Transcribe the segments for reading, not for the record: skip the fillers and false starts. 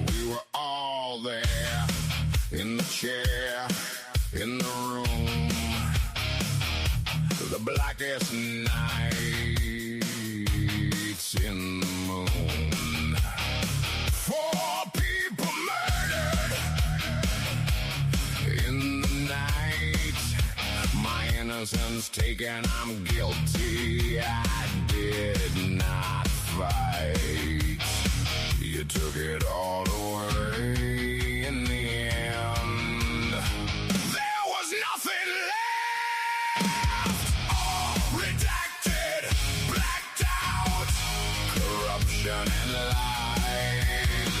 We were all there, in the chair, in the room, the blackest nights in the moon. 4 people murdered in the night. My innocence taken, I'm guilty. I did not fight. You took it all away in the end. There was nothing left. All redacted, blacked out. Corruption and lies.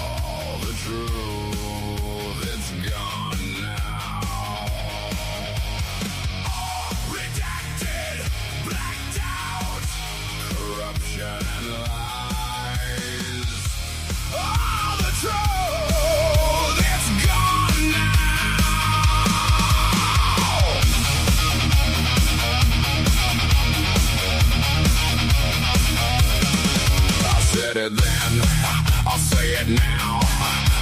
All the truth, it's gone now. All redacted, blacked out. Corruption and lies. All the truth, it's gone now. I said it then, I'll say it now.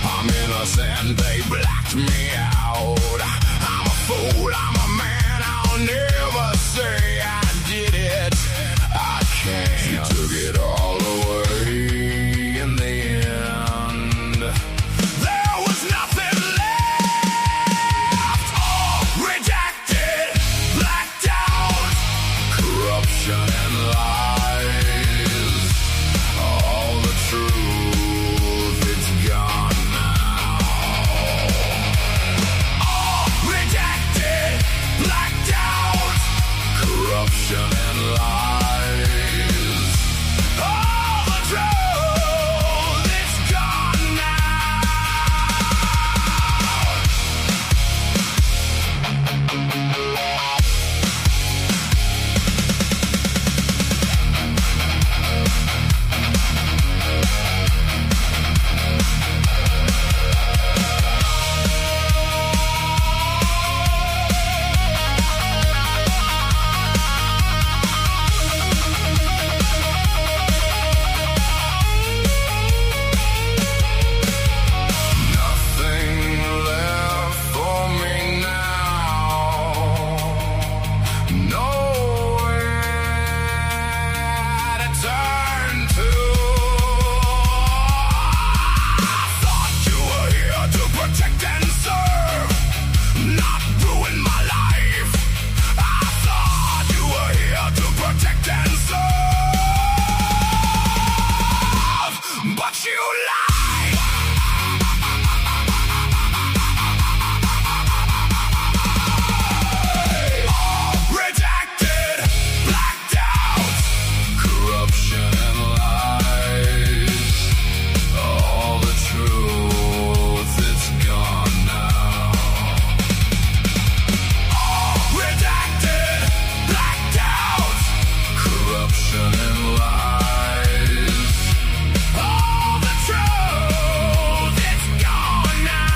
I'm innocent, they blacked me out. I'm a fool, I'm a man, I'll never say I did it. I can't. She took it all away in the end. There was nothing left. All redacted, blacked out. Corruption and lies. All the truth, it's gone now. All redacted, blacked out. Corruption and lies. All the truth, it's gone now. Nothing left for me now. Nowhere to turn to. I thought you were here to protect and serve, not ruin my life. I thought you were here to protect and serve, but you lied. All redacted, blacked out. Corruption and lies. All the truth, it's gone now. All redacted, blacked out. Corruption and lies. All the truth, it's gone now.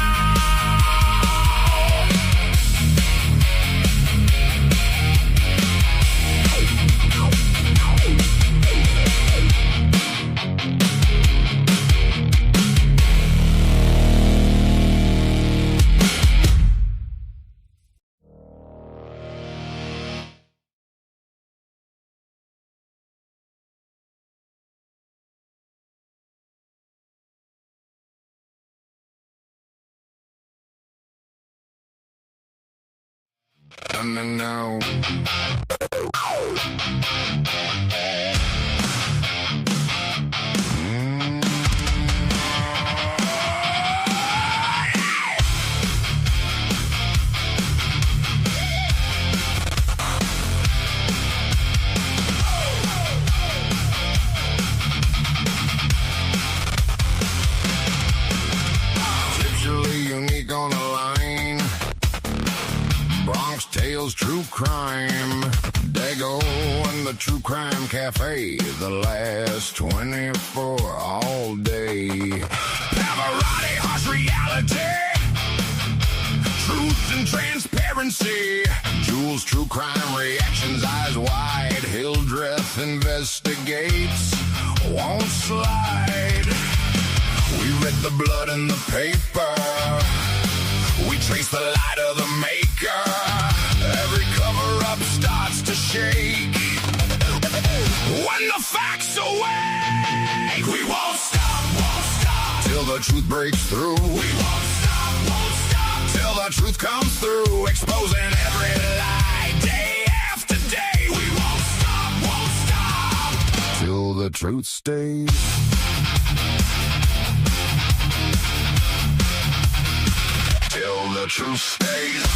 No. Usually you need Bronx Tales, True Crime. Dago and the TruCrime Cafe, the last 24 all day. Pavarotti, harsh reality, truth and transparency. Jules, true crime reactions, eyes wide. Hildreth investigates, won't slide. We read the blood in the paper, we trace the light of the maker. Every cover-up starts to shake. When the facts awake, we won't stop till the truth breaks through. We won't stop till the truth comes through, exposing every lie day after day. We won't stop till the truth stays. Till the truth stays.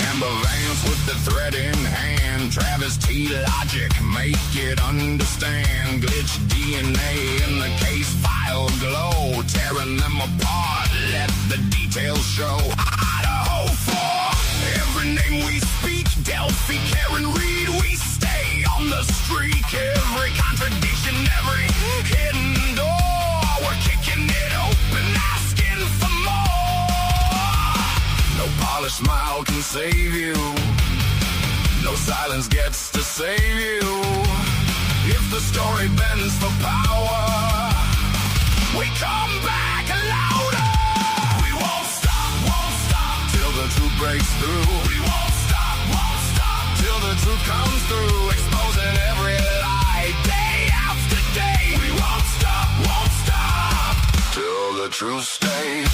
Amber Vance with the thread in hand. Travis T. Logic, make it understand. Glitch DNA in the case file glow. Tearing them apart, let the details show. Idaho 4, every name we speak. Delphi, Karen Reed, we stay on the streak. Every contradiction, every hidden door, we're kicking it open, asking for more. No polished smile can save you, no silence gets to save you. If the story bends for power, we come back louder. We won't stop till the truth breaks through. We won't stop till the truth comes through, exposing every lie day after day. We won't stop till the truth stays.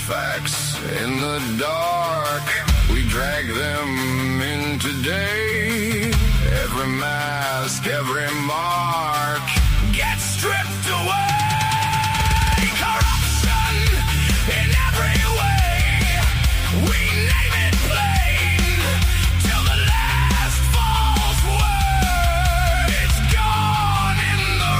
Facts in the dark, we drag them in today. Every mask, every mark gets stripped away. Corruption in every way, we name it plain, till the last false word is gone in the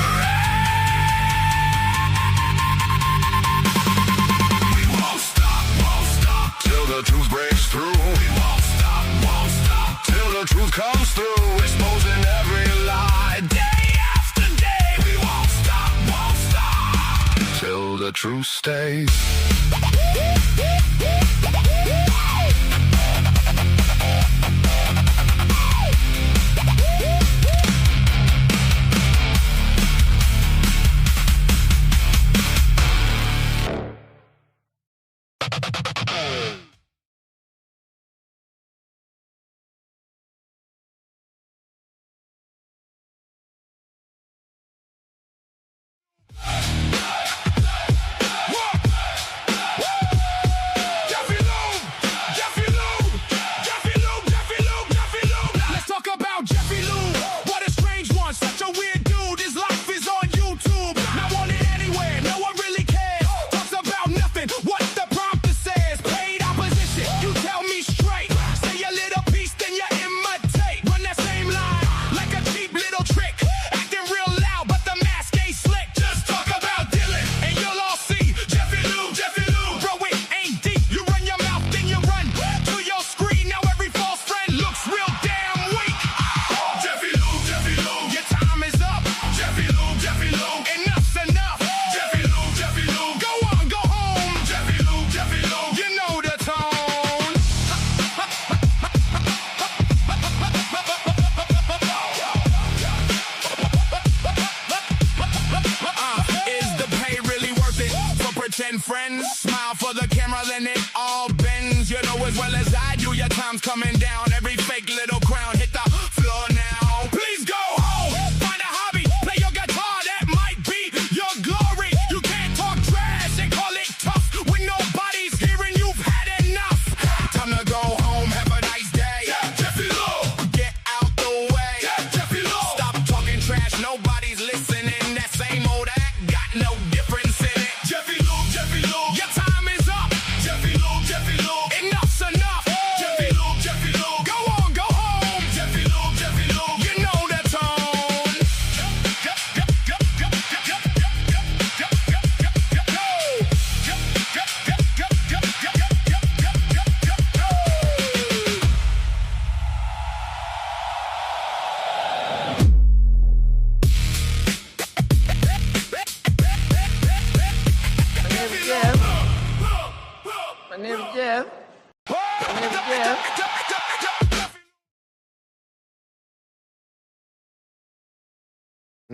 till the truth breaks through. We won't stop till the truth comes through, exposing every lie day after day. We won't stop till the truth stays.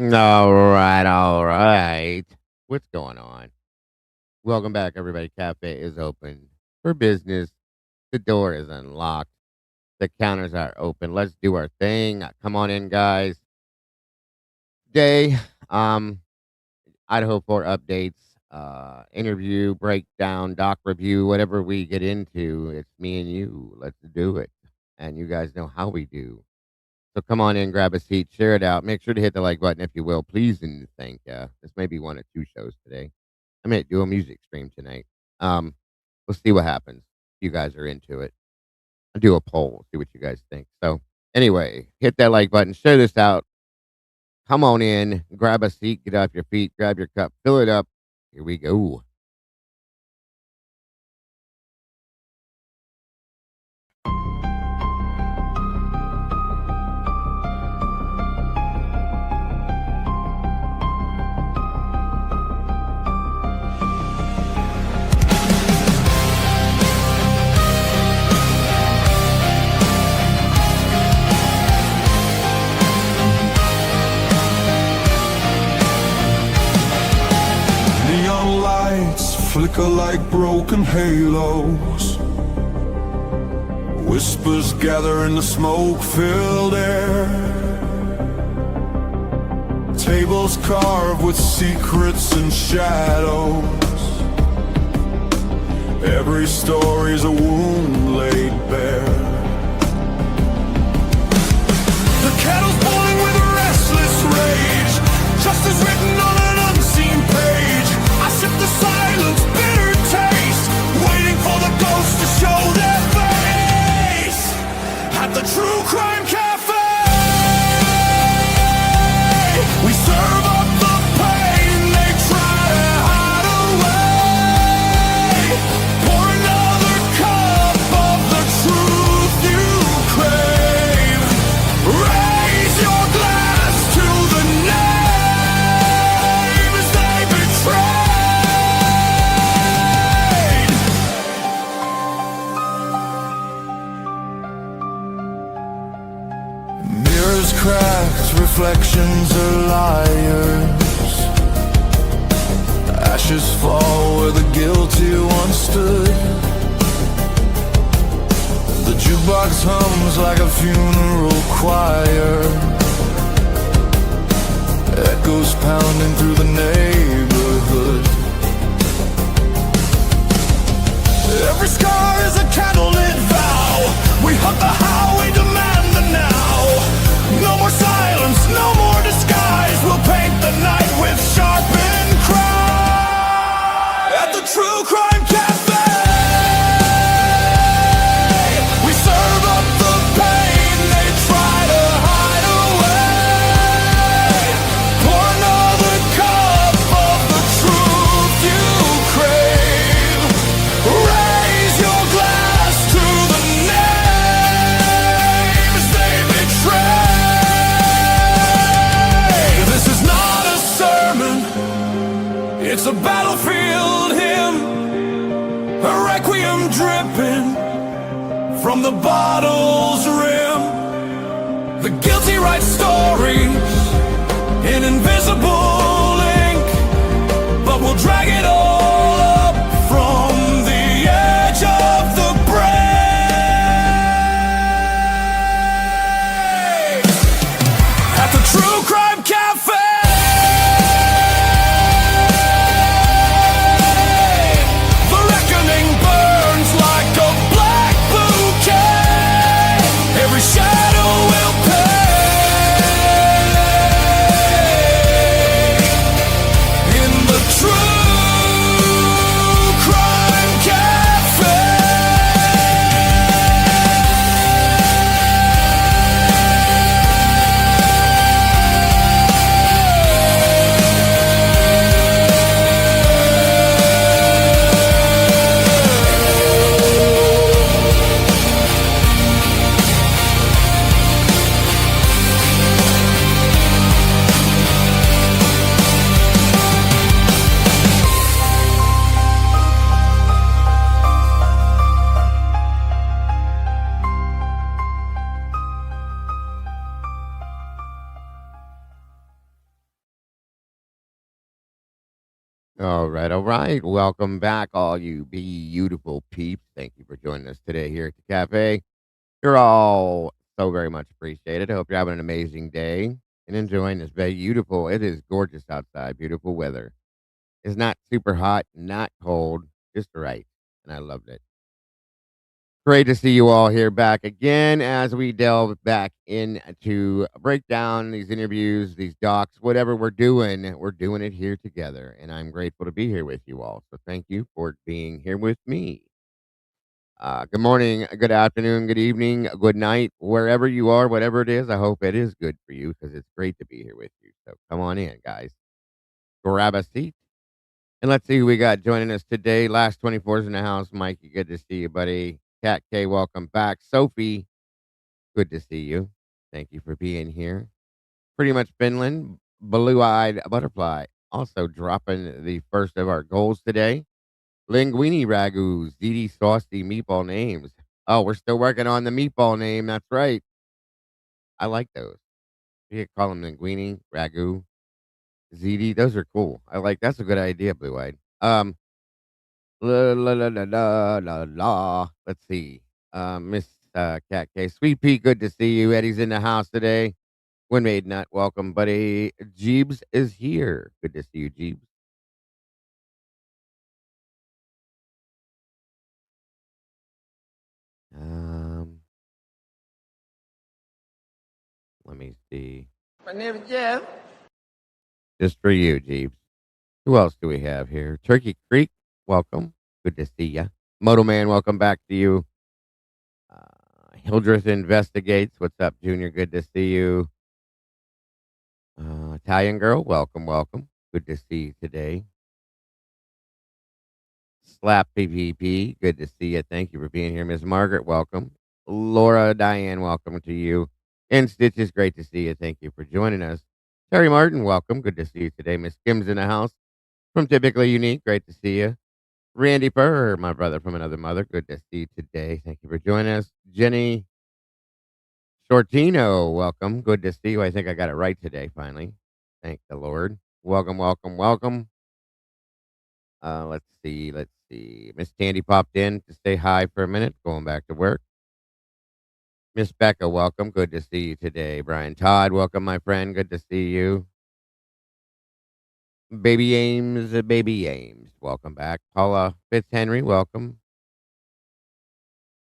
All right. What's going on? Welcome back, everybody. Cafe is open for business. The door is unlocked. The counters are open. Let's do our thing. Come on in, guys. Day, um, Idaho 4 updates, interview, breakdown, doc review, whatever we get into. It's me and you. Let's do it. And you guys know how we do. So come on in, grab a seat, share it out. Make sure to hit the like button if you will, please and thank you. This may be one or two shows today. I may do a music stream tonight. We'll see what happens. You guys are into it. I'll do a poll, see what you guys think. So anyway, hit that like button, share this out. Come on in, grab a seat, get off your feet, grab your cup, fill it up. Here we go. Neon lights flicker like broken halos. Whispers gather in the smoke-filled air. Tables carved with secrets and shadows. Every story's a wound laid bare. The kettle's boiling with a restless rage. Justice written on an unseen page. I sip the silence, bitter taste, waiting for the ghosts to show their face. At the TruCrime Cafe, we serve up the pain they try to hide away. Pour another cup of the truth you crave. Raise your glass to the names they betrayed. Mirrors cracked, reflections are liars. Ashes fall where the guilty once stood. The jukebox hums like a funeral choir. Echoes pounding through the neighborhood. Every scar is a candlelit vow. We hug the how, we demand the now. No more silence, no more disguise. We'll paint the night with sharpened cry. At the TruCrime Cafe, we serve up the pain they try to hide away. Pour another cup of the truth you crave. Raise your glass to the names they betrayed. This is not a sermon, it's a battlefield hymn, a requiem dripping from the bottle's rim. The guilty write stories in invisible ink, but we'll drag it all up from the edge of the brave. At the TruCrime Cafe, the reckoning burns like a black bouquet. Every shadow will pay. All right, all right. Welcome back, all you beautiful peeps. Thank you for joining us today here at the cafe. You're all so very much appreciated. I hope you're having an amazing day and enjoying this beautiful. It is gorgeous outside. Beautiful weather. It's not super hot, not cold, just right. And I loved it. Great to see you all here back again as we delve back into break down these interviews, these docs, whatever we're doing it here together. And I'm grateful to be here with you all. So thank you for being here with me. Good morning, good afternoon, good evening, good night, wherever you are, whatever it is. I hope it is good for you because it's great to be here with you. So come on in, guys. Grab a seat. And let's see who we got joining us today. Last 24's in the house. Mikey, good to see you, buddy. Cat K, welcome back. Sophie, good to see you. Thank you for being here. Pretty much Finland, blue eyed butterfly. Also dropping the first of our goals today. Linguini ragu, ziti saucy meatball names. Oh, we're still working on the meatball name. That's right. I like those. You could call them linguini, ragu, ziti. Those are cool. That's a good idea, blue eyed. La la la la la la la. Let's see. Miss Cat K. Sweet Pea, good to see you. Eddie's in the house today. Winmaid Nut, welcome, buddy. Jeebs is here. Good to see you, Jeebs. Um, Let me see. My name is Jeff. Just for you, Jeebs. Who else do we have here? Turkey Creek, welcome. Good to see ya. Moto Man, welcome back to you. Hildreth Investigates. What's up, Junior? Good to see you. Italian Girl, welcome, welcome. Good to see you today. Slap PPP, good to see you. Thank you for being here. Miss Margaret, welcome. Laura Diane, welcome to you. And Stitches, great to see you. Thank you for joining us. Terry Martin, welcome. Good to see you today. Miss Kim's in the house from Typically Unique. Great to see you. Randy Burr, my brother from another mother. Good to see you today. Thank you for joining us. Jenny Shortino, welcome. Good to see you. I think I got it right today, finally. Thank the Lord. Welcome, welcome, welcome. Let's see, let's see. Miss Tandy popped in to say hi for a minute, going back to work. Miss Becca, welcome. Good to see you today. Brian Todd, welcome, my friend. Good to see you. Baby Ames, welcome back. Paula Fitzhenry, welcome.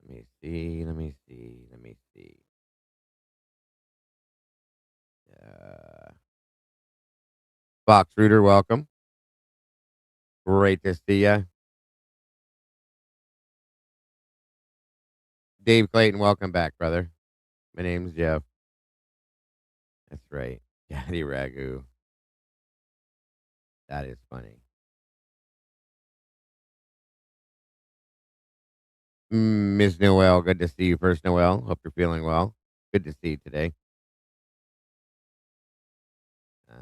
Let me see, let me see, let me see. Fox Rooter, welcome. Great to see you. Dave Clayton, welcome back, brother. My name's Jeff. That's right. Daddy Ragu. That is funny. Miss Noel, good to see you first, Noel. Hope you're feeling well. Good to see you today. I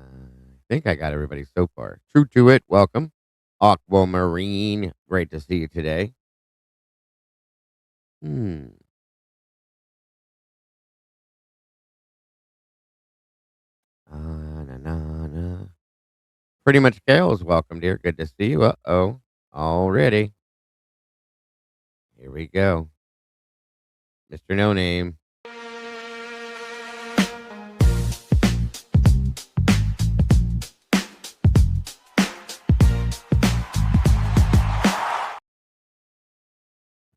think I got everybody so far. True to it, welcome. Aquamarine, great to see you today. Hmm. Na, na, na. Pretty much Kale's welcome, dear. Good to see you. Uh-oh. Already. Here we go. Mr. No Name.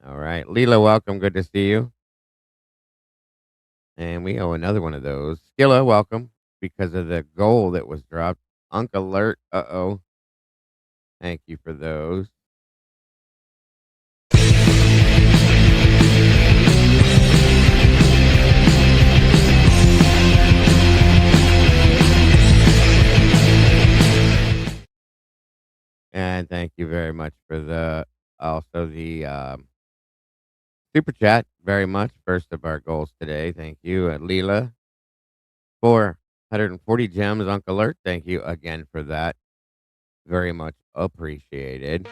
All right. Leela, welcome. Good to see you. And we owe another one of those. Skilla, welcome. Because of the goal that was dropped. Unk Alert. Uh-oh. Thank you for those. And thank you very much for the super chat. Very much. First of our goals today. Thank you. Leela, 440 gems. Unk Alert. Thank you again for that. Very much appreciated.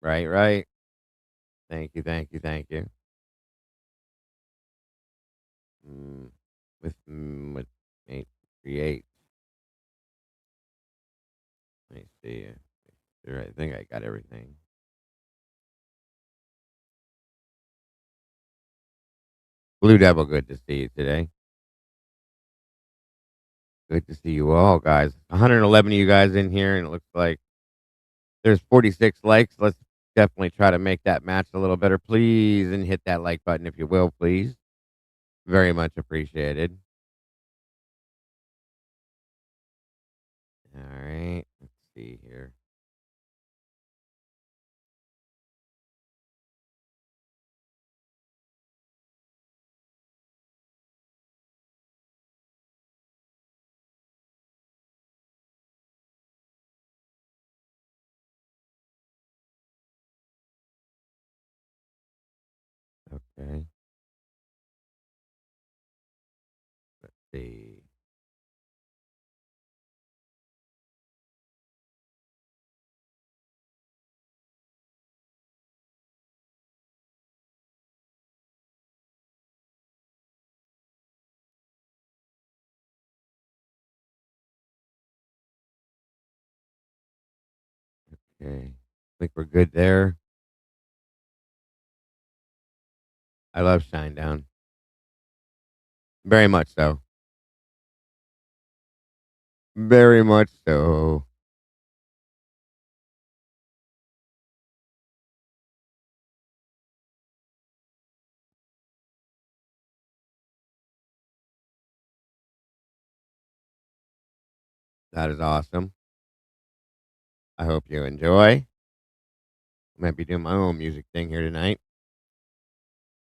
Right, right. Thank you, thank you, thank you. Mm, with eight, create. Let me see. Sure, I think I got everything. Blue Devil, good to see you today. Good to see you all, guys. 111 of you guys in here, and it looks like there's 46 likes. Let's definitely try to make that match a little better, please, and hit that like button if you will, please. Very much appreciated. All right, let's see here. Okay, let's see. Okay, think we're good there. I love Shinedown, very much so. Very much so. That is awesome. I hope you enjoy. I might be doing my own music thing here tonight.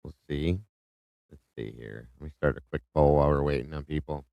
We'll see. Let's see here. Let me start a quick poll while we're waiting on people.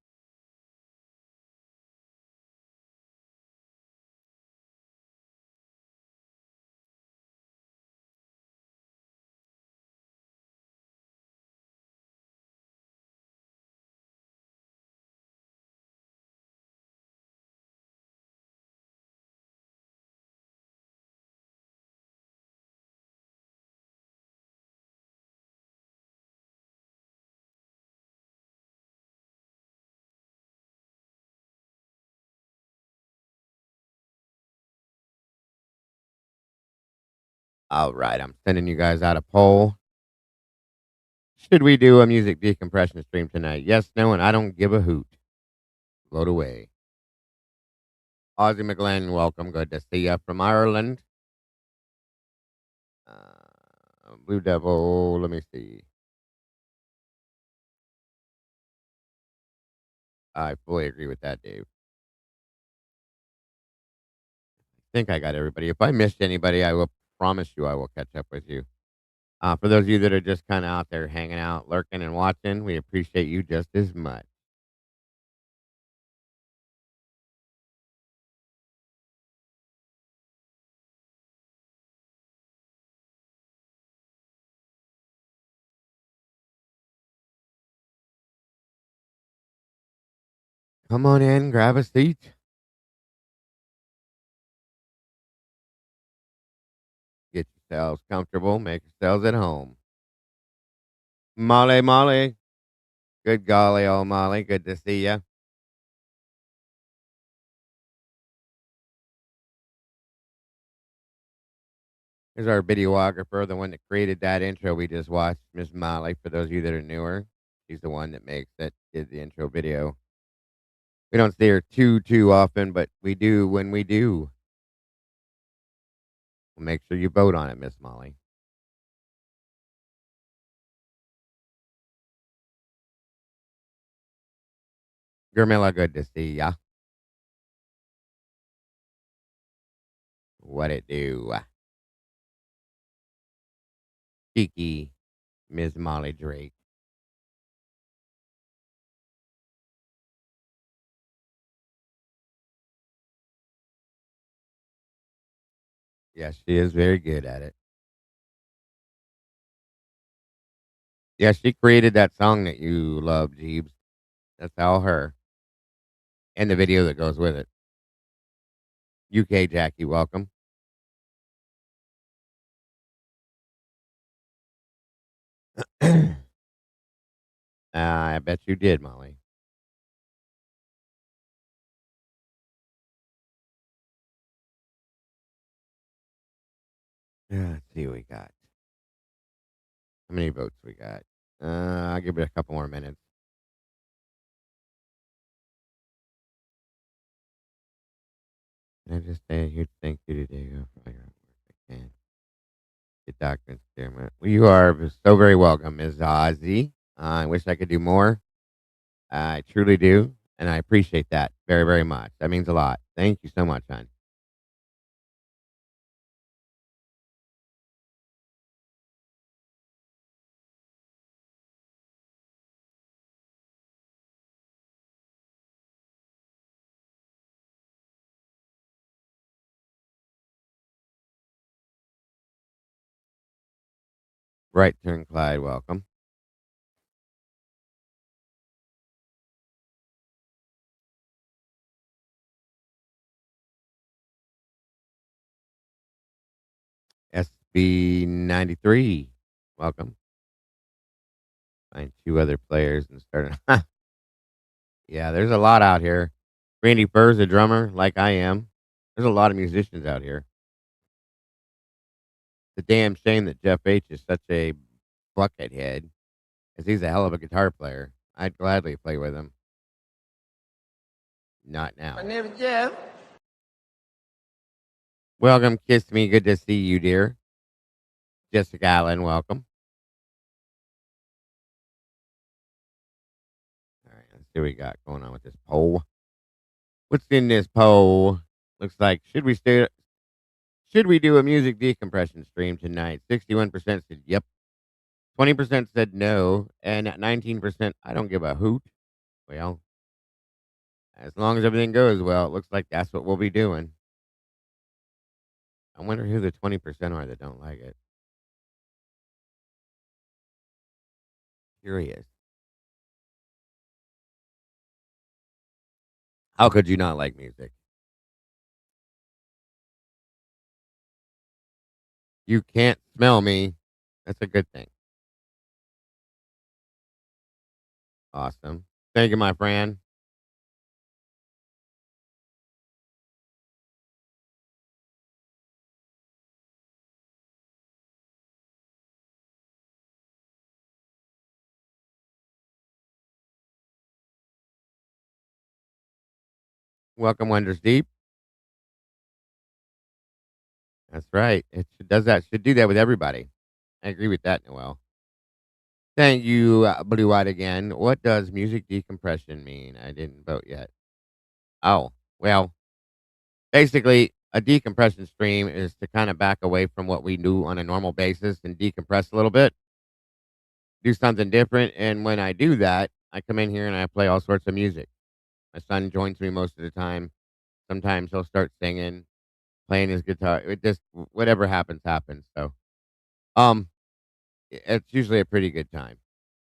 All right, I'm sending you guys out a poll. Should we do a music decompression stream tonight? Yes, no, and I don't give a hoot. Vote away. Ozzy McGlenn, welcome. Good to see you from Ireland. Blue Devil, let me see. I fully agree with that, Dave. I think I got everybody. If I missed anybody, I will promise you I will catch up with you. For those of you that are just kind of out there hanging out, lurking, and watching, we appreciate you just as much. Come on in, grab a seat, get yourselves comfortable, make yourselves at home. Molly, Molly, good golly, oh Molly, good to see you. Here's our videographer, the one that created that intro we just watched, Miss Molly. For those of you that are newer, she's the one that did the intro video. We don't see her too often, but we do when we do. We'll make sure you vote on it, Miss Molly. Gurmilla, good to see ya. What it do? Kiki, Miss Molly Drake. Yes, she is very good at it. Yes, she created that song that you love, Jeeves. That's all her. And the video that goes with it. UK Jackie, welcome. I bet you did, Molly. Let's see what we got. How many votes we got? I'll give it a couple more minutes. Can I just say a huge thank you to Dago for all your hard work? I can. Get documents there, man. Well, you are so very welcome, Ms. Ozzy. I wish I could do more. I truly do. And I appreciate that very, very much. That means a lot. Thank you so much, hon. Right turn, Clyde. Welcome. SB 93. Welcome. Find two other players and start. Yeah, there's a lot out here. Randy Furr's a drummer, like I am. There's a lot of musicians out here. It's a damn shame that Jeff H is such a bucket head, as he's a hell of a guitar player. I'd gladly play with him. Not now. My name is Jeff. Welcome, Kiss Me. Good to see you, dear. Jessica Allen, welcome. All right, let's see what we got going on with this poll. What's in this poll? Looks like should we do a music decompression stream tonight? 61% said yep. 20% said no, and 19% I don't give a hoot. Well, as long as everything goes well, it looks like that's what we'll be doing. I wonder who the 20% are that don't like it. Curious. How could you not like music? You can't smell me. That's a good thing. Awesome. Thank you, my friend. Welcome, Wonders Deep. That's right. It does that. Should do that with everybody. I agree with that, Noel. Thank you, Blue Eyed again. What does music decompression mean? I didn't vote yet. Oh, well, basically, a decompression stream is to kind of back away from what we do on a normal basis and decompress a little bit, do something different. And when I do that, I come in here and I play all sorts of music. My son joins me most of the time. Sometimes he'll start singing, playing his guitar. It just whatever happens, happens. So, um, it's usually a pretty good time,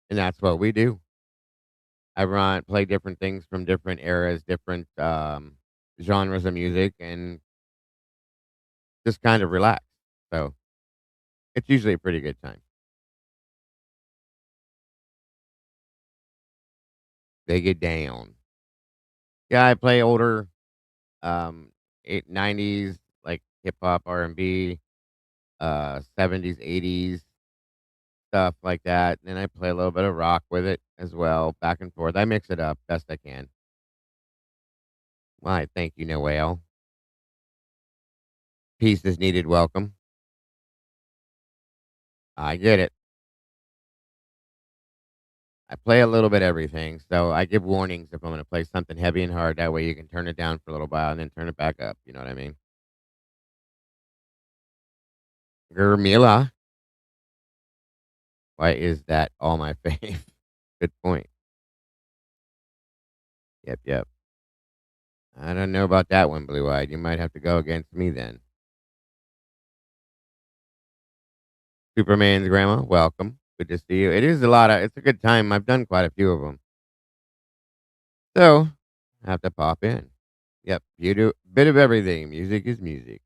and that's what we do. Play different things from different eras, different genres of music, and just kind of relax. So it's usually a pretty good time. They get down. Yeah, I play older, um, 90s like hip hop, R&B, 70s, 80s stuff like that. And then I play a little bit of rock with it as well, back and forth. I mix it up best I can. Why? Thank you, Noel. Peace is needed. Welcome. I get it. I play a little bit everything, so I give warnings if I'm going to play something heavy and hard. That way you can turn it down for a little while and then turn it back up. You know what I mean? Germila. Why is that all my fave? Good point. Yep, yep. I don't know about that one, Blue Eyed. You might have to go against me then. Superman's grandma, welcome. Good to see you. It is a lot of. It's a good time. I've done quite a few of them, so I have to pop in. Yep, you do bit of everything. Music is music.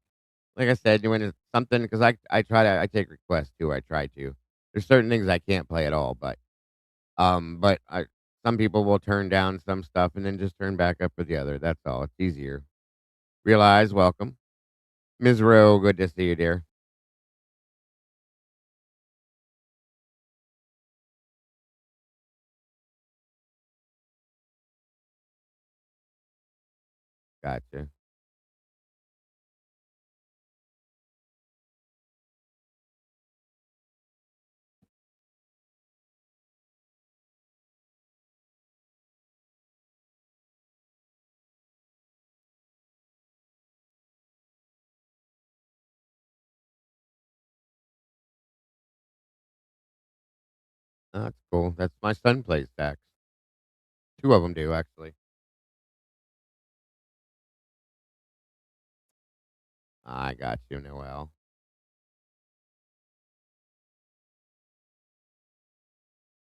Like I said, when it's something, because I take requests too. I try to. There's certain things I can't play at all, but But some people will turn down some stuff and then just turn back up for the other. That's all. It's easier. Realize, welcome. Ms. Rowe, good to see you, dear. Gotcha. That's cool. That's my son plays sax. Two of them do, actually. I got you, Noel.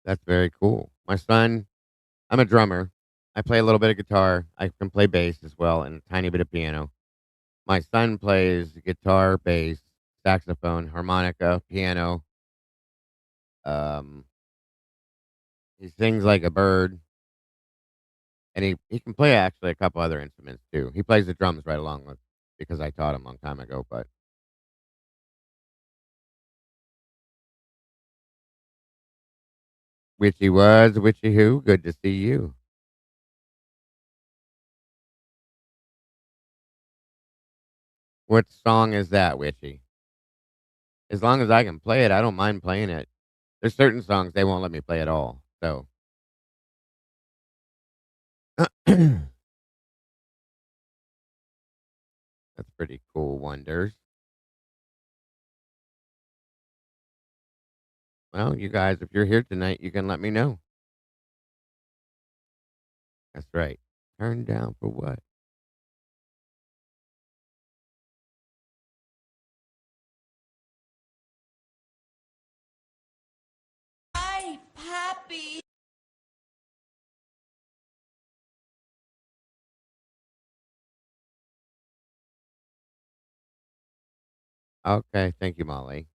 That's very cool. My son, I'm a drummer. I play a little bit of guitar. I can play bass as well and a tiny bit of piano. My son plays guitar, bass, saxophone, harmonica, piano. Um, he sings like a bird, and he can play actually a couple other instruments too. He plays the drums right along with because I taught him a long time ago. But witchy was witchy who? Good to see you. What song is that, witchy? As long as I can play it, I don't mind playing it. There's certain songs they won't let me play at all. So that's pretty cool. Wonders. Well, you guys, if you're here tonight, you can let me know. That's right. Turn down for what? Hi, Pappy. Okay, thank you, Molly.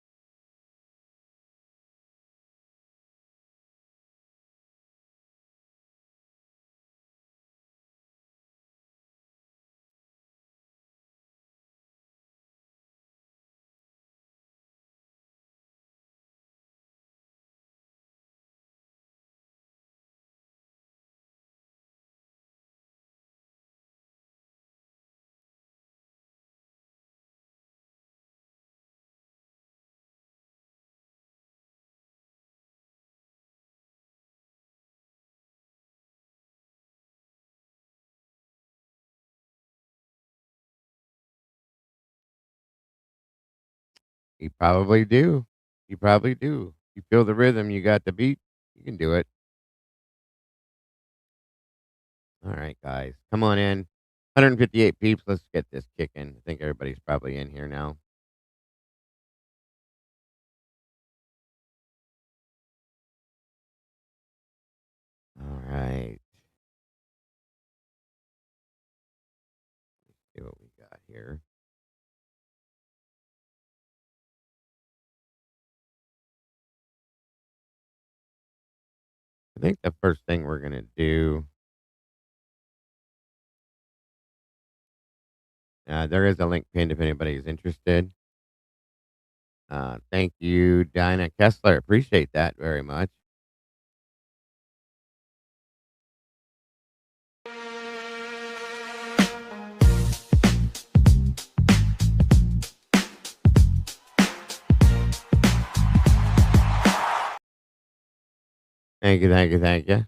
You probably do. You probably do. You feel the rhythm, you got the beat, you can do it. All right, guys. Come on in. 158 peeps. Let's get this kicking. I think everybody's probably in here now. All right. See what we got here. I think the first thing we're going to do, there is a link pinned if anybody's interested. Thank you, Dinah Kessler. Appreciate that very much. Thank you, thank you, thank you.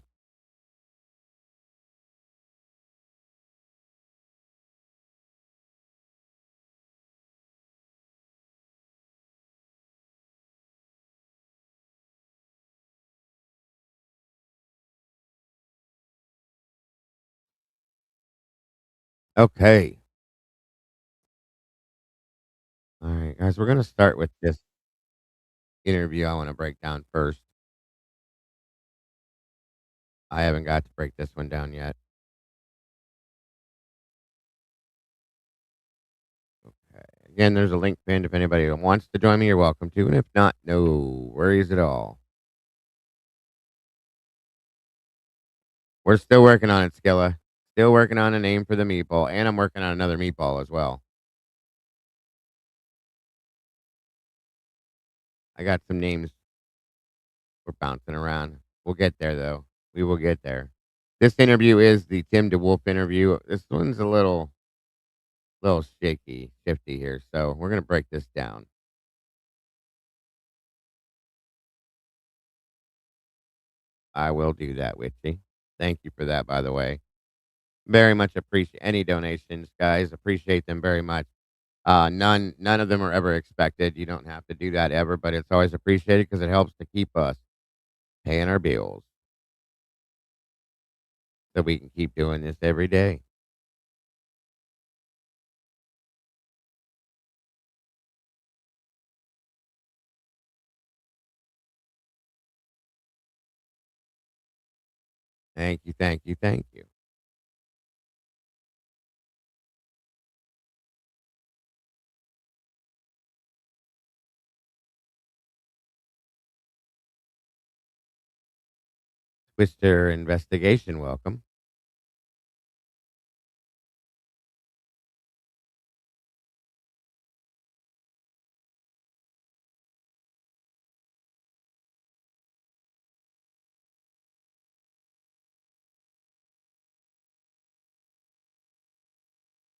Okay. All right, guys, we're going to start with this interview I want to break down first. I haven't got to break this one down yet. Okay. Again, there's a link pinned. If anybody wants to join me, you're welcome to. And if not, no worries at all. We're still working on it, Skilla. Still working on a name for the meatball, and I'm working on another meatball as well. I got some names we're bouncing around. We'll get there, though. We will get there. This interview is the Tim DeWolf interview. This one's a little shifty here, so we're gonna break this down. I will do that, Witchy. Thank you for that, by the way. Very much appreciate any donations, guys. Appreciate them very much. None of them are ever expected. You don't have to do that ever, but it's always appreciated because it helps to keep us paying our bills so we can keep doing this every day. Thank you, thank you, thank you. Twister Investigation, welcome.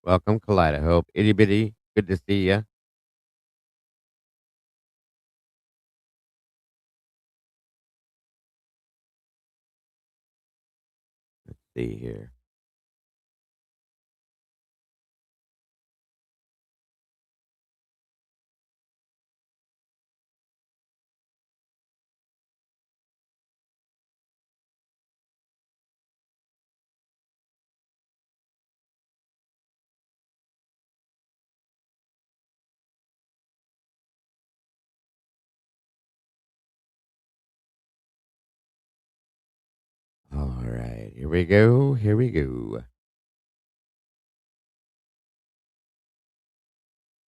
Welcome, Kaleidohope. Itty bitty, good to see ya. Let's see here. All right, here we go. Here we go.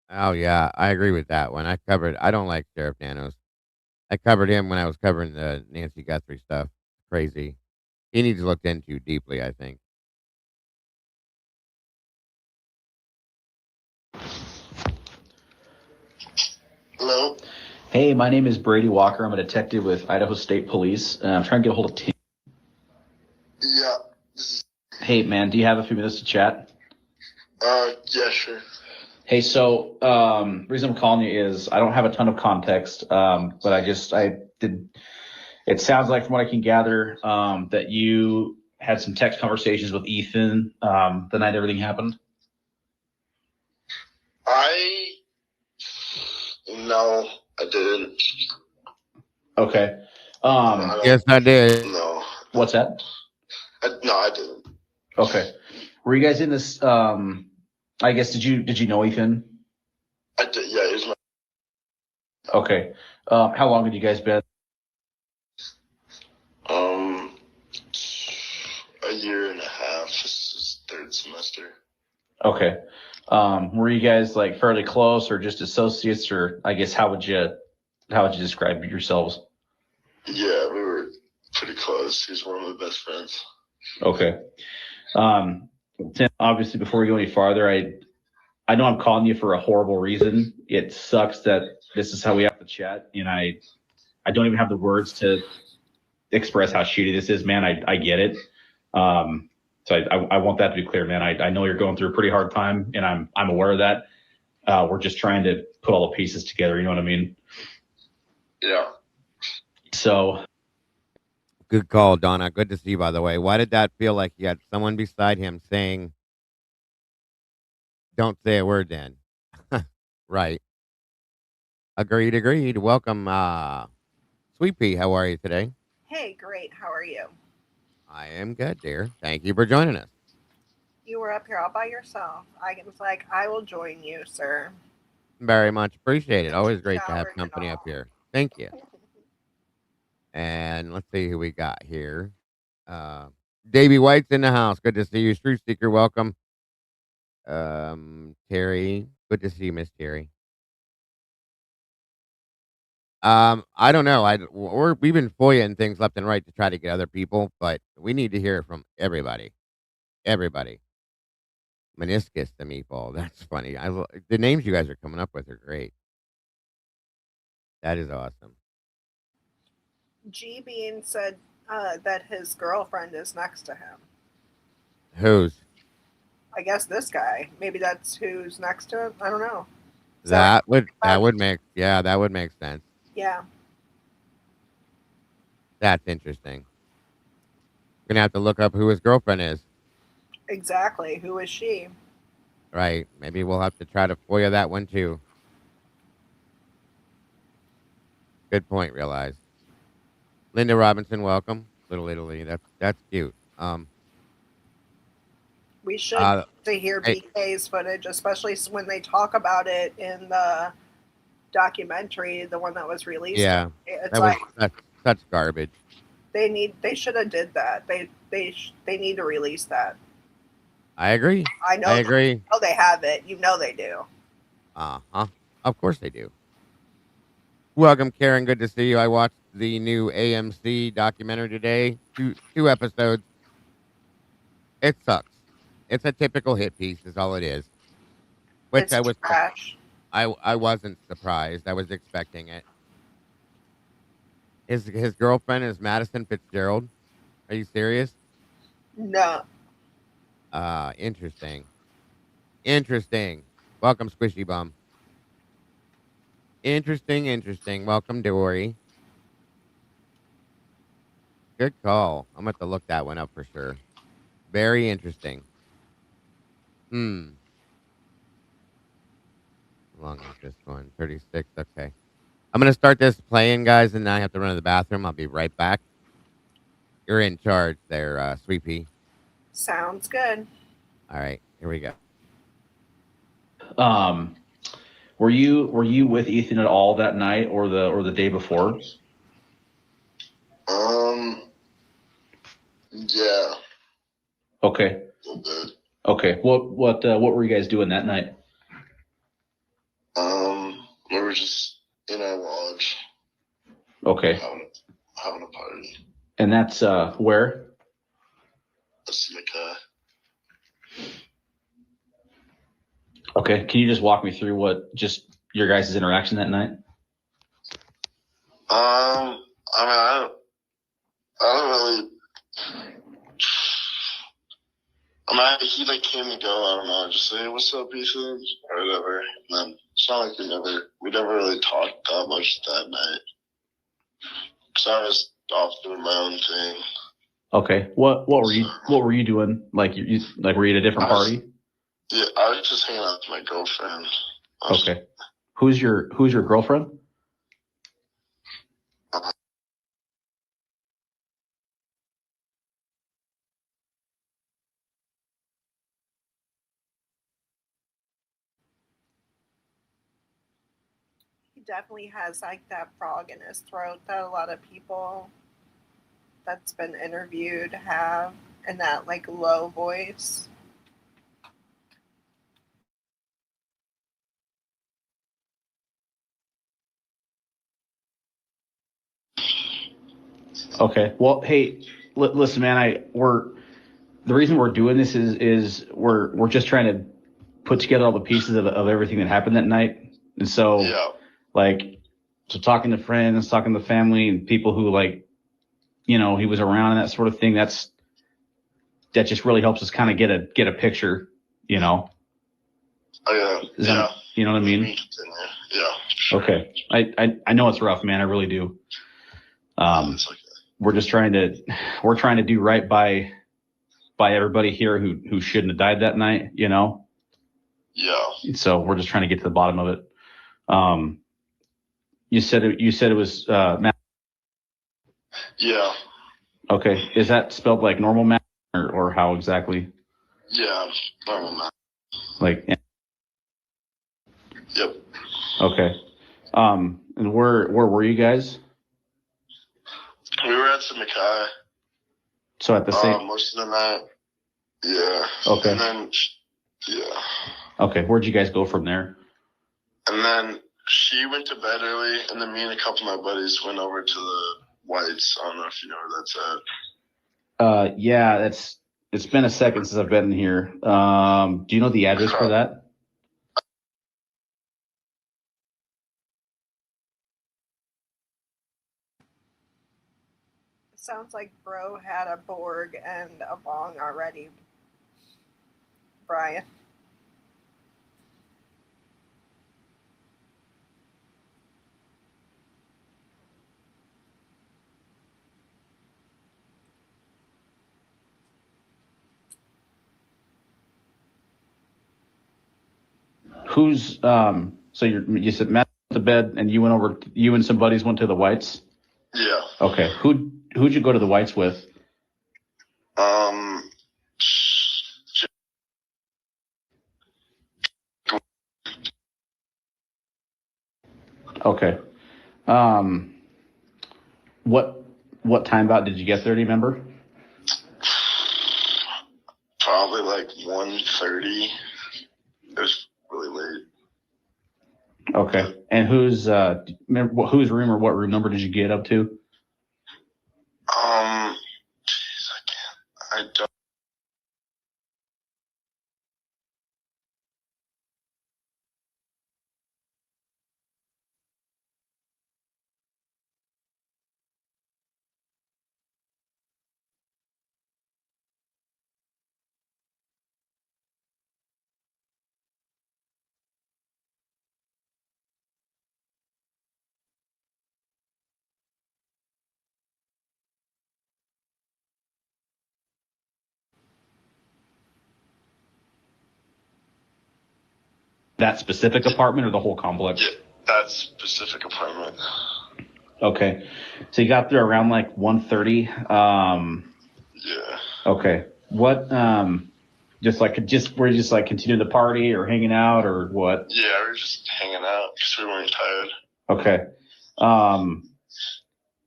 Oh yeah, I agree with that one. I don't like Sheriff Nanos. I covered him when I was covering the Nancy Guthrie stuff. Crazy. He needs looked into deeply, I think. Hello. Hey, my name is Brady Walker. I'm a detective with Idaho State Police. I'm trying to get a hold of Tim. Yeah. Hey, man, do you have a few minutes to chat? Yeah, sure. Hey, so reason I'm calling you is I don't have a ton of context, but I did. It sounds like from what I can gather that you had some text conversations with Ethan the night everything happened. No, I didn't. Okay. Yes, I did. No. What's that? No, I didn't. Okay. Were you guys in this? I guess did you know Ethan? I did. Yeah, it was my. Okay. How long had you guys been? A year and a half. This is third semester. Okay. Were you guys like fairly close or just associates, or I guess how would you describe yourselves? Yeah, we were pretty close. He's one of my best friends. Okay. Tim, obviously before we go any farther, I know I'm calling you for a horrible reason. It sucks that this is how we have to chat, and I don't even have the words to express how shitty this is, man. I get it. So I want that to be clear, man. I know you're going through a pretty hard time, and I'm aware of that. We're just trying to put all the pieces together. You know what I mean? Yeah. So Good call, Donna. Good to see you, by the way. Why did that feel like he had someone beside him saying, don't say a word then? Right. Agreed, agreed. Welcome, Sweet Pea. How are you today? Hey, great. How are you? I am good, dear. Thank you for joining us. You were up here all by yourself. I was like, I will join you, sir. Very much appreciated. Always great to have Showered and company up all. here. Thank you. And let's see who we got here. Davey White's in the house. Good to see you. Street Seeker, welcome. Terry, good to see you, Miss Terry. I don't know. We've been FOIAing things left and right to try to get other people, but we need to hear it from everybody. Everybody. Meniscus the meatball. That's funny. The names you guys are coming up with are great. That is awesome. G Bean said that his girlfriend is next to him. Who's I guess this guy. Maybe that's who's next to him. I don't know. that? Would make sense. Yeah. That's interesting. Gonna have to look up who his girlfriend is. Exactly. Who is she? Right. Maybe we'll have to try to FOIA that one too. Good point, realized. Linda Robinson, welcome. Little Italy. That's cute. We should to hear hey. BK's footage, especially when they talk about it in the documentary, the one that was released. Yeah. It's like that's such garbage. they should have did that. They need to release that. I agree. I agree. Oh, they have it. You know they do. Uh-huh. Of course they do. Welcome, Karen. Good to see you. I watched the new AMC documentary today. Two episodes. It sucks. It's a typical hit piece, is all it is. Which it's trash. I wasn't surprised. I was expecting it. His girlfriend is Madison Fitzgerald. Are you serious? No. Interesting. Interesting. Welcome, Squishy Bum. Interesting. Welcome, Dory. Good call. I'm going to have to look that one up for sure. Very interesting. How long is this one? 36. Okay. I'm going to start this playing, guys, and then I have to run to the bathroom. I'll be right back. You're in charge there, Sweet Pea. Sounds good. All right. Here we go. Were you with Ethan at all that night or the day before? Yeah. Okay. A little bit. Okay. What were you guys doing that night? We were just in our lodge. Okay. Having a party. And that's where? Seneca. Okay. Can you just walk me through what just your guys' interaction that night? I don't really. He like came and go. I don't know. Just say what's up, pieces or whatever. And then it's not like we never really talked that much that night. Cause I was off doing my own thing. Okay. What were you doing? Like you were you at a different party? Yeah, I was just hanging out with my girlfriend. Okay. Who's your girlfriend? He definitely has like that frog in his throat that a lot of people that's been interviewed have, and that like low voice. Okay. Well, hey, listen, man. The reason we're doing this is we're just trying to put together all the pieces of everything that happened that night, and so so talking to friends, talking to family, and people who he was around and that sort of thing. That just really helps us kind of get a picture, Oh yeah. You know what I mean? Yeah. Sure. Okay. I know it's rough, man. I really do. We're trying to do right by everybody here who shouldn't have died that night, Yeah. So we're just trying to get to the bottom of it. You said it was Matt. Yeah. Okay. Is that spelled like normal Matt or how exactly? Yeah, normal Matt. Like. Yep. Okay. And where were you guys? We were at Seneca. So at the same. Most of the night. Yeah. Okay. And then, yeah. Okay. Where'd you guys go from there? And then she went to bed early, and then me and a couple of my buddies went over to the Whites. I don't know if you know where that's at. Yeah, it's been a second since I've been here. Do you know the address for that? Sounds like bro had a Borg and a bong already, Brian. Who's so you said Matt went to bed and you went over, you and some buddies went to the Whites? Yeah. Okay. Who'd you go to the Whites with? Okay. What time about did you get there? Do you remember? Probably like 1:30. It was really late. Okay. And whose room or what room number did you get up to? Jeez, I don't. That specific apartment or the whole complex? Yeah, that specific apartment. Okay. So you got there around like 1:30. Yeah. Okay. What just we're just like continuing the party or hanging out or what? Yeah, we were just hanging out because we weren't tired. Okay.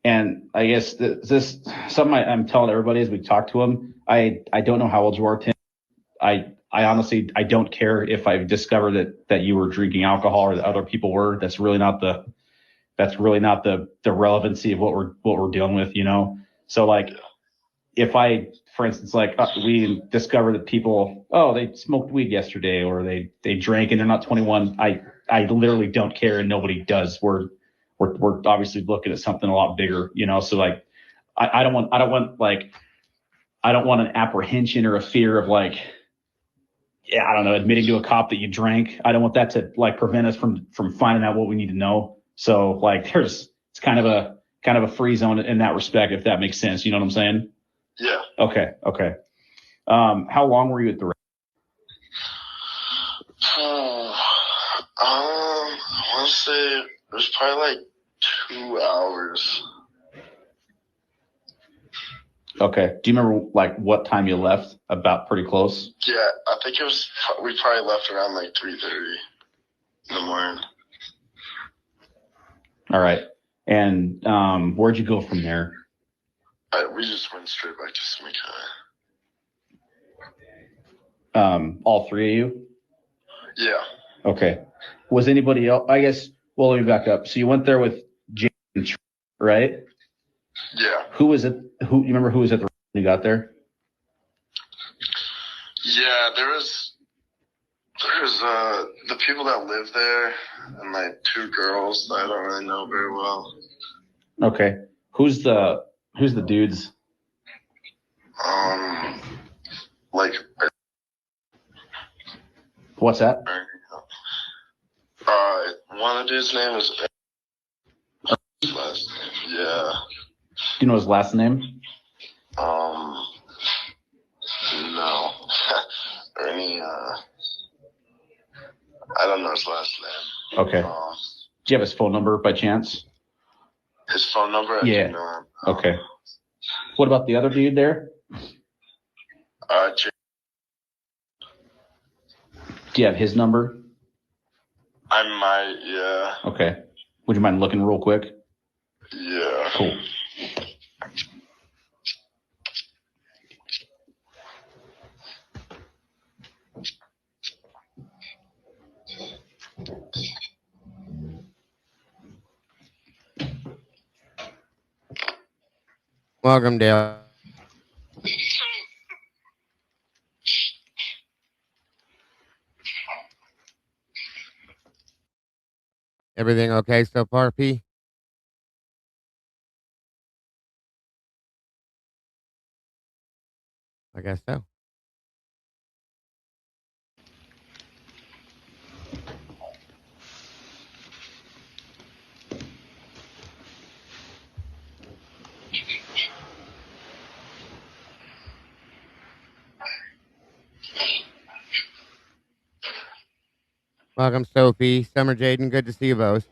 And I guess this something I'm telling everybody as we talk to them. I don't know how old you are, Tim. I honestly I don't care if I've discovered that you were drinking alcohol or that other people were. That's really not the relevancy of what we're dealing with, you know. So like, if I, for instance, like we discover that people, they smoked weed yesterday or they drank and they're not 21. I literally don't care and nobody does. We're obviously looking at something a lot bigger, you know. So like, I don't want an apprehension or a fear of like, I don't know, admitting to a cop that you drank. I don't want that to like prevent us from finding out what we need to know. So like, it's kind of a free zone in that respect, if that makes sense. You know what I'm saying? Yeah. Okay. How long were you at the? I want to say it was probably like 2 hours. Okay. Do you remember like what time you left? About pretty close. Yeah, I think we probably left around like 3:30 in the morning. All right. And where'd you go from there? We just went straight back to Smikai. All three of you? Yeah. Okay. Was anybody else? I guess. Well, let me back up. So you went there with James, right? Yeah. Who was it? You remember who was at the when you got there? Yeah, there's the people that live there and like two girls that I don't really know very well. Okay. Who's the dudes? Like. What's that? One of the dude's name is. Last name, yeah. Do you know his last name? No. Or any. I don't know his last name. Okay. Do you have his phone number by chance? His phone number? Yeah. Okay. What about the other dude there? Do you have his number? I might, yeah. Okay. Would you mind looking real quick? Yeah. Cool. Welcome, Dale. Everything okay so far, P? I guess so. Welcome, Sophie, Summer, Jaden. Good to see you both.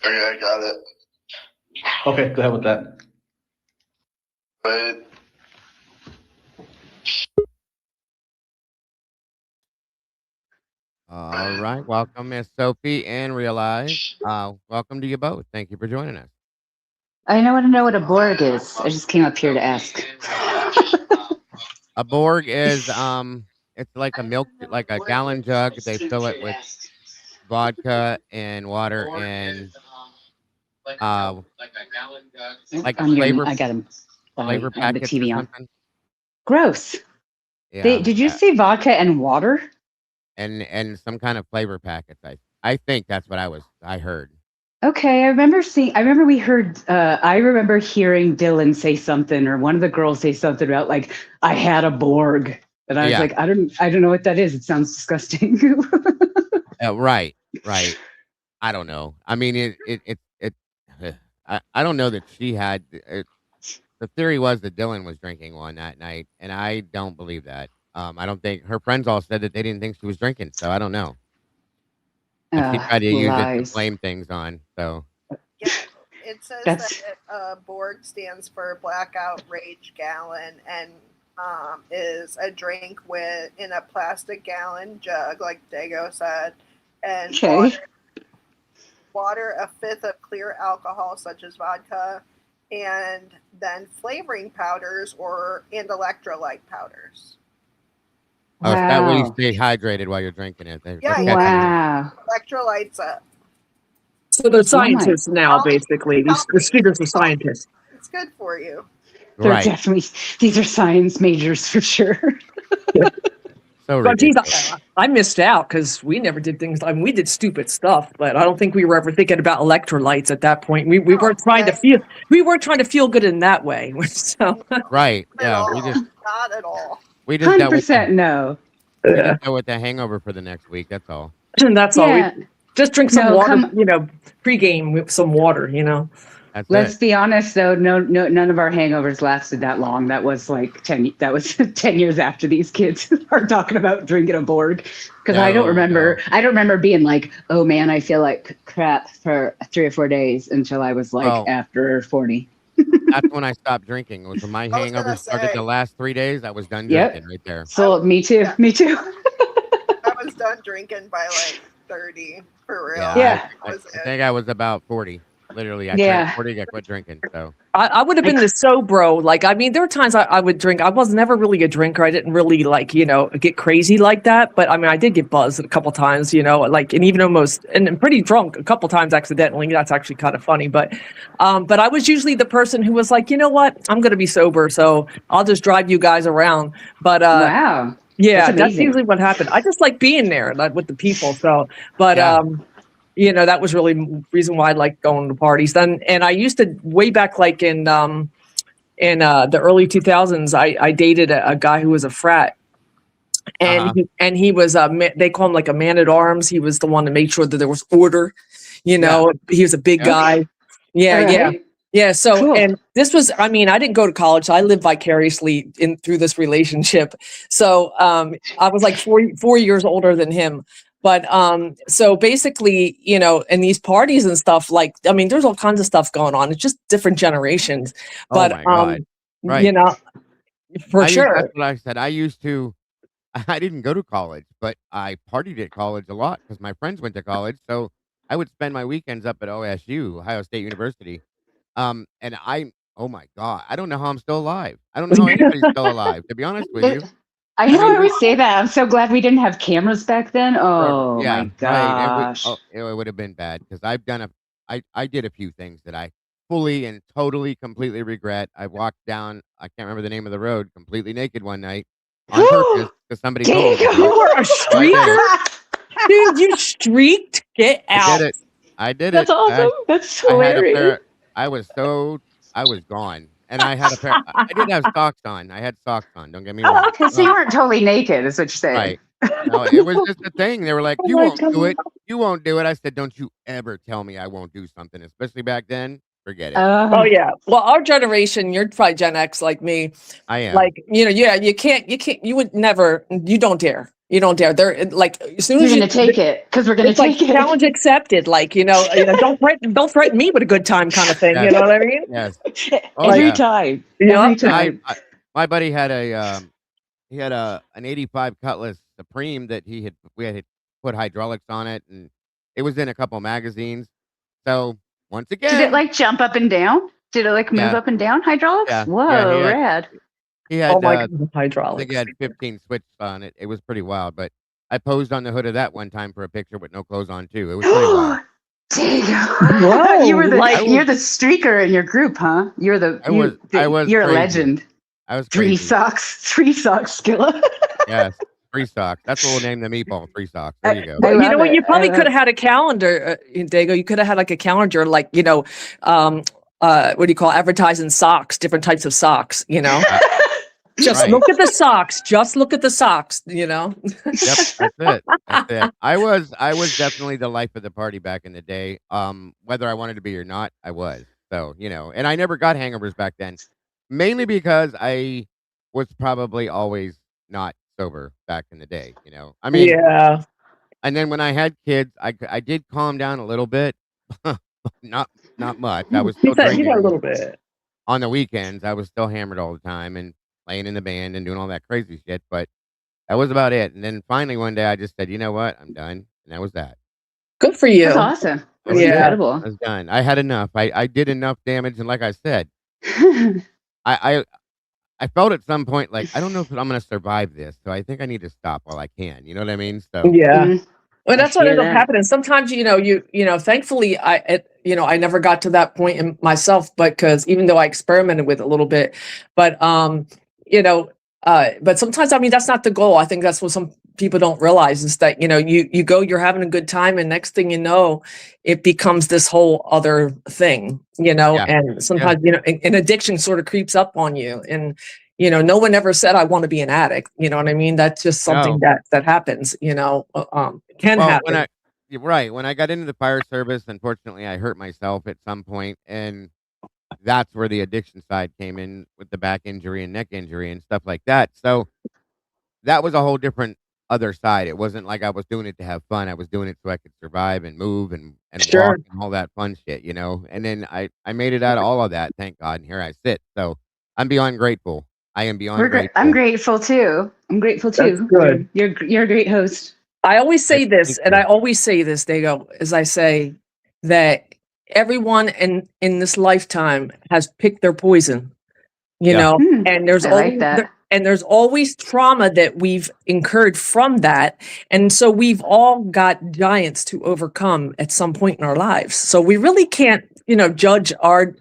Okay, I got it. Okay, go ahead with that. But All right. Welcome, Miss Sophie and Realize. Welcome to you both. Thank you for joining us. I want to know what a Borg is. I just came up here to ask. A Borg is it's like a milk, like a gallon jug. They fill it with vodka and water and like flavor I got him. flavor I have the packets or TV on. something. Gross. Yeah, Did you say vodka and water? and some kind of flavor packets. I think that's what I heard. Okay, I remember we heard. I remember hearing Dylan say something, or one of the girls say something about like I had a Borg, and I was Yeah. like, I don't know what that is. It sounds disgusting. Right. I don't know. I mean, I don't know that she had. The theory was that Dylan was drinking one that night, and I don't believe that. I don't think her friends all said that they didn't think she was drinking, so I don't know. And she tried to use it to Lies. blame things on. So Yeah, it says That's- that Borg stands for Blackout Rage Gallon and is a drink in a plastic gallon jug, like Dago said, and Okay. water, a fifth of clear alcohol such as vodka, and then flavoring powders and electrolyte powders. oh, so that way you Wow. stay hydrated while you're drinking it. Yeah, That's yeah. Wow. Electrolytes up. So they're scientists now, basically. The students are scientists. It's good for you. They're right. definitely, these are science majors for sure. So But geez, ridiculous. I missed out because we never did things. I mean, we did stupid stuff, but I don't think we were ever thinking about electrolytes at that point. We weren't trying to feel good in that way. So Right. Not at Yeah. all. Not at all. We just dealt with 100% no. the hangover for the next week. That's all. and that's all. Yeah. We just drink some No, water, pregame with some water. That's Let's it. be honest though, no, none of our hangovers lasted that long. That was like 10 years after these kids are talking about drinking a Borg. Because I don't remember being like, oh man, I feel like crap for 3 or 4 days until I was like Well, after 40. That's when I stopped drinking. It was when my hangover started the last 3 days. I was done Yep. drinking right there. So me too. Yeah. Me too. I was done drinking by like 30 for real. Yeah. I think I was about 40. Literally, I Yeah. turned 40, I quit drinking. So I would have been the sobro. There were times I would drink. I was never really a drinker. I didn't really get crazy like that. But I mean, I did get buzzed a couple times, and even almost and pretty drunk a couple times accidentally. That's actually kind of funny. But I was usually the person who was like, you know what, I'm going to be sober, so I'll just drive you guys around. But Wow. yeah, That's that's amazing. usually what happened. I just like being there with the people. So, but that was really the reason why I liked going to parties. Then, and I used to way back like in the early 2000s. I dated a guy who was a frat, and he was they call him like a man at arms. He was the one to make sure that there was order. He was a big guy. Yeah, All yeah. right. Yeah. So, Cool. and this was, I mean, I didn't go to college, so I lived vicariously through this relationship. So, I was like 4 years older than him. But, so basically, in these parties and stuff, like, I mean, there's all kinds of stuff going on. It's just different generations. But, my God. Right. for sure. That's what I said. I didn't go to college, but I partied at college a lot because my friends went to college. So I would spend my weekends up at OSU, Ohio State University. And oh my God, I don't know how I'm still alive. I don't know how anybody's still alive, to be honest with you. I I know I mean, always say that. I'm so glad we didn't have cameras back then. Oh yeah, my right. gosh. It would have been bad because I did a few things that I fully and totally, completely regret. I walked down, I can't remember the name of the road, completely naked one night on purpose because somebody told me to do You it. were a So I did it. streaker, dude. You streaked. Get I did out. it. I did That's it. awesome. That's I had a pair. hilarious. I was I was gone, and I had a pair. I did have socks on. I had socks on. Don't get me wrong. So you weren't totally naked, is what you're saying. Right. No, it was just a thing. They were like, Oh "You my won't do God. it. You won't do it." I said, "Don't you ever tell me I won't do something, especially back then. Forget it." Oh yeah. Well, our generation, you're probably Gen X like me. I am. Like, yeah, you would never, you don't dare. You don't dare. They're like, as soon You're as gonna take it because we're gonna it's like take it. challenge accepted. Like, don't threaten me with a good time kind of thing. Yes. You know what I mean? Yes. Oh Every yeah. time. Yeah. Every time. My buddy had he had an '85 Cutlass Supreme that we had put hydraulics on it, and it was in a couple magazines. So once Did it again, like jump up and down? Did it like move yeah, up and down hydraulics? yeah, Whoa, rad. he Oh had my I God, think he hydraulics. had 15 switches on it. It was pretty wild. But I posed on the hood of that one time for a picture with no clothes on too. It was pretty wild. Dago. Whoa, you're like, the streaker in your group, huh? You're I was you're a crazy. legend. I was Three crazy. socks, Skilla. Yes, Free Socks. That's what we'll name the meatball. Free Socks. There you go. I you know love what? it. You probably I could love have had a calendar, Dago. You could have had like a calendar, like, what do you call advertising socks, different types of socks, Just Right. look at the socks. Just look at the socks, Yep, that's it. That's it. I was definitely the life of the party back in the day. Whether I wanted to be or not, I was. So, and I never got hangovers back then, mainly because I was probably always not sober back in the day. I mean, Yeah. and then when I had kids, I did calm down a little bit, not not much. I was He still said a drinking little bit. on the weekends. I was still hammered all the time and playing in the band and doing all that crazy shit, but that was about it. And then finally one day I just said, "You know what? I'm done." And that was that. Good for it. you. That's awesome. I That's was done. I incredible. was done. I had enough. I did enough damage, and like I said, I I felt at some point like I don't know if I'm gonna survive this, so I think I need to stop while I can. You know what I mean? So Yeah. Mhm. Well, that's I what hear ends up that. happening. Sometimes, thankfully, I never got to that point in myself, but because even though I experimented with it a little bit, but you know, but sometimes, I mean, that's not the goal. I think that's what some people don't realize is that you're having a good time, and next thing you know, it becomes this whole other thing, yeah, and yeah. sometimes an addiction sort of creeps up on you, and no one ever said I want to be an addict. You know what I mean? That's just something No. that happens. Can Well, happen. you're right. When I got into the fire service, unfortunately, I hurt myself at some point, and that's where the addiction side came in with the back injury and neck injury and stuff like that. So that was a whole different other side. It wasn't like I was doing it to have fun. I was doing it so I could survive and move and Sure. walk and all that fun shit, And then I made it out of all of that, thank God, and here I sit. So I'm beyond grateful. I am beyond grateful. I'm grateful too. I'm grateful That's too. good. You're a great host. I always say this, Thank and you. I always say this, Dago, as I say that everyone in this lifetime has picked their poison, Yeah. and there's I like always that. and there's always trauma that we've incurred from that. And so we've all got giants to overcome at some point in our lives. So we really can't, judge our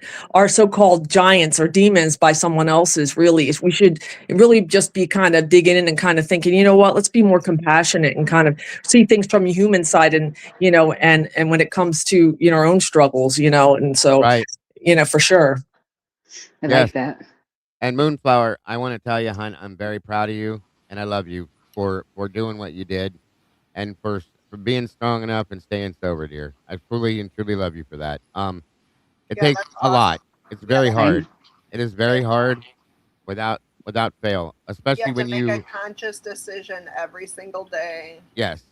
so-called giants or demons by someone else's. Really, we should really just be kind of digging in and kind of thinking, you know what, let's be more compassionate and kind of see things from a human side. And, and when it comes to, our own struggles, and so, Right. For sure. I Yes. like that. And Moonflower, I want to tell you, hon, I'm very proud of you, and I love you for doing what you did, and for being strong enough and staying sober, dear. I fully and truly love you for that. It Yeah, takes that's a lot. awesome. It's very that's hard. It is very hard without fail, You especially have to when make a you. conscious decision every single day. Yes,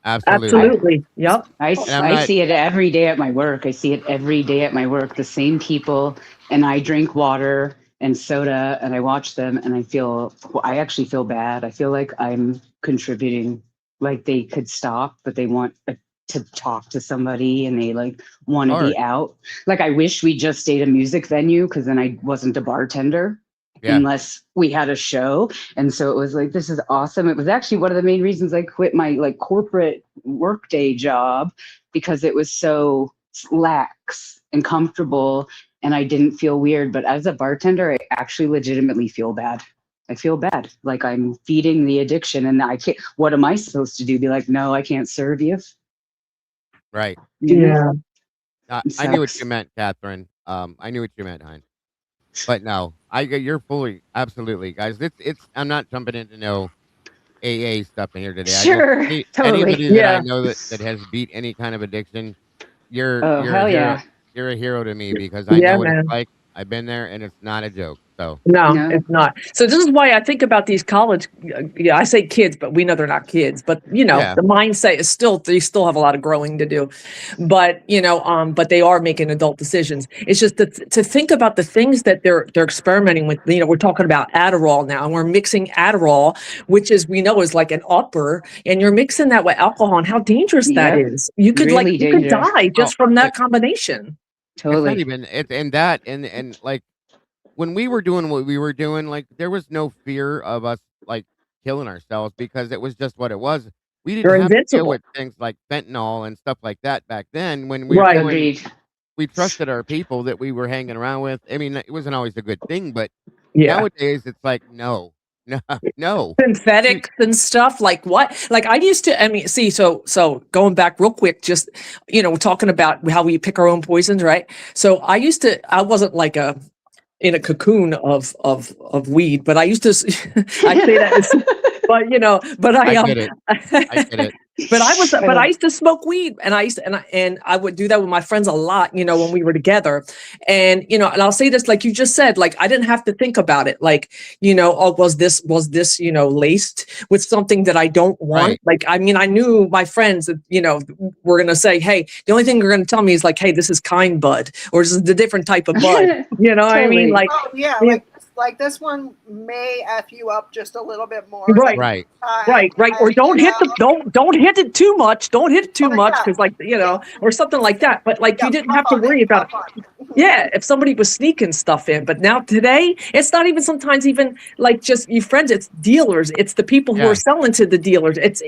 absolutely. Absolutely. Yep. And I'm I not. see it every day at my work. I see it every day at my work. The same people, and I drink water and soda, and I watch them, and I actually feel bad. I feel like I'm contributing, like they could stop, but they want a to talk to somebody and they like want to Hard. be out. Like I wish we just stayed a music venue because then I wasn't a bartender Yeah. unless we had a show. And so it was like, this is awesome. It was actually one of the main reasons I quit my like corporate workday job because it was so lax and comfortable and I didn't feel weird. But as a bartender, I actually legitimately feel bad. I feel bad. Like I'm feeding the addiction and I can't, what am I supposed to do? Be like, no, I can't serve you. Right. You know? Yeah. I knew what Sucks. you meant, Catherine. I knew what you meant, hon. But no, you're fully, absolutely, guys. It's. I'm not jumping into no AA stuff in here today. Sure, totally. Anybody that I Yeah. know that has beat any kind of addiction, you're Oh, you're hell a hero. yeah. You're a hero to me because I Yeah, know what it's man. like. I've been there, and it's not a joke. So No, No. it's not. So this is why I think about these college. Yeah, I say kids, but we know they're not kids. But you know, yeah, the mindset is still they still have a lot of growing to do. But you know, but they are making adult decisions. It's just to think about the things that they're experimenting with. You know, we're talking about Adderall now, and we're mixing Adderall, which is we know is like an upper, and you're mixing that with alcohol, and how dangerous that Yep. is. You could Really you could dangerous. die just oh, from that combination. it's not Totally. even it, and that and like when we were doing what we were doing, like there was no fear of us like killing ourselves because it was just what it was. We didn't You're have to deal invincible. with things like fentanyl and stuff like that back then when we were Right. doing. Agreed. We trusted our people that we were hanging around with. I mean, it wasn't always a good thing, but Yeah. nowadays it's like no, no, no. Synthetics and stuff like what like I used to see so going back real quick just you know we're talking about how we pick our own poisons, right? So I wasn't like in a cocoon of weed, but I used to I say that as, but you know but I get it. I get it. but I used to smoke weed and I would do that with my friends a lot, you know, when we were together. And, you know, and I'll say this, like you just said, like, I didn't have to think about it. Like, you know, oh, was this, you know, laced with something that I don't want? Right. Like, I mean, I knew my friends that, you know, were going to say, hey, the only thing they're going to tell me is like, hey, this is kind bud, or this is a different type of bud. You know what I mean? Totally. Like, Oh yeah, yeah. like this one may f you up just a little bit more. Right. Right. Right. Or don't hit don't hit it too much. Don't hit it too much yeah. because, like, you know, or something like that. But like, Yeah, you didn't puff have to on worry about puff it. on. Yeah, if somebody was sneaking stuff in. But now today, it's not even sometimes even like just your friends. It's dealers. It's the people who Yeah. are selling to the dealers. It's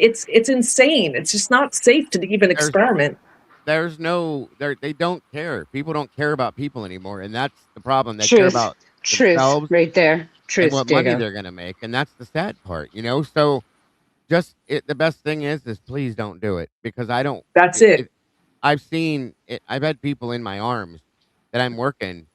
insane. It's just not safe to even experiment. There's no, they don't care. People don't care about people anymore, and that's the problem. They care Truth. about Truth. themselves Right there. and Truth, what money Dago. they're gonna make, and that's the sad part, you know. So, the best thing is please don't do it because I don't. That's it. I've seen it. I've had people in my arms that I'm working,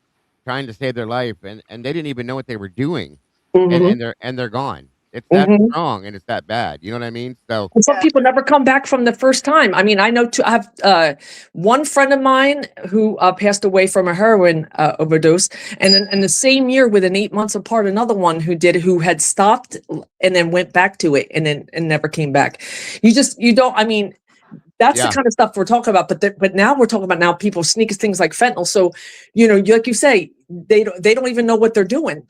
trying to save their life, and they didn't even know what they were doing, Mhm. and they're gone. It's that Mhm. strong and it's that bad. You know what I mean? So And some Yeah. people never come back from the first time. I mean, I know I have one friend of mine who passed away from a heroin overdose, and then in the same year, within 8 months apart, another one who had stopped and then went back to it and never came back. You don't. I mean, that's the yeah, kind of stuff we're talking about. But now we're talking about now people sneak things like fentanyl. So, you know, like you say, they don't even know what they're doing.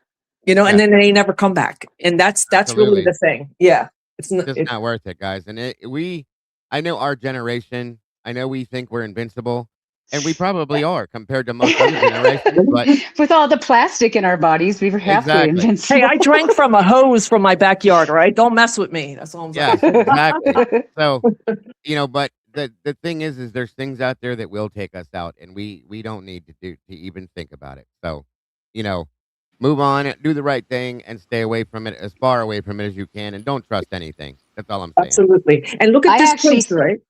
You know, and yeah, then they never come back, and that's really absolutely. the thing. Yeah, it's It's not. just not worth it, guys. And I know our generation. I know we think we're invincible, and we probably are compared to most other generations. But With all the plastic in our bodies, we were halfway exactly, invincible. Hey, I drank from a hose from my backyard, all right? Don't mess with me. That's all I'm saying. yes, exactly. So you know, but the thing is there's things out there that will take us out, and we don't need to even think about it. So, you know, move on, do the right thing, and stay away from it as far away from it as you can, and don't trust anything. That's all I'm saying. Absolutely. And look at I this actually case, right?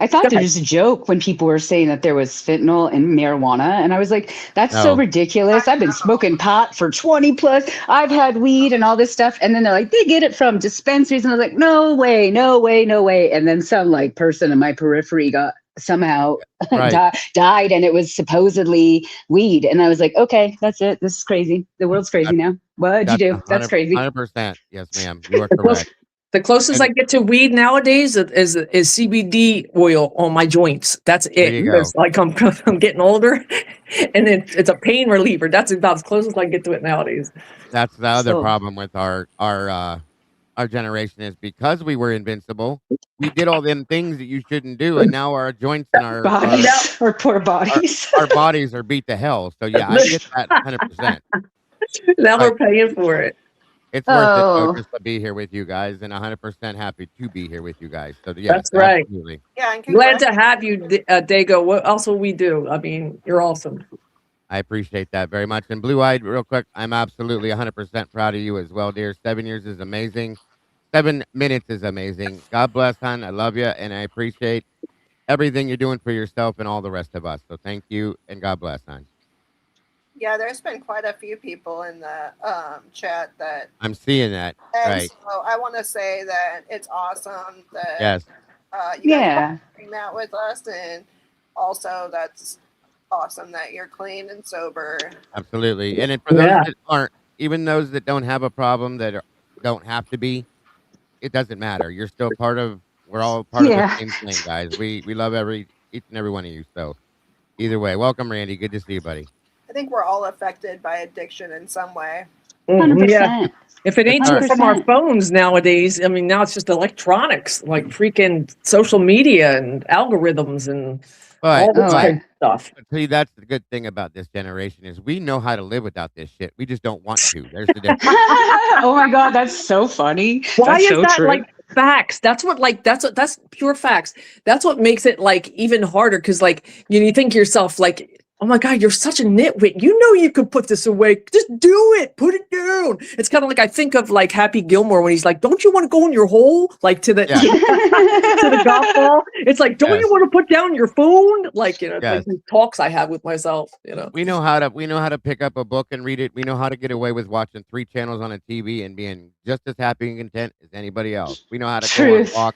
I thought Go there ahead. was a joke when people were saying that there was fentanyl in marijuana. And I was like, that's so No, ridiculous. I've been smoking pot for 20 plus. I've had weed and all this stuff. And then they're like, they get it from dispensaries. And I was like, no way, no way, no way. And then some like person in my periphery got somehow right. died and it was supposedly weed. And I was like, okay, that's it. This is crazy. The world's crazy now. What'd you That's do? That's crazy. 100%. Yes, ma'am. You are The, close, correct. the closest I And get to weed nowadays is CBD oil on my joints. That's there it. you go. Because like I'm getting older, and it's a pain reliever. That's about as close as I get to it nowadays. That's the other So problem with our our generation is because we were invincible. We did all them things that you shouldn't do, and now our joints and bodies, our poor bodies. our bodies are beat to hell. So yeah, I get that 100%. Now we're paying for it. It's worth it though, just to be here with you guys, and 100% happy to be here with you guys. So yeah, that's right. Absolutely. Yeah, and glad to have you, Dago. What else will we do? I mean, you're awesome. I appreciate that very much. And Blue Eyed, real quick, I'm absolutely 100% proud of you as well, dear. 7 years is amazing. 7 minutes is amazing. God bless, hon. I love you, and I appreciate everything you're doing for yourself and all the rest of us. So thank you, and God bless, hon. Yeah, there's been quite a few people in the chat that I'm seeing that. And right. so I want to say that it's awesome that yes. You guys are doing that with us, and also that's awesome that you're clean and sober. Absolutely. And for those that aren't, even those that don't have a problem that don't have to be, it doesn't matter. You're still we're all part of the same thing, guys. We love each and every one of you. So either way, welcome, Randy. Good to see you, buddy. I think we're all affected by addiction in some way. 100%. Yeah. If it ain't from our phones nowadays, I mean, now it's just electronics, like freaking social media and algorithms and all this kind of stuff. I'll tell you, that's the good thing about this generation is we know how to live without this shit. We just don't want to. There's the difference. Oh my God, that's so funny. Why that's is so that true. like facts? That's pure facts. That's what makes it like even harder because like you think to yourself like, oh my God, you're such a nitwit. You know you could put this away. Just do it. Put it down. It's kind of like I think of like Happy Gilmore when he's like, don't you want to go in your hole? Like to the to the golf ball. It's like, don't you want to put down your phone? Like, you know, like these talks I have with myself, you know. We know how to pick up a book and read it. We know how to get away with watching 3 channels on a TV and being just as happy and content as anybody else. We know how to go on walk.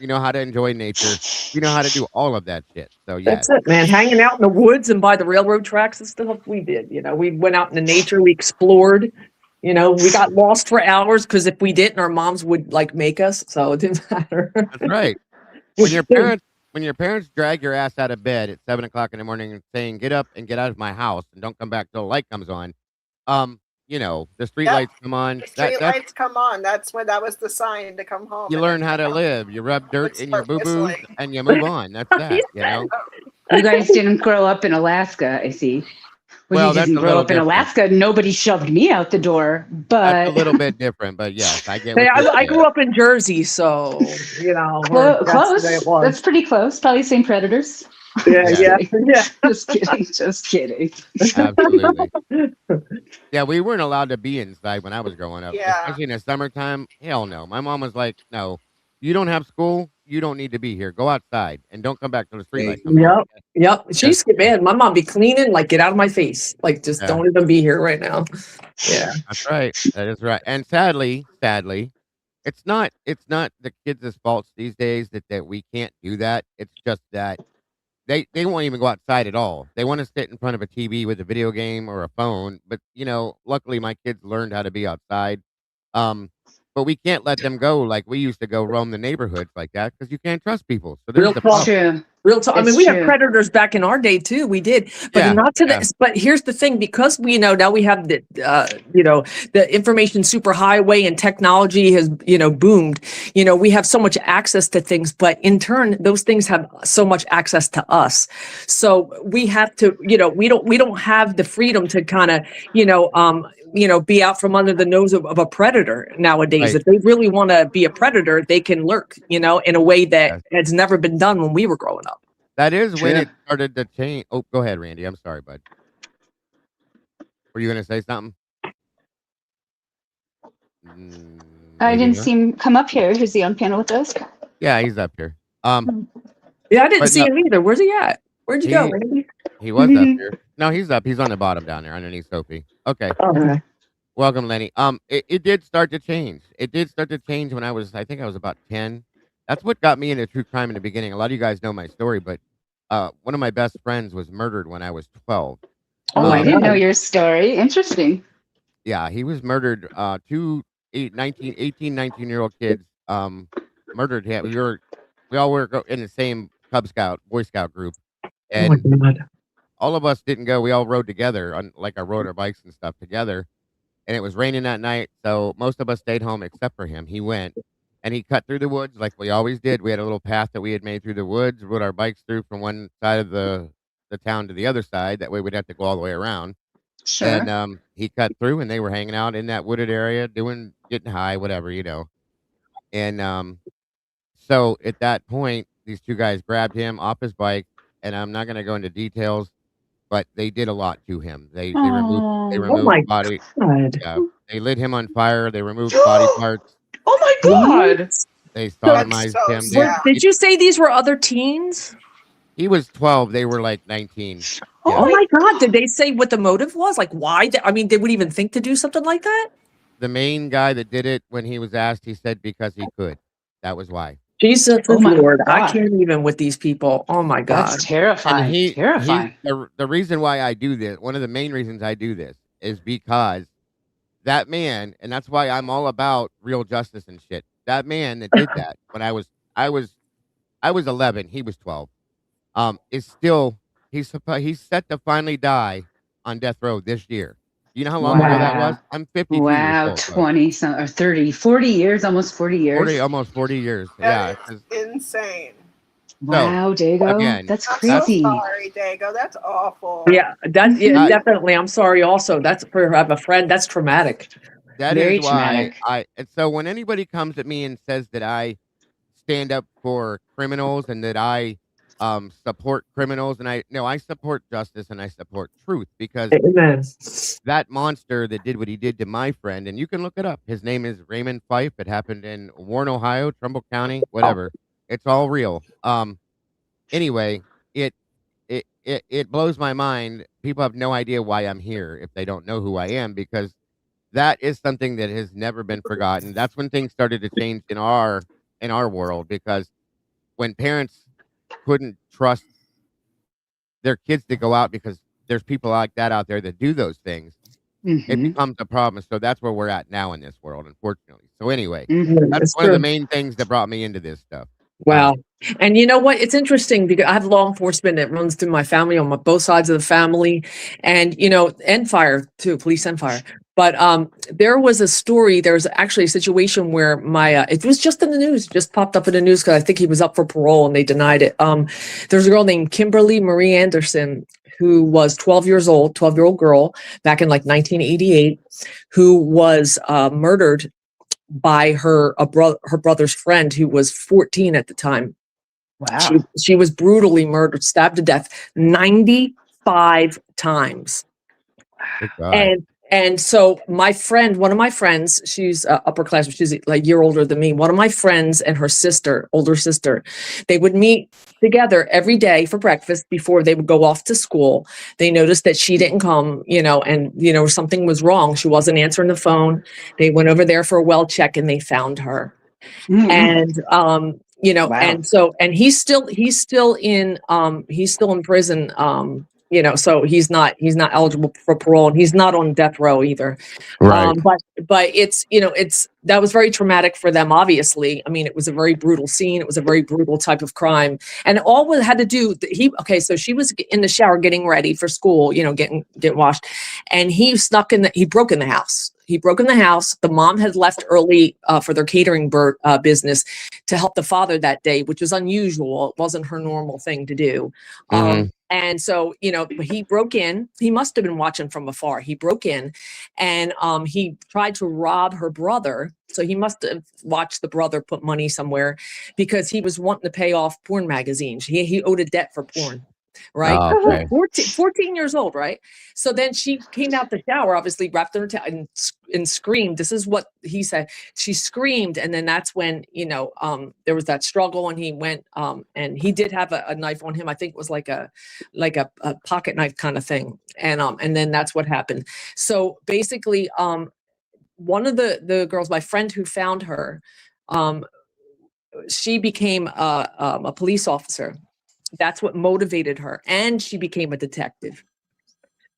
We know how to enjoy nature. We know how to do all of that shit. So yeah, that's it, man. Hanging out in the woods and by the railroad tracks and stuff. We did, you know, we went out in the nature. We explored. You know, we got lost for hours because if we didn't, our moms would like make us. So it didn't matter. That's right. When your parents drag your ass out of bed at 7 o'clock in the morning and saying, "Get up and get out of my house and don't come back till the light comes on," you know, the street lights come on. The street lights come on. That's when that was the sign to come home. You learn how to live. You rub dirt in your boo-boos and you move on. That's that, you know. You guys didn't grow up in Alaska, I see. Well, you didn't grow up in Alaska. Nobody shoved me out the door, but that's a little bit different. But yes, I get. Hey, I grew up in Jersey, so you know, close. That's pretty close. Probably same predators. Yeah. Just kidding. Absolutely. Yeah, we weren't allowed to be inside when I was growing up. Yeah. Especially in the summertime. Hell no. My mom was like, "No, you don't have school. You don't need to be here. Go outside and don't come back till the street light comes on." Yep. She's man. My mom be cleaning, like, get out of my face. Like, just don't even be here right now. Yeah. That's right. That is right. And sadly, it's not the kids' faults these days that we can't do that. It's just that they won't even go outside at all. They want to sit in front of a TV with a video game or a phone. But you know, luckily my kids learned how to be outside. But we can't let them go like we used to go roam the neighborhoods like that because you can't trust people. So there's the problem. Real talk. I mean, we had predators back in our day too. We did, but not to this. But here's the thing: because we know now we have the, the information superhighway and technology has boomed. You know, we have so much access to things, but in turn, those things have so much access to us. So we have to, we don't have the freedom to kind of, be out from under the nose of a predator nowadays. Right. If they really want to be a predator, they can lurk, in a way that has never been done when we were growing up. That is when it started to change. Oh, go ahead, Randy. I'm sorry, bud. Were you going to say something? I didn't see him come up here. Is he on panel with us? Yeah, he's up here. Yeah, I didn't see him either. Where's he at? Where'd you go, Randy? He was up here. No, he's up. He's on the bottom down there underneath Sophie. Okay. Okay. Welcome, Lenny. It did start to change. It did start to change when I think I was about 10. That's what got me into true crime in the beginning. A lot of you guys know my story, but one of my best friends was murdered when I was 12. Oh, I didn't know your story. Interesting. Yeah, he was murdered. 18, 19-year-old kids murdered him. We all were in the same Boy Scout group. And all of us didn't go. We all rode together on, like I rode our bikes and stuff together. and it was raining that night, so most of us stayed home except for him. He went, and he cut through the woods like we always did. We had a little path that we had made through the woods, rode our bikes through from one side of the town to the other side. That way we'd have to go all the way around. Sure. And he cut through, and they were hanging out in that wooded area, getting high, whatever, And so at that point, these two guys grabbed him off his bike, and I'm not gonna go into details, but they did a lot to him. They removed Oh. Oh removed my body. God. Yeah, they lit him on fire. They removed body parts. Oh my God. They That's sodomized so him. sad. Did you say these were other teens? He was 12. They were like 19. Oh Yeah. my God. Did they say what the motive was? Like why? I mean, they would even think to do something like that? The main guy that did it, when he was asked, he said because he could. That was why. Jesus Oh my Lord. I God. can't even with these people. Oh my God. That's terrifying. And he terrifying. the reason why I do this, one of the main reasons I do this is because that man, and that's why I'm all about real justice and shit. That man that did that when I was 11, he was 12. Is still he's set to finally die on death row this year. You know how long ago that was? Wow. I'm 52 Wow, years old. 20 some or 30, 40 years, almost 40 years. Almost 40 years. Yeah. That is insane. Wow, Dago. again, That's I'm crazy. so sorry, Dago. That's awful. Yeah, definitely. I'm sorry. Also, that's for I have a friend. That's traumatic. That Very is why traumatic. and so when anybody comes at me and says that I stand up for criminals and that I support criminals, and I support justice and I support truth, because Amen. that monster that did what he did to my friend, and you can look it up. His name is Raymond Fife. It happened in Warren, Ohio, Trumbull County, whatever. It's all real. Anyway, it blows my mind. People have no idea why I'm here if they don't know who I am, because that is something that has never been forgotten. That's when things started to change in our world, because when parents couldn't trust their kids to go out because there's people like that out there that do those things, it Mhm. becomes a problem. So that's where we're at now in this world, unfortunately. So anyway, Mhm. that's It's one of the true. main things that brought me into this stuff. Wow. And you know what? It's interesting because I have law enforcement that runs through my family on both sides of the family, and and fire too, police and fire. But there was a story. There was actually a situation where it was just in the news, just popped up in the news because I think he was up for parole and they denied it. There's a girl named Kimberly Marie Anderson who was 12 years old, 12-year-old girl back in like 1988, who was murdered by her brother's friend who was 14 at the time. Wow. She was brutally murdered, stabbed to death 95 times. Good God. And so one of my friends, she's upper class, she's like a year older than me. One of my friends and her older sister, they would meet together every day for breakfast before they would go off to school. They noticed that she didn't come, and something was wrong. She wasn't answering the phone. They went over there for a well check and they found her. Mhm. And Wow. and he's still in prison. So he's not eligible for parole, and he's not on death row either. Right. But that was very traumatic for them. Obviously, I mean, it was a very brutal scene. It was a very brutal type of crime, and all we had to do. So she was in the shower getting ready for school, getting washed, and he broke in the house. He broke in the house. The mom had left early for their catering business to help the father that day, which was unusual. It wasn't her normal thing to do. And so, he broke in. He must have been watching from afar. He broke in and he tried to rob her brother. So he must have watched the brother put money somewhere because he was wanting to pay off porn magazines. He owed a debt for porn. Right. Oh, okay. 14 years old. Right. So then she came out the shower, obviously wrapped in her towel and screamed. This is what he said. She screamed. And then that's when, there was that struggle, and he went and he did have a knife on him. I think it was like a pocket knife kind of thing. And then that's what happened. So basically, one of the girls, my friend who found her, she became a police officer. That's what motivated her. And she became a detective.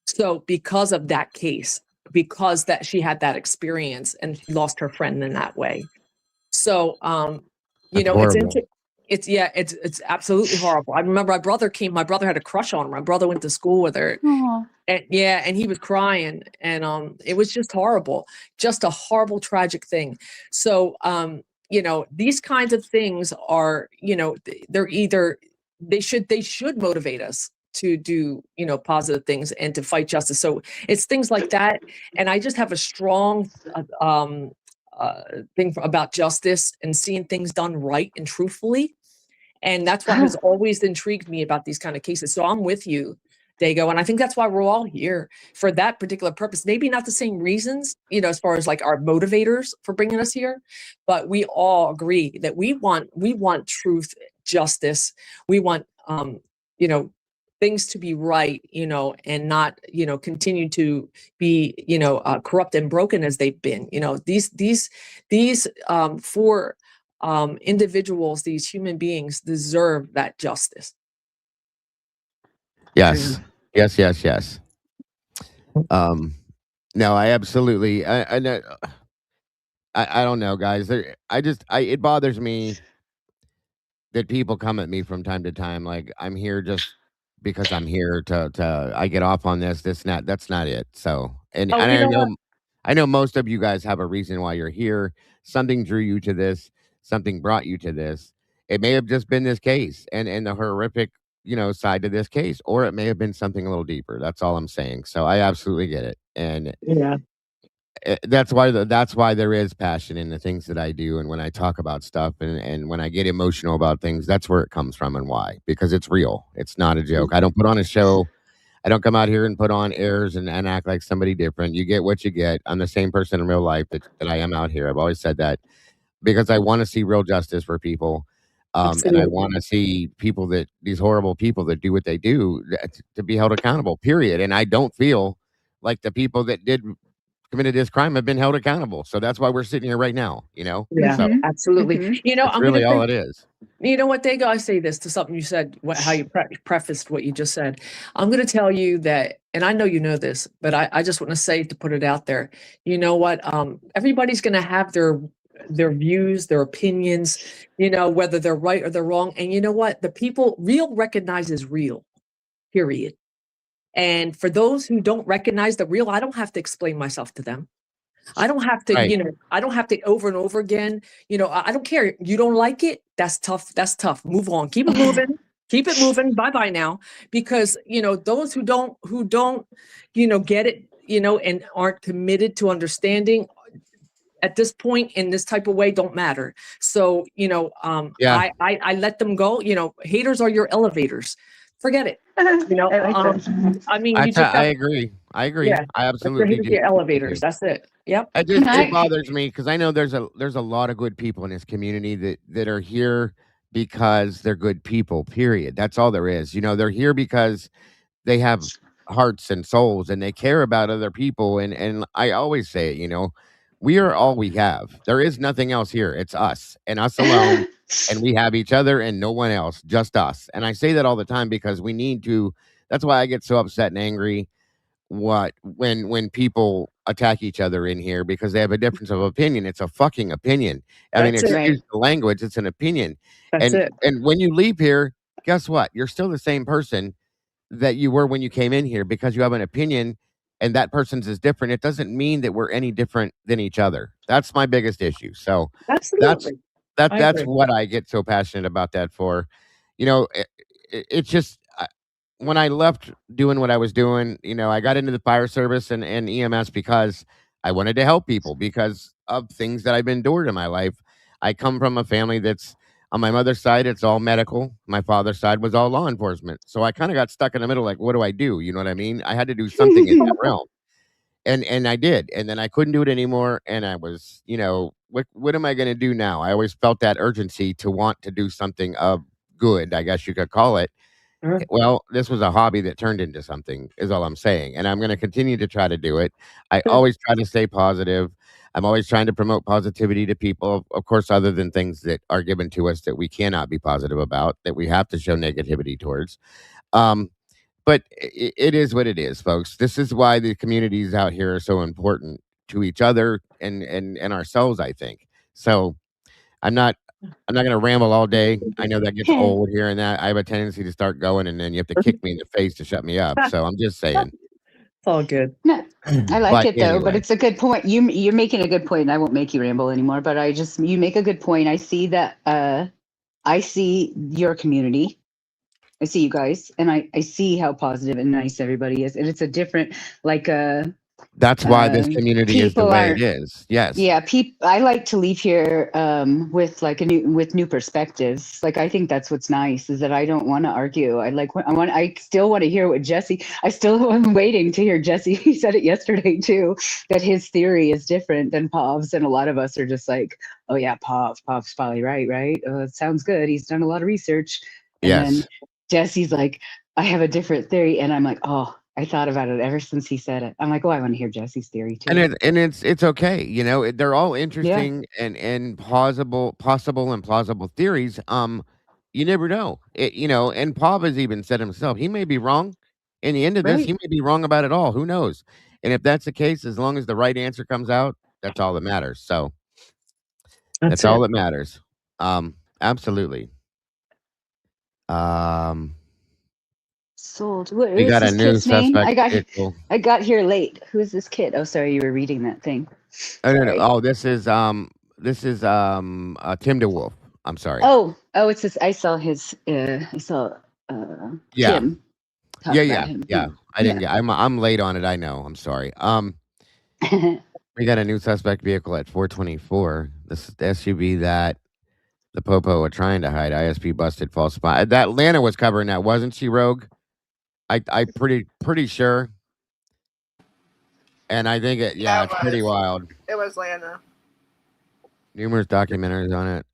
So because of that case, because that she had that experience and she lost her friend in that way. So, That's horrible. it's absolutely horrible. I remember my brother had a crush on her. My brother went to school with her. Aw. And he was crying, and it was just horrible, just a horrible, tragic thing. So these kinds of things are, they should motivate us to do positive things and to fight justice. So it's things like that. And I just have a strong thing about justice and seeing things done right and truthfully. And that's what has always intrigued me about these kind of cases. So I'm with you, Dago. And I think that's why we're all here, for that particular purpose. Maybe not the same reasons, as far as like our motivators for bringing us here, but we all agree that we want truth, justice. We want, things to be right, and not, continue to be, corrupt and broken as they've been. These four individuals, these human beings, deserve that justice. Yes. No, I absolutely. I don't know, guys. It bothers me that people come at me from time to time like I'm here just because I'm here to I get off on this. That's not it. So, and Oh, you know what? I know most of you guys have a reason why you're here. Something drew you to this. Something brought you to this. It may have just been this case and the horrific, side to this case, or it may have been something a little deeper. That's all I'm saying. So I absolutely get it, and Yeah. that's why there is passion in the things that I do, and when I talk about stuff, and when I get emotional about things, that's where it comes from, and why, because it's real. It's not a joke. I don't put on a show. I don't come out here and put on airs and act like somebody different. You get what you get. I'm the same person in real life that I am out here. I've always said that because I want to see real justice for people. And I Absolutely. want to see these horrible people that do what they do to be held accountable, period. And I don't feel like the people that committed this crime have been held accountable. So that's why we're sitting here right now, Yeah, So absolutely. Mhm. that's I'm really going to all say, it is. you know what, Dago, I say this to something you said, how you prefaced what you just said. I'm going to tell you that, and I know you know this, but I just want to say, to put it out there, you know what? Everybody's going to have their views, their opinions, whether they're right or they're wrong. And you know what? Real recognizes real, period. And for those who don't recognize the real, I don't have to explain myself to them. I don't have to, Right. I don't have to over and over again. I don't care. You don't like it. That's tough. That's tough. Move on. Keep it moving. Keep it moving. Bye-bye now. Because, those who don't, get it, and aren't committed to understanding at this point in this type of way don't matter. So, Yeah. I let them go. Haters are your elevators. Forget it. I like that. I mean, you just I have, agree. I yeah, absolutely haters do. your elevators. That's it. Yep. It bothers me because I know there's a lot of good people in this community that are here because they're good people, period. That's all there is. They're here because they have hearts and souls and they care about other people. And I always say it, we are all we have. There is nothing else here. It's us and us alone. And we have each other and no one else, just us. And I say that all the time because we need to. That's why I get so upset and angry when people attack each other in here because they have a difference of opinion. It's a fucking opinion. I mean, That's it. excuse the language. It's an opinion. That's it. And when you leave here, guess what? You're still the same person that you were when you came in here because you have an opinion and that person's is different. It doesn't mean that we're any different than each other. That's my biggest issue. So that's Absolutely. I that's agree. what I get so passionate about that for. It's just when I left doing what I was doing, I got into the fire service and EMS because I wanted to help people because of things that I've been doing in my life. I come from a family that's on my mother's side, it's all medical. My father's side was all law enforcement. So I kind of got stuck in the middle, like, what do I do? You know what I mean? I had to do something in that realm. And I did. And then I couldn't do it anymore. And I was, what am I going to do now? I always felt that urgency to want to do something of good, I guess you could call it. Mhm. Well, this was a hobby that turned into something, is all I'm saying. And I'm going to continue to try to do it. I Good. always try to stay positive. I'm always trying to promote positivity to people, of course, other than things that are given to us that we cannot be positive about, that we have to show negativity towards. But it is what it is, folks. This is why the communities out here are so important to each other and ourselves, I think. So I'm not I'm not going to ramble all day. I know that gets old here and that. I have a tendency to start going, and then you have to kick me in the face to shut me up. So I'm just saying. It's all good. No, I like But it though, but anyway. it's a good point. You're making a good point. I won't make you ramble anymore, but you make a good point. I see that I see your community. I see you guys, and I see how positive and nice everybody is. And it's a different That's why this community is the people way are it is. Yes. yeah, I like to leave here with like new perspectives. Like I think that's what's nice is that I don't want to argue. I still want to hear what Jesse. I still am waiting to hear Jesse. He said it yesterday too that his theory is different than Pav's, and a lot of us are just like, oh yeah, Pav's probably right. It sounds good. He's done a lot of research, and then Yes. Jesse's like, I have a different theory, and I'm like, oh. I thought about it ever since he said it. I'm like, oh, I want to hear Jesse's theory too. And it's okay. You know, they're all interesting and possible and plausible theories. You never know. And Pav has even said himself, he may be wrong. In the end of this, Right. he may be wrong about it all. Who knows? And if that's the case, as long as the right answer comes out, that's all that matters. So that's all that matters. Absolutely. Sold. What We is got a this new kid's name? suspect. I got here late. Who is this kid? Oh, sorry, you were reading that thing. Oh, no. Sorry. Oh, this is Tim DeWolf. I'm sorry. Oh, it's this. I saw his. I saw. Yeah. Kim. talk Yeah. about him. I didn't get. I'm late on it. I know. I'm sorry. We got a new suspect vehicle at 424. This is the SUV that the Popo were trying to hide. ISP busted false spot. That Lana was covering that, wasn't she, Rogue? I pretty sure. And I think it's pretty wild. It was Lana. Numerous documentaries on it.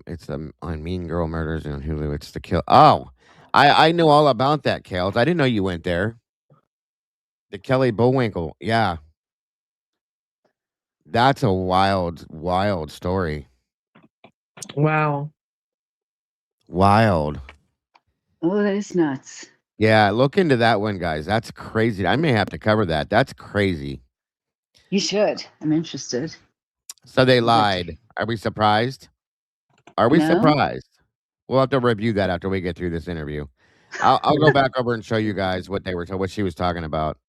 It's on Mean Girl Murders on Hulu. It's the kill. Oh, I know all about that, Kales. I didn't know you went there. The Kelly Bullwinkle. Yeah. That's a wild story. Wow. Wild. Oh, that is nuts. Yeah, look into that one, guys. That's crazy. I may have to cover that. That's crazy. You should. I'm interested. So they lied. Are we surprised? Are we No. surprised? We'll have to review that after we get through this interview. I'll go back over and show you guys what she was talking about.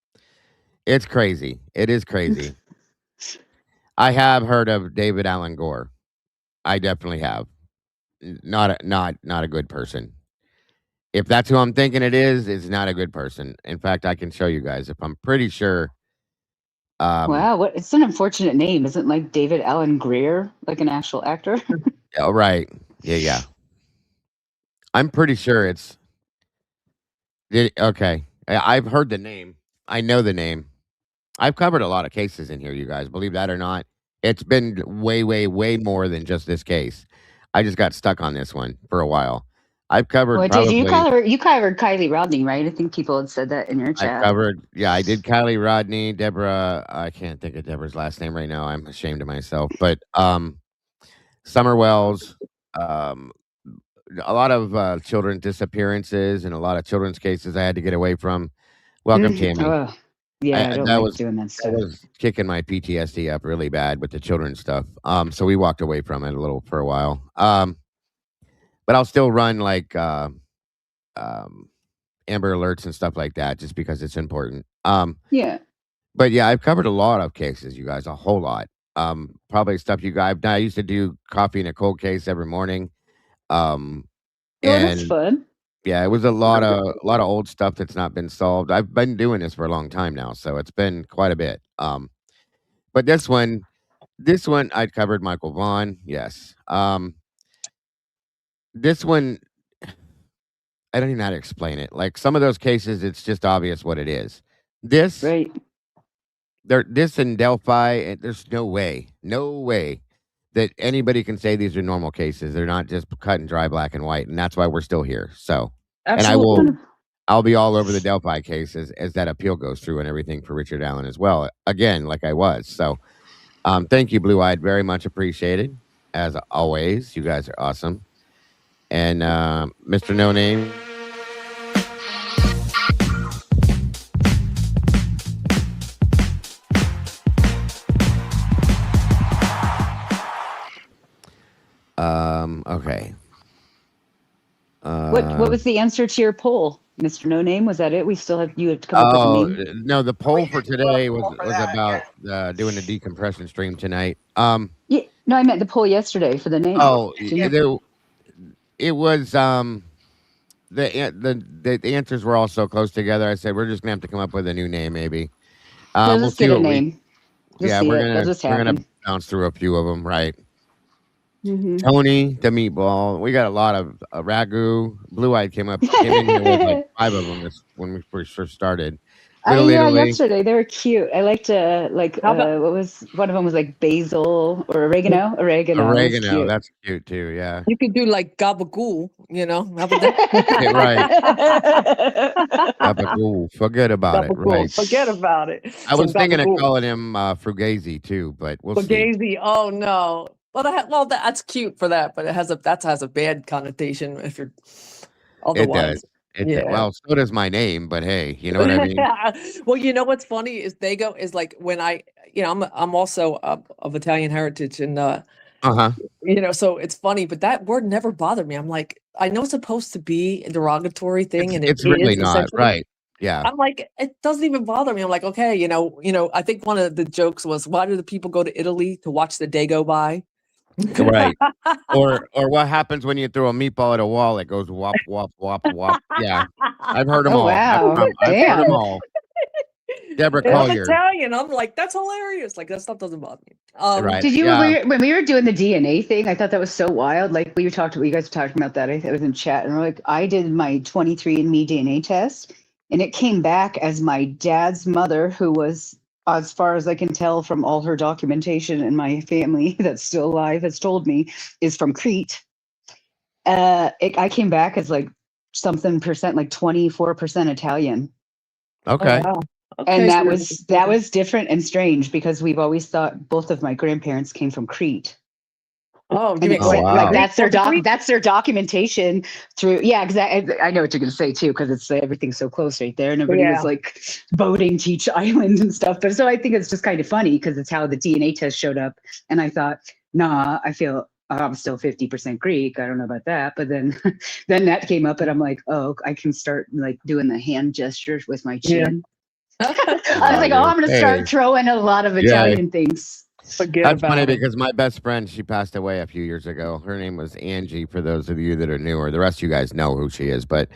It's crazy. It is crazy. I have heard of David Allen Gore. I definitely have. Not a good person. If that's who I'm thinking it is not a good person. In fact, I can show you guys. If I'm pretty sure. Wow, it's an unfortunate name. Isn't like David Allen Greer like an actual actor? Oh, right. Yeah. I'm pretty sure it's. Okay. I've heard the name. I know the name. I've covered a lot of cases in here, you guys. Believe that or not. It's been way more than just this case. I just got stuck on this one for a while. I've covered. Well, did you covered Kylie Rodney, right? I think people had said that in your chat. I did Kylie Rodney, Deborah. I can't think of Deborah's last name right now. I'm ashamed of myself. But Summer Wells, a lot of children's disappearances and a lot of children's cases I had to get away from. Welcome, Tammy. Oh, yeah, I don't like doing that stuff. I was kicking my PTSD up really bad with the children's stuff. So we walked away from it a little for a while. But I'll still run like Amber Alerts and stuff like that just because it's important. Yeah. But yeah, I've covered a lot of cases, you guys, a whole lot. Probably stuff you guys. I used to do coffee in a cold case every morning. That's fun. Yeah, it was a lot of old stuff that's not been solved. I've been doing this for a long time now, so it's been quite a bit. But this one I covered Michael Vaughn. Yes. This one, I don't even know how to explain it. Like some of those cases, it's just obvious what it is. This, right? This in Delphi, there's no way that anybody can say these are normal cases. They're not just cut and dry, black and white, and that's why we're still here. So, absolutely. And I'll be all over the Delphi case as that appeal goes through and everything for Richard Allen as well. Again, like I was. So, thank you, Blue Eyed, very much appreciated as always. You guys are awesome. And Mr. No Name. Okay. What was the answer to your poll, Mr. No Name? Was that it? We still have you have to come up with a name. No, the poll We for didn't do a today poll for that, about doing a decompression stream tonight. Yeah, no, I meant the poll yesterday for the name. Oh, Didn't there, it was the answers were all so close together. I said we're just gonna have to come up with a new name, maybe. We'll We'll just see get a what we. name. Just Yeah, see we're it. It'll just gonna happen. bounce through a few of them, right? Mhm. Tony the meatball. We got a lot of ragu. Blue eyed came in here with like 5 of them when we first started. Little Yeah, Italy. yesterday they were cute. I liked How about what was one of them was like basil or oregano. Oregano was Oregano, cute. that's cute too. Yeah, you could do like gabagool, How about that? yeah, right. Gabagool. Forget about it. Right. Gabagool. Forget about it. I Some was thinking of gabagool. calling him Fugazi too, but we'll see. Fugazi. Oh no. Well, that's cute for that, but that has a bad connotation if you're It otherwise. does. It Yeah. well, so does my name, but hey, you know what I mean? Well, what's funny is Dago is like when I'm also of Italian heritage, and Uh-huh. so it's funny, but that word never bothered me. I'm like, I know it's supposed to be a derogatory thing, and it It's really is not, essentially. right. Yeah. I'm like, it doesn't even bother me. I'm like, okay, I think one of the jokes was, why do the people go to Italy to watch the day go by? Right. Or what happens when you throw a meatball at a wall? It goes wop, wop, wop, wop. Yeah. I've heard them Oh all. wow! I've heard them Damn. all. Deborah And I'm Collier. Italian. I'm like, that's hilarious. Like, that stuff doesn't bother me. Right. Did you Yeah. when we were doing the DNA thing? I thought that was so wild. Like you guys were talking about that. I was in chat, and we're like, I did my 23andMe DNA test, and it came back as my dad's mother, who was, as far as I can tell from all her documentation and my family that's still alive has told me, is from Crete. I came back as like something percent, like 24% Italian. Okay. Oh, wow. Okay, And that so was different and strange because we've always thought both of my grandparents came from Crete. Oh, And you mean it's Oh, like, wow. that's their documentation through. Yeah, exactly. I know what you're going to say too, because it's everything's so close right there, and everybody Yeah. was like boating to each island and stuff. But so I think it's just kind of funny because it's how the DNA test showed up, and I thought, nah, I feel I'm still 50% Greek. I don't know about that, but then then that came up, and I'm like, oh, I can start like doing the hand gestures with my chin. I was like, oh, I'm going to start throwing a lot of Italian things. Forget That's about funny it. because my best friend, she passed away a few years ago. Her name was Angie, for those of you that are newer. The rest of you guys know who she is, but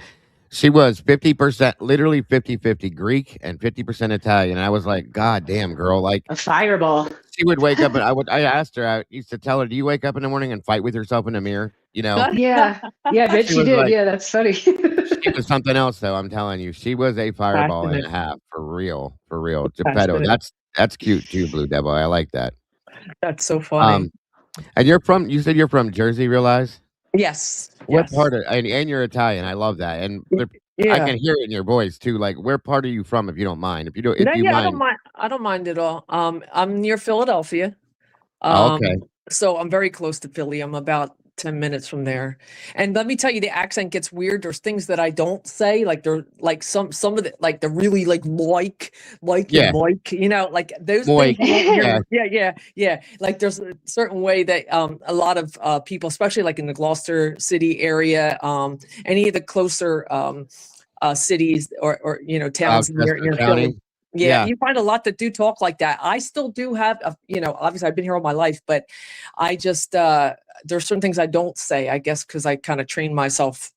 she was 50%, literally 50-50 Greek and 50% Italian. And I was like, God damn, girl. Like a fireball. She would wake up and I asked her, I used to tell her, do you wake up in the morning and fight with yourself in the mirror? Yeah. Yeah, I bet she was did. like- Yeah, that's funny. She was something else, though. I'm telling you, she was a fireball and a Passionate. half, for real, Geppetto. Passionate. That's cute too, Blue Devil. I like that. That's so funny. And you said you're from Jersey, realize? Yes. What Yes. part of, and you're Italian. I love that. And I Yeah. can hear it in your voice too. Like, where part are you from, if you don't mind? If you don't, No, if you yeah, I mind. don't mind. I don't mind at all. I'm near Philadelphia. Oh, okay. So I'm very close to Philly. I'm about 10 minutes from there. And let me tell you, the accent gets weird. There's things that I don't say, like they're like some of the like the really like Yeah. and Mike, like those Moik. things. You won't hear. Yeah. Like there's a certain way that a lot of people, especially like in the Gloucester City area, any of the closer cities or towns near Chester Philly. County. Yeah, you find a lot that do talk like that. I still do have, obviously I've been here all my life, but I just, there's certain things I don't say, I guess, because I kind of train myself,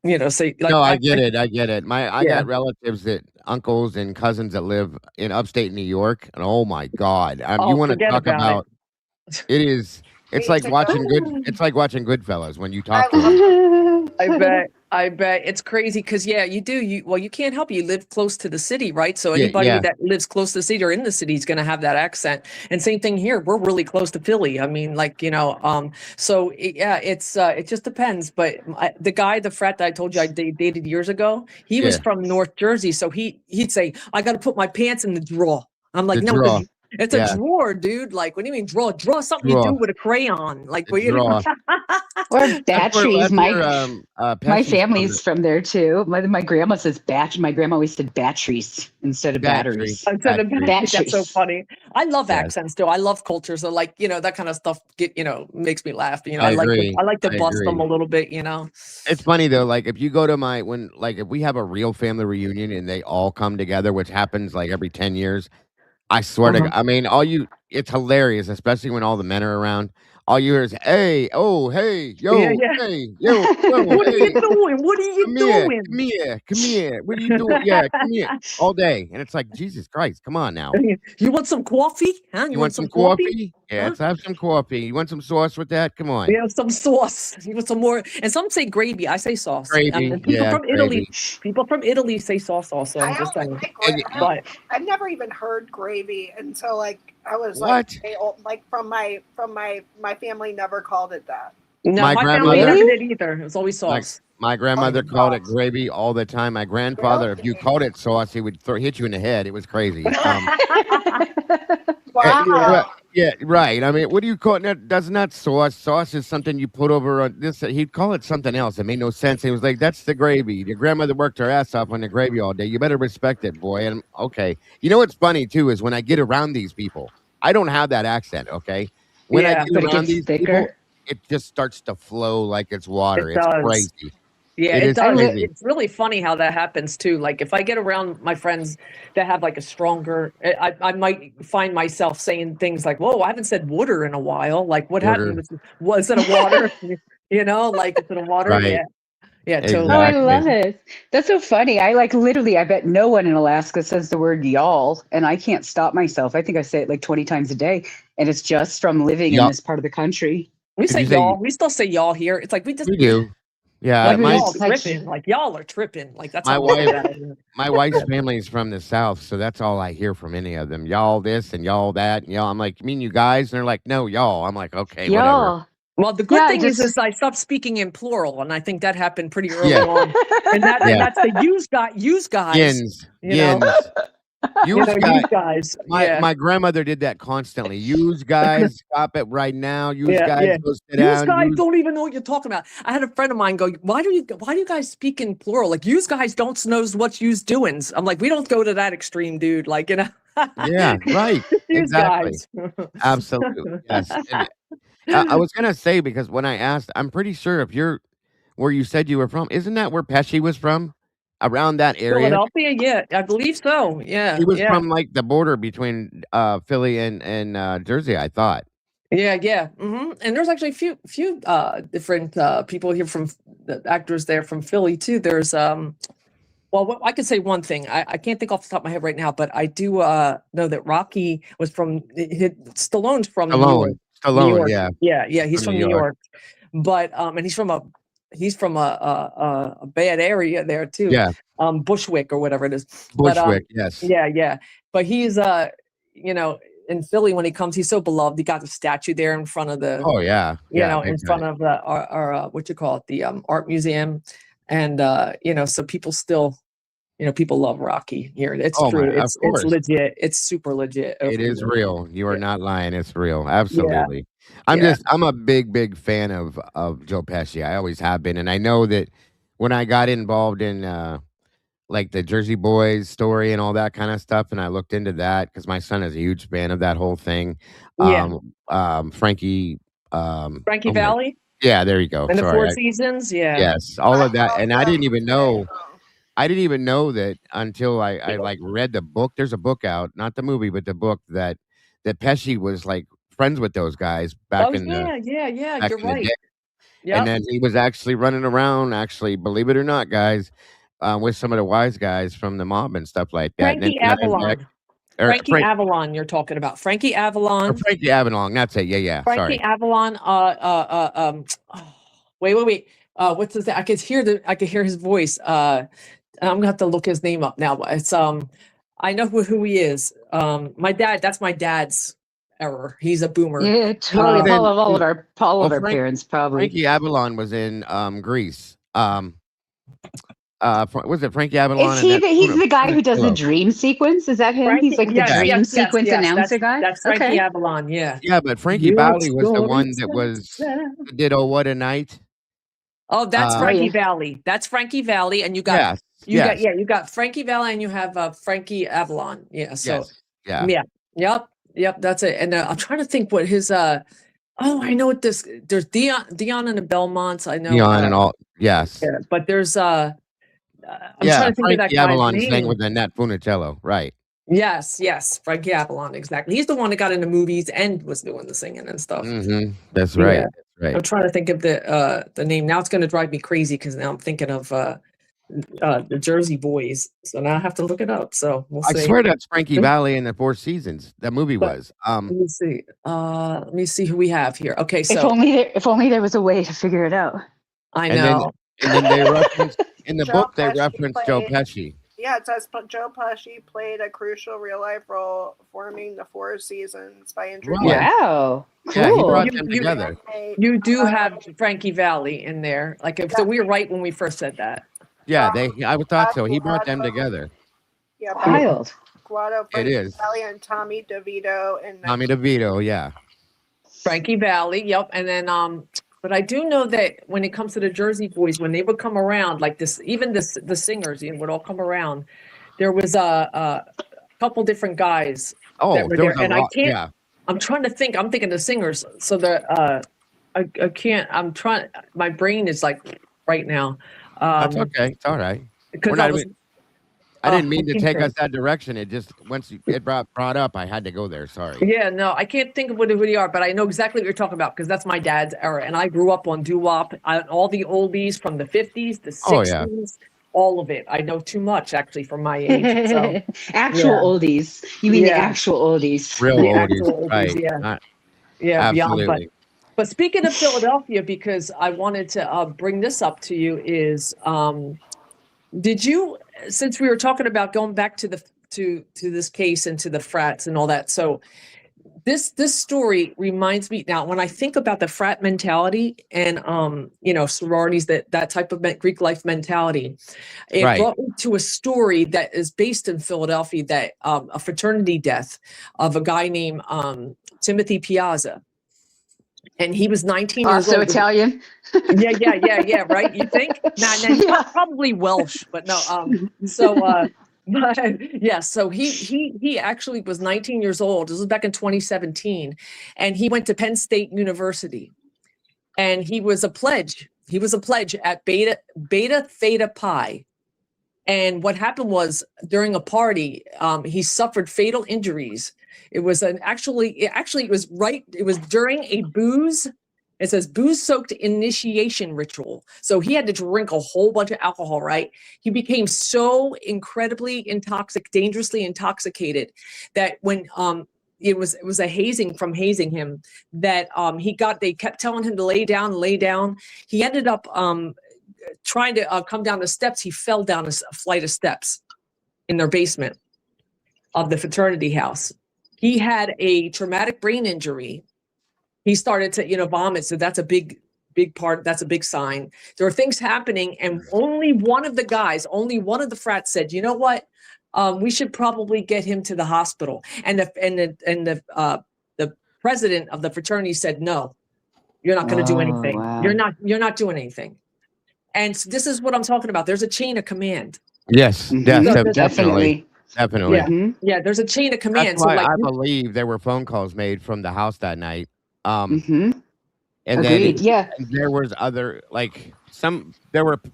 say like. No, I get it. I Yeah. got relatives uncles and cousins that live in upstate New York, and oh my God, you want to forget talk about it. it's like watching Goodfellas when you talk to them. I bet it's crazy because you can't help it. You live close to the city, right? So Yeah, anybody yeah. that lives close to the city or in the city is going to have that accent. And same thing here. We're really close to Philly. I mean, so it just depends. But the frat that I told you I dated years ago, he was Yeah. from North Jersey. So he'd say, I got to put my pants in the drawer. I'm like, The no, drawer. it's Yeah. a drawer, dude. Like, what do you mean draw? Draw something Drawer. you do with a crayon. Like, The drawer. Or batteries. My Pesci's family's from there too. My grandma says batch. My grandma always said batteries instead of battery. batteries. Instead of Batteries. that's so funny. I love Yes. accents too. I love cultures. So like, that kind of stuff makes me laugh. I agree. I like to I bust them agree. a little bit, It's funny though, like if you go to if we have a real family reunion and they all come together, which happens like every 10 years, I swear to God, I mean, it's hilarious, especially when all the men are around. All you hear is, hey, oh, hey, yo, Yeah, yeah. hey, yo, yo, What are hey, you doing? What are you come here, doing? come here, come here. What are you doing? Yeah, come here. All day. And it's like, Jesus Christ, come on now. You want some coffee? Huh? You want some coffee? Yeah, let's have some coffee. You want some sauce with that? Come on. Yeah, some sauce. You want some more? And some say gravy. I say sauce. Gravy, And people yeah, from gravy. Italy say sauce also. I'm just saying. But I've never even heard gravy until like I was What? like from my family never called it that. no, My my family grandmother- never did either. It was always sauce. My grandmother Oh, called it sauce. gravy all the time. My grandfather, if you called it sauce, he would hit you in the head. It was crazy. Wow. Yeah, right. I mean, what do you call it? That's not sauce. Sauce is something you put over on this. He'd call it something else. It made no sense. He was like, "That's the gravy." Your grandmother worked her ass off on the gravy all day. You better respect it, boy. And okay, you know what's funny too is when I get around these people, I don't have that accent. Okay, when I Yeah, get but it around gets these thicker. people, it just starts to flow like it's water. It It's does. crazy. Yeah, It it is does. crazy. It's really funny how that happens too. Like if I get around my friends that have like a stronger, I might find myself saying things like, "Whoa, I haven't said water in a while." Like, what Water. happened? Was it a water? Like is it a water? Right. Yeah, yeah, totally. Oh, I Exactly. love it. That's so funny. I literally, I bet no one in Alaska says the word y'all, and I can't stop myself. I think I say it like 20 times a day, and it's just from living in Y'all. this part of the country. We Did say you say- y'all. We still say y'all here. It's like we just We do. Yeah, like my- y'all like- tripping. Like y'all are tripping. Like that's My how we say wife- that. My wife's family is from the South, so that's all I hear from any of them. Y'all this and y'all that and y'all. I'm like, you mean you guys? And they're like, no, y'all. I'm like, okay, whatever. Y'all. Well, the good Yeah, thing just- is I stopped speaking in plural, and I think that happened pretty early Yeah. on. And Yeah. that's the use guys. Yins. You know? Yins. Use guys. Use guys. Yeah. My grandmother did that constantly. Use guys, stop it right now. Use Yeah, guys, yeah. go sit Use down. guys don't even know what you're talking about. I had a friend of mine go, why do you guys speak in plural? Like, use guys don't knows what you's doings. I'm like, we don't go to that extreme, dude. Like, Yeah, right. use Exactly. guys. Absolutely. Yes. And I was gonna say because when I asked, I'm pretty sure if you're where you said you were from, isn't that where Pesci was from? Around that area? Philadelphia, yeah, I believe so. Yeah, He was yeah. from like the border between Philly and Jersey, I thought. Yeah. And there's actually a few different people here from the actors there from Philly too. There's well, I could say one thing. I can't think off the top of my head right now, but I do know that Rocky was from Stallone's from New York. Stallone, New York. yeah. Yeah. He's from New York, but and he's from a bad area there too. Yeah. Bushwick or whatever it is. Bushwick, yes. Yeah. But he's in Philly when he comes, he's so beloved. He got the statue there in front of the Oh yeah. Yeah, in big front time. of our what you call it, the art museum. And so people still, people love Rocky here. It's Oh, true. my- of It's course. legit. It's super legit. It is real. You are not lying. It's real. Absolutely. Yeah. I'm a big fan of Joe Pesci. I always have been. And I know that when I got involved in like the Jersey Boys story and all that kind of stuff, and I looked into that because my son is a huge fan of that whole thing. Yeah. Frankie Frankie oh my- Valley Yeah, there you go. and the Sorry. Four Seasons. Yeah. Yes, all of that. love And I them didn't even too. know that until I like read the book. There's a book out, not the movie, but the book that Pesci was like friends with those guys back Oh in the yeah. back You're in the right. day. Yeah. And then he was actually running around, believe it or not, guys, with some of the wise guys from the mob and stuff like that. And then Frankie got him back- Avalon. or Frankie Avalon. You're talking about Frankie Avalon. Frankie Avalon. That's it. Yeah. Frankie Sorry. Avalon. Wait. What's his name? I could hear his voice. I'm gonna have to look his name up now. It's I know who he is. My dad. That's my dad's error. He's a boomer. Yeah, totally. then- all of our Well, parents probably. Frankie Avalon was in Greece. Was it Frankie Avalon? Is he and that he's the guy who does the Puntillo? dream sequence? Is that him? Frankie, He's like the yes, dream yes, yes, sequence yes. announcer guy? That's Frankie Okay. Avalon. Yeah. Yeah, but Frankie Your Valli was the story one that was starts did "Oh What a Night." Oh, that's Uh, Frankie yeah. Valli. That's Frankie Valli, and you got Yes, you got Frankie Valli, and you have Frankie Avalon. Yeah. So yeah. yep. That's it. And I'm trying to think what his Oh, I know what this. There's Dion and the Belmonts. I know. Dion and all. Yes. Yeah, but there's I'm Yeah, trying to think of that Frankie guy's Avalon sang name. with Annette Funicello, right? Yes, Frankie Avalon, exactly. He's the one that got into movies and was doing the singing and stuff. Mm-hmm. That's right. Yeah. That's right. I'm trying to think of the name. Now it's going to drive me crazy because now I'm thinking of the Jersey Boys. So now I have to look it up. So we'll I see. swear that's Frankie Valli in the Four Seasons. That movie But- was. Let me see. Let me see who we have here. Okay, If so only there was a way to figure it out. I and then- know. And then they referenced in the Joe book. They Pesci referenced Joe played- Pesci. Yeah, it says Joe Pesci played a crucial real-life role forming the Four Seasons by introducing. Yeah. Wow. Yeah, he Cool. brought them You- together. You do have Frankie Valli in there. Like, so we were right when we first said that. Yeah, I thought so. He brought them together. Yeah, Wild. Guado, It Frankie is. Valli, and Tommy DeVito, and Tommy DeVito, yeah. Frankie Valli, yep. And then but I do know that when it comes to the Jersey Boys, when they would come around, like this, even the singers would all come around. There was a couple different guys. Oh, that were there was there. a And I lot. can't. Yeah. I'm trying to think. I'm thinking the singers. So the I can't. I'm trying. My brain is like right now. That's okay. It's all right. Because We're not I was. even- I didn't mean to looking take for- us that direction. It just once it brought up, I had to go there. Sorry. Yeah, no, I can't think of who they are, but I know exactly what you're talking about because that's my dad's era, and I grew up on doo-wop, all the oldies from the 50s, the 60s, Oh, yeah. all of it. I know too much actually from my age. So Actual Yeah. oldies. You mean the Yeah. actual oldies? Real The oldies, actual oldies, right? yeah. yeah, beyond. Absolutely. But speaking of Philadelphia, because I wanted to bring this up to you is, did you, since we were talking about going back to the to this case and to the frats and all that, so this story reminds me now when I think about the frat mentality and sororities, that type of Greek life mentality, it Right. brought me to a story that is based in Philadelphia, that a fraternity death of a guy named Timothy Piazza. And he was 19 years Also old. Italian. Yeah, right? You think? Nah, Yeah. probably Welsh, but no. But yeah, so he actually was 19 years old. This was back in 2017, and he went to Penn State University, and he was a pledge. He was a pledge at Beta Theta Pi. And what happened was during a party, he suffered fatal injuries. It was it was during a booze. It says booze-soaked initiation ritual. So he had to drink a whole bunch of alcohol, right? He became so incredibly dangerously intoxicated that when it was a hazing from hazing him that they kept telling him to lay down. He ended up trying to come down the steps. He fell down a flight of steps in their basement of the fraternity house. He had a traumatic brain injury. He started to, vomit. So that's a big part. That's a big sign. There are things happening. And only one of the frats said, you know what? We should probably get him to the hospital. And the president of the fraternity said, no, you're not going to do Oh, anything. wow. You're not doing anything. And so this is what I'm talking about. There's a chain of command. Yes. Mhm. Yes. So Definitely. Definitely. Yeah. Mhm. Yeah. There's a chain of command. That's why so I believe there were phone calls made from the house that night. Mhm. And Agreed. then Yeah. there was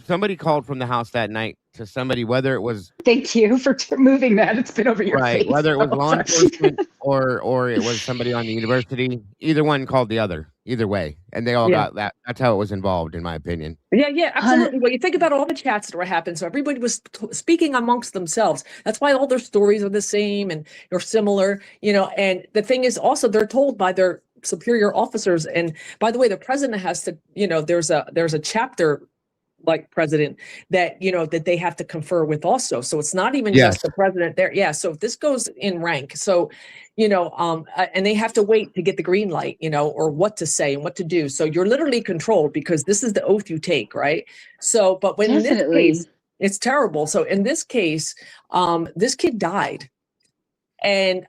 somebody called from the house that night to somebody, whether it was Thank you for moving that. It's been over your right, face. whether it was so law much. enforcement or it was somebody on the university. Either one called the other. Either way, and they all Yeah. got that. That's how it was involved, in my opinion. Yeah, absolutely. Well, you think about all the chats that were happening. So everybody was speaking amongst themselves. That's why all their stories are the same and are similar, and the thing is also they're told by their superior officers. And by the way, the president has to, there's a chapter like president that, that they have to confer with also. So it's not even Yes. just the president there. Yeah. So this goes in rank. So, and they have to wait to get the green light, or what to say and what to do. So you're literally controlled because this is the oath you take. Right. So, but when Definitely. It's terrible. So in this case, this kid died, and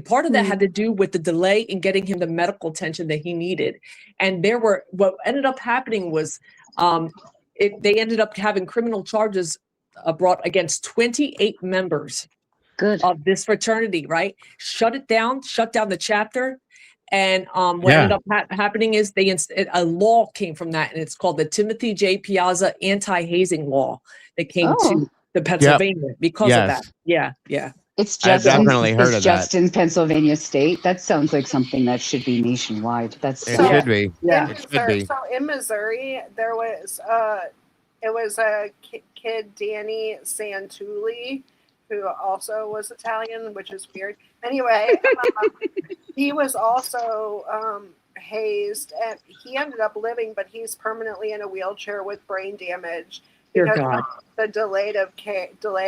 part of that had to do with the delay in getting him the medical attention that he needed. And what ended up happening was they ended up having criminal charges brought against 28 members of this fraternity, right? Shut down the chapter. And what ended up happening is a law came from that, and it's called the Timothy J. Piazza anti-hazing law that came to the Pennsylvania because of that. Yeah. It's just in Pennsylvania state. That sounds like something that should be nationwide. It should be. Yeah, it should be. So in Missouri, there was it was a kid, Danny Santulli, who also was Italian, which is weird. Anyway, he was also hazed, and he ended up living, but he's permanently in a wheelchair with brain damage because of the delay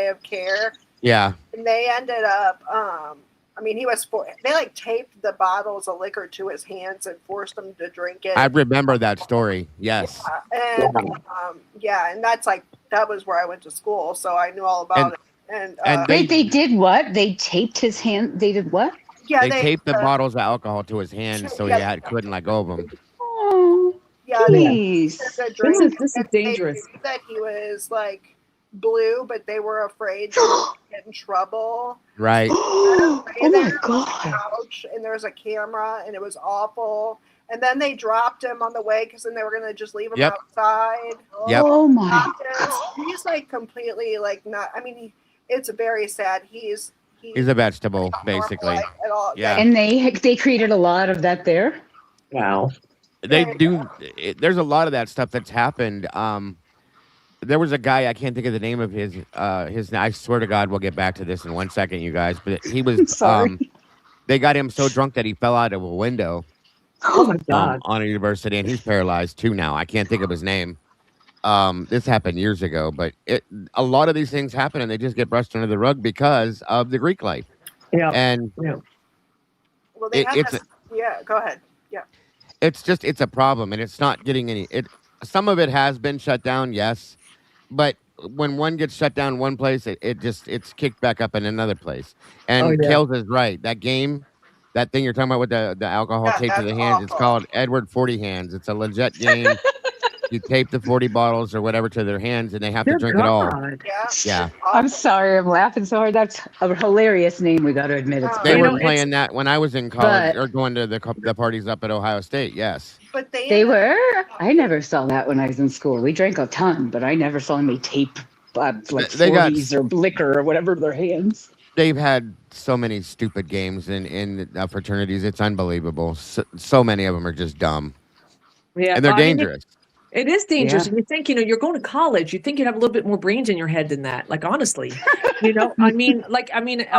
of care. Yeah. And they ended up, they like taped the bottles of liquor to his hands and forced him to drink it. I remember that story. Yes. Yeah, and that was where I went to school, so I knew all about it. And they did what? They taped his hand. They did what? Yeah, they taped the bottles of alcohol to his hands so he couldn't let go of them. Oh, yeah, please. This is dangerous. That he was like blue, but they were afraid to get in trouble. Right. Oh my God. Couch, and there was a camera, and it was awful. And then they dropped him on the way because then they were gonna just leave him outside. Oh my God. He's like completely like not. I mean, it's very sad. He's a vegetable, basically. At all. Yeah. And they created a lot of that there. Wow. They do. There's a lot of that stuff that's happened. There was a guy, I can't think of the name of his. I swear to God, we'll get back to this in 1 second, you guys. But he was. They got him so drunk that he fell out of a window. Oh my God. On a university, and he's paralyzed too now. I can't think of his name. This happened years ago, but a lot of these things happen, and they just get brushed under the rug because of the Greek life. Yeah. And well, go ahead. Yeah. It's a problem, and it's not getting any. Some of it has been shut down, yes, but when one gets shut down one place, it's kicked back up in another place. And Kales is right. That game, that thing you're talking about with the alcohol taped to the hands, it's called Edward 40 Hands. It's a legit game. You tape the 40 bottles or whatever to their hands, and they have to drink it all. Yeah. I'm sorry, I'm laughing so hard. That's a hilarious name. We got to admit it. They were playing that when I was in college or going to the parties up at Ohio State. Yes. But they were. I never saw that when I was in school. We drank a ton, but I never saw anybody tape like 40s or liquor or whatever to their hands. They've had so many stupid games in fraternities. It's unbelievable. So many of them are just dumb. Yeah, and they're dangerous. It is dangerous. Yeah. And you think, you're going to college, you think you'd have a little bit more brains in your head than that. Like, honestly, like in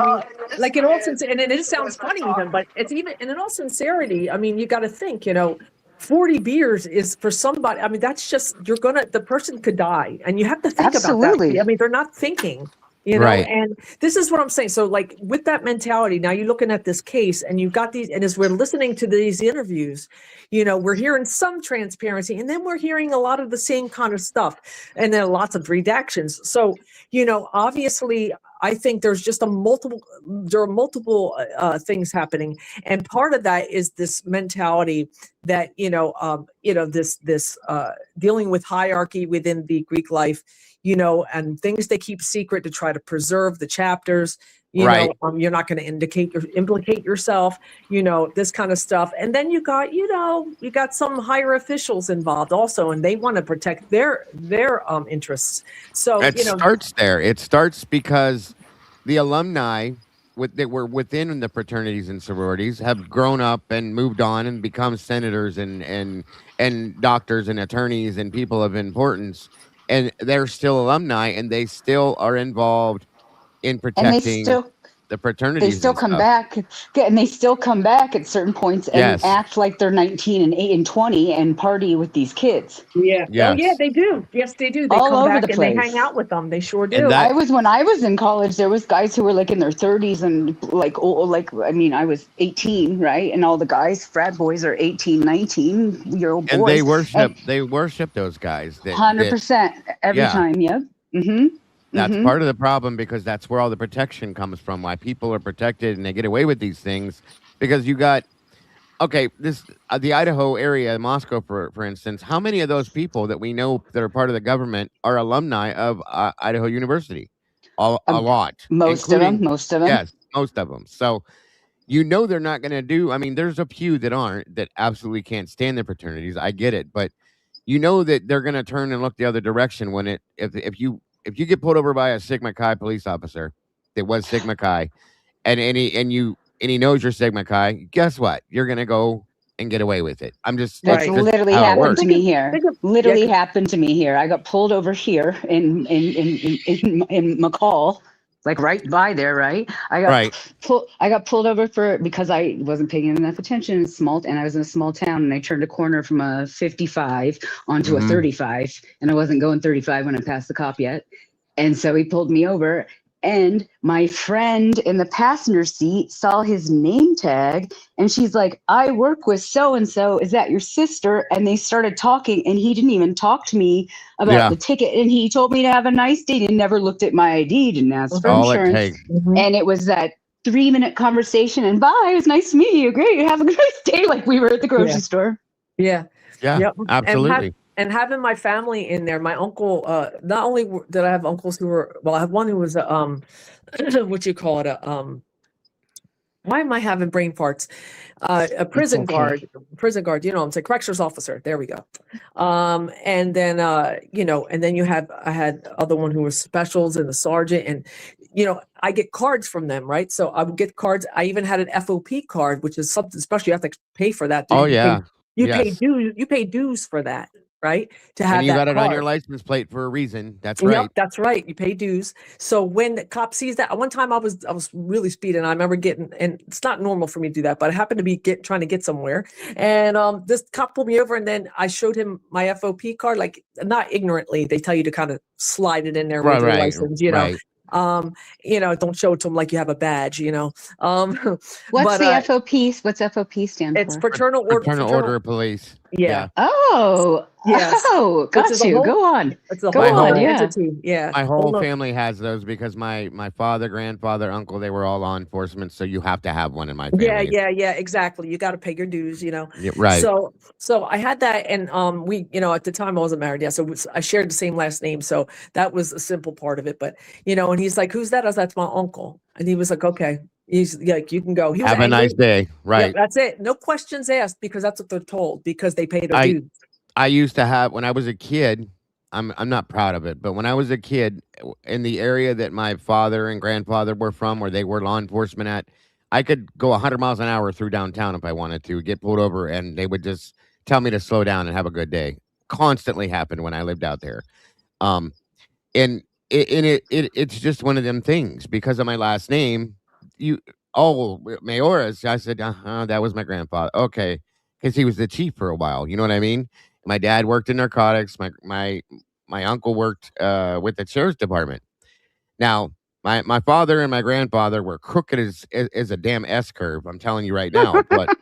all sincerity, and it sounds funny even, but it's even, and in all sincerity, you got to think, 40 beers is for somebody. That's just, the person could die, and you have to think about that. They're not thinking. Right. And this is what I'm saying. So like with that mentality, now you're looking at this case and you've got these, and as we're listening to these interviews, we're hearing some transparency, and then we're hearing a lot of the same kind of stuff, and then lots of redactions. So, obviously I think there are multiple things happening. And part of that is this mentality that, this dealing with hierarchy within the Greek life, and things they keep secret to try to preserve the chapters, right. You're not going to implicate yourself, this kind of stuff. And then you got some higher officials involved also, and they want to protect their interests. So it starts there. It starts because the alumni that were within the fraternities and sororities have grown up and moved on and become senators and doctors and attorneys and people of importance. And they're still alumni, and they still are involved in protecting the fraternities. They still come back, and they still come back at certain points and act like they're 19 and 8 and 20 and party with these kids. Yeah. Yes. Oh, yeah, they do. Yes, they do. They all come over back the place. And they hang out with them. They sure do. When I was in college, there was guys who were like in their 30s and I was 18, right? And all the guys, frat boys, are 18, 19-year-old boys. And they worship those guys. 100% every time. Yep. That's part of the problem, because that's where all the protection comes from. Why people are protected and they get away with these things, because you got this the Idaho area, Moscow, for instance. How many of those people that we know that are part of the government are alumni of Idaho University? A lot, Most of them. Yes, most of them. So they're not going to do. I mean, there's a few that aren't, that absolutely can't stand the fraternities. I get it, but that they're going to turn and look the other direction when if you get pulled over by a Sigma Chi police officer that was Sigma Chi, and he knows you're Sigma Chi, guess what? You're going to go and get away with it. That's literally happened to me here. Happened to me here. I got pulled over here in McCall, like right by there, right? I got pulled over because I wasn't paying enough attention and I was in a small town, and I turned a corner from a 55 onto a 35, and I wasn't going 35 when I passed the cop yet. And so he pulled me over, and my friend in the passenger seat saw his name tag, and she's like, "I work with so-and-so. Is that your sister?" And they started talking, and he didn't even talk to me about the ticket. And he told me to have a nice day and never looked at my ID, didn't ask for insurance. And it was that 3-minute conversation, and bye, it was nice to meet you. Great. Have a nice day. Like we were at the grocery store. Yeah, absolutely. And having my family in there, my uncle, not only did I have uncles who were, well, I have one who was what you call it, why am I having brain farts? A prison guard, I'm saying corrections officer. There we go. And then, and then I had other one who was specials and the sergeant, and, I get cards from them, right? So I would get cards. I even had an FOP card, which is something special. You have to pay for that. You pay dues for that. Right, to have, and you that got it card on your license plate for a reason. That's right. Yep, that's right. You pay dues. So when the cop sees that, one time I was really speeding. I remember and it's not normal for me to do that, but I happened to be trying to get somewhere, and this cop pulled me over, and then I showed him my FOP card, like not ignorantly. They tell you to kind of slide it in there with your license, don't show it to them like you have a badge, What's the FOP? What's FOP stand for? It's Fraternal Order of Police. Yeah. Oh. Yes. Oh, got you. Go on. It's a whole entity. Yeah. My whole family has those because my father, grandfather, uncle, they were all law enforcement. So you have to have one in my family. Yeah. Exactly. You got to pay your dues, Yeah, right. So I had that, and we, at the time I wasn't married yet, so I shared the same last name, so that was a simple part of it. But and he's like, "Who's that?" I was, "That's my uncle," and he was like, "Okay." He's like, "You can go." He was have angry. A nice day, right? Yeah, that's it. No questions asked, because that's what they're told, because they pay their dues. I used to have, when I was a kid, I'm not proud of it, but when I was a kid, in the area that my father and grandfather were from, where they were law enforcement at, I could go 100 miles an hour through downtown if I wanted to, get pulled over, and they would just tell me to slow down and have a good day. Constantly happened when I lived out there. And it's just one of them things, because of my last name. Mayoras. I said, that was my grandfather. Okay. Because he was the chief for a while. You know what I mean? My dad worked in narcotics. My uncle worked with the sheriff's department. Now, my father and my grandfather were crooked as a damn S curve. I'm telling you right now. But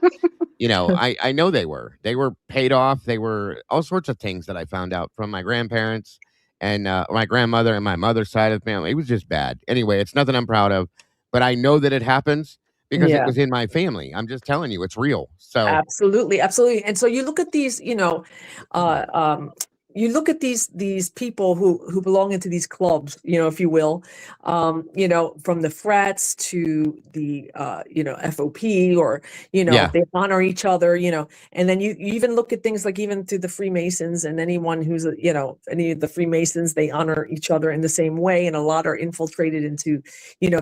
I know they were paid off. They were all sorts of things that I found out from my grandparents and my grandmother and my mother's side of the family. It was just bad. Anyway, it's nothing I'm proud of, but I know that it happens because it was in my family. I'm just telling you, it's real. So absolutely. And so you look at these, you look at these people who belong into these clubs, if you will, from the frats to the, FOP, or, they honor each other, and then you even look at things like even to the Freemasons, and anyone who's, any of the Freemasons, they honor each other in the same way. And a lot are infiltrated into,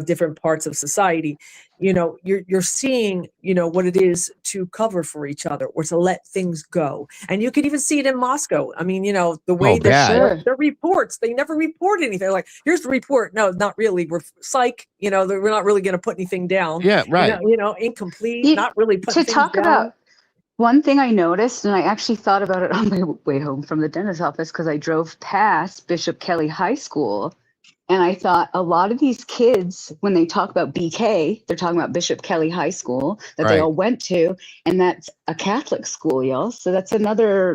different parts of society. You're seeing, what it is to cover for each other, or to let things go. And you could even see it in Moscow. I mean, the way their reports, they never report anything. They're like, here's the report. No, not really. We're psych. We're not really going to put anything down. Yeah, right. Incomplete. Not really putting things down. About one thing I noticed, and I actually thought about it on my way home from the dentist's office, because I drove past Bishop Kelly High School. And I thought a lot of these kids, when they talk about BK, they're talking about Bishop Kelly High School that they all went to. And that's a Catholic school, y'all. So that's another,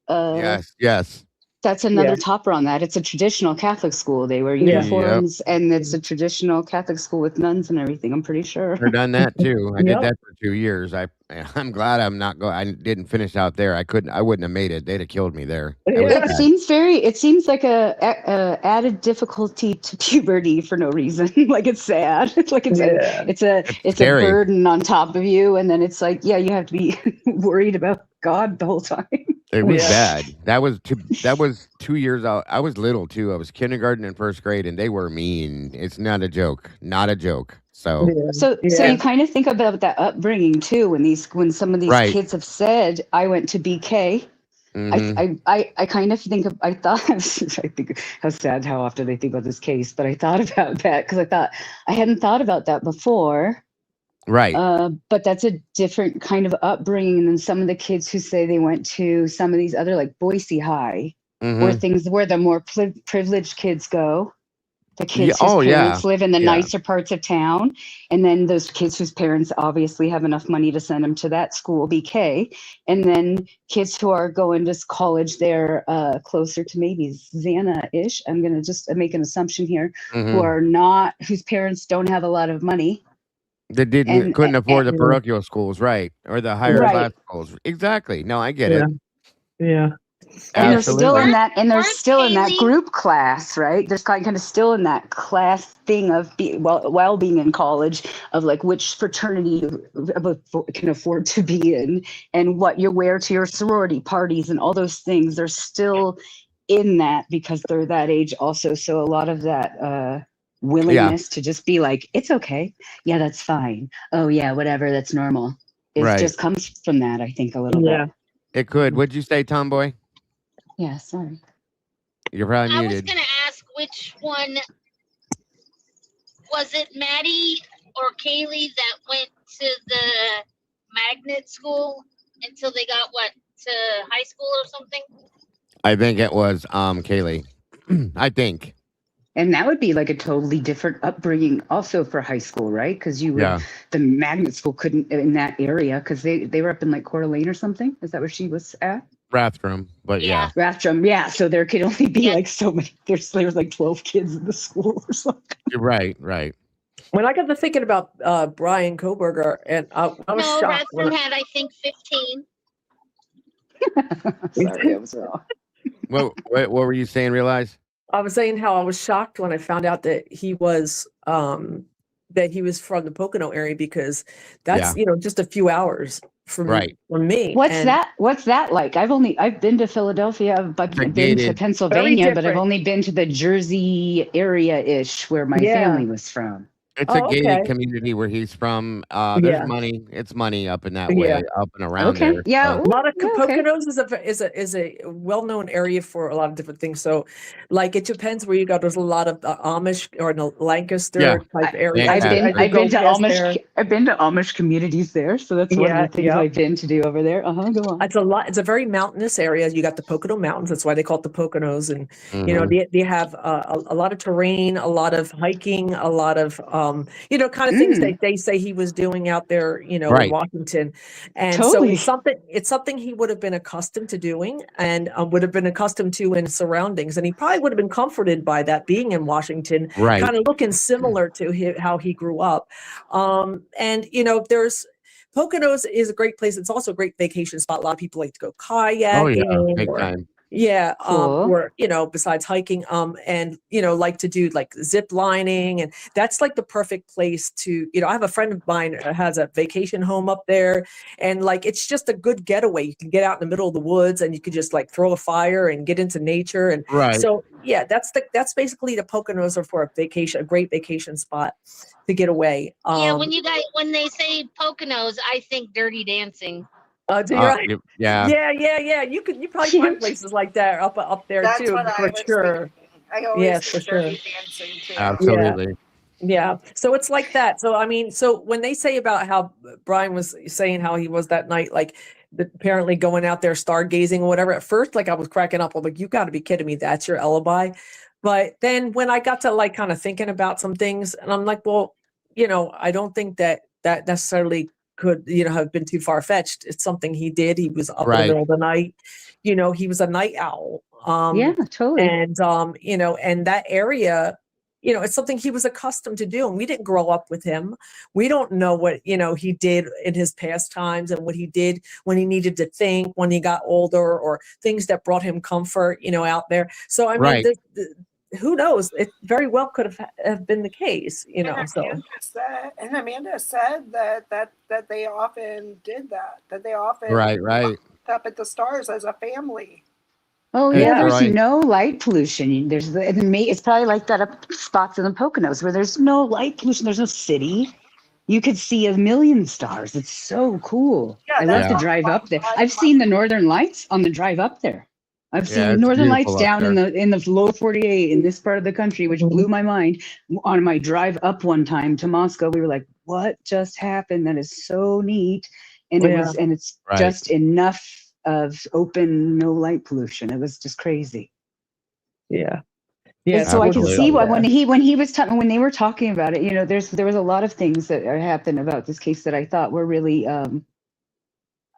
yes. That's another topper on that. It's a traditional Catholic school. They wear uniforms, and it's a traditional Catholic school with nuns and everything. I'm pretty sure. I've done that too. I did Yep. that for 2 years. I'm glad I'm not going. I didn't finish out there. I wouldn't have made it. They'd have killed me there. That was Yeah. bad. It seems like a added difficulty to puberty for no reason. Like it's sad. It's like it's a scary. burden on top of you, and then it's like, yeah, you have to be worried about God the whole time. It was bad. That was 2 years out. I was little too. I was kindergarten and first grade, and they were mean. It's not a joke. Not a joke. So So you kind of think about that upbringing too. When some of these Right. kids have said, "I went to BK," mhm. I kind of think I thought I think how sad how often they think about this case, but I thought about that because I thought I hadn't thought about that before. Right. But that's a different kind of upbringing than some of the kids who say they went to some of these other like Boise High, where Mhm. where the more privileged kids go. The kids Oh, whose yeah. parents live in the Yeah. nicer parts of town, and then those kids whose parents obviously have enough money to send them to that school, BK, and then kids who are going to college there closer to maybe Xana-ish. I'm going to just make an assumption here, who Mhm. are not, whose parents don't have a lot of money. They couldn't afford the parochial schools, right? Or the higher Right. class schools. Exactly. No, I get Yeah. it. Yeah. And they're still Absolutely. in that, and they're Weren't still in that Kaylee- group class, right? There's kind of still in that class thing of while being in college, of like which fraternity you can afford to be in, and what you wear to your sorority parties, and all those things. They're still in that because they're that age also. So a lot of that willingness to just be like, it's okay, yeah, that's fine. Oh yeah, whatever, that's normal. It Right. just comes from that, I think, a little Yeah. bit. It could. What'd you say, Tomboy? Yeah, sorry. You're probably I was muted. gonna ask which one was it, Maddie or Kaylee, that went to the magnet school until they got to high school or something? I think it was Kaylee. I think. And that would be like a totally different upbringing also for high school, right? Because you would, Yeah. the magnet school couldn't in that area because they were up in like Coeur d'Alene or something. Is that where she was at? Rathdrum, but yeah. Rathdrum, yeah. So there could only be Yeah. like so many. There's like 12 kids in the school or something. You're right. Right. When I got to thinking about Brian Koberger, and I was No, shocked. Radford had, I think, 15. Sorry, I was wrong. What were you saying? Realize? I was saying how I was shocked when I found out that he was from the Pocono area, because that's just a few hours from me. What's that like? I've been to Philadelphia, I've been to Pennsylvania, but I've only been to the Jersey area-ish where my family was from. It's a gated community where he's from. There's money. It's money up in that way, up and around there. Yeah, So. A lot of Poconos is a well-known area for a lot of different things. So, like, it depends where you go. There's a lot of Amish or Lancaster type area. I've been to Amish communities there, so that's one of the things I've been to do over there. Go on. It's a very mountainous area. You got the Pocono Mountains. That's why they call it the Poconos, and they have a lot of terrain, a lot of hiking, a lot of kind of things that they say he was doing out there, in Washington. And so it's something he would have been accustomed to doing and would have been accustomed to in surroundings. And he probably would have been comforted by that, being in Washington, kind of looking similar to how he grew up. There's Poconos is a great place. It's also a great vacation spot. A lot of people like to go kayaking. Oh, yeah, big time. Yeah, cool. or besides hiking, and like to do like zip lining, and that's like the perfect place to. I have a friend of mine who has a vacation home up there, and like it's just a good getaway. You can get out in the middle of the woods, and you could just like throw a fire and get into nature, and so yeah, that's basically the Poconos are for a great vacation spot to get away. When they say Poconos, I think Dirty Dancing. Right. Yeah. You probably find places like that up there too, for sure. I always for sure. Dancing too. Absolutely. Yeah. So it's like that. So I mean, so when they say about how Brian was saying how he was that night, like apparently going out there stargazing or whatever, at first, like I was cracking up. I'm like, you got to be kidding me. That's your alibi. But then when I got to like kind of thinking about some things, and I'm like, well, I don't think that necessarily could have been too far-fetched. It's something he did. He was up in the middle of the night. He was a night owl. Yeah, totally. And and that area, it's something he was accustomed to do, and we didn't grow up with him. We don't know what he did in his past times and what he did when he needed to think, when he got older, or things that brought him comfort out there. So I mean, who knows? It very well could have been the case, And Amanda said that they often did that. That they often right looked up at the stars as a family. Oh Hey, yeah, there's Troy. no light pollution. It's probably like that up spots in the Poconos where there's no light pollution. There's no city. You could see a million stars. It's so cool. Yeah, I love to drive up there. I've seen the Northern Lights on the drive up there. I've seen Northern Lights down in the lower 48 in this part of the country, which blew my mind. On my drive up one time to Moscow, we were like, "What just happened? That is so neat!" And it's just enough of open, no light pollution. It was just crazy. Yeah. And so I can see why when they were talking about it, there was a lot of things that happened about this case that I thought were really, I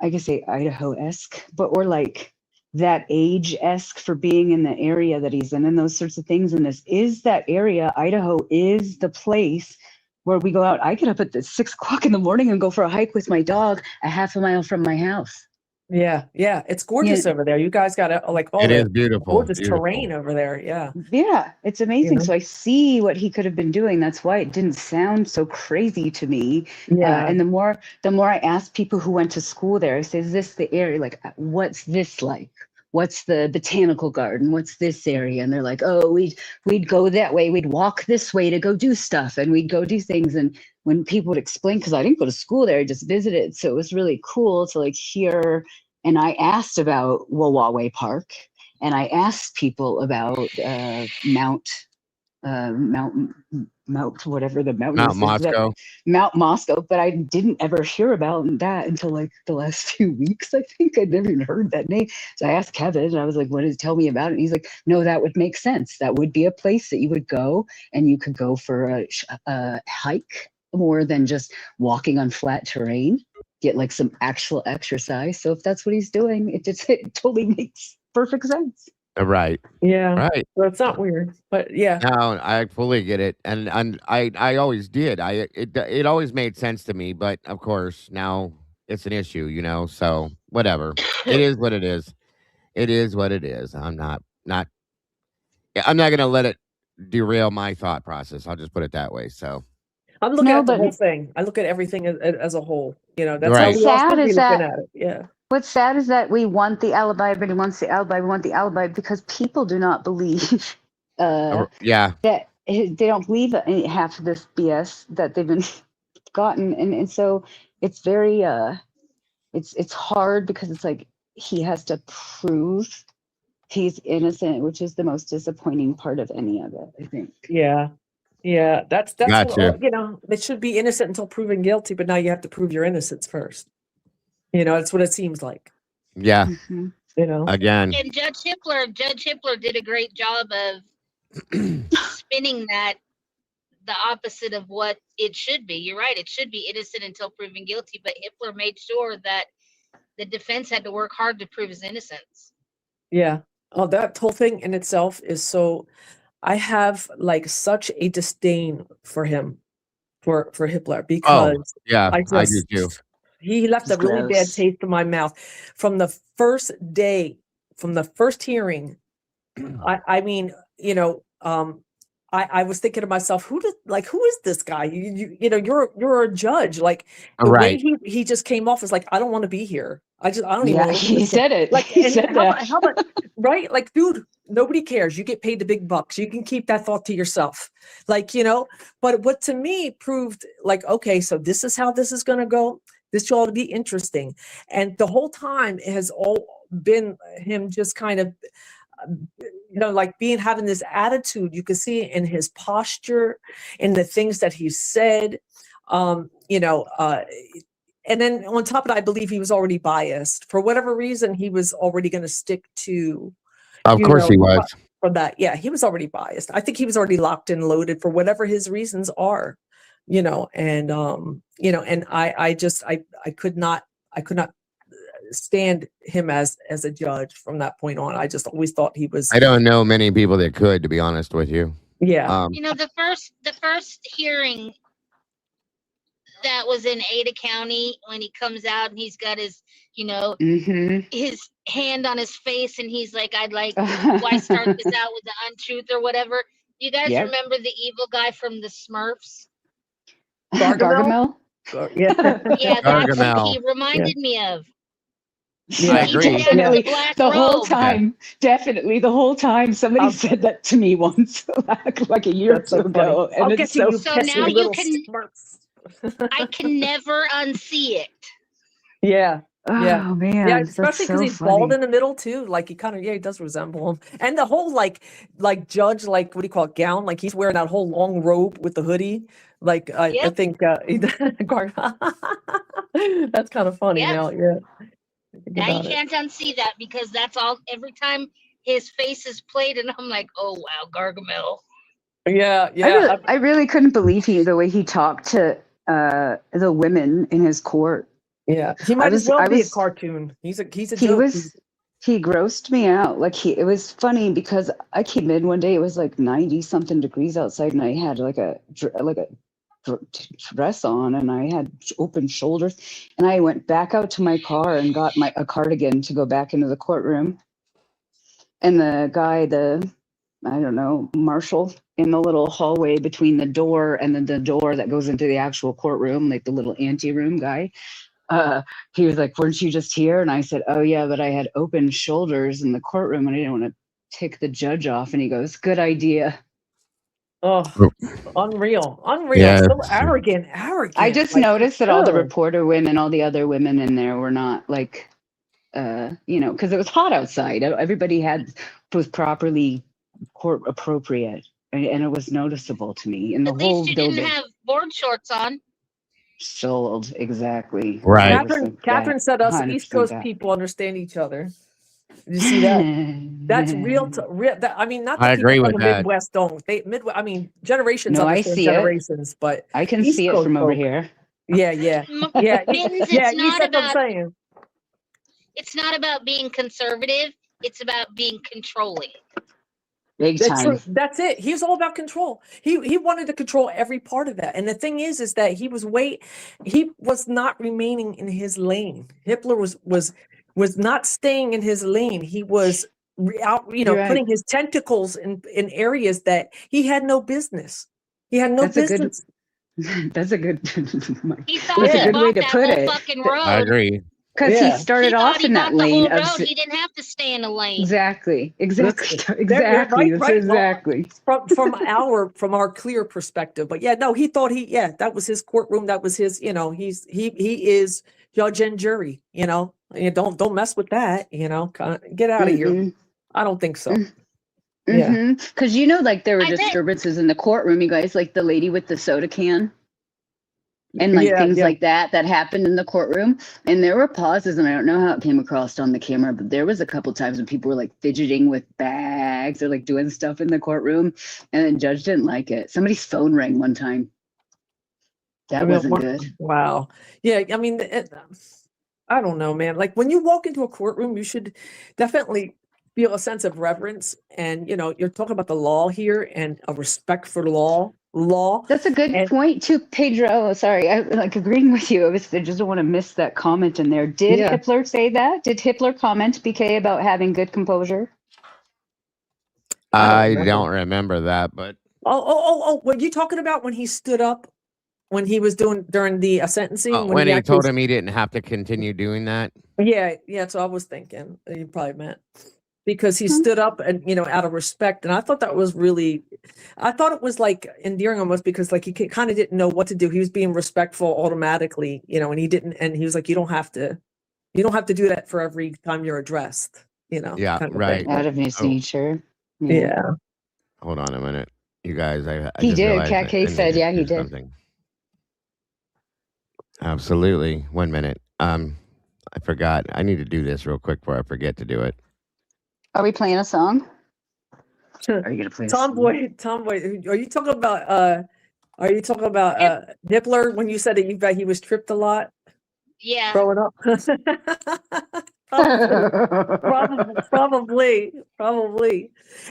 could say Idaho-esque, but or like that age-esque for being in the area that he's in and those sorts of things. And this is that area. Idaho is the place where we go out. I get up at 6 o'clock in the morning and go for a hike with my dog a half a mile from my house. Yeah, it's gorgeous over there. You guys got it is beautiful, gorgeous terrain over there. Yeah, it's amazing. So I see what he could have been doing. That's why it didn't sound so crazy to me. And the more I ask people who went to school there, I say, "Is this the area? Like, what's this like? What's the botanical garden? What's this area?" And they're like, "Oh, we'd go that way. We'd walk this way to go do stuff, and we'd go do things." And when people would explain, because I didn't go to school there, I just visited, so it was really cool to like hear. And I asked about Wawaway Park, and I asked people about Mount whatever the mountain Mount is. Moscow. Mount Moscow, but I didn't ever hear about that until like the last 2 weeks. I think I'd never even heard that name. So I asked Kevin, and I was like, "What is? Tell me about it." And he's like, "No, that would make sense. That would be a place that you would go, and you could go for a hike more than just walking on flat terrain. Get like some actual exercise." So if that's what he's doing, it totally makes perfect sense. Right. Yeah. Right. So it's not weird, but yeah. No, I fully get it, and I always did. It always made sense to me, but of course now it's an issue, So whatever. It is what it is. It is what it is. I'm not gonna let it derail my thought process. I'll just put it that way. So I'm looking at the whole thing. I look at everything as a whole. That's right. how we all should be looking at it. Yeah. What's sad is that we want the alibi, everybody wants the alibi. We want the alibi because people do not believe that they don't believe half of this BS that they've been gotten. And so it's very, it's hard because it's like he has to prove he's innocent, which is the most disappointing part of any of it, I think. Yeah. That's Gotcha. They should be innocent until proven guilty, but now you have to prove your innocence first. That's what it seems like. Yeah. Mm-hmm. Again. And Judge Hippler did a great job of spinning that the opposite of what it should be. You're right. It should be innocent until proven guilty, but Hippler made sure that the defense had to work hard to prove his innocence. Yeah. Oh, that whole thing in itself is so. I have like such a disdain for him, for Hippler, because I do too. He left a really bad taste in my mouth from the first day, from the first hearing. I mean, I was thinking to myself, who is this guy? You're a judge. Like the way he just came off as like, I don't want to be here. I don't even. Yeah, he said it. Like, he said that. How about right? Like, dude, nobody cares. You get paid the big bucks. You can keep that thought to yourself. Like, but what to me proved like, okay, so this is how this is going to go. This ought to be interesting. And the whole time it has all been him just kind of, like having this attitude. You can see it in his posture, in the things that he said, and then on top of it, I believe he was already biased. For whatever reason, he was already going to stick to. Of course he was. For that. Yeah, he was already biased. I think he was already locked and loaded for whatever his reasons are. And I could not stand him as a judge from that point on. I just always thought he was. I don't know many people that could, to be honest with you. Yeah. The first hearing that was in Ada County, when he comes out and he's got his, his hand on his face, and he's like, "I'd like, why start this out with the untruth or whatever?" You guys remember the evil guy from the Smurfs? Gargamel? Yeah. Yeah, that's what Gargamel. he reminded me of. Yeah, I agree. Definitely. The whole time. Definitely. The whole time. Somebody said that to me once, like a year or two ago. And I'll it's get to you, so now you can. Smurfs. I can never unsee it. Yeah. Oh man. Yeah, especially because so he's funny. bald in the middle too. Like he kind of, he does resemble him. And the whole like judge, like what do you call it, gown? Like he's wearing that whole long robe with the hoodie. Like I think that's kind of funny now. Yeah. Now you can't unsee that, because that's all. Every time his face is played, and I'm like, oh wow, Gargamel. Yeah. I really couldn't believe the way he talked to the women in his court. Yeah, he might as well be a cartoon. He's a joke. He grossed me out. Like it was funny because I came in one day, it was like 90 something degrees outside, and I had like a dress on, and I had open shoulders, and I went back out to my car and got a cardigan to go back into the courtroom. And the guy, marshal in the little hallway between the door and then the door that goes into the actual courtroom, like the little anteroom guy, he was like, "Weren't you just here?" And I said, "Oh yeah, but I had open shoulders in the courtroom and I didn't want to take the judge off." And he goes, "Good idea." Oh, unreal. Yeah. So arrogant. I just noticed that all the reporter women, all the other women in there were not like, because it was hot outside. Everybody was properly court appropriate, and it was noticeable to me in the At whole least you building. didn't have board shorts on. Sold, exactly. Right. Catherine said us East Coast people understand each other. Did you see that? That's real. I mean, not that people from the Midwest don't. Generations understand generations, but I can see it from over here. Yeah. It's not about being conservative. It's about being controlling. Big time. That's it. He's all about control. He wanted to control every part of that. And the thing is that he was not remaining in his lane. Hitler was not staying in his lane. He was out, putting his tentacles in areas that he had no business. He had no business. That's a good. He thought he good way bought to put it. Fucking road. I agree. Because he started off in that lane. He didn't have to stay in a lane. Exactly. Right. From our clear perspective. But yeah, no, he thought that was his courtroom. That was his, he is judge and jury, don't mess with that, get out of here. I don't think so. Yeah. Because there were disturbances in the courtroom, you guys, like the lady with the soda can. And things like that happened in the courtroom. And there were pauses, and I don't know how it came across on the camera, but there was a couple times when people were like fidgeting with bags or like doing stuff in the courtroom, and the judge didn't like it. Somebody's phone rang one time. That wasn't good. Wow. Yeah, I mean, I don't know, man. Like when you walk into a courtroom, you should definitely feel a sense of reverence. And, you're talking about the law here and a respect for law. That's a good point too, Pedro. Sorry, I agreeing with you. I just don't want to miss that comment in there. Did Hitler say that? Did Hitler comment, BK, about having good composure? I don't remember that, but were you talking about when he stood up when he was during the sentencing? When he told him he didn't have to continue doing that? Yeah. So I was thinking you probably meant. Because he stood up and, out of respect. And I thought that was I thought it was like endearing almost, because like he kind of didn't know what to do. He was being respectful automatically, and he didn't. And he was like, you don't have to do that for every time you're addressed, Yeah, kind of right. Out of his nature. Yeah. Hold on a minute. You guys, he did. Cat K said, yeah, he did. Something. Absolutely. 1 minute. I forgot. I need to do this real quick before I forget to do it. Are we playing a song? Are you gonna play Tomboy? Are you talking about Nippler when you said that he was tripped a lot? Yeah. growing up. Probably.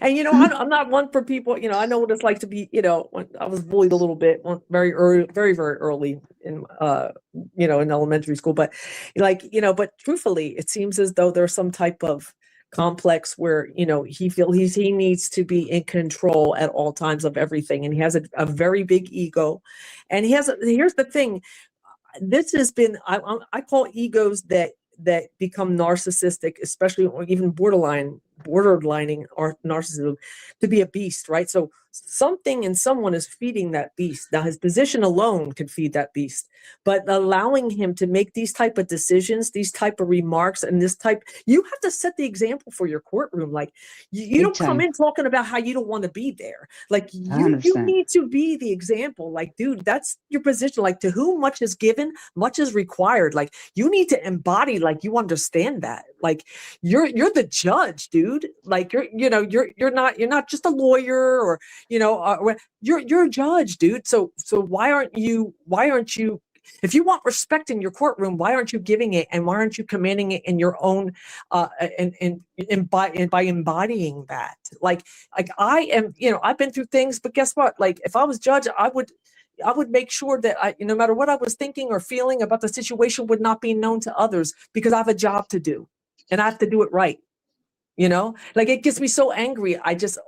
And I'm not one for people. I know what it's like to be. When I was bullied a little bit, very early, very very early in in elementary school. But but truthfully, it seems as though there's some type of complex where he needs to be in control at all times of everything, and he has a very big ego, and here's the thing. This has been I call egos that become narcissistic, especially or even borderlining or narcissism, to be a beast, right? So something and someone is feeding that beast. Now his position alone could feed that beast, but allowing him to make these type of decisions, these type of remarks, and you have to set the example for your courtroom. Like you don't come in talking about how you don't want to be there. Like you need to be the example. Like, dude, that's your position. Like, to whom much is given, much is required. Like, you need to embody, like, you understand that. Like, you're the judge, dude. Like, you're not just a lawyer or you're a judge, dude. So why aren't you if you want respect in your courtroom, why aren't you giving it, and why aren't you commanding it in your own and by embodying that? Like I am, I've been through things, but guess what? Like, if I was judge, I would make sure that no matter what I was thinking or feeling about the situation, would not be known to others, because I have a job to do and I have to do it right. Like, it gets me so angry.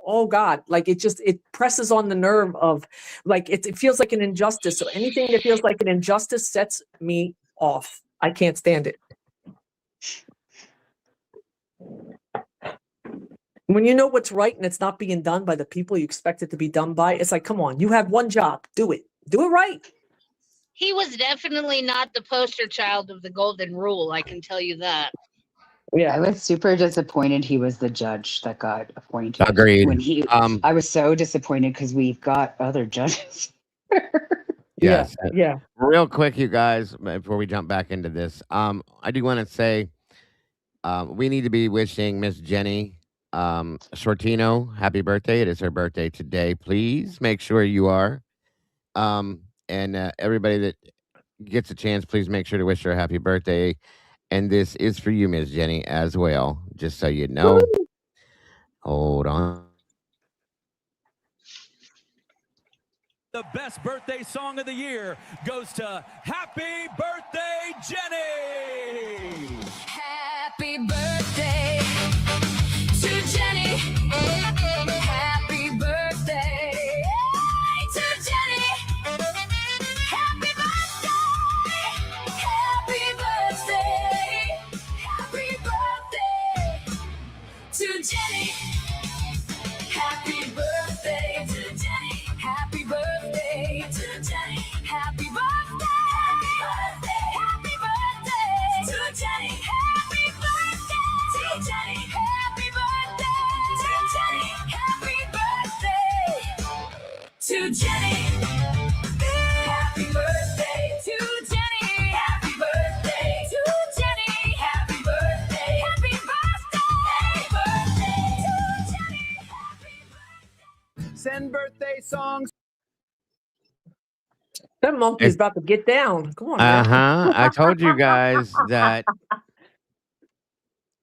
Oh God, like it presses on the nerve of, like, it feels like an injustice. So anything that feels like an injustice sets me off. I can't stand it. When you know what's right and it's not being done by the people you expect it to be done by, it's like, come on, you have one job, do it right. He was definitely not the poster child of the golden rule. I can tell you that. Yeah, I was super disappointed he was the judge that got appointed. Agreed. I was so disappointed because we've got other judges. Yes. Yeah. Real quick, you guys, before we jump back into this, I do want to say we need to be wishing Miss Jenny Shortino happy birthday. It is her birthday today. Please make sure you are. And everybody that gets a chance, please make sure to wish her a happy birthday. And this is for you, Miss Jenny, as well, just so you know. Hold on. The best birthday song of the year goes to Happy Birthday, Jenny! Happy birthday to Jenny. Happy birthday to Jenny. Happy birthday. Happy birthday. Happy birthday to Jenny. Happy birthday to Jenny. Happy birthday to Jenny. Happy birthday. Happy birthday to Jenny. Happy birthday to Jenny. Happy birthday to Jenny. Happy birthday to Jenny. Happy birthday to Jenny. Happy birthday to Jenny. Happy birthday. Happy birthday. Happy birthday to Jenny. Happy birthday. Send birthday songs. That monkey's about to get down. Come on, man. I told you guys that.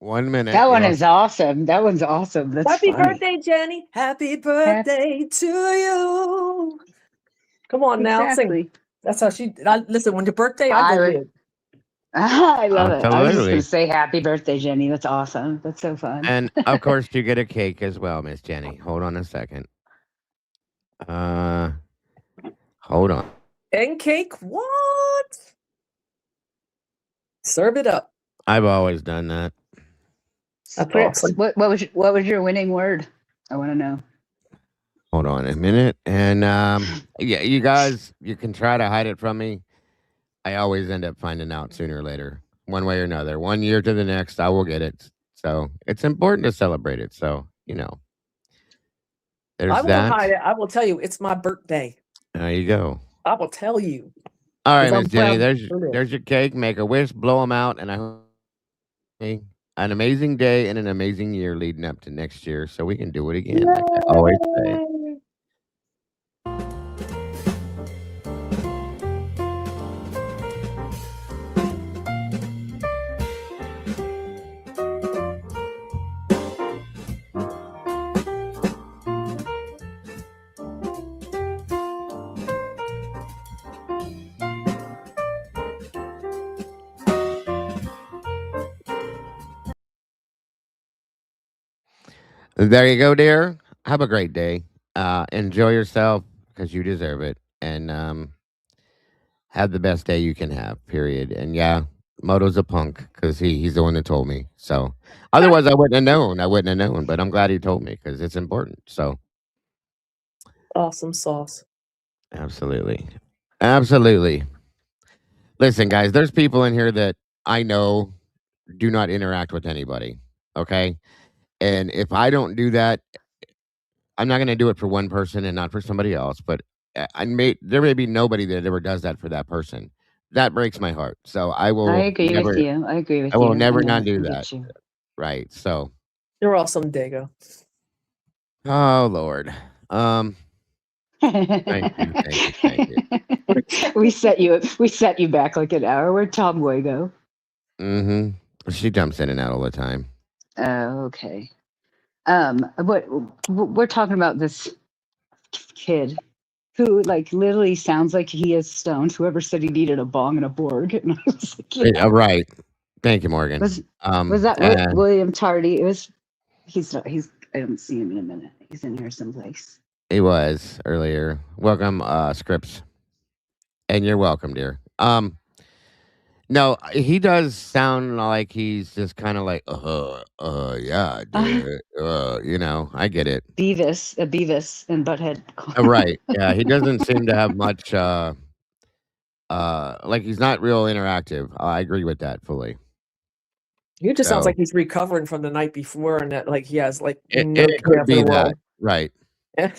1 minute. That one is awesome. That one's awesome. That's Happy funny. birthday, Jenny. Happy birthday to you. Come on now, sing. That's how she. Listen, when your birthday, I go big. I love it. I was just Absolutely. going to say happy birthday, Jenny. That's awesome. That's so fun. And of course, you get a cake as well, Miss Jenny. Hold on a second. Hold on. And cake? What? Serve it up. I've always done that. That's Fritz, awesome. what was your winning word? I want to know. Hold on a minute. And yeah, you guys, you can try to hide it from me. I always end up finding out sooner or later, one way or another. 1 year to the next, I will get it. So it's important to celebrate it. So, there's I won't that. hide it. I will tell you, it's my birthday. There you go. I will tell you. All right, 'Cause I'm Miss Jenny, proud. there's your cake. Make a wish, blow them out, and I hope an amazing day and an amazing year leading up to next year, so we can do it again, like I always say. There you go, dear. Have a great day. Enjoy yourself because you deserve it. And have the best day you can have, period. And yeah, Moto's a punk because he's the one that told me. So otherwise, I wouldn't have known. I wouldn't have known. But I'm glad he told me because it's important. So Awesome sauce. absolutely. Absolutely. Listen, guys, there's people in here that I know do not interact with anybody. Okay. And if I don't do that, I'm not going to do it for one person and not for somebody else. But there may be nobody that ever does that for that person. That breaks my heart. So I agree with you. I agree with I will you. never I know. not do I that. get you. Right. So, You're awesome, Dago. oh Lord. Thank you. Thank you. Thank you. we set you back like an hour. Where'd Tom Way go? Mm-hmm. She jumps in and out all the time. Oh, okay. What we're talking about this kid who like literally sounds like he is stoned. Whoever said he needed a bong and a Borg, and I was like, yeah. Right. Thank you, Morgan. Was that William Tardy? It was. He's not. He's. I don't see him in a minute. He's in here someplace. He was earlier. Welcome, Scripps. And you're welcome, dear. No, he does sound like he's just kind of like, yeah, dude. I get it. Beavis and Butthead. Right. Yeah, he doesn't seem to have much, like he's not real interactive. I agree with that fully. He just sounds So like he's recovering from the night before, and that like he has like it no care could for be the that. world. Right. Yeah.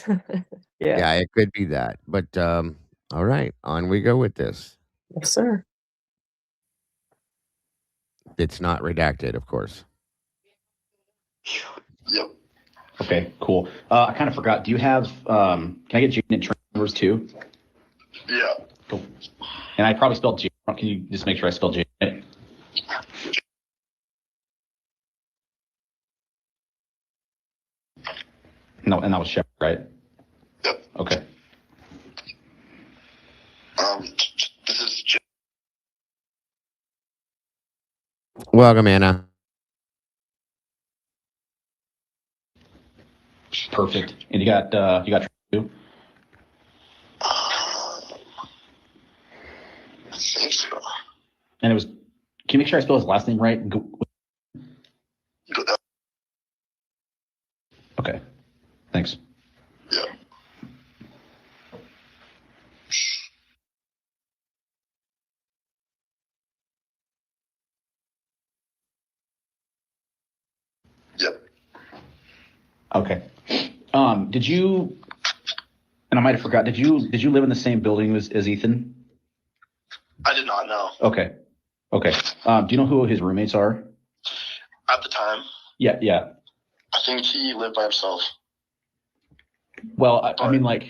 Yeah, it could be that. But, all right, on we go with this. Yes, sir. It's not redacted, of course. Yep. Okay, cool. I kind of forgot. Do you have, can I get Jane and Trent numbers too? Yeah. Cool. And I probably spelled Jane. Can you just make sure I spelled Jane right? No, and that was Shepard, right? Yep. Okay. This is Jim. Welcome, Anna. Perfect. And you got two? I think so. And it was, can you make sure I spell his last name right? Okay. Thanks. Yeah. Yep. Okay. Did you, and I might have forgot, did you live in the same building as Ethan? I did not know. Okay. Okay. Do you know who his roommates are? At the time, Yeah. I think he lived by himself. Well, I mean, like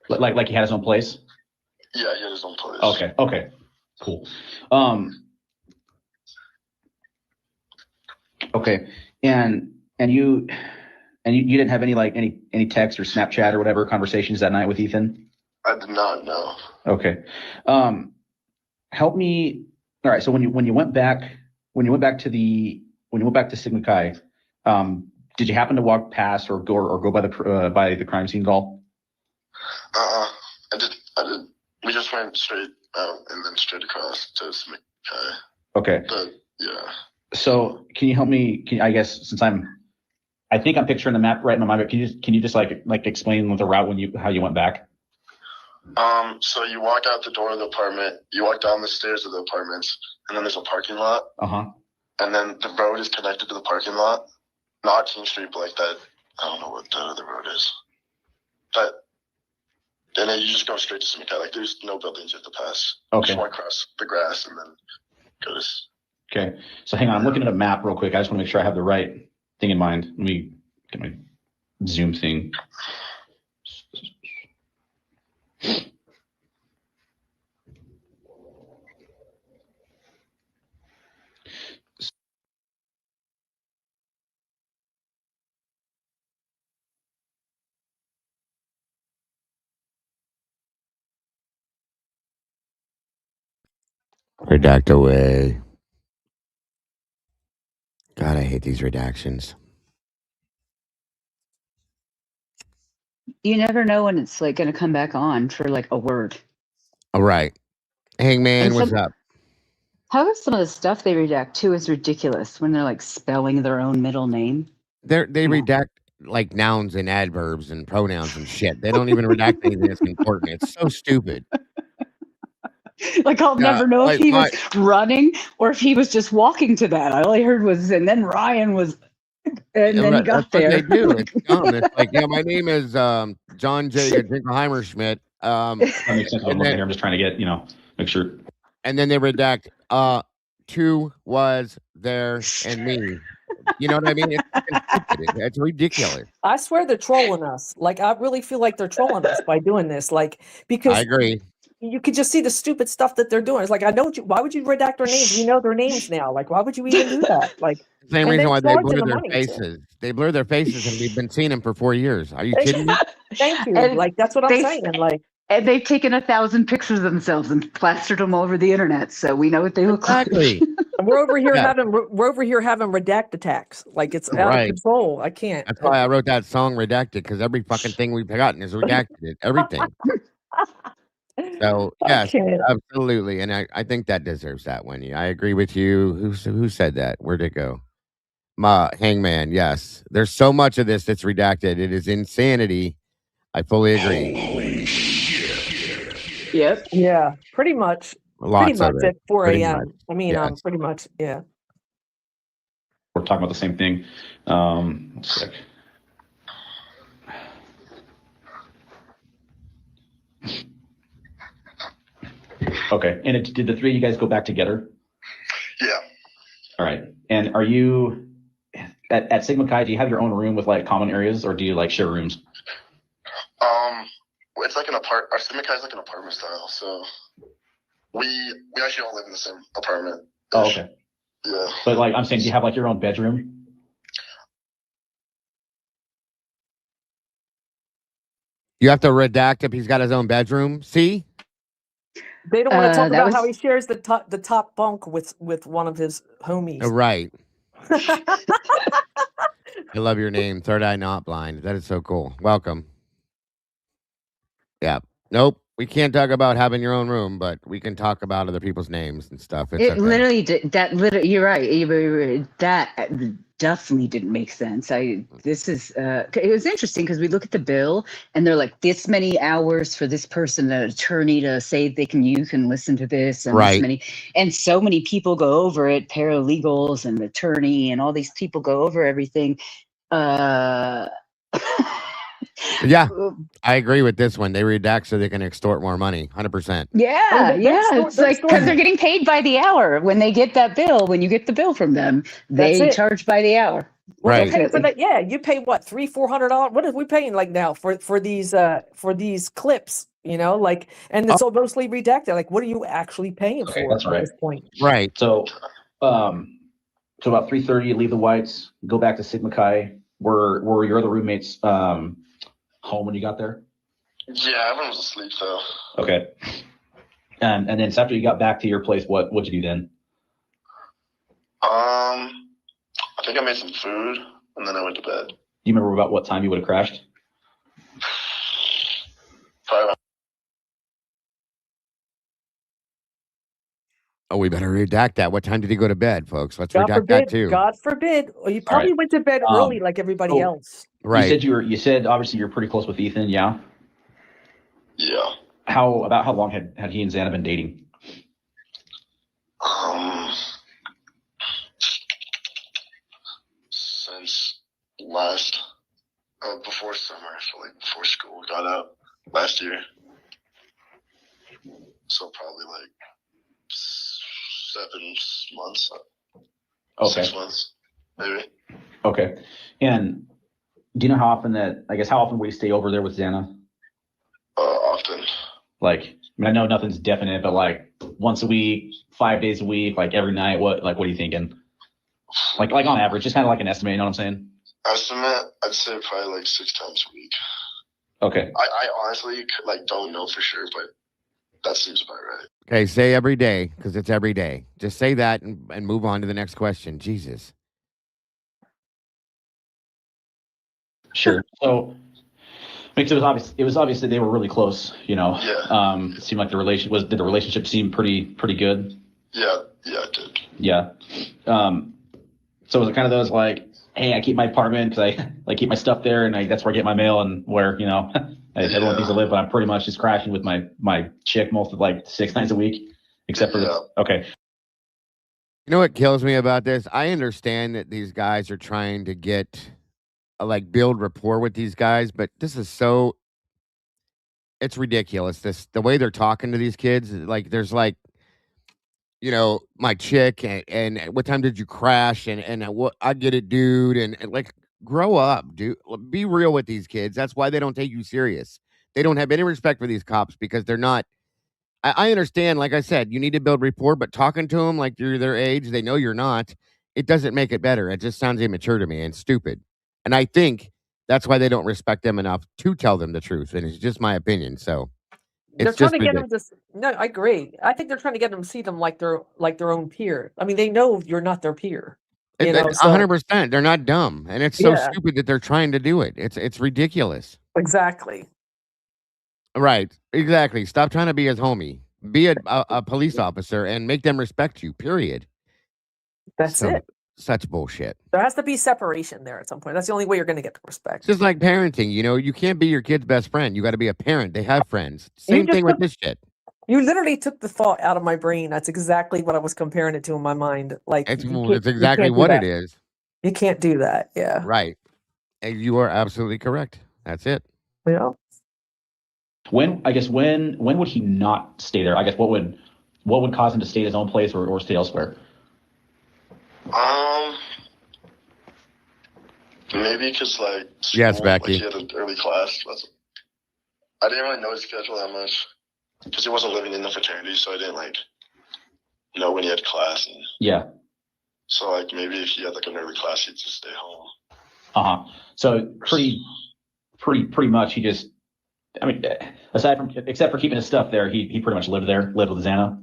he had his own place? Yeah, he had his own place. Okay. Cool. Okay. And you didn't have any text or Snapchat or whatever conversations that night with Ethan? I did not know. Okay. Help me. All right. So when you went back to Sigma Chi, did you happen to walk past or go by the crime scene call? I did. We just went straight out and then straight across to Smith. Okay. But yeah. So can you help me? I guess since I think I'm picturing the map right in my mind, but can you just like explain the route how you went back? So you walk out the door of the apartment, you walk down the stairs of the apartments, and then there's a parking lot. And then the road is connected to the parking lot. Not King Street, but like that. I don't know what the other road is. But and then you just go straight to Simcoe. Like there's no buildings you have to pass. Okay. Just walk across the grass and then go to. Okay. So hang on, I'm looking at a map real quick. I just want to make sure I have the right thing in mind. Let me get my Zoom thing. Redact away. God, I hate these redactions. You never know when it's like going to come back on for like a word. All right. Hangman, And what's up? How is some of the stuff they redact too is ridiculous when they're like spelling their own middle name. They redact like nouns and adverbs and pronouns and shit. They don't even redact anything that's important. It's so stupid. Like I'll never know if he was running or if he was just walking to that. All I heard was, and then Ryan was, and then he got there. That's what they do. It's dumb. It's like, yeah, my name is John J. Dinkelheimer Schmidt. That makes sense. I'm looking here. I'm just trying to get, make sure. And then they redact, two was there and me. You know what I mean? It's ridiculous. I swear they're trolling us. Like, I really feel like they're trolling us by doing this. Like, because I agree. You could just see the stupid stuff that they're doing. It's like, I know why would you redact their names? You know their names now. Like, why would you even do that? Like, same reason why they blur their faces. They blur their faces, and we've been seeing them for 4 years. Are you kidding me? Thank you. And like, that's what I'm saying. Like, and they've taken 1,000 pictures of themselves and plastered them all over the internet, so we know what they look like. And we're over here having redact attacks. Like, it's out of control. I can't. That's why I wrote that song "Redacted," because every fucking thing we've gotten is redacted. Everything. So yes, absolutely, and I think that deserves that one. I agree with you. Who said that? Where'd it go? Hangman. Yes, there's so much of this that's redacted. It is insanity. I fully agree. Holy shit. Yep. Yeah. Pretty much. Lots pretty much at 4 a.m. I mean, yes. Pretty much. Yeah. We're talking about the same thing. One sec. Okay. And did the three of you guys go back together? Yeah. All right. And are you at Sigma Chi? Do you have your own room with like common areas, or do you like share rooms? It's like our Sigma Chi is like an apartment style, so we actually all live in the same apartment. Oh, okay. Yeah. But like I'm saying, do you have like your own bedroom? You have to redact if he's got his own bedroom. See? They don't want to talk about how he shares the top bunk with one of his homies. Right. I love your name, Third Eye Not Blind. That is so cool. Welcome. Yeah. Nope. We can't talk about having your own room, but we can talk about other people's names and stuff. It's okay. Literally did that. Literally, you're right. That definitely didn't make sense. It was interesting because we look at the bill and they're like this many hours for this person, an attorney to say you can listen to this and this many, and so many people go over it, paralegals and attorney and all these people go over everything. Yeah, I agree with this one. They redact so they can extort more money. 100%. Yeah, it's like because they're getting paid by the hour when they get that bill. When you get the bill from them, they charge by the hour. Right. For that, yeah, you pay what $300-$400? What are we paying like now for these clips? Like, and it's all mostly redacted. Like, what are you actually paying for that's at this point? Right. So, about 3:30, leave the Whites, go back to Sigma Chi. Were your other roommates home when you got there? Yeah, everyone was asleep though. Okay. And then after you got back to your place, what'd you do then? I think I made some food and then I went to bed. You remember about what time you would have crashed? Probably. Oh, we better redact that. What time did he go to bed, folks? Let's redact that too. God forbid. Well, you probably went to bed early like everybody else. Right. You said obviously you're pretty close with Ethan, yeah? Yeah. How long had he and Xana been dating? Since before summer, so like before school got out last year. So probably like 7 months. Okay. 6 months, maybe. Okay. And do you know how often we stay over there with Xana? Often. Like, I mean, I know nothing's definite, but like once a week, 5 days a week, like every night. What are you thinking? Like on average, just kind of like an estimate. You know what I'm saying? Estimate, I'd say probably like 6 times a week. Okay. I honestly don't know for sure, but that seems about right. Okay, say every day because it's every day. Just say that and move on to the next question. Jesus. Sure. So, Because it was obvious that they were really close, you know. Yeah. It seemed like did the relationship seem pretty good? Yeah, it did. Yeah. So was it kind of those like, hey, I keep my apartment because I keep my stuff there, and that's where I get my mail, and where, you know, everyone thinks I live, but I'm pretty much just crashing with my chick most of like 6 nights a week, except for okay. You know what kills me about this? I understand that these guys are trying to get like build rapport with these guys, but this is so it's ridiculous. The way they're talking to these kids, like there's like, you know, my chick and what time did you crash and what I get it, dude, and like grow up, dude. Be real with these kids. That's why they don't take you serious. They don't have any respect for these cops because they're not. I understand, like I said, you need to build rapport, but talking to them like you're their age, they know you're not. It doesn't make it better. It just sounds immature to me and stupid. And I think that's why they don't respect them enough to tell them the truth. And it's just my opinion. So They're it's trying just to get ridiculous. them to. No, I agree. I think they're trying to get them to see them like their own peer. I mean, they know you're not their peer. You know, so 100%. They're not dumb, and it's so yeah, stupid that they're trying to do it. It's ridiculous. exactly. Right? Exactly. Stop trying to be his homie. Be a police officer and make them respect you. Period. That's it. Such bullshit. There has to be separation there at some point. That's the only way you're going to get the It's respect. just like parenting. You know, you can't be your kid's best friend. You got to be a parent. They have friends. Same thing with this shit. You literally took the thought out of my brain. That's exactly what I was comparing it to in my mind. Like It's you exactly can't do what that. it is. You can't do that. Yeah. Right. And you are absolutely correct. That's it. Yeah. When would he not stay there? I guess what would cause him to stay at his own place or stay elsewhere? Maybe because like school, yes, Becky. like he had an early class. I didn't really know his schedule that much because he wasn't living in the fraternity, so I didn't like know when he had class. And yeah. So like maybe if he had like an early class, he'd just stay home. So pretty much he just. I mean, except for keeping his stuff there, he pretty much lived with Xana.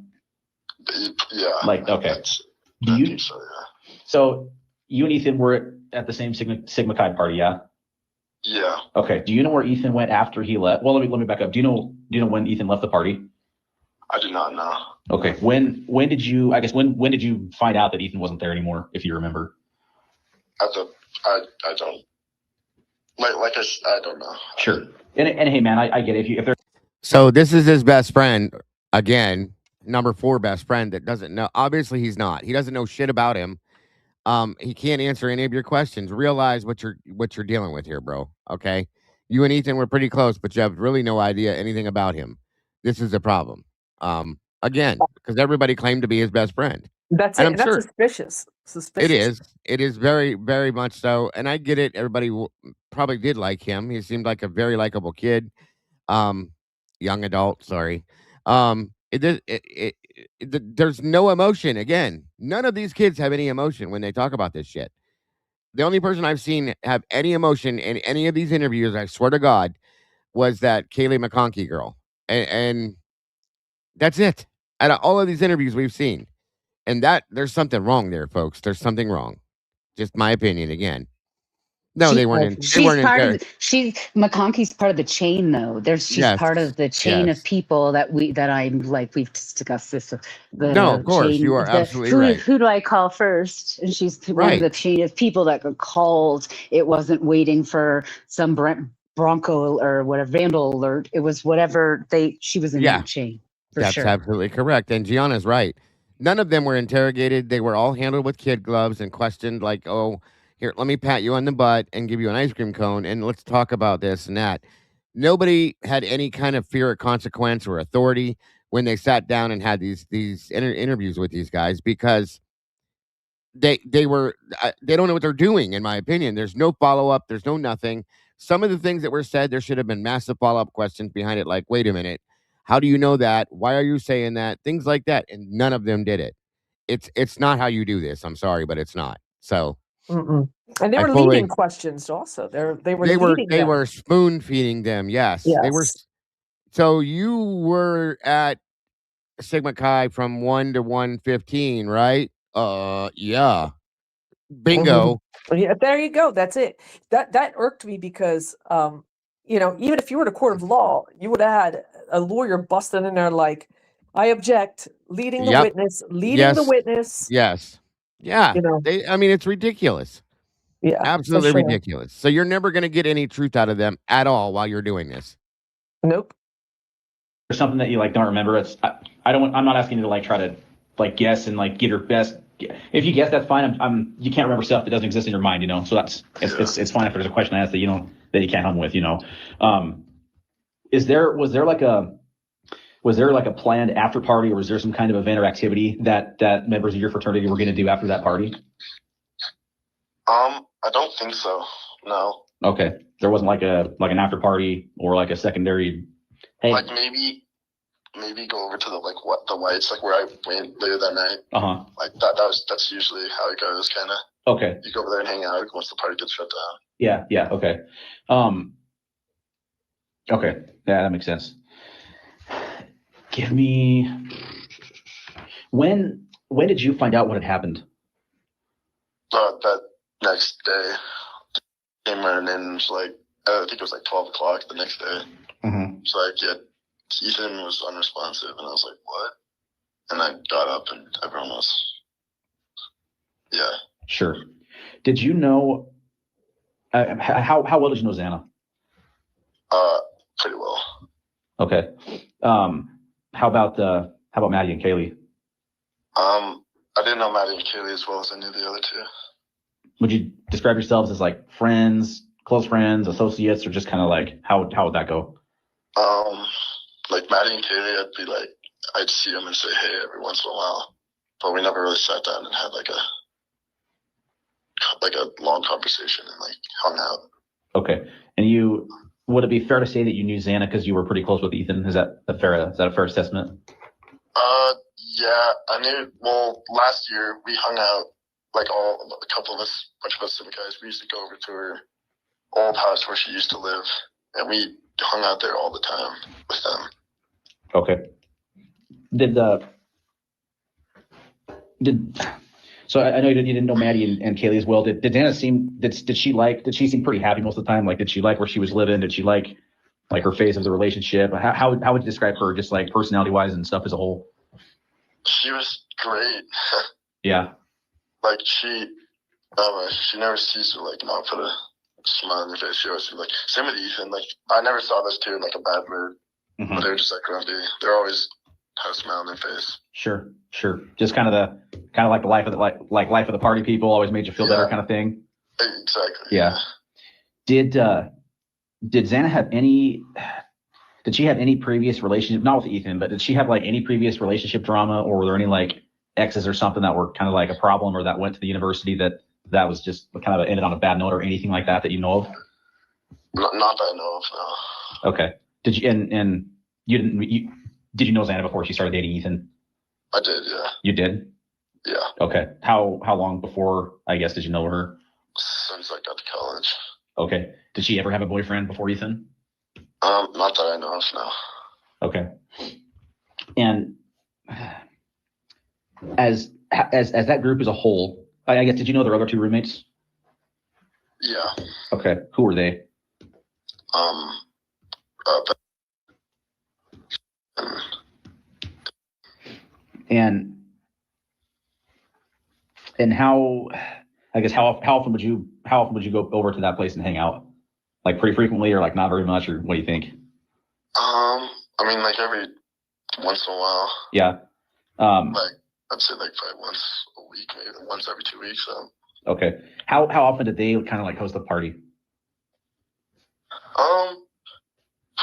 Yeah. Like, okay. I think so, yeah. So you and Ethan were at the same Sigma Chi party, yeah? Yeah. Okay. Do you know where Ethan went after he left? Well, let me back up. Do you know when Ethan left the party? I do not know. Okay. When did you find out that Ethan wasn't there anymore, if you remember? I don't. Like I don't know. Sure. And hey, man, I get it. If they're So this is his best friend again, number 4 best friend that doesn't know. Obviously, he's not. He doesn't know shit about him. He can't answer any of your questions. Realize what you're dealing with here, bro. Okay, you and Ethan were pretty close, but you have really no idea anything about him. This is a problem. Again, because everybody claimed to be his best friend. That's and it. I'm That's sure suspicious. It is. It is very, very much so. And I get it. Everybody probably did like him. He seemed like a very likable kid. Young adult. Sorry. There's no emotion. Again, none of these kids have any emotion when they talk about this shit. The only person I've seen have any emotion in any of these interviews, I swear to God, was that Kaylee McConkey girl. And that's it. Out of all of these interviews we've seen. And there's something wrong there, folks. There's something wrong. Just my opinion again. No, they weren't. She's McConkey's part of the chain, though. She's part of the chain of people that I'm like we've discussed this. No, of course you are absolutely right. Who do I call first? And she's one of the chain of people that got called. It wasn't waiting for some Bronco or whatever vandal alert. It was whatever she was in that chain. That's absolutely correct. And Gianna's right. None of them were interrogated. They were all handled with kid gloves and questioned like, oh, here, let me pat you on the butt and give you an ice cream cone and let's talk about this and that. Nobody had any kind of fear of consequence or authority when they sat down and had these interviews with these guys because they don't know what they're doing, in my opinion. There's no follow-up. There's no nothing. Some of the things that were said, there should have been massive follow-up questions behind it. Like, wait a minute. How do you know that? Why are you saying that? Things like that. And none of them did it. It's not how you do this. I'm sorry, but it's not. So. Mm-mm. And they were leading questions also. They were spoon feeding them. Yes. They were. So you were at Sigma Chi from 1 to 1:15, right? Yeah. Bingo. Mm-hmm. Yeah, there you go. That's it. That irked me because even if you were in a court of law, you would have had a lawyer busting in there like, I object, leading the Yep. witness, Yes. Yes. Yeah. I mean, it's ridiculous. Yeah. Absolutely for sure. ridiculous. So you're never going to get any truth out of them at all while you're doing this. Nope. There's something that you like don't remember. I'm not asking you to like try to like guess and like give your best. If you guess, that's fine. You can't remember stuff that doesn't exist in your mind, So it's fine if there's a question I ask that you can't help with, Was there like a planned after party, or was there some kind of event or activity that members of your fraternity were going to do after that party? I don't think so. No. Okay. There wasn't like an after party or like a secondary. Hey. Like maybe go over to the Whites, like where I went later that night. Like that's usually how it goes, kind of. Okay. You go over there and hang out once the party gets shut down. Yeah. Okay. Okay. Yeah, that makes sense. Give me. When did you find out what had happened? That next day, came running in. And was like, I think it was like 12 o'clock the next day. Mm-hmm. So Ethan was unresponsive, and I was like, "What?" And I got up, and everyone was, yeah. Sure. Did you know? How well did you know Xana? Pretty well. Okay. How about Maddie and Kaylee? I didn't know Maddie and Kaylee as well as I knew the other two. Would you describe yourselves as like friends, close friends, associates, or just kind of like how would that go? Like Maddie and Kaylee, I'd see them and say hey every once in a while, but we never really sat down and had like a long conversation and like hung out. Okay. And would it be fair to say that you knew Xana because you were pretty close with Ethan? Is that a fair assessment? Yeah, I knew. Well, last year we hung out, like a couple of us, bunch of us civic guys. We used to go over to her old house where she used to live, and we hung out there all the time with them. Okay. So I know you didn't know Maddie and Kaylee as well. Did Xana seem? Did she seem pretty happy most of the time? Like, did she like where she was living? Did she like her phase of the relationship? How would you describe her, just like personality wise and stuff as a whole? She was great. Yeah. Like she never ceased to like not put a smile on her face. She always like, same with Ethan. Like I never saw those two in like a bad mood, but they were just like grumpy. They're always had a smile on their face. Sure. Just kind of like the life of the party people, always made you feel better kind of thing. Exactly. Yeah. Did Xana have any? Did she have any previous relationship? Not with Ethan, but did she have like any previous relationship drama, or were there any like exes or something that were kind of like a problem, or that went to the university that was just kind of ended on a bad note, or anything like that you know of? Not that I know of. No. Okay. Did you and you didn't? Did you know Xana before she started dating Ethan? I did. Yeah. You did? Yeah. Okay. How long before, I guess, did you know her? Since I got to college. Okay. Did she ever have a boyfriend before Ethan? Not that I know of, no. Okay. And as that group as a whole, I guess, did you know their other two roommates? Yeah. Okay. Who were they? And how, I guess, how often would you go over to that place and hang out? Like pretty frequently, or like not very much, or what do you think? I mean, like every once in a while. Yeah. Like I'd say like probably once a week, maybe once every 2 weeks. Okay. How often did they kind of like host the party?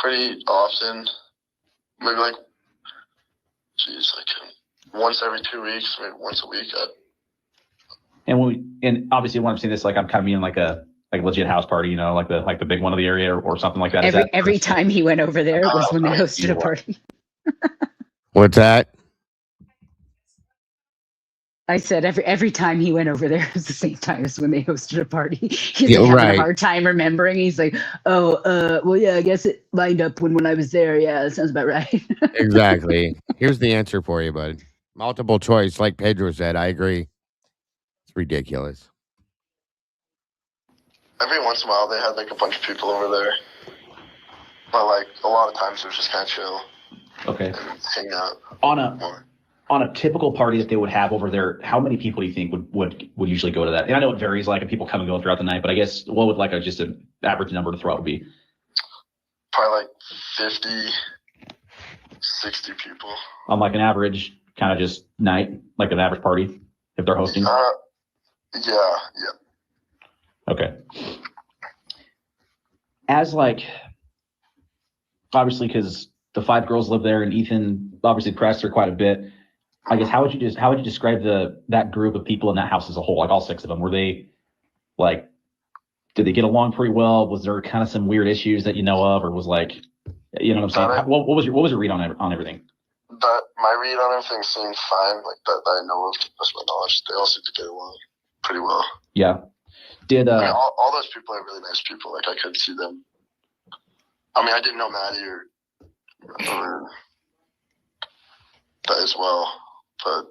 Pretty often. Maybe like, once every 2 weeks, maybe once a week. And obviously when I'm saying this, like I'm kind of meaning like a legit house party, like the big one of the area or something like that. Every time he went over there was when they hosted a party. What's that? I said every time he went over there was the same time as when they hosted a party. He's having a hard time remembering. He's like, well, yeah, I guess it lined up when I was there. Yeah, that sounds about right. Exactly. Here's the answer for you, bud. Multiple choice, like Pedro said. I agree. It's ridiculous. Every once in a while, they had like a bunch of people over there. But like a lot of times it was just kind of chill. Okay. And hang out. On a typical party that they would have over there, how many people do you think would usually go to that? And I know it varies, like, and people come and go throughout the night, but I guess what would like just an average number to throw out be? Probably like 50, 60 people. On like an average kind of just night, like an average party, if they're hosting? Yeah. Okay. As like, obviously, because the 5 girls live there and Ethan obviously pressed her quite a bit. I guess how would you describe that group of people in that house as a whole, like all 6 of them? Were they like, did they get along pretty well? Was there kind of some weird issues that you know of, or was like, you know what I'm saying? What was your read on everything? My read on everything seemed fine, like that I know of, to the best of my knowledge. They all seem to get along pretty well. Yeah. Did I mean, all those people are really nice people. Like I could see them. I mean, I didn't know Maddie or that as well, but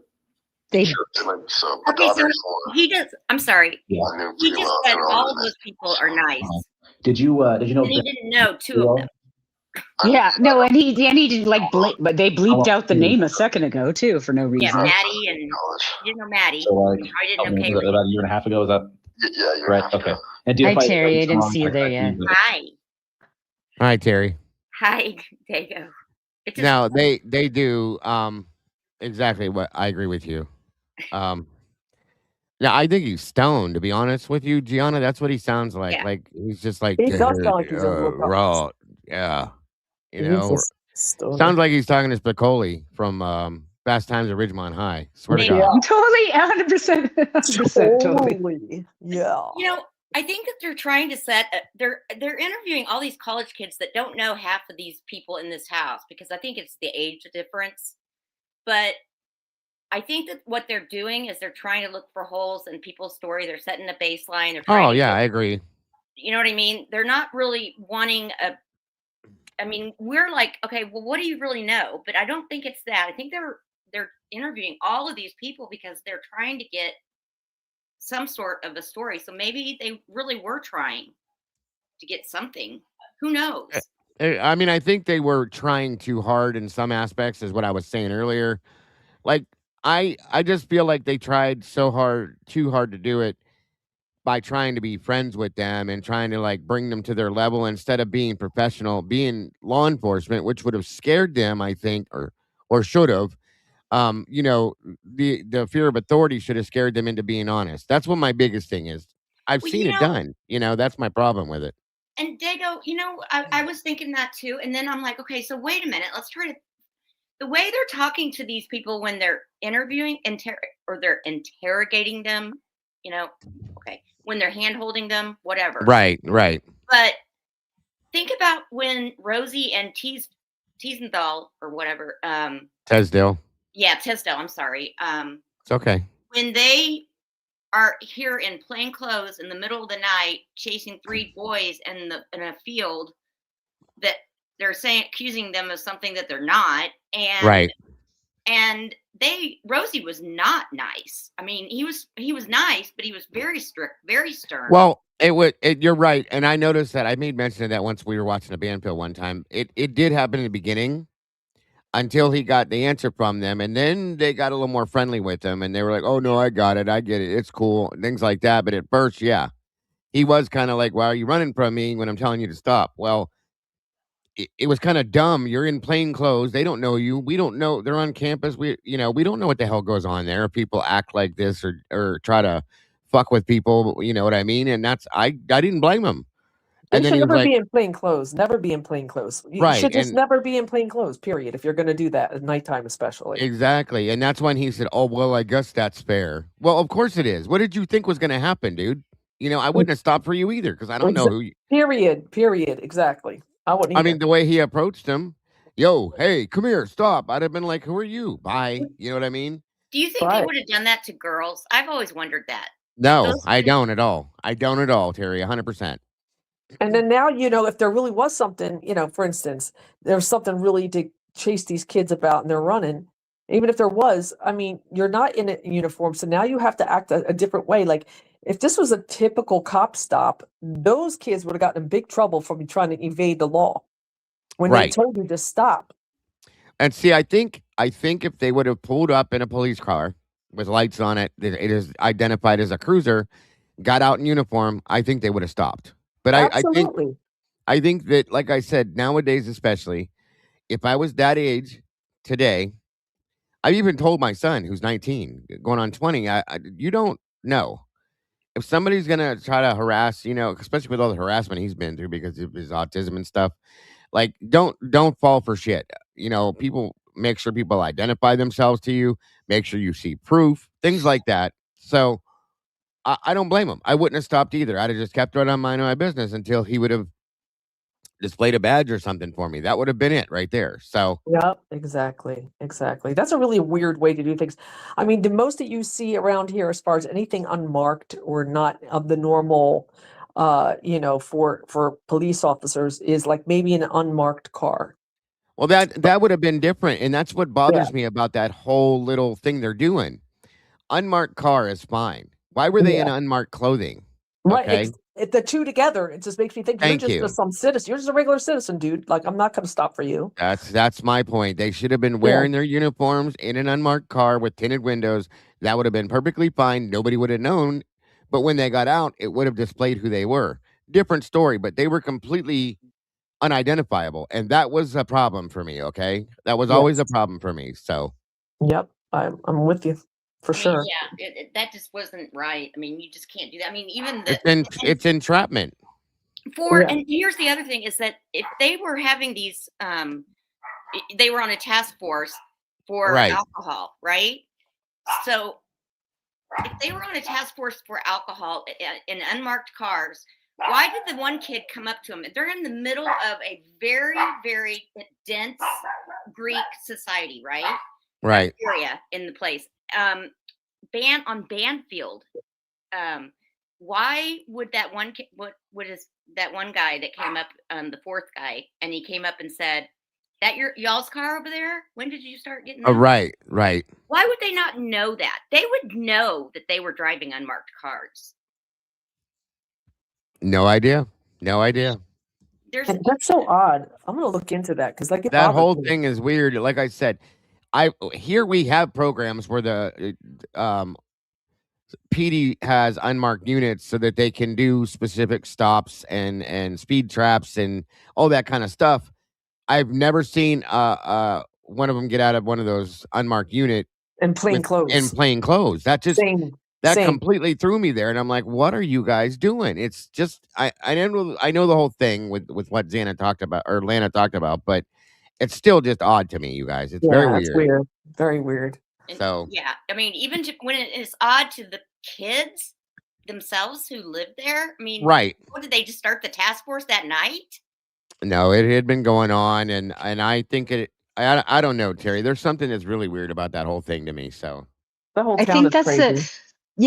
they sure, like so. Okay, so he does. I'm sorry. Yeah. He just said all of those people are nice. Did you know? And he didn't know 2 of them. Yeah, no, and he did like but they bleeped out the name a second ago too for no reason. Yeah, Maddie, and you didn't know Maddie. So like, I didn't know about a year and a half ago, is that? Yeah, right. Okay. And hi, Terry. I didn't see you there yet. Hi. Hi, Terry. Hi, Dago. No, they do exactly what I agree with you. Yeah, I think he's stoned, to be honest with you, Gianna. That's what he sounds like. Yeah. Like he's just like He does sound like he's a raw. Yeah. You He's know, just stoner. sounds like he's talking to Spicoli from Fast Times at Ridgemont High. Swear to Maybe. God. Totally, 100%. Totally. Yeah. You know, I think that they're trying to set. They're interviewing all these college kids that don't know half of these people in this house because I think it's the age difference. But I think that what they're doing is they're trying to look for holes in people's story. They're setting a baseline. They're trying Oh yeah, I agree. You know what I mean? They're not really wanting a. I mean, we're like, okay, well, what do you really know? But I don't think it's that. I think they're interviewing all of these people because they're trying to get some sort of a story. So maybe they really were trying to get something. Who knows? I mean, I think they were trying too hard in some aspects, is what I was saying earlier. Like, I just feel like they tried too hard to do it by trying to be friends with them and trying to like bring them to their level instead of being professional, being law enforcement, which would have scared them, I think, or should have. You know, the fear of authority should have scared them into being honest. That's what my biggest thing is. I've seen it done. You know, that's my problem with it. And Dago, you know, I was thinking that too. And then I'm like, okay, so wait a minute. Let's try to. The way they're talking to these people when they're interviewing or they're interrogating them, you know, okay, when they're hand holding them, whatever. Right. But think about when Rosie and Teasendal or whatever. Tesdale. Yeah, Tisdale. I'm sorry. It's okay. When they are here in plain clothes in the middle of the night, chasing 3 boys in a field, that they're accusing them of something that they're not, and right. And Rosie was not nice. I mean, he was nice, but he was very strict, very stern. Well, you're right, and I noticed that. I made mention of that once we were watching a band pill one time. It did happen in the beginning, until he got the answer from them, and then they got a little more friendly with him, and they were like, "Oh no, I got it, I get it, it's cool," things like that. But at first, yeah, he was kind of like, "Why are you running from me when I'm telling you to stop?" Well, it was kind of dumb. You're in plain clothes. They don't know you. We don't know. They're on campus. We don't know what the hell goes on there. People act like this or try to fuck with people. You know what I mean? And I didn't blame him. And then should never be in plain clothes. Never be in plain clothes. You should just never be in plain clothes, period, if you're going to do that at nighttime especially. Exactly. And that's when he said, "Oh, well, I guess that's fair." Well, of course it is. What did you think was going to happen, dude? You know, I wouldn't have stopped for you either because I don't know who you... Period. Exactly. I wouldn't either. I mean, the way he approached him, "Yo, hey, come here, stop." I'd have been like, "Who are you? Bye." You know what I mean? Do you think they would have done that to girls? I've always wondered that. No, I don't at all. I don't at all, Terry, 100%. And then now, you know, if there really was something, you know, for instance, there's something really to chase these kids about and they're running, even if there was, I mean, you're not in a uniform. So now you have to act a different way. Like if this was a typical cop stop, those kids would have gotten in big trouble from trying to evade the law. when they told you to stop. And see, I think if they would have pulled up in a police car with lights on it, it is identified as a cruiser, got out in uniform, I think they would have stopped. But Absolutely. I think that, like I said, nowadays especially, if I was that age today, I've even told my son, who's 19, going on 20, you don't know. If somebody's gonna try to harass, especially with all the harassment he's been through because of his autism and stuff, like don't fall for shit. People make sure people identify themselves to you, make sure you see proof, things like that. So I don't blame him. I wouldn't have stopped either. I'd have just kept right on minding my business until he would have displayed a badge or something for me. That would have been it right there. So Yep, exactly. That's a really weird way to do things. I mean, the most that you see around here as far as anything unmarked or not of the normal, for police officers is like maybe an unmarked car. well, that would have been different, and that's what bothers me about that whole little thing they're doing. Unmarked car is fine. Why were they in Yeah. unmarked clothing? Right. Okay. The two together, it just makes me think you're Thank just you. some citizen. You're just a regular citizen, dude. Like, I'm not going to stop for you. That's my point. They should have been Yeah. wearing their uniforms in an unmarked car with tinted windows. That would have been perfectly fine. Nobody would have known. But when they got out, it would have displayed who they were. Different story, but they were completely unidentifiable. And that was a problem for me, okay? That was always Yes. a problem for me. So Yep. I'm with you for sure. Yeah, that just wasn't right. I mean, you just can't do that. I mean, even it's entrapment. And here's the other thing is that if they were having these, they were on a task force for alcohol, right? So if they were on a task force for alcohol in unmarked cars, why did the one kid come up to him? They're in the middle of a very, very dense Greek society, right? Right. Area in the place. On Banfield. Why would that one what is that one guy that came up, the fourth guy, and he came up and said, "That y'all's car over there? When did you start getting that?" Right. Why would they not know that? They would know that they were driving unmarked cars. No idea. That's so odd. I'm gonna look into that because like That whole thing is weird. Like I said, here we have programs where the PD has unmarked units so that they can do specific stops and speed traps and all that kind of stuff. I've never seen one of them get out of one of those unmarked unit in plain clothes. That just Same. completely threw me there, and I'm like, what are you guys doing? It's just I know the whole thing with what Lana talked about, but it's still just odd to me, you guys. It's very weird. It's weird. Very weird. So yeah, I mean, even when it is odd to the kids themselves who live there. I mean, right? What did they just start the task force that night? No, it had been going on, and I think I don't know, Terry. There's something that's really weird about that whole thing to me. So the whole I town think is crazy.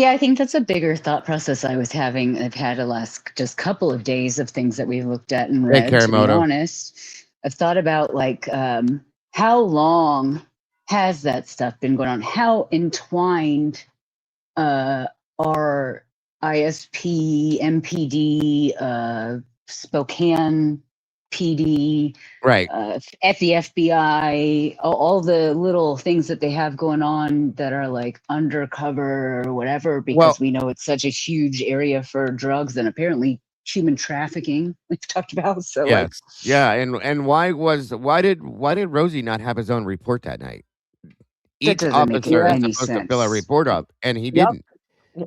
I think that's a bigger thought process I was having. I've had the last just couple of days of things that we've looked at and read. To be honest, I've thought about like how long has that stuff been going on? How entwined are ISP, MPD, Spokane PD, right? the FBI, all the little things that they have going on that are like undercover or whatever, because we know it's such a huge area for drugs and apparently human trafficking we've talked about. So and why did Rosie not have his own report that night? Each doesn't make officer is any supposed sense. to fill a report up, and he didn't.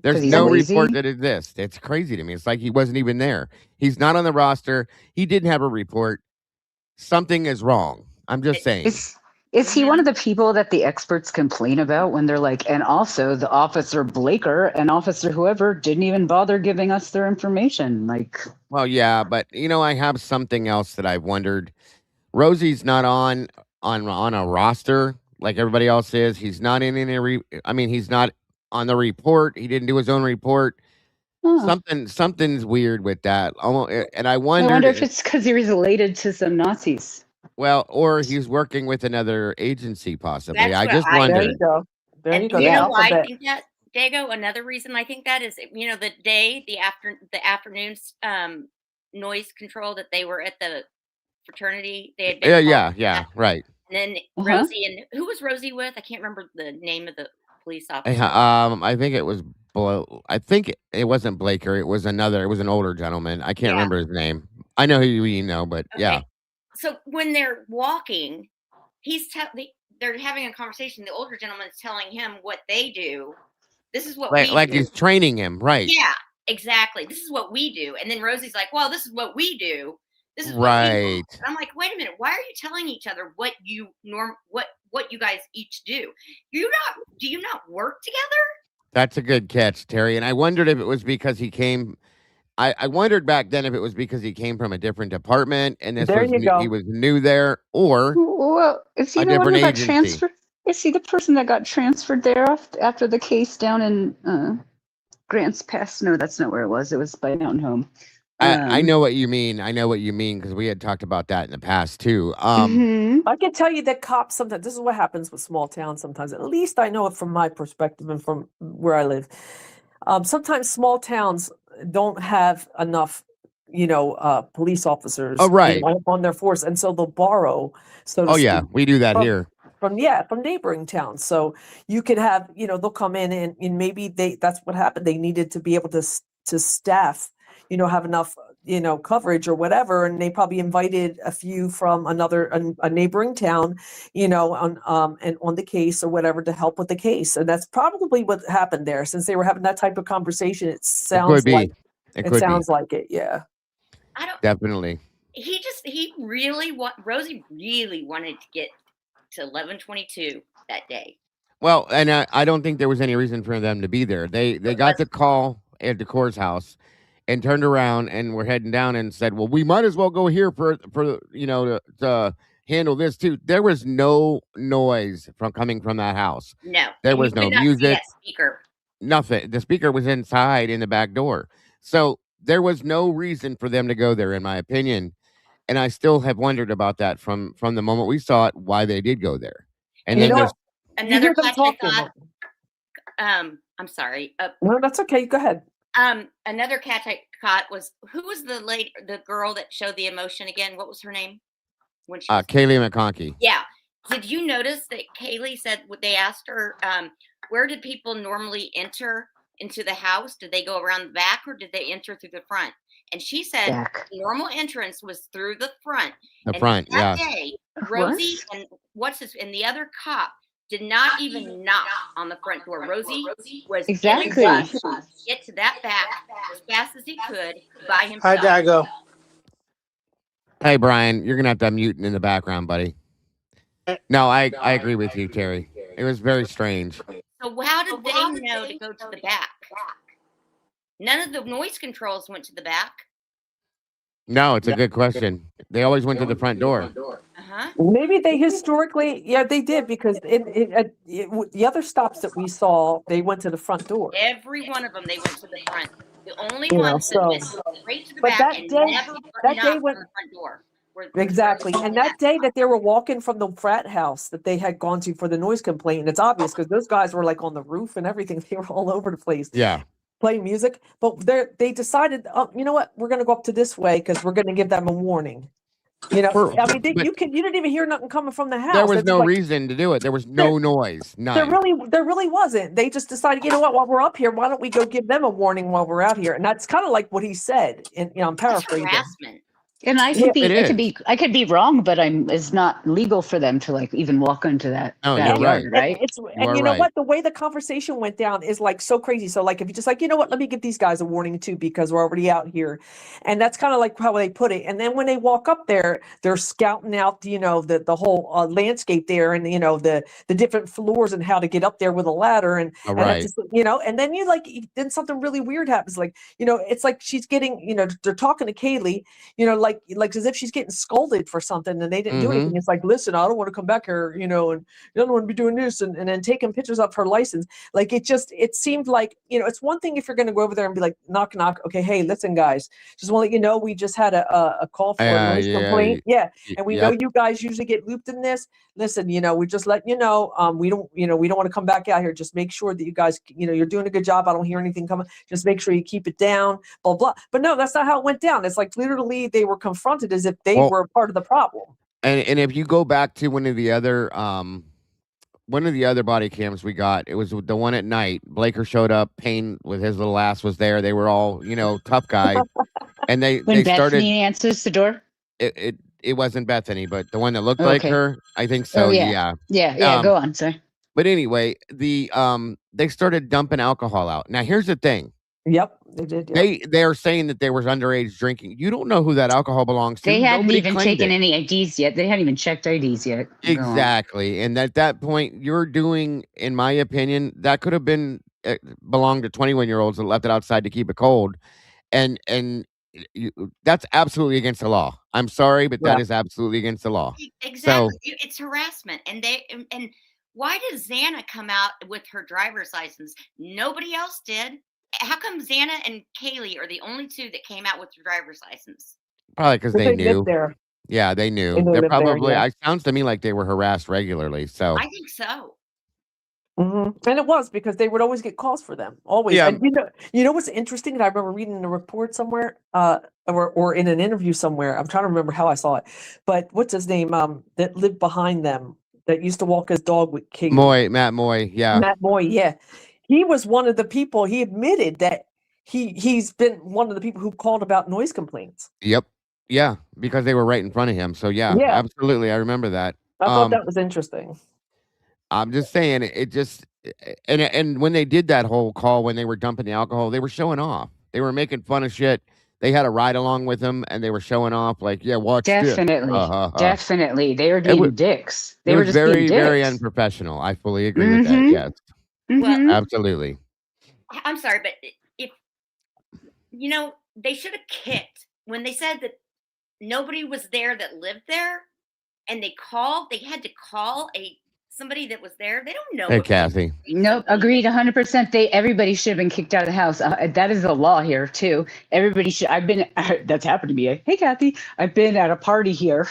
There's no report that exists. It's crazy to me. It's like he wasn't even there. He's not on the roster. He didn't have a report. Something is wrong. I'm just saying. Is he one of the people that the experts complain about when they're like, and also the officer Blaker and officer whoever didn't even bother giving us their information? Like, well, yeah, but I have something else that I've wondered. Rosie's not on a roster like everybody else is. He's not in any. He's not on the report. He didn't do his own report. Something's weird with that. And I wonder if it's because he was related to some Nazis. Well, or he's working with another agency, possibly. That's I just wonder. There you go. You know why I think that, Dago? Another reason I think that is, the afternoon noise control that they were at the fraternity. They had been Yeah, right. And then Rosie and who was Rosie with? I can't remember the name of the police officer. I think it was I think it wasn't Blaker. It was another. It was an older gentleman. I can't remember his name. I know who you know, but yeah. So when they're walking, they're having a conversation. The older gentleman's telling him what they do. This is what we do. He's training him, right? Yeah, exactly. This is what we do. And then Rosie's like, "Well, this is what we do. This is right." What we do." And I'm like, "Wait a minute. Why are you telling each other what you what you guys each do? Do you not work together?" That's a good catch, Terry. And I wondered if it was because he came. I wondered back then if it was because he came from a different department and he was new there, or is he the one who got transferred? Is he the person that got transferred there after the case down in Grants Pass? No, that's not where it was. It was by Mountain Home. I know what you mean. I know what you mean because we had talked about that in the past too. I can tell you that cops sometimes, this is what happens with small towns sometimes. At least I know it from my perspective and from where I live. Sometimes small towns don't have enough, police officers on their force, and so they'll borrow. So yeah, we do that here. From neighboring towns. So you can have, they'll come in and maybe that's what happened. They needed to be able to staff, have enough, coverage or whatever. And they probably invited a few from a neighboring town, and on the case or whatever to help with the case. And that's probably what happened there. Since they were having that type of conversation, it sounds like it. Yeah. Definitely. Rosie really wanted to get to 1122 that day. Well, and I don't think there was any reason for them to be there. They got the call at the Core's house and turned around and were heading down and said, "Well, we might as well go here for to handle this too." There was no noise coming from that house. No, there was no music. Speaker. Nothing. The speaker was inside in the back door, so there was no reason for them to go there, in my opinion. And I still have wondered about that from the moment we saw it, why they did go there. And then there's another catch I thought. I'm sorry. No, that's okay. Go ahead. Another catch I caught was, who was the girl that showed the emotion again? What was her name? When she Kaylee McConkey. Yeah. Did you notice that Kaylee said they asked her, where did people normally enter into the house? Did they go around the back or did they enter through the front? And she said the normal entrance was through the front. Front, that day, Rosie and the other cop did not even knock on the front door. Rosie was exactly to get to that back as fast as he could by himself. Hi, Dago. Hey, Brian, you're gonna have to unmute in the background, buddy. No, I agree with you, Terry. It was very strange. So how did they know to go to the back? None of the noise controls went to the back. No, it's a good question. They always went to the front door. Maybe they historically, they did, because the other stops that we saw, they went to the front door. Every one of them, they went to the front. The only ones that went straight to the back and never knocked on the front door. Exactly. And that day that they were walking from the frat house that they had gone to for the noise complaint, and it's obvious because those guys were like on the roof and everything. They were all over the place. Yeah. Playing music. But they decided, you know what? We're going to go up to this way because we're going to give them a warning. You didn't even hear nothing coming from the house. There was no reason to do it. There was no noise. None. There really wasn't. They just decided, you know what? While we're up here, why don't we go give them a warning while we're out here? And that's kind of like what he said. And I'm paraphrasing. Harassment. And I could be wrong, but it's not legal for them to like even walk into that. Oh, you're right. Right? And you know what? The way the conversation went down is like so crazy. So like if you just like, you know what, let me give these guys a warning too, because we're already out here. And that's kind of like how they put it. And then when they walk up there, they're scouting out, the whole landscape there, and the different floors and how to get up there with a ladder. And just, and then then something really weird happens. Like, it's like she's getting, they're talking to Kaylee, like as if she's getting scolded for something and they didn't do anything. It's like, listen, I don't want to come back here, and you don't want to be doing this, and then taking pictures of her license. Like it seemed like, it's one thing if you're going to go over there and be like, knock, knock. Okay. Hey, listen, guys, just want to let you know, we just had a call for a noise complaint. Yeah. And we know you guys usually get looped in this. Listen, we just letting you know, we don't want to come back out here. Just make sure that you guys, you're doing a good job. I don't hear anything coming. Just make sure you keep it down, blah, blah. But no, that's not how it went down. It's like literally they were were confronted as if they were part of the problem. And if you go back to one of the other body cams we got, it was the one at night. Blaker showed up, Payne with his little ass was there. They were all, tough guy. And they Bethany started answers the door. It wasn't Bethany, but the one that looked like her, I think so. Oh, yeah. Yeah. Go on, sorry. But anyway, they started dumping alcohol out. Now here's the thing. Yep, they did. Yep. They are saying that there was underage drinking. You don't know who that alcohol belongs to. They hadn't Nobody even taken any IDs yet. They hadn't even checked IDs yet. Exactly. And at that point, you're doing, in my opinion, that could have been belonged to 21-year-olds that left it outside to keep it cold. And that's absolutely against the law. I'm sorry, but that is absolutely against the law. Exactly. It's harassment. And why did Xana come out with her driver's license? Nobody else did. How come Xana and Kaylee are the only two that came out with their driver's license? Probably because they knew. There. Yeah, they knew. They're probably. It sounds to me like they were harassed regularly. So I think so. Mm-hmm. And it was because they would always get calls for them. Always. Yeah. And you know what's interesting? And I remember reading a report somewhere, or in an interview somewhere. I'm trying to remember how I saw it. But what's his name? That lived behind them, that used to walk his dog with Kaylee. Matt Moy. Yeah. Matt Moy. Yeah. He was one of the people. He admitted that he's been one of the people who called about noise complaints. Yep. Yeah, because they were right in front of him. So yeah. Absolutely, I remember that. I thought that was interesting. I'm just saying it just and when they did that whole call when they were dumping the alcohol, they were showing off. They were making fun of shit. They had a ride along with them and they were showing off like, yeah, watch this. Definitely. They were being dicks. They were just very, being dicks. very unprofessional. I fully agree with that. Yes. Well, absolutely. I'm sorry, but if they should have kicked when they said that nobody was there that lived there, and they had to call somebody that was there. They don't know. Hey, Kathy. Nope, agreed 100%. Everybody should have been kicked out of the house. That is the law here too. Everybody should. That's happened to me. Hey, Kathy, I've been at a party here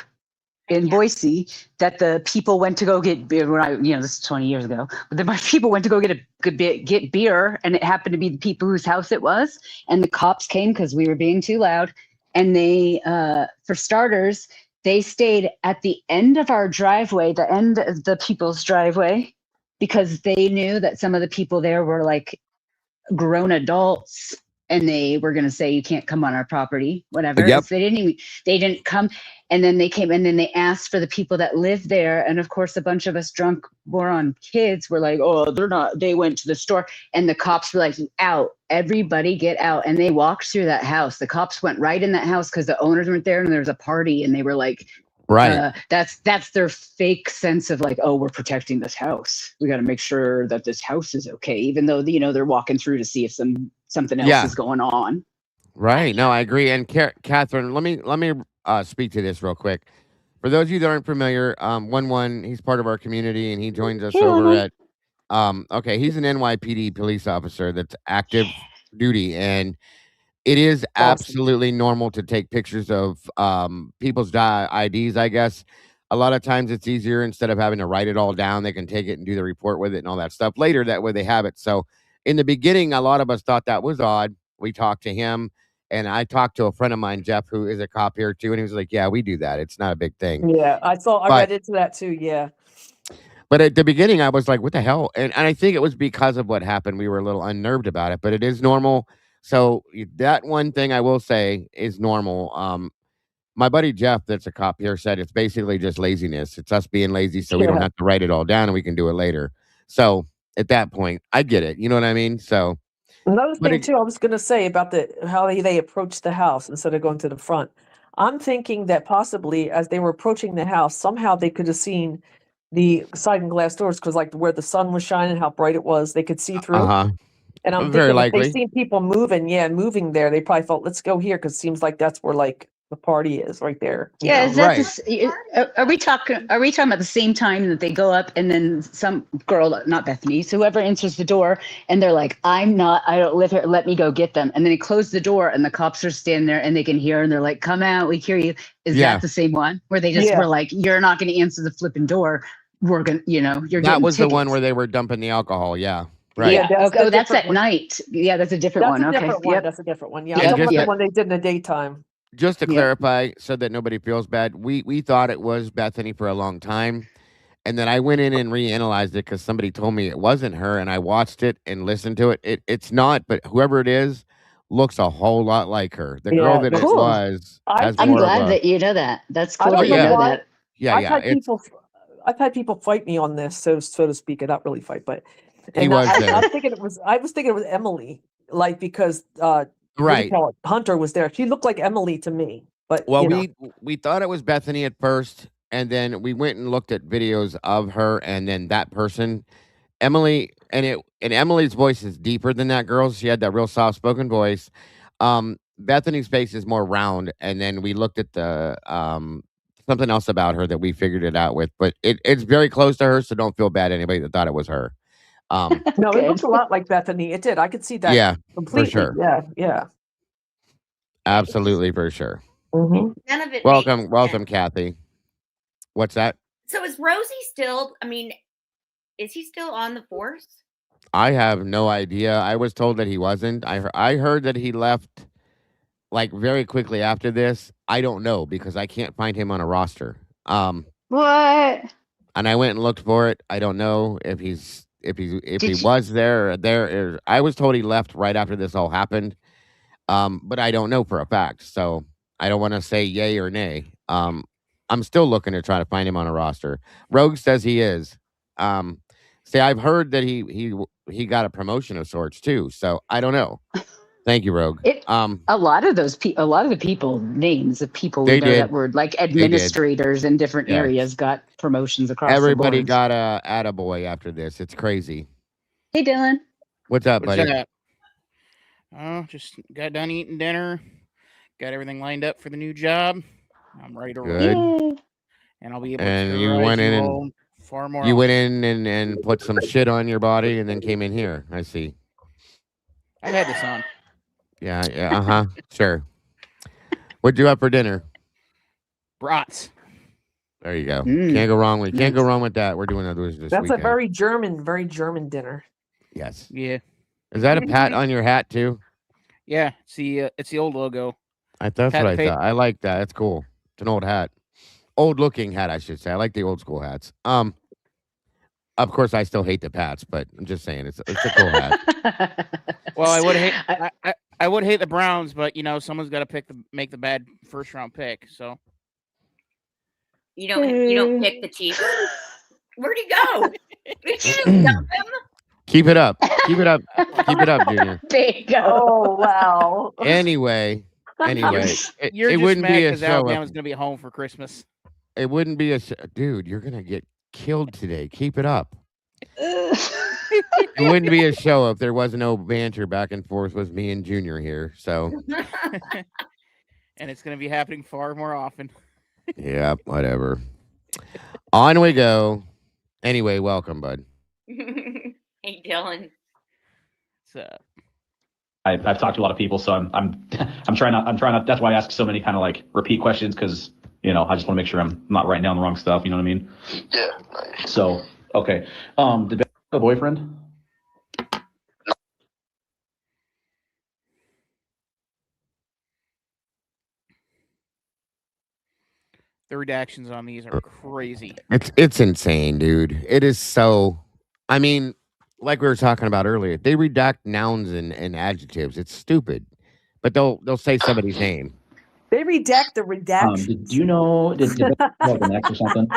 in Boise that the people went to go get beer. This is 20 years ago. But my people went to go get beer, and it happened to be the people whose house it was. And the cops came because we were being too loud. And they, for starters, they stayed at the end of our driveway, the end of the people's driveway, because they knew that some of the people there were like grown adults, and they were going to say, you can't come on our property, whatever. Yep. So they didn't come. And then they came, and then they asked for the people that lived there. And of course, a bunch of us drunk moron kids were like, oh, they're not, they went to the store. And the cops were like, out, everybody get out. And they walked through that house. The cops went right in that house because the owners weren't there and there was a party, and they were like, right. That's their fake sense of like, oh, we're protecting this house. We got to make sure that this house is okay, even though, they're walking through to see if something else is going on. Right. No, I agree. And Catherine, let me speak to this real quick. For those of you that aren't familiar, 1-1, he's part of our community, and he joins us over at he's an NYPD police officer that's active duty, and it is absolutely normal to take pictures of people's IDs, I guess. A lot of times it's easier, instead of having to write it all down, they can take it and do the report with it and all that stuff later. That way they have it. So in the beginning, a lot of us thought that was odd. We talked to him, and I talked to a friend of mine, Jeff, who is a cop here too, and he was like, yeah, we do that. It's not a big thing. Yeah, I read into that too, yeah. But at the beginning, I was like, what the hell? And I think it was because of what happened. We were a little unnerved about it, but it is normal. So that one thing I will say is normal. My buddy Jeff, that's a cop here, said it's basically just laziness. It's us being lazy, so we don't have to write it all down, and we can do it later. So at that point, I get it. You know what I mean? So another thing too, I was going to say about how they approached the house instead of going to the front. I'm thinking that possibly as they were approaching the house, somehow they could have seen the sliding glass doors, because like where the sun was shining, how bright it was, they could see through. And I'm thinking if they seen people moving there, they probably thought, let's go here, because it seems like that's where like the party is right there. Yeah, is that are we talking about the same time that they go up, and then some girl, not Bethany, so whoever answers the door, and they're like, I don't live here, let me go get them. And then they close the door, and the cops are standing there, and they can hear, and they're like, come out, we hear you. Is that the same one where they just were like, you're not going to answer the flipping door, we're going to, you're that was tickets. The one where they were dumping the alcohol. Yeah. Right. Yeah. That's at night. Yeah, that's a different one. Okay. That's a different one. Yeah. I'm talking about the one they did in the daytime. just to Yep. clarify, so that nobody feels bad, we thought it was Bethany for a long time, and then I went in and reanalyzed it because somebody told me it wasn't her, and I watched it and listened to it. It's not, but whoever it is looks a whole lot like her. The girl Yeah, that it Cool. was has I'm more of glad a that you know that. That's I cool oh that don't know you know yeah why. that. yeah I've yeah. had It's people fight me on this, so to speak, and not really fight, but he was there, I was thinking it was Emily, like because what do you right? call it? Hunter was there. She looked like Emily to me, but Well, you know, we thought it was Bethany at first, and then we went and looked at videos of her, and then that person, Emily, and Emily's voice is deeper than that girl's. She had that real soft spoken voice. Bethany's face is more round, and then we looked at the something else about her that we figured it out with, but it's very close to her, so don't feel bad anybody that thought it was her. no, it Good. looked a lot like Bethany. It did. I could see that Yeah, for completely. sure, Yeah, yeah. absolutely for sure. hmm None of it makes Welcome, welcome, sense. Kathy. What's that? So is Rosie still? I mean, is he still on the force? I have no idea. I was told that he wasn't. I heard that he left like very quickly after this. I don't know because I can't find him on a roster. What? And I went and looked for it. I don't know if if Did he you? was there or there. I was told he left right after this all happened. But I don't know for a fact. So I don't want to say yay or nay. I'm still looking to try to find him on a roster. Rogue says he is. See, I've heard that he got a promotion of sorts too. So I don't know. Thank you, Rogue. A lot of the people names of people They in there did. that were like They did. administrators in different Yes. areas got promotions across Everybody the board. got a attaboy after this. It's crazy. Hey, Dylan. What's up, What's buddy? that? Oh, just got done eating dinner. Got everything lined up for the new job. I'm ready to roll. Good. Yay. And I'll be able And to you terrorize went in you and all far more you went often. in and put some shit on your body and then came in here. I see. I had this on. Yeah, yeah, uh-huh. Sure. What'd you have for dinner? Brats. There you go. Mm. Can't go wrong with Nice. that. We're doing others this That's weekend. a very German dinner. Yes. Yeah. Is that a pat on your hat too? Yeah. It's the old logo. That's Pat what I fa- thought. I like that. It's cool. It's an old hat. Old looking hat, I should say. I like the old school hats. Of course I still hate the Pats, but I'm just saying it's a cool hat. Well, I would hate I would hate the Browns, but you know, someone's got to make the bad first round pick. So You don't pick the Chiefs. Where'd he go? Did you dump him? Keep it up. Keep it up. Keep it up, Junior. Dago. Oh wow. Anyway, You're it just wouldn't mad be a because show. Alabama's going to be at home for Christmas. It wouldn't be a show. Dude, you're gonna get killed today. Keep it up. It wouldn't be a show if there wasn't no banter back and forth with me and Junior here. So And it's going to be happening far more often. yeah, whatever. On we go. Anyway, welcome, bud. Hey, Dylan. So I've talked to a lot of people, so I'm trying not. That's why I ask so many kind of like repeat questions because I just want to make sure I'm not writing down the wrong stuff. You know what I mean? Yeah, nice. So okay, did Beth have a boyfriend? the redactions on these are crazy. It's insane, dude. It is so. I mean, like we were talking about earlier, they redact nouns and adjectives. It's stupid, but they'll say somebody's name. They redact the redactions. Do you know? Did Beth have an ex or something?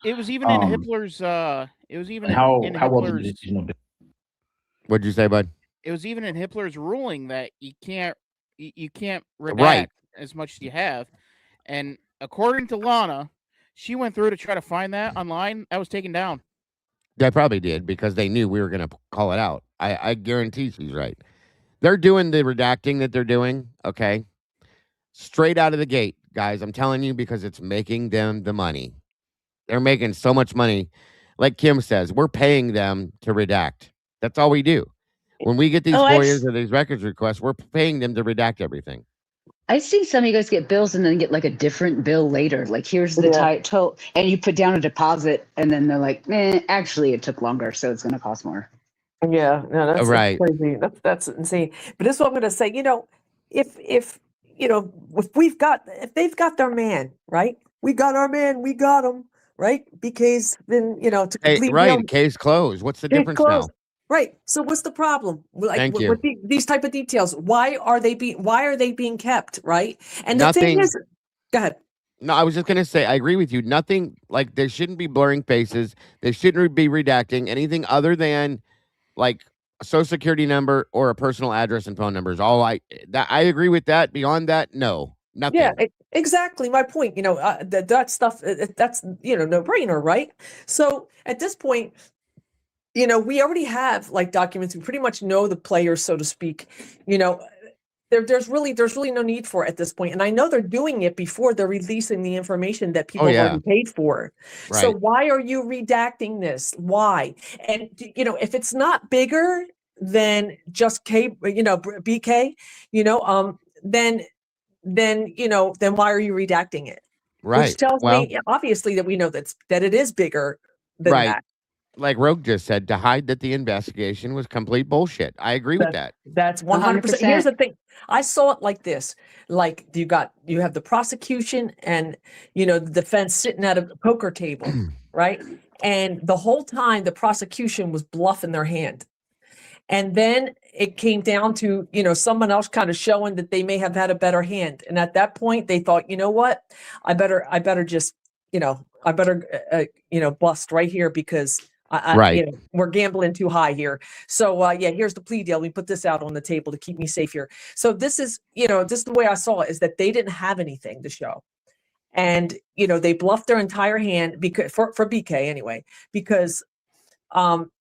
It was even in Hitler's. It was even How in well Hitler's. did you know? What'd you say, bud? It was even in Hitler's ruling that you can't redact Right. as much as you have. And according to Lana, she went through to try to find that online. That was taken down. They probably did because they knew we were going to call it out. I guarantee she's right. They're doing the redacting that they're doing, okay? Straight out of the gate, guys. I'm telling you because it's making them the money. They're making so much money. Like Kim says, we're paying them to redact. That's all we do. When we get these FOIAs or these records requests, we're paying them to redact everything. I see some of you guys get bills and then get like a different bill later. Like here's the title, and you put down a deposit, and then they're like, actually, it took longer, so it's going to cost more. Yeah, no, that's Right. crazy. That's insane. But this is what I'm going to say. If if they've got their man, right? We got our man. We got him, right? Because then to Hey, complete deal, right. Case closed. What's the case difference closed. now? Right. So what's the problem? Like Thank you. these type of details? Why are they being kept? Right. And the thing Nothing. is, go ahead. No, I was just going to say, I agree with you. Nothing like they shouldn't be blurring faces. They shouldn't be redacting anything other than like a social security number or a personal address and phone numbers. I agree with that. Beyond that, no, Yeah, nothing. exactly my point. That stuff, that's, no brainer, right? So at this point, we already have like documents. We pretty much know the players, so to speak. There's really no need for it at this point. And I know they're doing it before they're releasing the information that people Oh, have yeah. already paid for. So Right. why are you redacting this? Why? And if it's not bigger than just BK, then why are you redacting it? Which Right. tells Well, me obviously that we know that it is bigger than right. that. Like Rogue just said, to hide that the investigation was complete bullshit. I agree with that. That's 100%. Here's 100%. the thing. I saw it like this. Like you have the prosecution and the defense sitting at a poker table, right? And the whole time the prosecution was bluffing their hand. And then it came down to, someone else kind of showing that they may have had a better hand. And at that point they thought, you know what? I better just, bust right here because Right. we're gambling too high here. So here's the plea deal. We put this out on the table to keep me safe here. So this is the way I saw it, is that they didn't have anything to show. And, they bluffed their entire hand because for BK anyway, because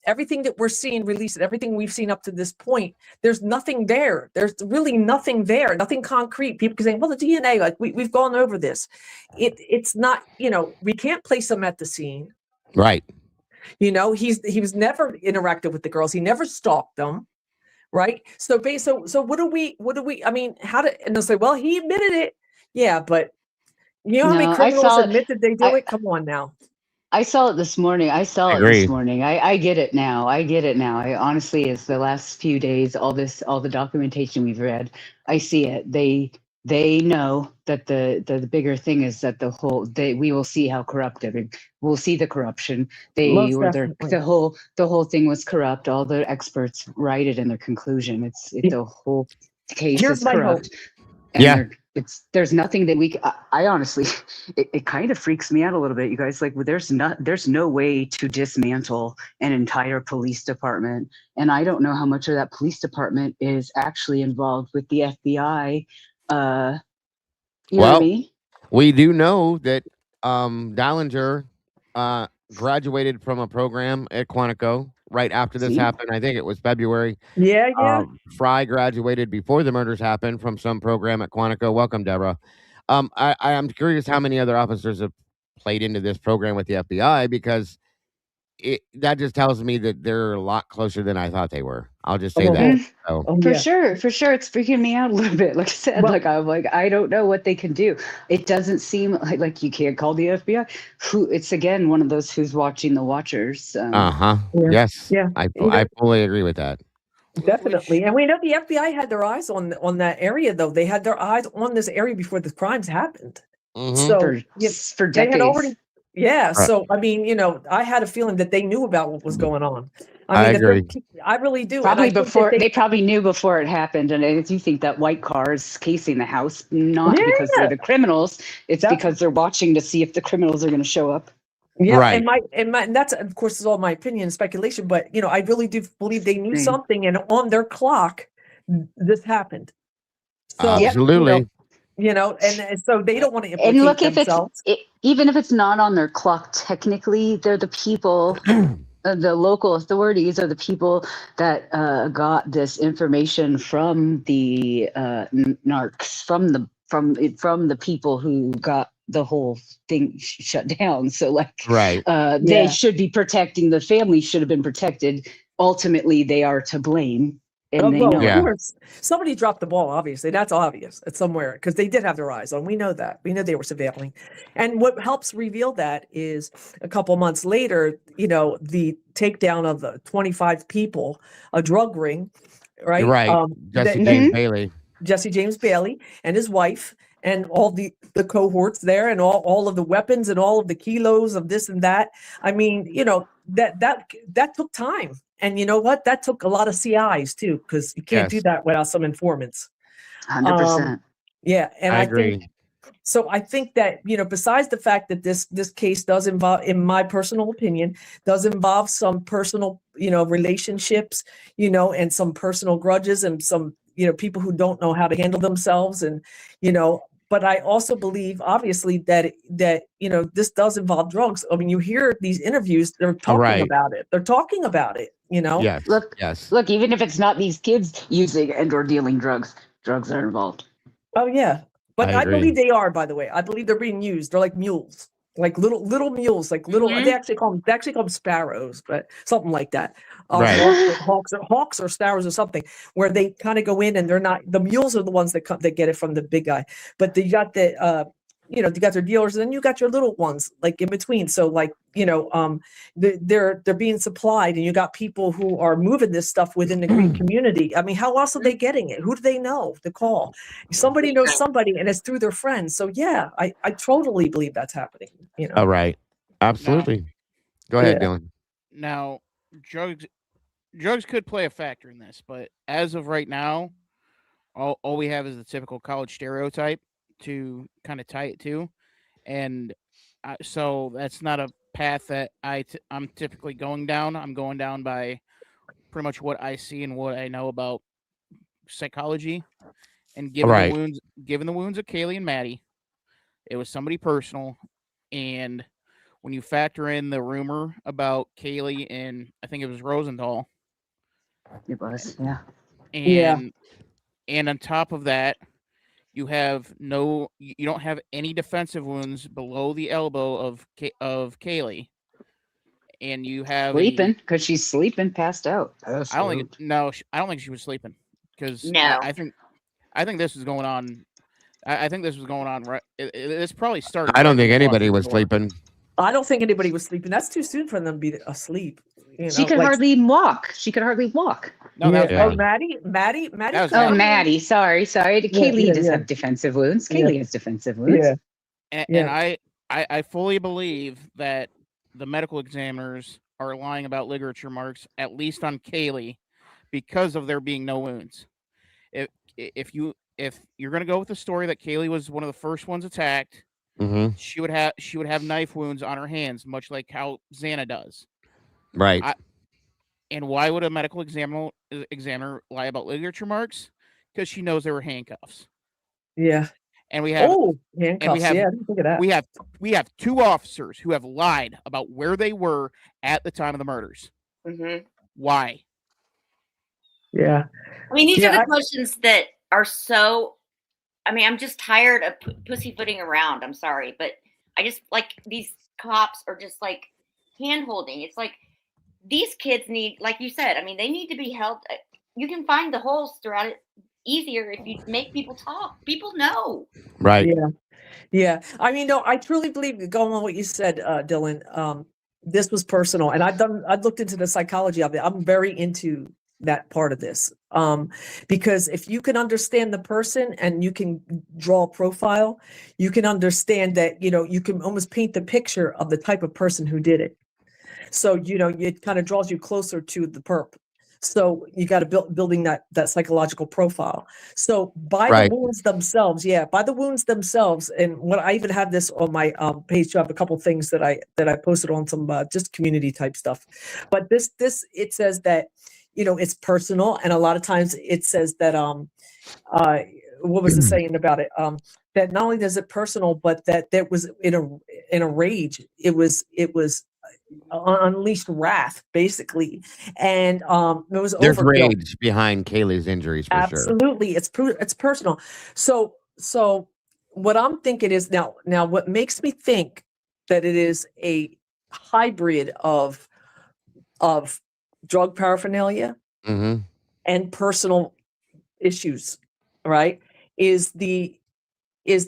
everything that we're seeing released, everything we've seen up to this point, there's nothing there. There's really nothing there, nothing concrete. People can say, well, the DNA, like we've gone over this. It's not, we can't place him at the scene. Right. He was never interacted with the girls. He never stalked them. Right. So what do we, I mean, and they'll say, well, he admitted it. Yeah. But how many criminals admit that they do it? Come on now. I saw it this morning. I get it now. I honestly, it's the last few days, all the documentation we've read, I see it. They know that the bigger thing is that we will see how corrupted, we'll see the corruption. The whole thing was corrupt. All the experts write it in their conclusion. It's the whole case is corrupt. And there's nothing that I honestly, it kind of freaks me out a little bit, you guys. Like, there's no way to dismantle an entire police department. And I don't know how much of that police department is actually involved with the FBI. You know what I mean? We do know that Dallinger graduated from a program at Quantico right after this happened. I think it was February. Yeah. Fry graduated before the murders happened from some program at Quantico. Welcome, Deborah. I'm curious how many other officers have played into this program with the FBI, because that just tells me that they're a lot closer than I thought they were. I'll just say that. So. For sure. It's freaking me out a little bit. Like I said, I don't know what they can do. It doesn't seem like you can't call the FBI. It's again one of those who's watching the watchers. Yes. Yeah. I fully agree with that. Definitely. And we know the FBI had their eyes on that area, though. They had their eyes on this area before the crimes happened. So for decades. They had already. Yeah. So, I mean, I had a feeling that they knew about what was going on. I agree. I really do. Probably before they probably knew before it happened. And I do think that white car is casing the house, not because they're the criminals. It's because they're watching to see if the criminals are going to show up. Yeah, right. And that's, of course, is all my opinion and speculation. But I really do believe they knew something, and on their clock, this happened. So, absolutely. And so they don't want to implicate and look, themselves. Even if it's not on their clock, technically, they're the people. The local authorities are the people that got this information from the narcs, from the people who got the whole thing shut down. So they should be protecting, the family should have been protected. Ultimately, they are to blame and they well, know of it. Yeah. course, somebody dropped the ball. Obviously, that's obvious. It's somewhere because they did have their eyes on. We know that. We know they were surveilling, and what helps reveal that is a couple months later, the takedown of the 25 people, a drug ring, right? You're right. Jesse James Bailey. Jesse James Bailey and his wife and all the cohorts there and all of the weapons and all of the kilos of this and that. I mean, that took time. And you know what? That took a lot of CIs too, because you can't do Yes. that without some informants. 100%. Yeah. And I I agree. think so. I think that, besides the fact that this case does involve, in my personal opinion, does involve some personal, relationships, and some personal grudges and some, people who don't know how to handle themselves. And, but I also believe, obviously, that this does involve drugs. I mean, you hear these interviews, they're talking about it. They're talking about it, Yes. Look, even if it's not these kids using and or dealing drugs are involved. Oh, yeah. But I I agree. believe they are, by the way. I believe they're being used. They're like mules, like little mules, like little. They actually call them sparrows, but something like that. Right. Hawks or sparrows or something, where they kind of go in and they're not. The mules are the ones that get it from the big guy, but you got you got their dealers, and then you got your little ones like in between. So like they're being supplied, and you got people who are moving this stuff within the green community. I mean, how else are they getting it? Who do they know to call? Somebody knows somebody, and it's through their friends. So yeah, I totally believe that's happening. All right. Absolutely. Go ahead, Dylan. Now, drugs could play a factor in this, but as of right now, all we have is the typical college stereotype to kind of tie it to, and so that's not a path that I'm typically going down. I'm going down by pretty much what I see and what I know about psychology, and given the wounds of Kaylee and Maddie, it was somebody personal, and when you factor in the rumor about Kaylee and I think it was Rosenthal, it was, and on top of that, you don't have any defensive wounds below the elbow of Kaylee, and you have sleeping because she's sleeping, passed out. I don't think she was sleeping because I think this was going on. I think this was going on right. This probably started. I don't think anybody was sleeping. I don't think anybody was sleeping. That's too soon for them to be asleep. She could hardly walk. She could hardly walk. No, that was Maddie. Maddie. Sorry. Kaylee does have defensive wounds. Kaylee has defensive wounds. And I fully believe that the medical examiners are lying about ligature marks, at least on Kaylee, because of there being no wounds. If you're going to go with the story that Kaylee was one of the first ones attacked, she would have knife wounds on her hands, much like how Xana does. Right. And why would a medical examiner lie about ligature marks? Because she knows they were handcuffs. Yeah. And we have handcuffs. I didn't think of that. We have two officers who have lied about where they were at the time of the murders. Why? Yeah. I mean, these are the questions that are so. I mean, I'm just tired of pussyfooting around. I'm sorry, but I just like these cops are just like hand holding. It's like these kids need, like you said, I mean, they need to be held. You can find the holes throughout it easier if you make people talk. People know. Right. Yeah. I mean, no, I truly believe, going on what you said, Dylan, this was personal, and I've looked into the psychology of it. I'm very into that part of this, because if you can understand the person and you can draw a profile, you can understand that, you can almost paint the picture of the type of person who did it. So, it kind of draws you closer to the perp. So you got to building that psychological profile. So by the wounds themselves, and when I even have this on my page, I have a couple things that I posted on some just community type stuff. But this it says that it's personal, and a lot of times it says that what was the saying about it? That not only is it personal, but that was in a rage. It was unleashed wrath, basically, and it was there's overkill. Rage behind Kaylee's injuries for Absolutely, it's personal. So what I'm thinking is now what makes me think that it is a hybrid of drug paraphernalia and personal issues, right, is the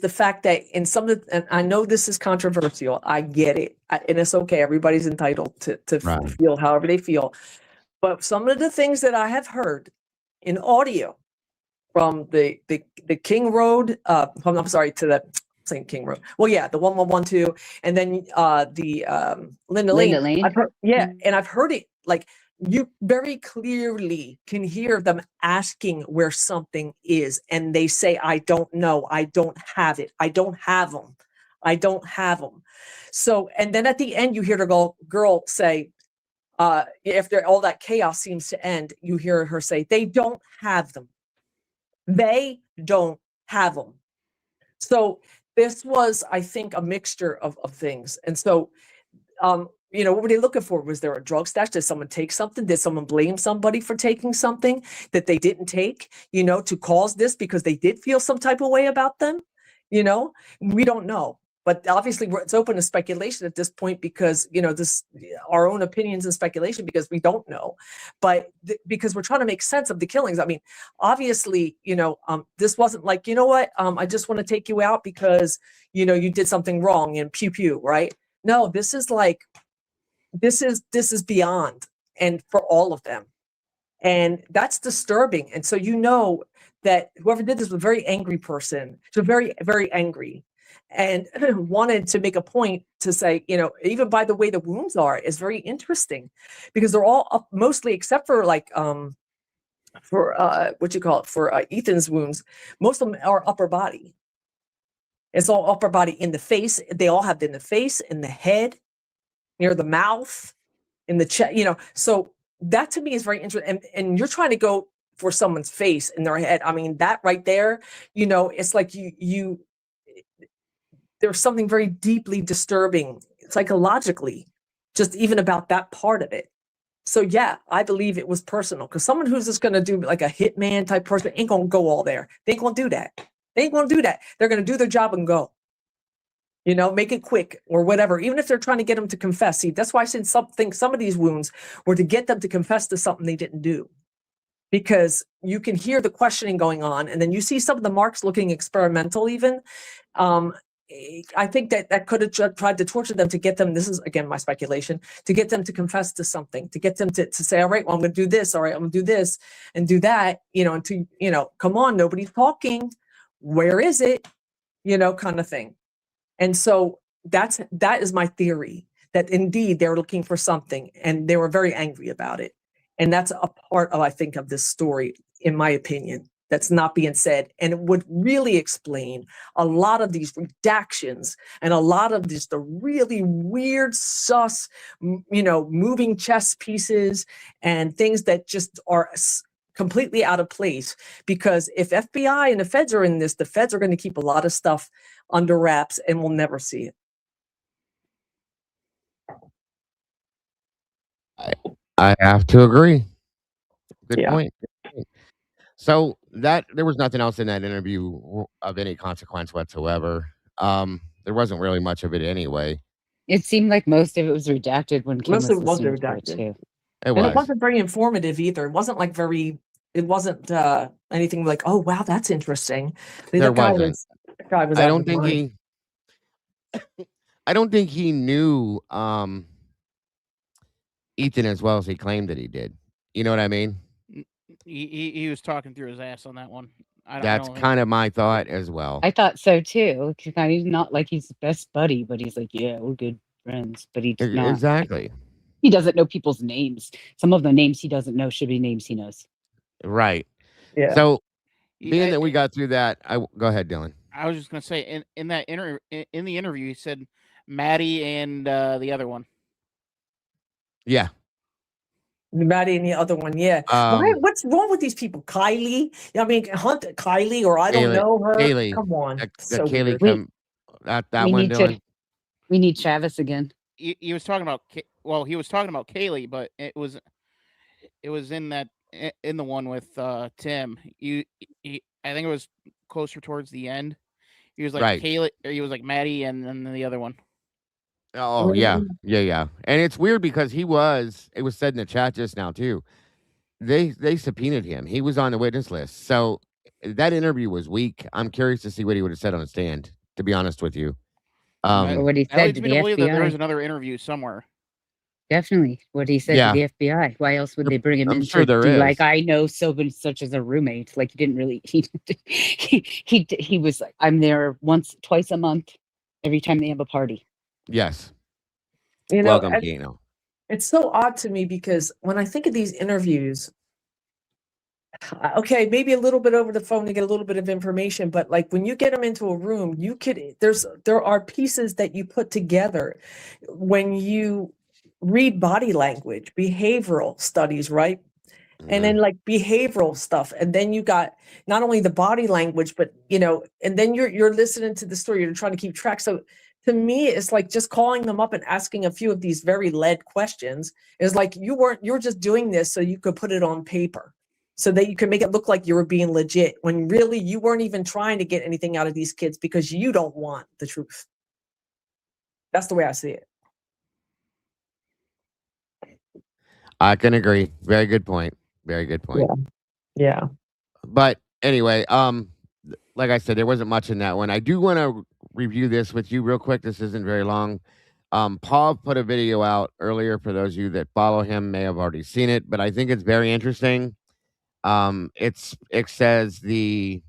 fact that in some of the, and I know this is controversial, I get it, and it's okay, everybody's entitled to Right. feel however they feel, but some of the things that I have heard in audio from the King Road, I'm sorry, to the saying King Road. Well, yeah, the 1112, and then the Linda Lane. I've heard, and I've heard it like you very clearly can hear them asking where something is, and they say, "I don't know, I don't have it, I don't have them, I don't have them." So, and then at the end, you hear the girl say, after all that chaos seems to end, you hear her say, "They don't have them. They don't have them." So this was, I think, a mixture of things. And so, what were they looking for? Was there a drug stash? Did someone take something? Did someone blame somebody for taking something that they didn't take, to cause this because they did feel some type of way about them? We don't know. But obviously, it's open to speculation at this point because, this our own opinions and speculation because we don't know. But because we're trying to make sense of the killings. I mean, obviously, this wasn't like, I just want to take you out because, you did something wrong and pew pew, right? No, this is like, this is beyond, and for all of them. And that's disturbing. And so, that whoever did this was a very angry person. So very, very angry. And wanted to make a point to say, even by the way the wounds are, is very interesting because they're all up mostly, except for like, for Ethan's wounds, most of them are upper body. It's all upper body in the face. They all have in the face, in the head, near the mouth, in the chest, so that to me is very interesting. And you're trying to go for someone's face in their head. I mean, that right there, it's like there's something very deeply disturbing psychologically, just even about that part of it. So yeah, I believe it was personal because someone who's just going to do like a hitman type person ain't going to go all there. They ain't going to do that. They're going to do their job and go, make it quick or whatever, even if they're trying to get them to confess. See, that's why I said some of these wounds were to get them to confess to something they didn't do. Because you can hear the questioning going on, and then you see some of the marks looking experimental even. I think that could have tried to torture them to get them, this is again my speculation, to get them to confess to something, to get them to say, all right, well, I'm going to do this, all right, I'm going to do this and do that, and to, come on, nobody's talking, where is it, kind of thing. And so that is my theory, that indeed they're looking for something and they were very angry about it. And that's a part of, I think, of this story, in my opinion, that's not being said. And it would really explain a lot of these redactions and a lot of the really weird, sus, moving chess pieces and things that just are completely out of place. Because if FBI and the feds are in this, the feds are going to keep a lot of stuff under wraps and we'll never see it. I have to agree. Good Yeah. point. So there was nothing else in that interview of any consequence whatsoever. There wasn't really much of it anyway. It seemed like most of it was redacted when Kim Most of it was was listening to it redacted. too. It And was. it wasn't very informative either. It wasn't like it wasn't anything like, oh wow, that's interesting. There wasn't. That guy was I out don't of his think mind. I don't think he knew Ethan as well as he claimed that he did. You know what I mean? He was talking through his ass on that one. That's kind of my thought as well. I thought so too. He's not like he's the best buddy, but he's like, yeah, we're good friends. But he's not. Exactly. He doesn't know people's names. Some of the names he doesn't know should be names he knows. Right. Yeah. So being that we got through that, go ahead, Dylan. I was just gonna say in the interview, he said Maddie and the other one. Yeah. Maddie and the other one, yeah. What's wrong with these people? Kylie? I mean, Hunt Kylie, or I don't know her. Kaylee. Come on. Kaylee that one, Dylan. We need Travis again. He was talking about he was talking about Kaylee, but it was in the one with Tim. I think it was closer towards the end. He was like right. Kaylee, or he was like Maddie, and then the other one. Oh yeah. And it's weird because it was said in the chat just now too. they subpoenaed him. He was on the witness list. So that interview was weak. I'm curious to see what he would have said on the stand, to be honest with you. Or what he That said leads to me the to believe that there is FBI. another interview somewhere. Definitely what he said Yeah. to the FBI. Why else would they bring him I'm in sure to there do is. like I know so and such as a roommate? Like he didn't really. He was like, I'm there twice a month, every time they have a party. Yes. You know, Welcome, Keno. it's so odd to me because when I think of these interviews, okay, maybe a little bit over the phone to get a little bit of information, but like when you get them into a room, there are pieces that you put together when you read body language, behavioral studies, right? And then like behavioral stuff, and then you got not only the body language, but and then you're listening to the story, you're trying to keep track. So to me, it's like just calling them up and asking a few of these very lead questions is like you're just doing this so you could put it on paper, so that you can make it look like you were being legit when really you weren't even trying to get anything out of these kids because you don't want the truth. That's the way I see it. I can agree. Very good point. Very good point. Yeah. But anyway, like I said, there wasn't much in that one. I do want to review this with you real quick. This isn't very long. Paul put a video out earlier. For those of you that follow him, may have already seen it, but I think it's very interesting. It says the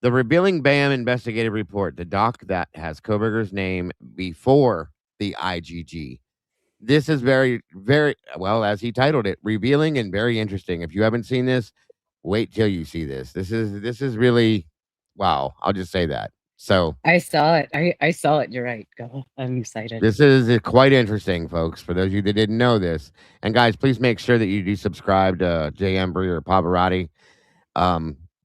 revealing BAM investigative report, the doc that has Koberger's name before the IGG. This is very, very well, as he titled it, revealing and very interesting. If you haven't seen this, wait till you see this. This is really wow. I'll just say that. So I saw it. I saw it. You're right. Go. I'm excited. this is quite interesting, folks. For those of you that didn't know this, and guys, please make sure that you do subscribe to Jay Embry or Pavarotti.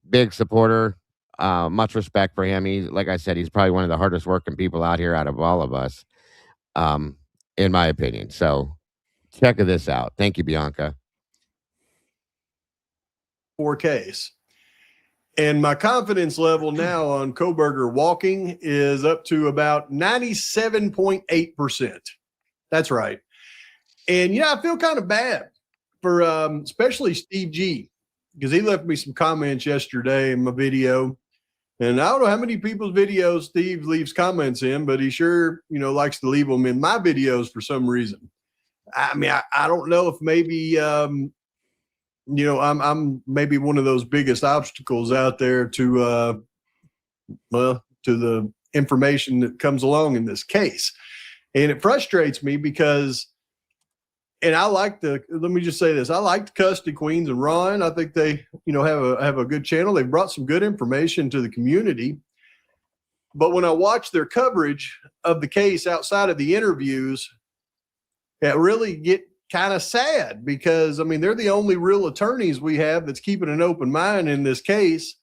Big supporter. Much respect for him. He's, like I said, he's probably one of the hardest working people out here out of all of us, in my opinion. So check this out. Thank you, Bianca. 4Ks. And my confidence level now on Koberger walking is up to about 97.8%. That's right. And I feel kind of bad for especially Steve G, because he left me some comments yesterday in my video. And I don't know how many people's videos Steve leaves comments in, but he sure, likes to leave them in my videos for some reason. I mean, I don't know if maybe, I'm maybe one of those biggest obstacles out there to the information that comes along in this case. And it frustrates me because, and let me just say this. I like the Custody Queens and Ron. I think they, have a good channel. They've brought some good information to the community. But when I watch their coverage of the case outside of the interviews, it really get kind of sad because, they're the only real attorneys we have that's keeping an open mind in this case.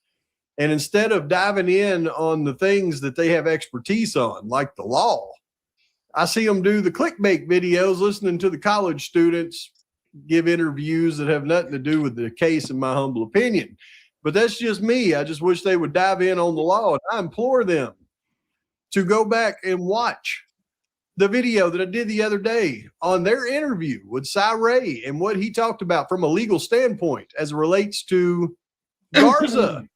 And instead of diving in on the things that they have expertise on, like the law, I see them do the clickbait videos, listening to the college students give interviews that have nothing to do with the case, in my humble opinion. But that's just me. I just wish they would dive in on the law. And I implore them to go back and watch the video that I did the other day on their interview with Cy Ray and what he talked about from a legal standpoint as it relates to Garza,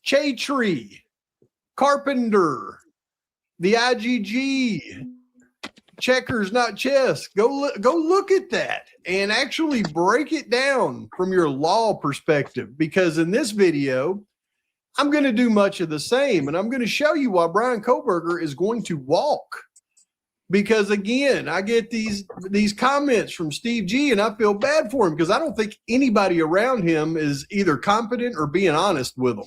Chatry, Carpenter, the IGG, checkers, not chess. Go look at that and actually break it down from your law perspective, because in this video, I'm going to do much of the same, and I'm going to show you why Brian Koberger is going to walk. Because again, I get these comments from Steve G, and I feel bad for him because I don't think anybody around him is either competent or being honest with him,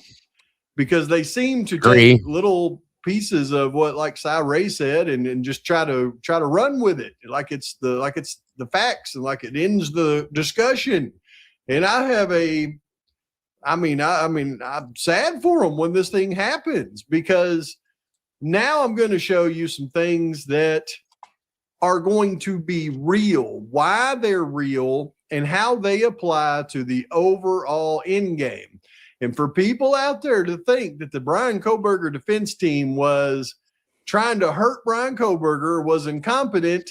because they seem to take little pieces of what, like Cy Ray said, and just try to run with it like it's the facts and like it ends the discussion. And I'm sad for them when this thing happens, because now I'm going to show you some things that are going to be real, why they're real, and how they apply to the overall end game. And for people out there to think that the Brian Koberger defense team was trying to hurt Brian Koberger, was incompetent,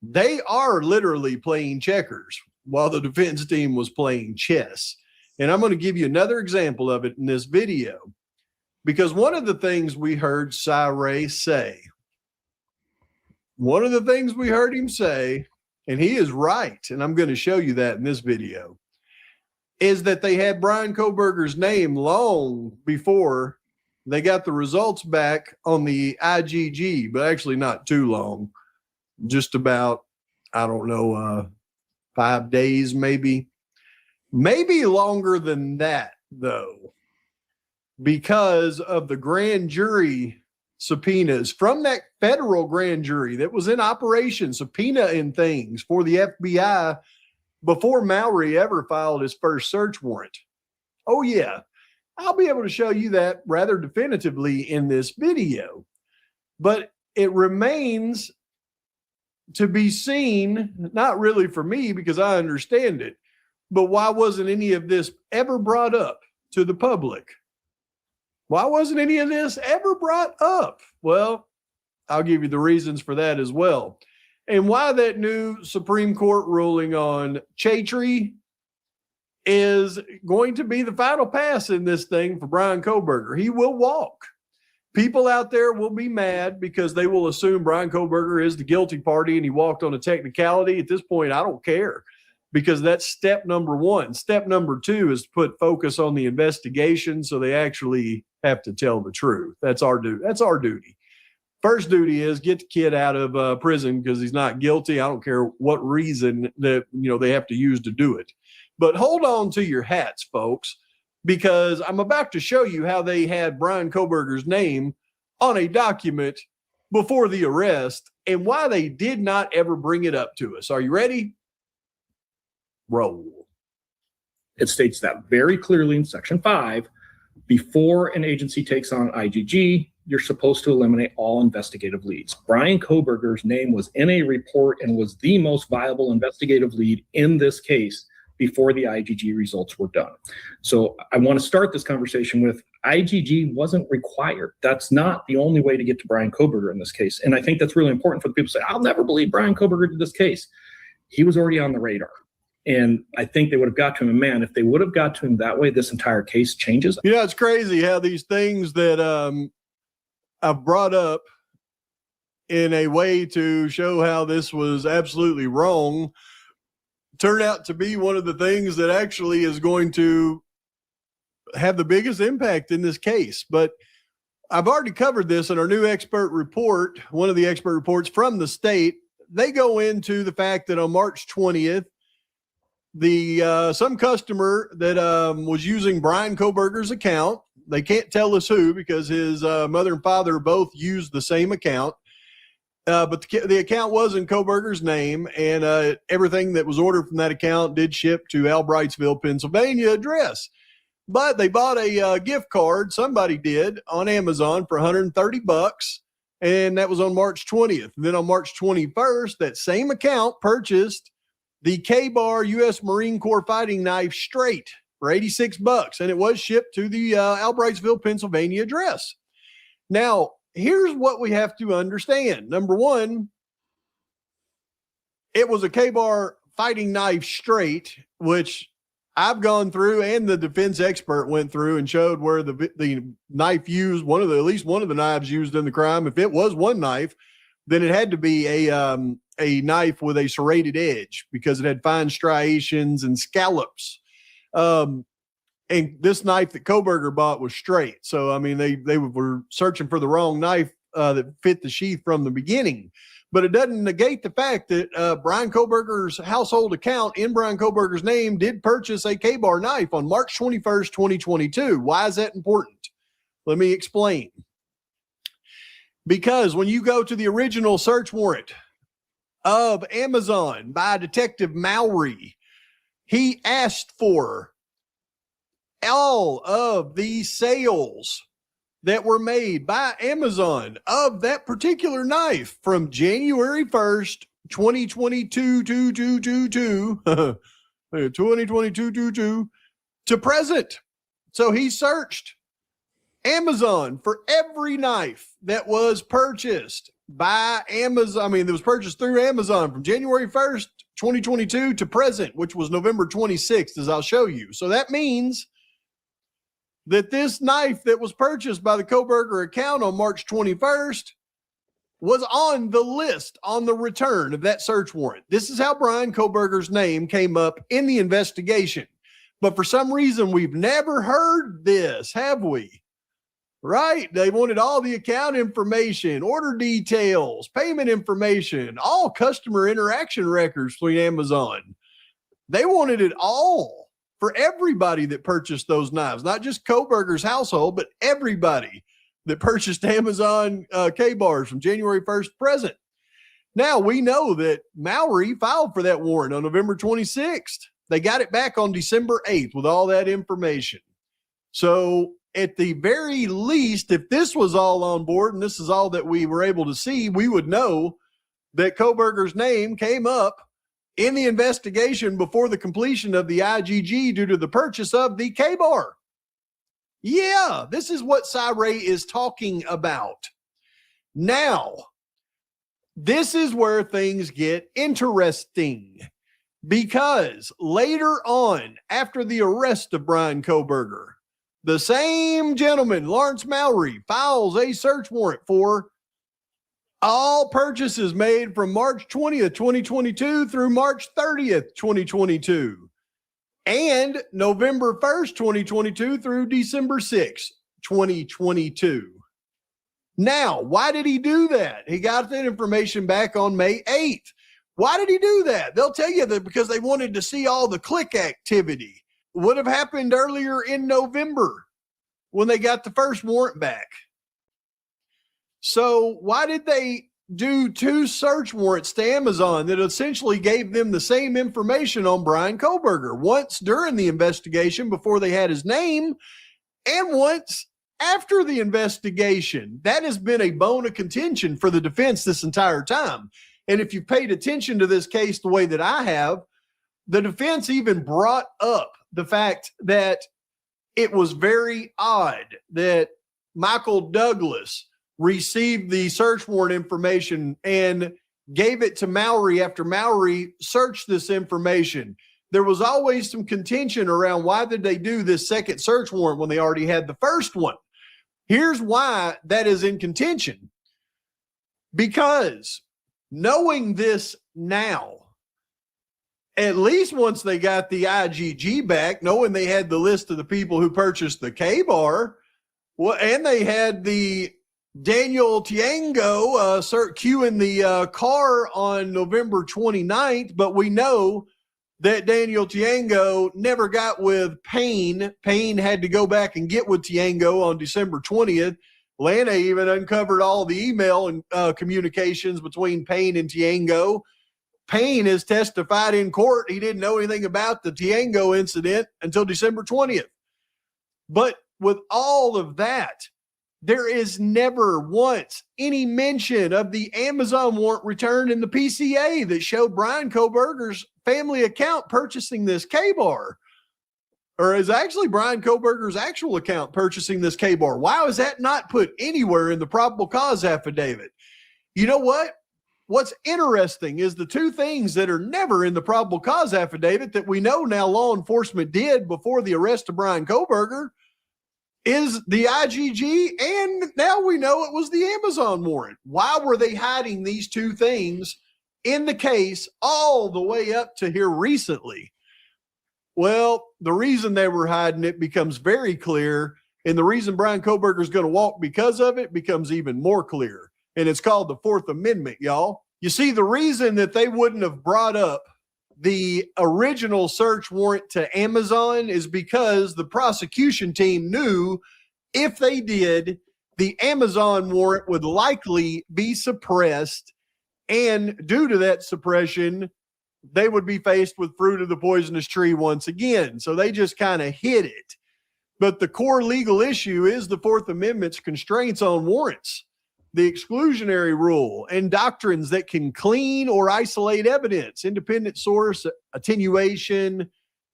they are literally playing checkers while the defense team was playing chess. And I'm going to give you another example of it in this video, because one of the things we heard Cy say, and he is right, and I'm going to show you that in this video, is that they had Brian Kohberger's name long before they got the results back on the IGG, but actually not too long, just about, 5 days, maybe longer than that, though, because of the grand jury subpoenas from that federal grand jury that was in operation, subpoenaing things for the FBI before Mowry ever filed his first search warrant. Oh, yeah. I'll be able to show you that rather definitively in this video. But it remains to be seen, not really for me because I understand it, but why wasn't any of this ever brought up to the public? Why wasn't any of this ever brought up? Well, I'll give you the reasons for that as well. And why that new Supreme Court ruling on Chatry is going to be the final pass in this thing for Brian Kohberger. He will walk. People out there will be mad because they will assume Brian Kohberger is the guilty party and he walked on a technicality. At this point, I don't care, because that's step number one. Step number two is to put focus on the investigation so they actually have to tell the truth. That's our duty. First duty is get the kid out of prison because he's not guilty. I don't care what reason that they have to use to do it. But hold on to your hats, folks, because I'm about to show you how they had Brian Kohberger's name on a document before the arrest and why they did not ever bring it up to us. Are you ready? Roll. It states that very clearly in Section 5. Before an agency takes on IGG, you're supposed to eliminate all investigative leads. Brian Kohberger's name was in a report and was the most viable investigative lead in this case before the IGG results were done. So I want to start this conversation with IGG wasn't required. That's not the only way to get to Brian Kohberger in this case. And I think that's really important for the people to say, I'll never believe Brian Kohberger did this case. He was already on the radar. And I think they would have got to him. And man, if they would have got to him that way, this entire case changes. It's crazy how these things that I've brought up in a way to show how this was absolutely wrong turn out to be one of the things that actually is going to have the biggest impact in this case. But I've already covered this in our new expert report, one of the expert reports from the state. They go into the fact that on March 20th, some customer that was using Brian Kohberger's account, they can't tell us who because his mother and father both used the same account, but the account was in Kohberger's name, and everything that was ordered from that account did ship to Albrightsville, Pennsylvania address. But they bought a gift card, somebody did, on Amazon for $130, and that was on March 20th. And then on March 21st, that same account purchased the K-Bar U.S. Marine Corps fighting knife straight for $86, and it was shipped to the Albrightsville, Pennsylvania address. Now, here's what we have to understand. Number one, it was a K-Bar fighting knife straight, which I've gone through and the defense expert went through and showed where the knife used, at least one of the knives used in the crime. If it was one knife, then it had to be a knife with a serrated edge because it had fine striations and scallops. And this knife that Kohberger bought was straight. So, I mean, they were searching for the wrong knife that fit the sheath from the beginning. But it doesn't negate the fact that Brian Kohberger's household account in Brian Kohberger's name did purchase a K-Bar knife on March 21st, 2022. Why is that important? Let me explain. Because when you go to the original search warrant of Amazon by Detective Mowry, he asked for all of the sales that were made by Amazon of that particular knife from January 1st, 2022 to present. So he searched Amazon for every knife that was purchased by Amazon. I mean, that was purchased through Amazon from January 1st, 2022 to present, which was November 26th, as I'll show you. So that means that this knife that was purchased by the Koberger account on March 21st was on the list on the return of that search warrant. This is how Brian Koberger's name came up in the investigation. But for some reason, we've never heard this, have we? Right? They wanted all the account information, order details, payment information, all customer interaction records between Amazon. They wanted it all for everybody that purchased those knives, not just Koberger's household, but everybody that purchased Amazon K-bars from January 1st present. Now, we know that Mowry filed for that warrant on November 26th. They got it back on December 8th with all that information. So at the very least, if this was all on board and this is all that we were able to see, we would know that Koberger's name came up in the investigation before the completion of the IGG due to the purchase of the K-bar. Yeah, this is what Cy-Ray is talking about. Now, this is where things get interesting, because later on, after the arrest of Brian Koberger, the same gentleman, Lawrence Mowry, files a search warrant for all purchases made from March 20th, 2022 through March 30th, 2022. And November 1st, 2022 through December 6th, 2022. Now, why did he do that? He got that information back on May 8th. Why did he do that? They'll tell you that because they wanted to see all the click activity. Would have happened earlier in November when they got the first warrant back. So why did they do two search warrants to Amazon that essentially gave them the same information on Brian Koberger, once during the investigation before they had his name and once after the investigation? That has been a bone of contention for the defense this entire time. And if you've paid attention to this case the way that I have, the defense even brought up the fact that it was very odd that Michael Douglas received the search warrant information and gave it to Mowry after Mowry searched this information. There was always some contention around why did they do this second search warrant when they already had the first one. Here's why that is in contention. Because knowing this now, at least once they got the IGG back, knowing they had the list of the people who purchased the K-bar, well, and they had the Daniel Tiango queuing the car on November 29th, but we know that Daniel Tiango never got with Payne. Payne had to go back and get with Tiango on December 20th. Lana even uncovered all the email and communications between Payne and Tiango. Payne has testified in court he didn't know anything about the Tiango incident until December 20th. But with all of that, there is never once any mention of the Amazon warrant return in the PCA that showed Brian Koberger's family account purchasing this K-bar. Or is actually Brian Koberger's actual account purchasing this K-bar. Why is that not put anywhere in the probable cause affidavit? You know what? What's interesting is the two things that are never in the probable cause affidavit that we know now law enforcement did before the arrest of Brian Koberger is the IGG, and now we know it was the Amazon warrant. Why were they hiding these two things in the case all the way up to here recently? Well, the reason they were hiding it becomes very clear, and the reason Brian Koberger is going to walk because of it becomes even more clear, and it's called the Fourth Amendment, y'all. You see, the reason that they wouldn't have brought up the original search warrant to Amazon is because the prosecution team knew if they did, the Amazon warrant would likely be suppressed, and due to that suppression, they would be faced with fruit of the poisonous tree once again. So they just kind of hid it. But the core legal issue is the Fourth Amendment's constraints on warrants, the exclusionary rule, and doctrines that can clean or isolate evidence, independent source, attenuation,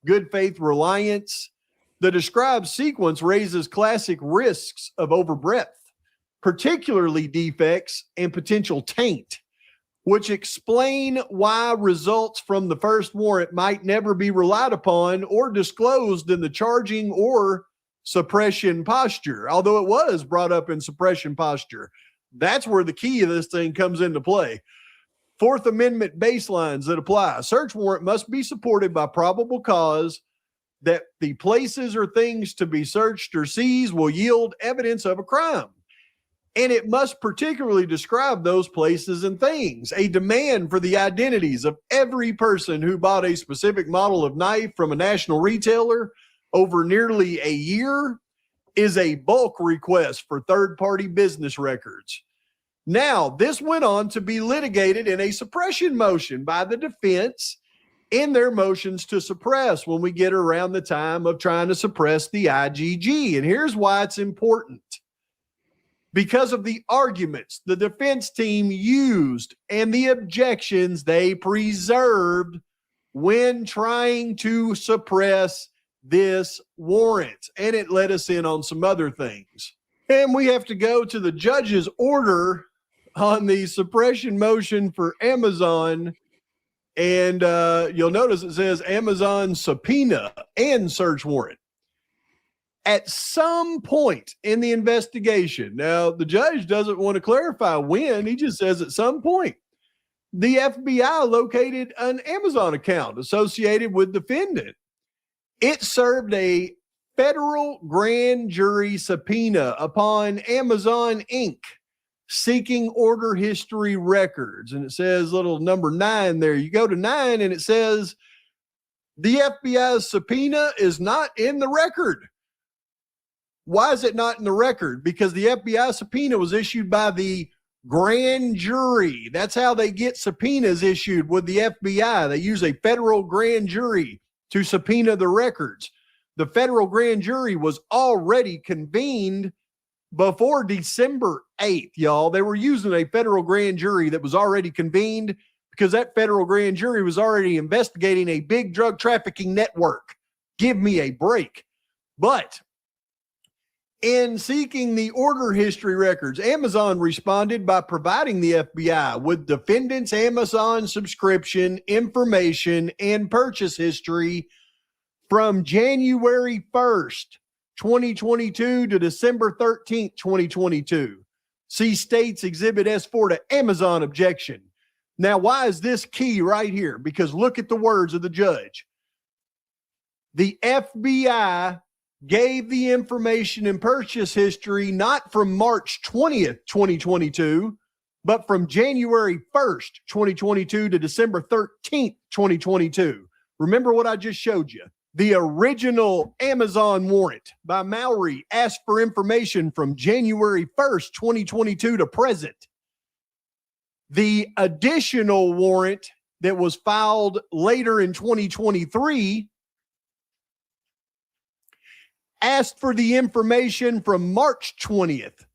good faith reliance. The described sequence raises classic risks of overbreadth, particularly defects and potential taint. which explain why results from the first warrant might never be relied upon or disclosed in the charging or suppression posture, although it was brought up in suppression posture. That's where the key of this thing comes into play. Fourth Amendment baselines that apply. A search warrant must be supported by probable cause that the places or things to be searched or seized will yield evidence of a crime. And it must particularly describe those places and things. A demand for the identities of every person who bought a specific model of knife from a national retailer over nearly a year is a bulk request for third-party business records. Now, this went on to be litigated in a suppression motion by the defense in their motions to suppress when we get around the time of trying to suppress the IGG. And here's why it's important. Because of the arguments the defense team used and the objections they preserved when trying to suppress this warrant. And it let us in on some other things. And we have to go to the judge's order on the suppression motion for Amazon. And you'll notice it says Amazon subpoena and search warrant. At some point in the investigation, now the judge doesn't want to clarify when, he just says at some point, the FBI located an Amazon account associated with defendant. It served a federal grand jury subpoena upon Amazon Inc. seeking order history records. And it says little number 9 there. You go to 9 and it says the FBI's subpoena is not in the record. Why is it not in the record? Because the FBI subpoena was issued by the grand jury. That's how they get subpoenas issued with the FBI. They use a federal grand jury to subpoena the records. The federal grand jury was already convened before December 8th, y'all. They were using a federal grand jury that was already convened because that federal grand jury was already investigating a big drug trafficking network. Give me a break. But in seeking the order history records, Amazon responded by providing the FBI with defendants' Amazon subscription information and purchase history from January 1st, 2022 to December 13th, 2022. See States Exhibit S4 to Amazon objection. Now, why is this key right here? Because look at the words of the judge. The FBI gave the information and purchase history not from March 20th, 2022, but from January 1st, 2022 to December 13th, 2022. Remember what I just showed you. The original Amazon warrant by Mowry asked for information from January 1st, 2022 to present. The additional warrant that was filed later in 2023 asked for the information from March 20th,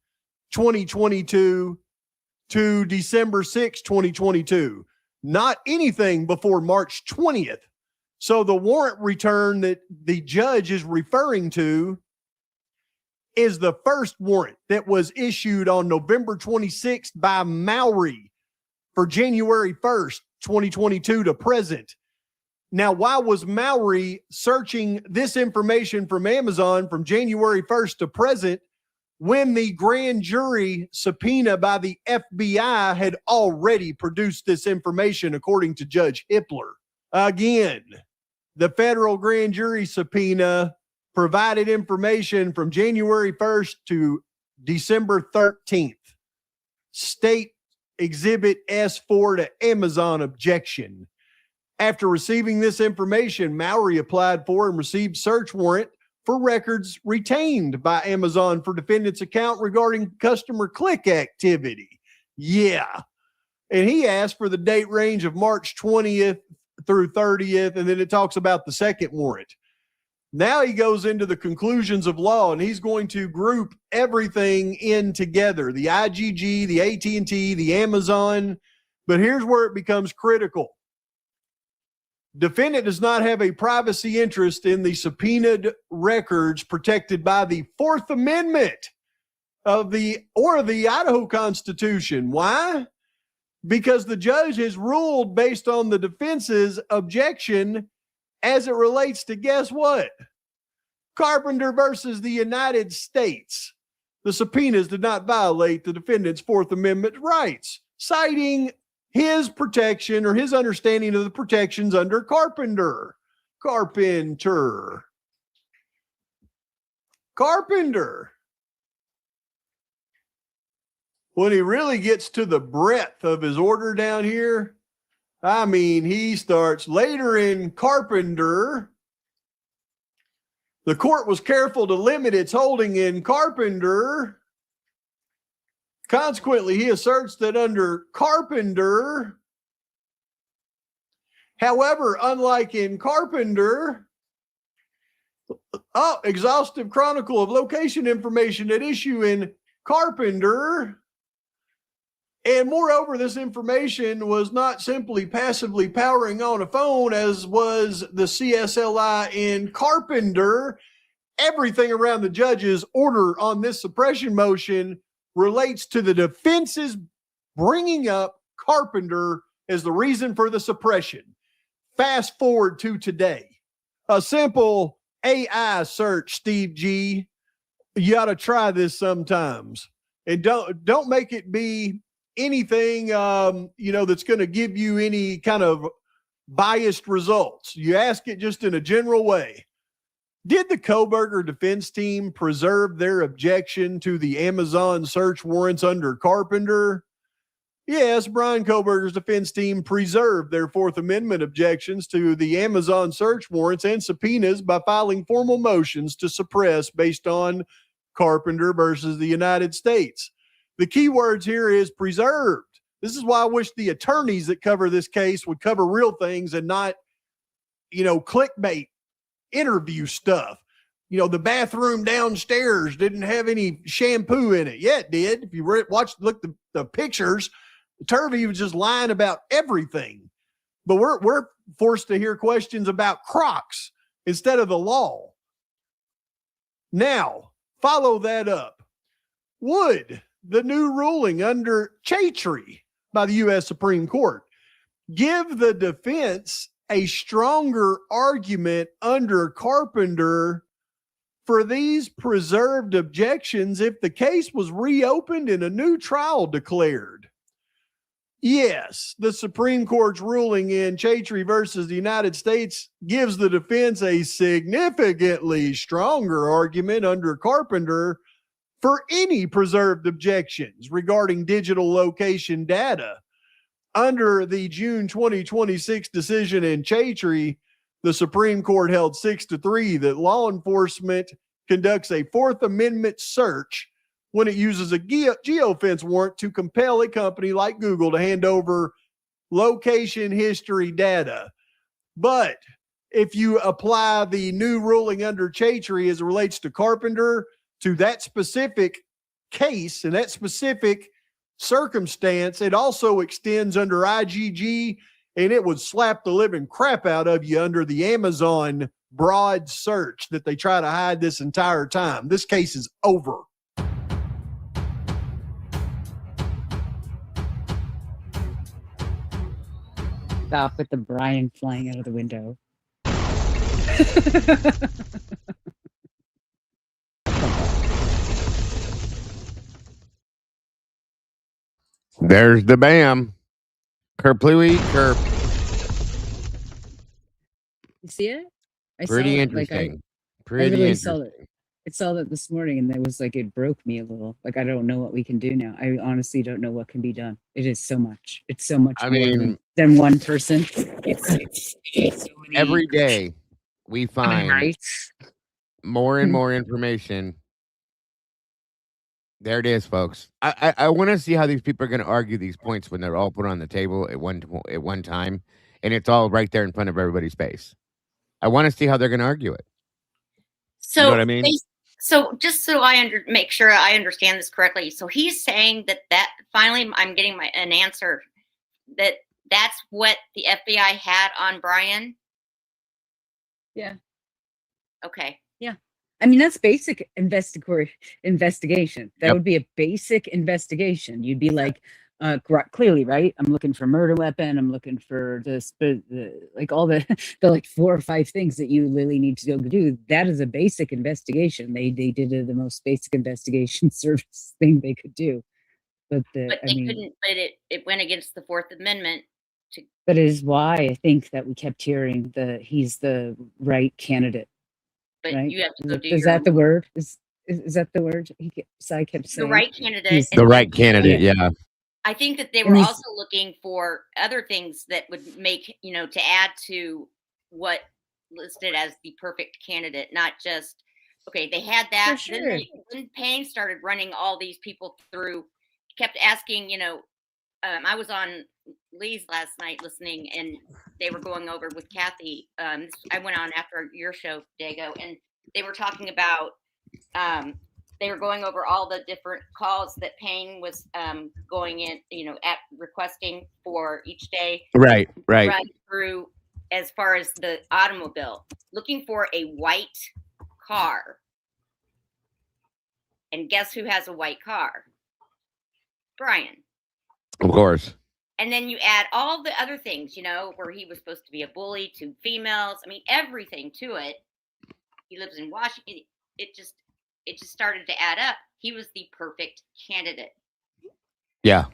2022 to December 6th, 2022. Not anything before March 20th. So the warrant return that the judge is referring to is the first warrant that was issued on November 26th by Mowry for January 1st, 2022 to present. Now, why was Mowry searching this information from Amazon from January 1st to present when the grand jury subpoena by the FBI had already produced this information, according to Judge Hippler? Again, the federal grand jury subpoena provided information from January 1st to December 13th. State Exhibit S4 to Amazon objection. After receiving this information, Mowry applied for and received search warrant for records retained by Amazon for defendant's account regarding customer click activity. Yeah. And he asked for the date range of March 20th through 30th, and then it talks about the second warrant. Now he goes into the conclusions of law, and he's going to group everything in together, the IGG, the AT&T, the Amazon. But here's where it becomes critical. Defendant does not have a privacy interest in the subpoenaed records protected by the Fourth Amendment of the Idaho Constitution. Why? because the judge has ruled based on the defense's objection as it relates to, guess what? Carpenter versus the United States. The subpoenas did not violate the defendant's Fourth Amendment rights, citing his protection or his understanding of the protections under Carpenter. When he really gets to the breadth of his order down here, I mean, he starts later in Carpenter. The court was careful to limit its holding in Carpenter. Consequently, he asserts that under Carpenter, however, unlike in Carpenter, exhaustive chronicle of location information at issue in Carpenter. And moreover, this information was not simply passively powering on a phone, as was the CSLI in Carpenter. Everything around the judge's order on this suppression motion relates to the defense's bringing up Carpenter as the reason for the suppression. Fast forward to today. A simple AI search, Steve G. You ought to try this sometimes. And don't make it be anything, that's going to give you any kind of biased results. You ask it just in a general way. Did the Kohberger defense team preserve their objection to the Amazon search warrants under Carpenter? Yes, Brian Kohberger's defense team preserved their Fourth Amendment objections to the Amazon search warrants and subpoenas by filing formal motions to suppress based on Carpenter versus the United States. The key words here is preserved. This is why I wish the attorneys that cover this case would cover real things and not, clickbait interview stuff. The bathroom downstairs didn't have any shampoo in it. Yeah, it did. If you look at the pictures, Turvey was just lying about everything. But we're forced to hear questions about Crocs instead of the law. Now, follow that up. Would the new ruling under Chatry by the U.S. Supreme Court give the defense a stronger argument under Carpenter for these preserved objections if the case was reopened and a new trial declared? Yes, the Supreme Court's ruling in Chatry versus the United States gives the defense a significantly stronger argument under Carpenter for any preserved objections regarding digital location data. Under the June 2026 decision in Chatry, the Supreme Court held 6-3 that law enforcement conducts a Fourth Amendment search when it uses a geofence warrant to compel a company like Google to hand over location history data. But if you apply the new ruling under Chatry as it relates to Carpenter to that specific case and that specific circumstance, it also extends under IGG, and it would slap the living crap out of you under the Amazon broad search that they try to hide this entire time. This case is over. Stop with the Brian flying out of the window. There's the bam. Kerplooey, Kerp. You see it? Pretty saw interesting. It. Pretty I really interesting. saw that this morning, and it was like it broke me a little. Like I don't know what we can do now. I honestly don't know what can be done. It is so much. It's so much more than one person. It's so many, every day we find rights. More and more information. There it is, folks. I want to see how these people are going to argue these points when they're all put on the table at one time, and it's all right there in front of everybody's face. I want to see how they're going to argue it. So, you know what I mean? So just so I make sure I understand this correctly. So he's saying that finally I'm getting an answer that's what the FBI had on Brian. Yeah. Okay. Yeah. I mean, that's basic investigation. That would be a basic investigation. You'd be like, clearly, right? I'm looking for murder weapon. I'm looking for like all the the like 4 or 5 things that you really need to go do. That is a basic investigation. They did the most basic investigation service thing they could do. But they couldn't. But it went against the Fourth Amendment. But it is why I think that we kept hearing he's the right candidate. But right? you have to go do Is that the word? Is that the word? I kept saying the right candidate. He's the right candidate. Yeah. I think that they were also looking for other things that would make, to add to what listed as the perfect candidate, not just, okay, they had that. For sure. Then Payne started running all these people through, kept asking, I was on Lee's last night listening, and they were going over with Kathy. I went on after your show, Dago, and they were talking about, they were going over all the different calls that Payne was going in, at requesting for each day. Right. Run through as far as the automobile, looking for a white car. And guess who has a white car? Brian. Of course. And then you add all the other things, where he was supposed to be a bully to females. I mean, everything to it. He lives in Washington. It just started to add up. He was the perfect candidate. Yeah.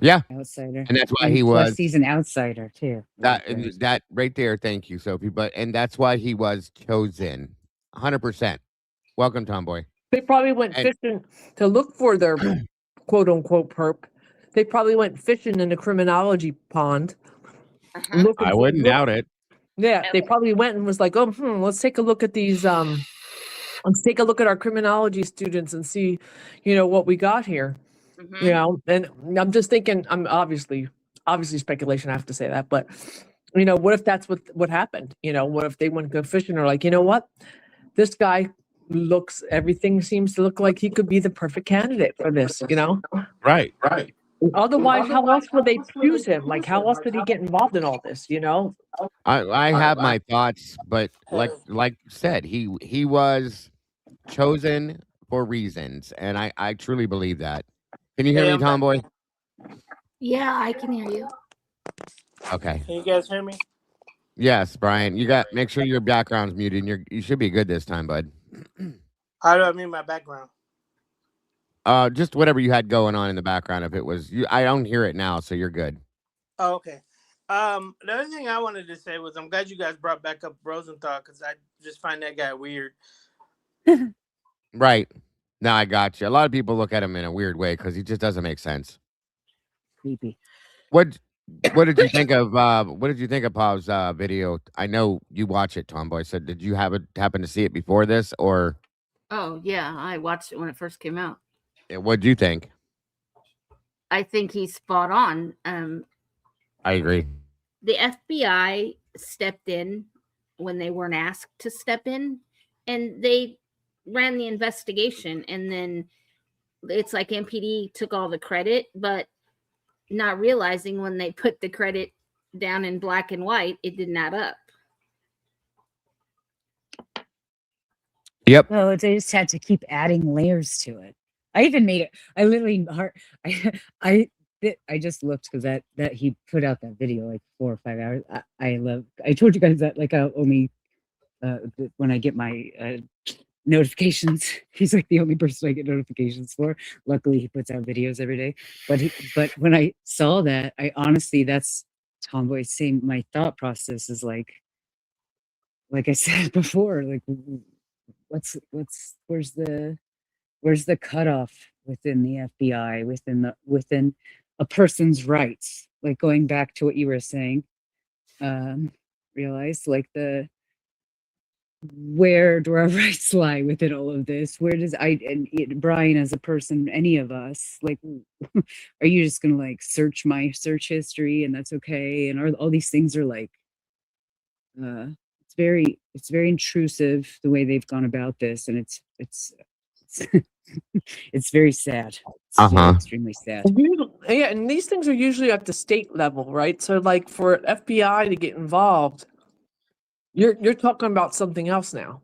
Yeah. Outsider. And that's why plus he's an outsider too. That right there. Thank you, Sophie. And that's why he was chosen. 100%. Welcome, Tomboy. They probably went fishing to look for their quote unquote perp. They probably went fishing in the criminology pond. I wouldn't doubt it. Yeah, they probably went and was like, let's take a look at these. Let's take a look at our criminology students and see, what we got here. And I'm just thinking, I'm obviously speculation. I have to say that, but what if that's what happened? What if they went go fishing or like, what, this guy everything seems to look like he could be the perfect candidate for this. Right. Otherwise, how else would they choose him? Like, how else would he get involved in all this? I have my thoughts, but like you said, he was chosen for reasons, and I truly believe that. Can you hear me, Tomboy? Yeah, I can hear you. Okay. Can you guys hear me? Yes, Brian. Make sure your background's muted. And you should be good this time, bud. How do I mute my background? Just whatever you had going on in the background. If it was you, I don't hear it now, so you're good. Oh, okay. The other thing I wanted to say was I'm glad you guys brought back up Rosenthal because I just find that guy weird. Right. No, I got you. A lot of people look at him in a weird way because he just doesn't make sense. Creepy. What did you think of Pav's video? I know you watch it, Tomboy. So did you happen to see it before this, or? Oh yeah, I watched it when it first came out. What do you think? I think he's spot on. I agree. The FBI stepped in when they weren't asked to step in, and they ran the investigation. And then it's like MPD took all the credit, but not realizing when they put the credit down in black and white, it didn't add up. Yep. Well, they just had to keep adding layers to it. I even made it. I literally, I just looked because that he put out that video like 4 or 5 hours. I told you guys that like I only when I get my notifications, he's like the only person I get notifications for. Luckily, he puts out videos every day. But when I saw that, I honestly, that's Tomboy saying my thought process is like I said before, like where's the cutoff within the FBI, within a person's rights? Like going back to what you were saying, realize like where do our rights lie within all of this? Where does Brian as a person, any of us, like, are you just gonna like search my search history and that's okay? And all these things are like, it's very intrusive the way they've gone about this, and it's it's very sad. It's extremely sad. Yeah, and these things are usually at the state level, right? So like for FBI to get involved, you're talking about something else now.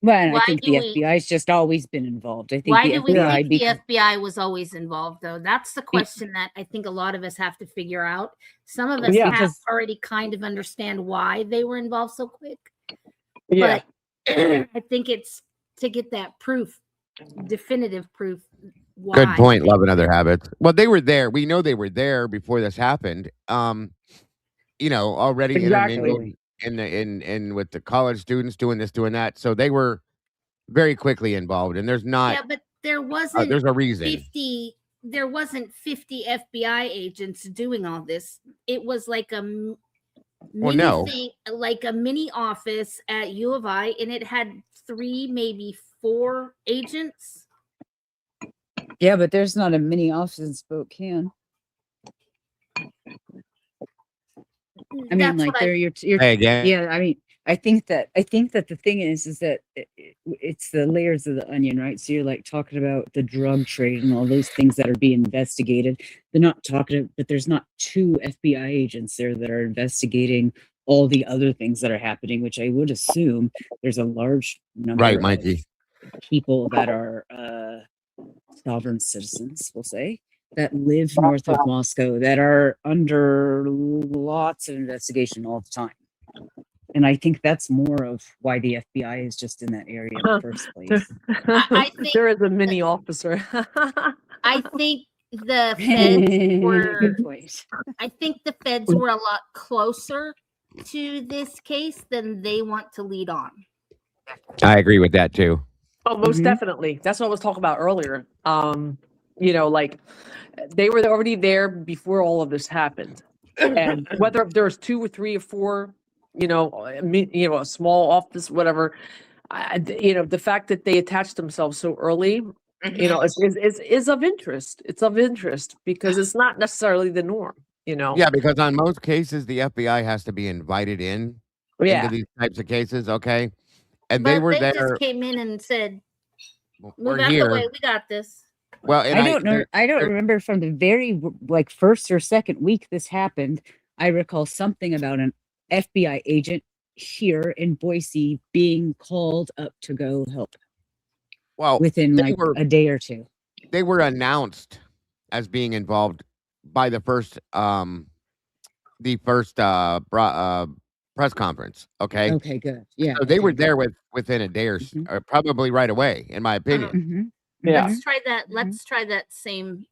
Well, and I Why think do the we? FBI's just always been involved. I think Why the do we FBI think the because FBI was always involved, though? That's the question that I think a lot of us have to figure out. Some of us Yeah. have because already kind of understand why they were involved so quick, Yeah. but I think it's to get that proof, definitive proof. Good Why? point. Love and other habits. Well, they were there. We know they were there before this happened. Already intermingled Exactly. in with the college students doing this, doing that. So they were very quickly involved. And there's not. Yeah, but there wasn't There's a reason. 50. There wasn't 50 FBI agents doing all this. It was like a Well, mini no. thing, like a mini office at U of I, and it had 3, maybe 4 agents. yeah, but there's not a mini office in Spokane. I mean, That's like what I. there, you're Hey, again. yeah. I mean, I think that the thing is that it's the layers of the onion, right? So you're like talking about the drug trade and all those things that are being investigated. They're not talking, but there's not 2 FBI agents there that are investigating all the other things that are happening, which I would assume there's a large number Right, of Mikey. people that are sovereign citizens, we'll say, that live north of Moscow that are under lots of investigation all the time. And I think that's more of why the FBI is just in that area in the first place. I think There is a mini officer. I think the feds were. Good point. I think the feds were a lot closer to this case than they want to lead on. I agree with that too. Oh, most definitely. That's what I was talking about earlier. Like they were already there before all of this happened, and whether there was 2 or 3 or 4, a small office, whatever, the fact that they attached themselves so early, is of interest. It's of interest because it's not necessarily the norm. Yeah, because on most cases, the FBI has to be invited into these types of cases. Okay. And they But were they there. just came in and said, We're "Move out here. the way. We got this." Well, and I don't know. I don't remember from the very first or second week this happened. I recall something about an FBI agent here in Boise being called up to go help. Well, within like a day or 2. They were announced as being involved by the first press conference. Okay. Okay, good. Yeah. So they were okay, there good. within a day or probably right away, in my opinion. Yeah. Let's try that. Let's try that same.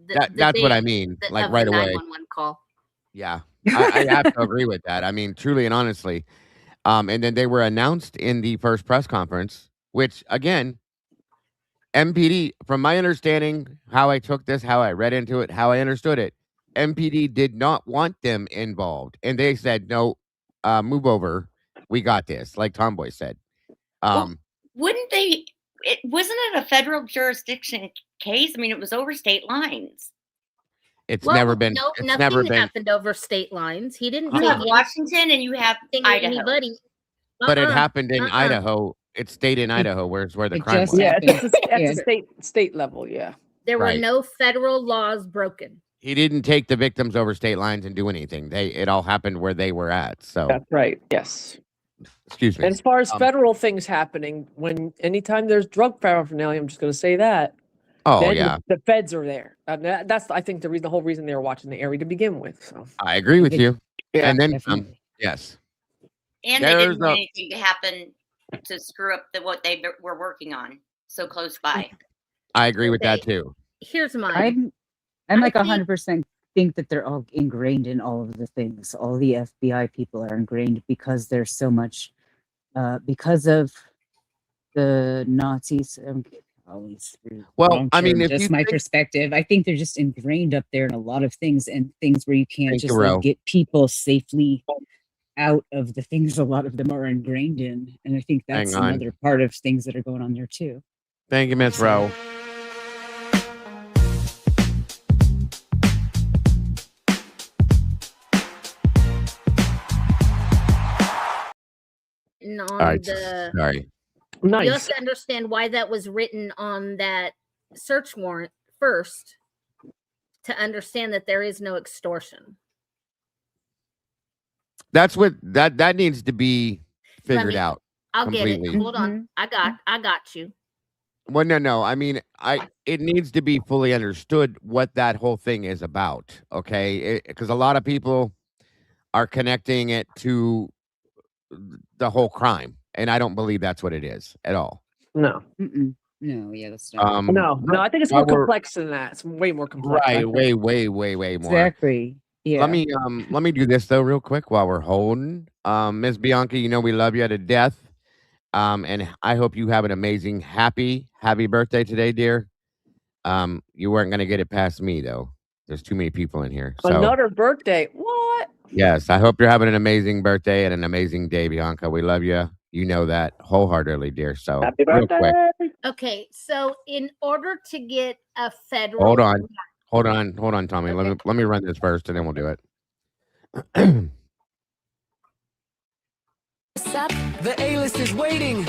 That's what I mean. Like right away. 911 call. Yeah, I have to agree with that. I mean, truly and honestly. And then they were announced in the first press conference, which again, MPD, from my understanding, how I took this, how I read into it, how I understood it, MPD did not want them involved. And they said, no, move over. We got this, like Tomboy said. Wouldn't they? Wasn't it a federal jurisdiction case? I mean, it was over state lines. It's never been. No, it's nothing never been. happened over state lines. He didn't You take have Washington and you have Idaho. anybody. But it happened in Idaho. It stayed in Idaho, where the crime was. Yeah, it's a state level. Yeah. There were Right. no federal laws broken. He didn't take the victims over state lines and do anything. It all happened where they were at. So That's right. Yes. excuse me. And as far as federal things happening, anytime there's drug paraphernalia, I'm just going to say that. Oh then yeah, the feds are there. That's I think the whole reason they were watching the area to begin with. So I agree with you. Yeah, and then definitely. yes. And they didn't want anything to happen to screw up what they were working on so close by. I agree with that too. Here's mine. I'm like 100% think that they're all ingrained in all of the things. All the FBI people are ingrained because there's so much, because of the Nazis. Well, I mean, if just you my think- perspective, I think they're just ingrained up there in a lot of things and things where you can't Thank you, just Ro. like, get people safely out of the things a lot of them are ingrained in. And I think that's Hang on. another part of things that are going on there too. Thank you, Miss Rowe. On All right, sorry. You nice. have to understand why that was written on that search warrant first to understand that there is no extortion. That's what that needs to be figured me- out. I'll get it. completely. Hold on. I got you. Well, no. I mean, it needs to be fully understood what that whole thing is about. Okay, because a lot of people are connecting it to the whole crime, and I don't believe that's what it is at all. No. No, yeah, that's not. No, I think it's more complex than that. It's way more complex. Right, way more. Exactly. Yeah. Let me do this though, real quick, while we're holding. Miss Bianca, you know we love you to death. And I hope you have an amazing, happy birthday today, dear. You weren't gonna get it past me though. There's too many people in here. So Another birthday. What? yes, I hope you're having an amazing birthday and an amazing day, Bianca. We love you. You know that wholeheartedly, dear. So Happy real birthday. quick, Okay, so in order to get a federal hold on, Tommy. Okay. Let me run this first, and then we'll do it. The A-list is waiting.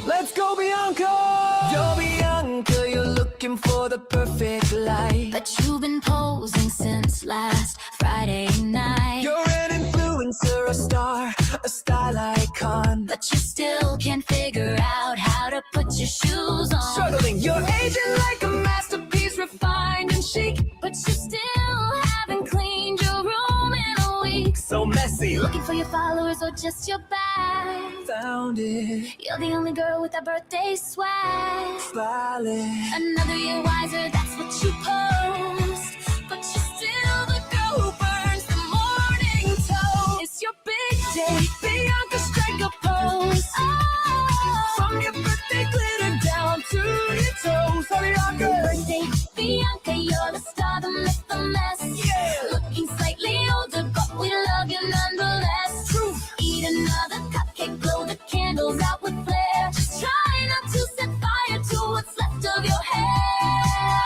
Let's go, Bianca! Yo, Bianca, you're looking for the perfect life. But you've been posing since last Friday night. You're an influencer, a star, a style icon. But you still can't figure out how to put your shoes on. Struggling, you're aging like a masterpiece, refined and chic. But you still haven't cleaned your room in a week. So messy. Looking for your followers or just your bag. Found it. You're the only girl with a birthday swag. Smiling. Another year wiser, that's what you post. But you're still the girl who burns the morning toast. It's your big day, Bianca, strike a pose. Oh, From your birthday glitter down to your toes. Oh, Bianca. birthday, Bianca, you're the star, the myth, the mess. Yeah. Looking slightly older, but we love you nonetheless. True. Eat another cupcake, blow the candles out with flair. Just try not to set fire to what's left of your hair.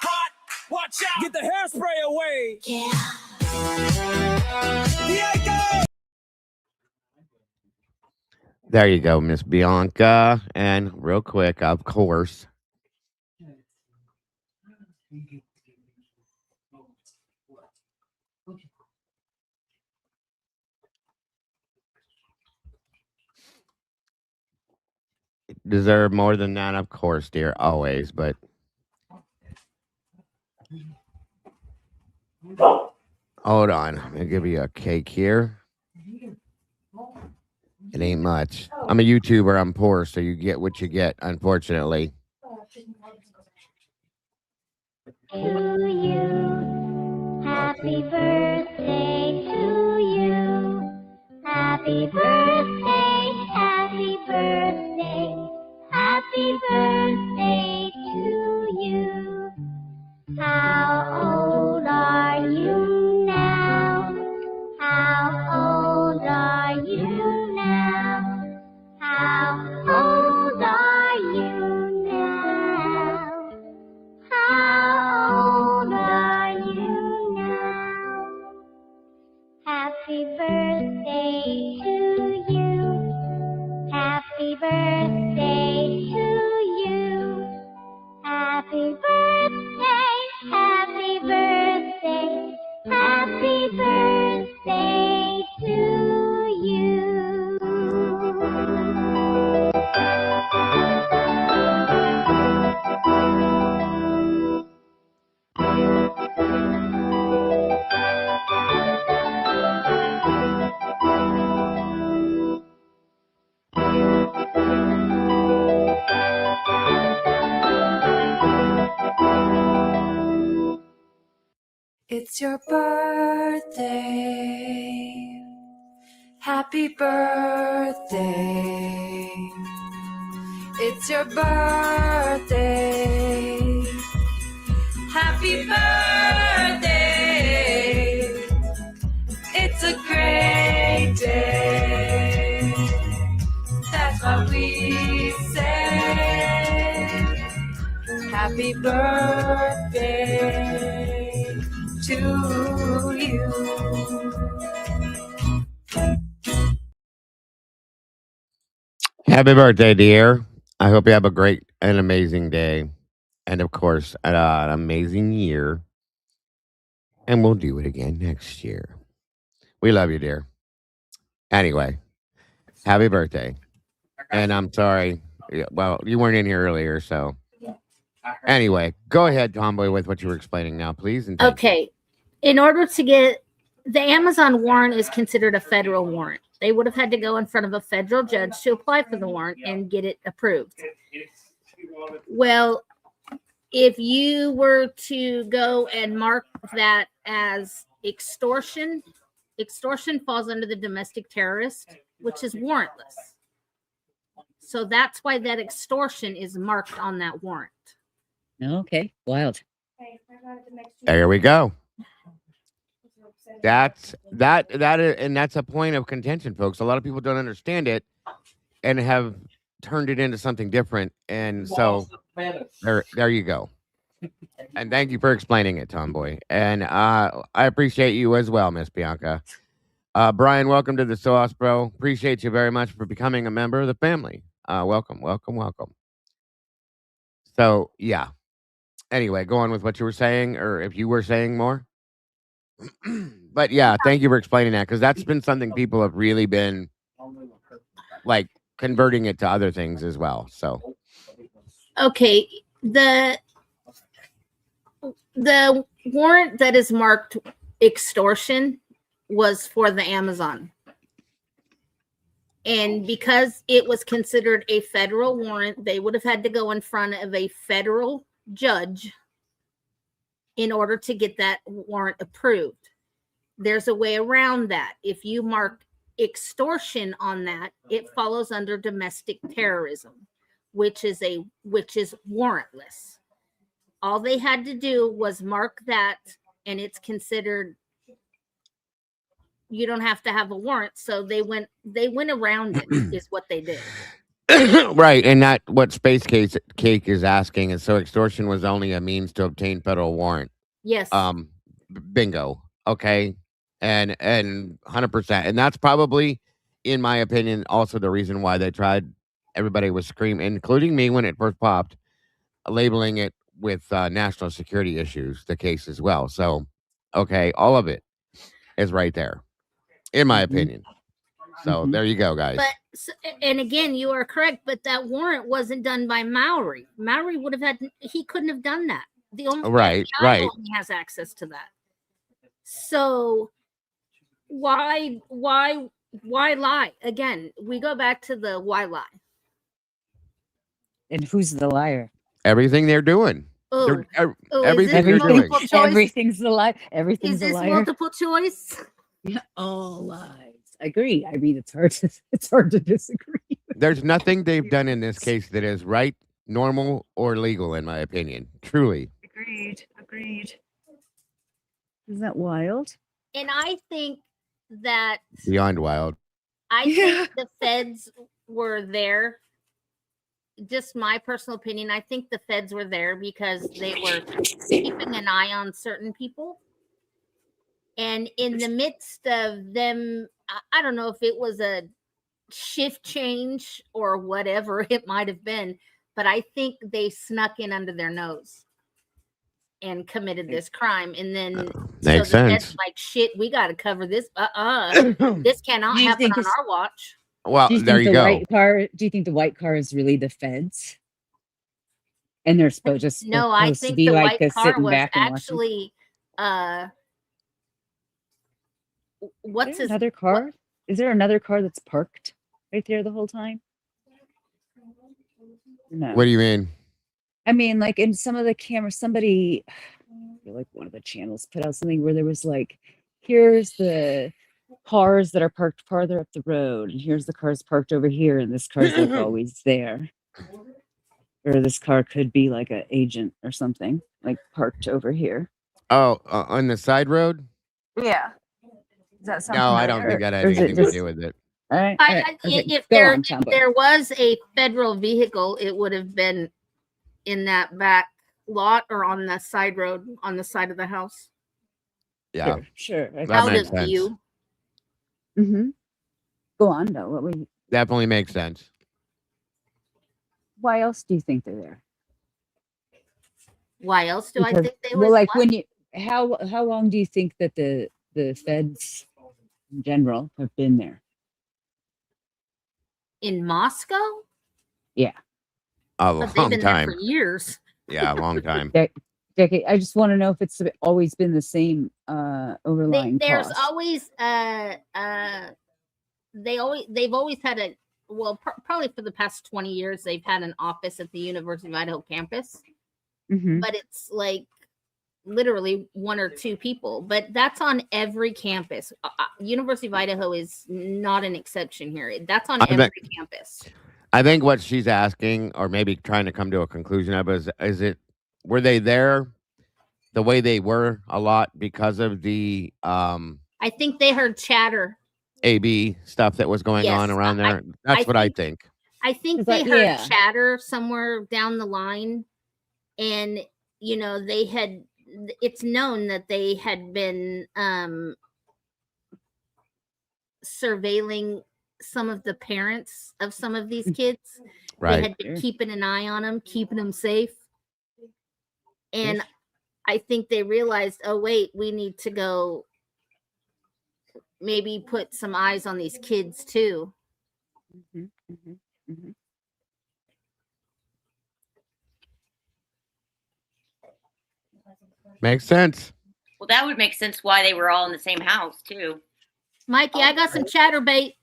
Hot, watch out. Get the hairspray away. Yeah. Bianca. There you go, Miss Bianca. And real quick, of course, deserve more than that, of course, dear, always. But hold on, I'm gonna give you a cake here. It ain't much. I'm a YouTuber. I'm poor, so you get what you get. Unfortunately. To you, happy birthday to you. Happy birthday, happy birthday, happy birthday to you. How old are you now? How old are you now? How old are you now? How old are you now? Happy birthday to you. Happy birthday to you. Happy birthday, happy birthday, happy birthday to you. It's your birthday. Happy birthday. It's your birthday. Happy birthday. It's a great day. That's what we say. Happy birthday to you. Happy birthday, dear. I hope you have a great and amazing day. And of course, an amazing year. And we'll do it again next year. We love you, dear. Anyway, happy birthday. And I'm sorry. Yeah, well, you weren't in here earlier, so anyway, go ahead, Tomboy, with what you were explaining now, please. And thank you. Okay. In order to get the Amazon warrant is considered a federal warrant. They would have had to go in front of a federal judge to apply for the warrant and get it approved. Well, if you were to go and mark that as extortion falls under the domestic terrorist, which is warrantless. So that's why that extortion is marked on that warrant. Okay, wild. There we go. That's and that's a point of contention, folks. A lot of people don't understand it and have turned it into something different. And so there you go. And thank you for explaining it, Tomboy. And I appreciate you as well, Miss Bianca. Brian, welcome to the Sauce, bro. Appreciate you very much for becoming a member of the family. Welcome. So yeah. Anyway, go on with what you were saying, or if you were saying more. But yeah, thank you for explaining that, because that's been something people have really been like converting it to other things as well. So okay, the warrant that is marked extortion was for the Amazon. And because it was considered a federal warrant, they would have had to go in front of a federal judge in order to get that warrant approved. There's a way around that. If you mark extortion on that, it follows under domestic terrorism, which is warrantless. All they had to do was mark that, and it's considered, you don't have to have a warrant. So they went around it is what they did. right, and not what Space Cake is asking. And so extortion was only a means to obtain federal warrant. Yes. Bingo. Okay. And 100%. And that's probably, in my opinion, also the reason why they tried. Everybody was screaming, including me when it first popped, labeling it with national security issues, the case as well. So, okay, all of it is right there, in my opinion. So there you go, guys. And again, you are correct, but that warrant wasn't done by Mowry. Mowry would have he couldn't have done that. The only right only has access to that. So why lie? Again, we go back to the why lie. And who's the liar? Everything they're doing. Everything they're doing. Everything's the lie. Everything's Is a this liar. multiple choice? Yeah, all lies. Agree. I mean, it's hard to disagree. There's nothing they've done in this case that is right, normal, or legal, in my opinion. Truly. Agreed. Isn't that wild? And I think that Beyond wild. I think the feds were there. Just my personal opinion. I think the feds were there because they were keeping an eye on certain people. And in the midst of them, I don't know if it was a shift change or whatever it might have been, but I think they snuck in under their nose and committed this crime. And then makes sense. Like, shit, we got to cover this. This cannot happen on our watch. Well, there you go. Do you think the white car is really the feds? And they're supposed I think to be the like white car sitting was back and actually what's his another car? Is there another car that's parked right there the whole time? No. What do you mean? I mean, like in some of the cameras, somebody, I feel like one of the channels put out something where there was like, here's the cars that are parked farther up the road, and here's the cars parked over here, and this car's like always there. Or this car could be like an agent or something, like parked over here. Oh, on the side road? Yeah. Is that something? No, I don't think that had anything to do with it. All right. If there was a federal vehicle, it would have been in that back lot or on the side road on the side of the house. Yeah, sure. That makes sense. View. Mm-hmm. Go on, though. What would definitely makes sense. Why else do you think they're there? Why else do I think they were? Well, like when you, how long do you think that the feds in general have been there? in Moscow. Yeah. A But they've long been there time. for years. Yeah, a long time. Decade. I just want to know if it's always been the same overlying There's cause. always they've always had a probably for the past 20 years they've had an office at the University of Idaho campus, but it's like literally one or two people, but that's on every campus. University of Idaho is not an exception here. That's on every campus. I think what she's asking, or maybe trying to come to a conclusion of, were they there the way they were a lot because of the I think they heard chatter. AB stuff that was going on around there. That's what I think. I think they heard chatter somewhere down the line, and it's known that they had been surveilling some of the parents of some of these kids. Right. They had been keeping an eye on them, keeping them safe. And I think they realized, oh, wait, we need to go maybe put some eyes on these kids too. Makes sense. Well, that would make sense why they were all in the same house too. Mikey, I got some chatterbait.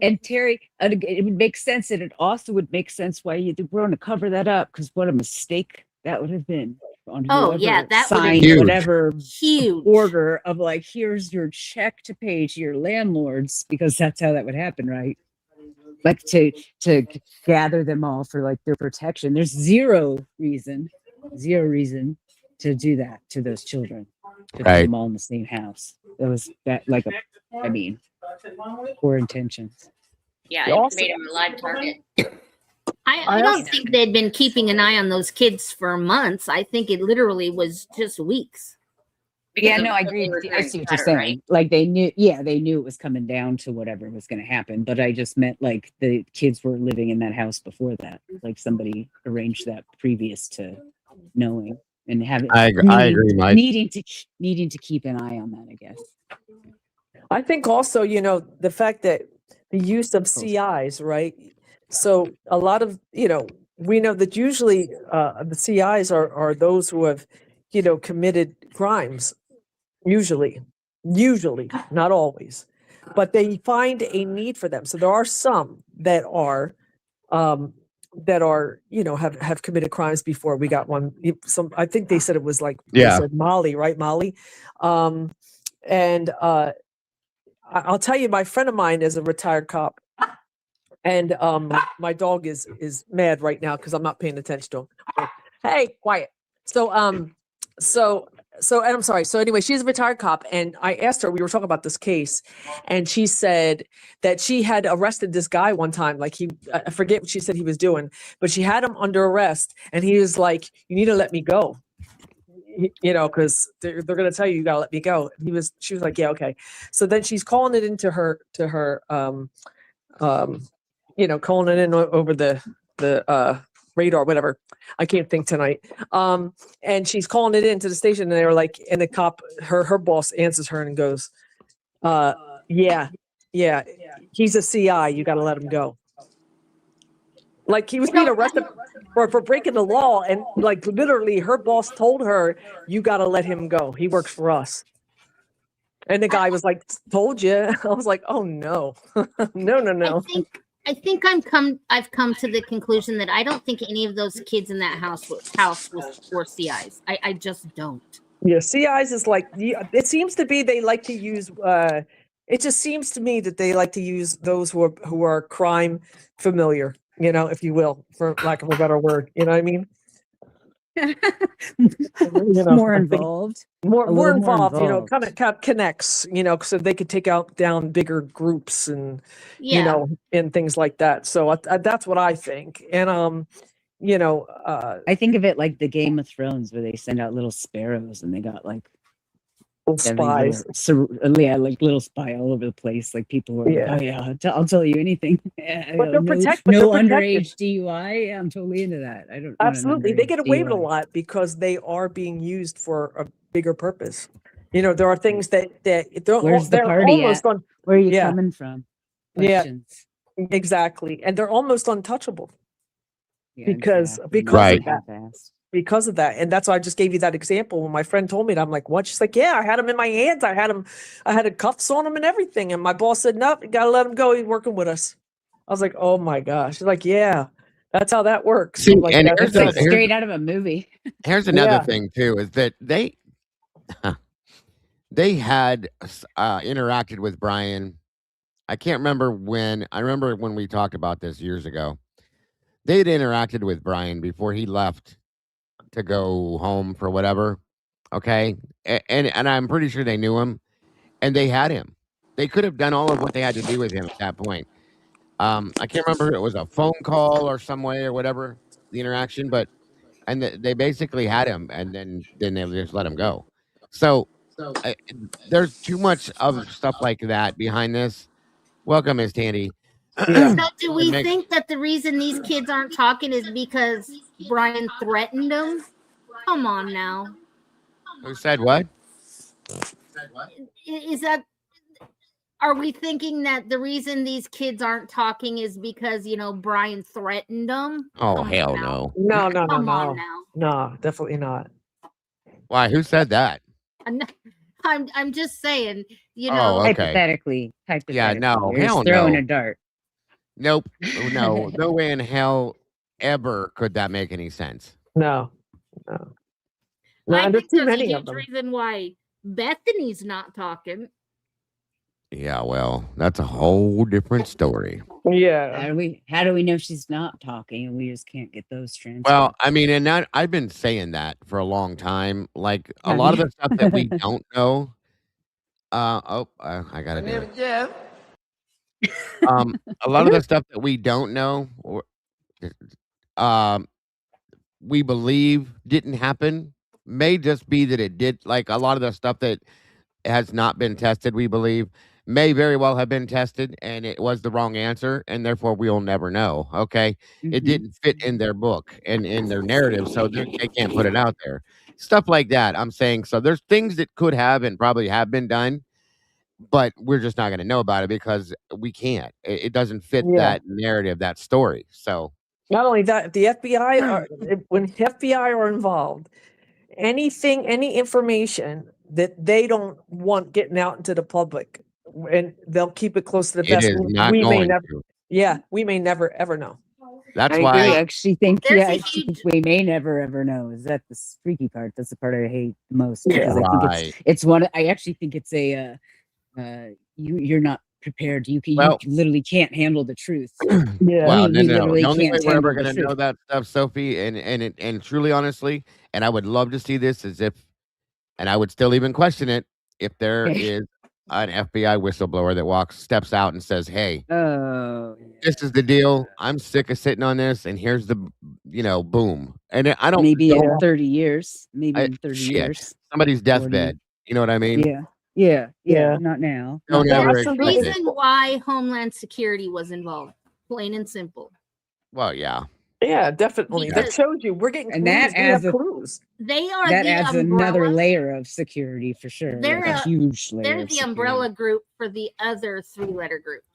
And Terry, it would make sense, and it also would make sense why you were going to cover that up, because what a mistake that would have been. On that signed huge. Whatever huge order of like, here's your check to pay to your landlords, because that's how that would happen, right? Like to gather them all for like their protection. There's zero reason to do that to those children, to put them all in the same house. It was that poor intentions. Yeah, it made him a live target. I don't think they'd been keeping an eye on those kids for months. I think it literally was just weeks. Yeah, no, I agree. I see what you're saying. Right? Like they knew it was coming down to whatever was going to happen. But I just meant like the kids were living in that house before that. Like somebody arranged that previous to knowing and having. I agree, Mike. Needing to keep an eye on that, I guess. I think also, the fact that the use of CIs, right? So a lot of, we know that usually the CIs are those who have, committed crimes, usually, not always, but they find a need for them. So there are some that are, have committed crimes before. We got one, I think they said it was like, Molly, right? Molly. I'll tell you, my friend of mine is a retired cop. And my dog is mad right now because I'm not paying attention to him. Hey, quiet. So and I'm sorry. So anyway, she's a retired cop, and I asked her, we were talking about this case, and she said that she had arrested this guy one time. Like I forget what she said he was doing, but she had him under arrest, and he was like, "You need to let me go." Because they're going to tell you got to let me go. She was like, yeah, okay. So then she's calling it into her calling it in over the radar, whatever. I can't think tonight. And she's calling it into the station, and they were like, and the cop, her boss answers her and goes, yeah, he's a CI. You got to let him go. Like he was being arrested for breaking the law, and like literally her boss told her, you got to let him go. He works for us. And the guy was like, told you. I was like, oh no, no. I think I've come to the conclusion that I don't think any of those kids in that house were CIs. I just don't. Yeah, CIs is like, it seems to be they like to use. It just seems to me that they like to use those who are crime familiar, if you will, for lack of a better word. You know what I mean? More involved. More involved. Kind of connects. So they could take down bigger groups and and things like that. So that's what I think. And I think of it like the Game of Thrones, where they send out little sparrows and they got like spies. Like little spy all over the place. Like people were like, oh yeah, I'll tell you anything. But they're no underage DUI. Yeah, I'm totally into that. I don't absolutely. They get away with a lot because they are being used for a bigger purpose. There are things that Where's the party at? Where are you coming from? Questions. Exactly. And they're almost untouchable Yeah, because exactly. Right. of that. Fast. Because of that. And that's why I just gave you that example when my friend told me that. I'm like, what? She's like, yeah, I had him in my hands. I had the cuffs on him and everything. And my boss said, nope, you gotta let him go. He's working with us. I was like, oh my gosh. She's like, yeah, that's how that works. See, I'm like, and yeah, here's that It's like does. straight out of a movie. here's another Yeah. thing too, is that they had interacted with Brian. I can't remember when. I remember when we talked about this years ago. They had interacted with Brian before he left to go home for whatever. Okay, and I'm pretty sure they knew him, and they had him. They could have done all of what they had to do with him at that point. I can't remember if it was a phone call or some way or whatever the interaction, but they basically had him, and then they just let him go. So there's too much of stuff like that behind this. Welcome, Miss Tandy. Yeah. So do we think that the reason these kids aren't talking is because Brian threatened them? Come on now. Who said what? Is that, are we thinking that the reason these kids aren't talking is because, Brian threatened them? Oh, Come on hell now. no. No. Come on now. No, definitely not. Why? Who said that? I'm just saying, Oh, okay. Hypothetically. Yeah, no, You're hell just throwing no. a dart. Nope. No way in hell ever could that make any sense. No. I There's think too there's a many of huge them. reason why Bethany's not talking. Yeah, well, that's a whole different story. Yeah. How do we know she's not talking and we just can't get those transcripts? Well, I mean, and that I've been saying that for a long time. Like a lot of the stuff that we don't know. I gotta do it. A lot of the stuff that we don't know, or we believe didn't happen, may just be that it did. Like a lot of the stuff that has not been tested, we believe, may very well have been tested, and it was the wrong answer, and therefore we'll never know. Okay, it didn't fit in their book and in their narrative, so they can't put it out there. Stuff like that. I'm saying so. There's things that could have and probably have been done, but we're just not going to know about it because we can't. It doesn't fit that narrative, that story. So Not only that, the FBI when FBI are involved, any information that they don't want getting out into the public, and they'll keep it close to the it vest. is not We may going never. to. Yeah, we may never ever know. That's I why agree. I actually think, There's I a actually think we may never ever know. Is that the freaky part? That's the part I hate the most because I think Right. it's one. I actually think it's a you're not prepared. You Well- literally can't handle the truth. Yeah. Well, We no. literally The only way can't we're ever handle the going to know truth. that stuff, Sophie, and truly, honestly, and I would love to see this as if, and I would still even question it if there is an FBI whistleblower that steps out and says, "Hey, Oh, this is the deal. I'm sick of sitting on this, and here's the, boom." And I don't maybe know. in 30 years. Maybe in 30 Shit. years. Somebody's 40. deathbed. You know what I mean? Yeah. Yeah. Not now. Don't Not ever now. expect The it. reason why Homeland Security was involved, plain and simple. Well, yeah. Yeah, definitely. That Because- shows you we're getting And clues. that We have adds a- clues. They are That the adds umbrella. another layer of security for sure. They're Like a huge layer. They're of the security. umbrella group for the other 3-letter groups.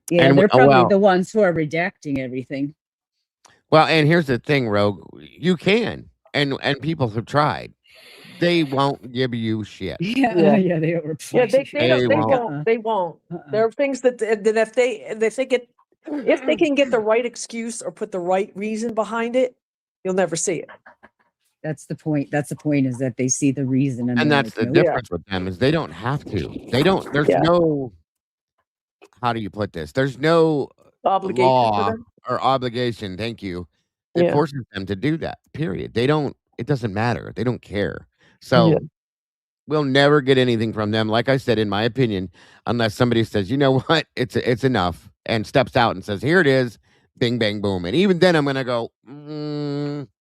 Yeah, And they're probably well- the ones who are redacting everything. Well, and here's the thing, Rogue. You can, and people have tried. They won't give you shit. Yeah, Yeah. yeah, they were. Yeah, they won't. won't. They won't. There are things that if they can get the right excuse or put the right reason behind it, you'll never see it. That's the point. That's the point is that they see the reason, And they're that's the like, nope. difference with them is they don't have to. They don't. There's Yeah. no. How do you put this? There's no Obligation for law them. or obligation. Thank you. That Yeah. forces them to do that. Period. They don't. It doesn't matter. They don't care. So. Yeah. We'll never get anything from them, like I said, in my opinion, unless somebody says, "You know what, it's enough," and steps out and says, "Here it is, bing, bang, boom." And even then, I'm gonna go,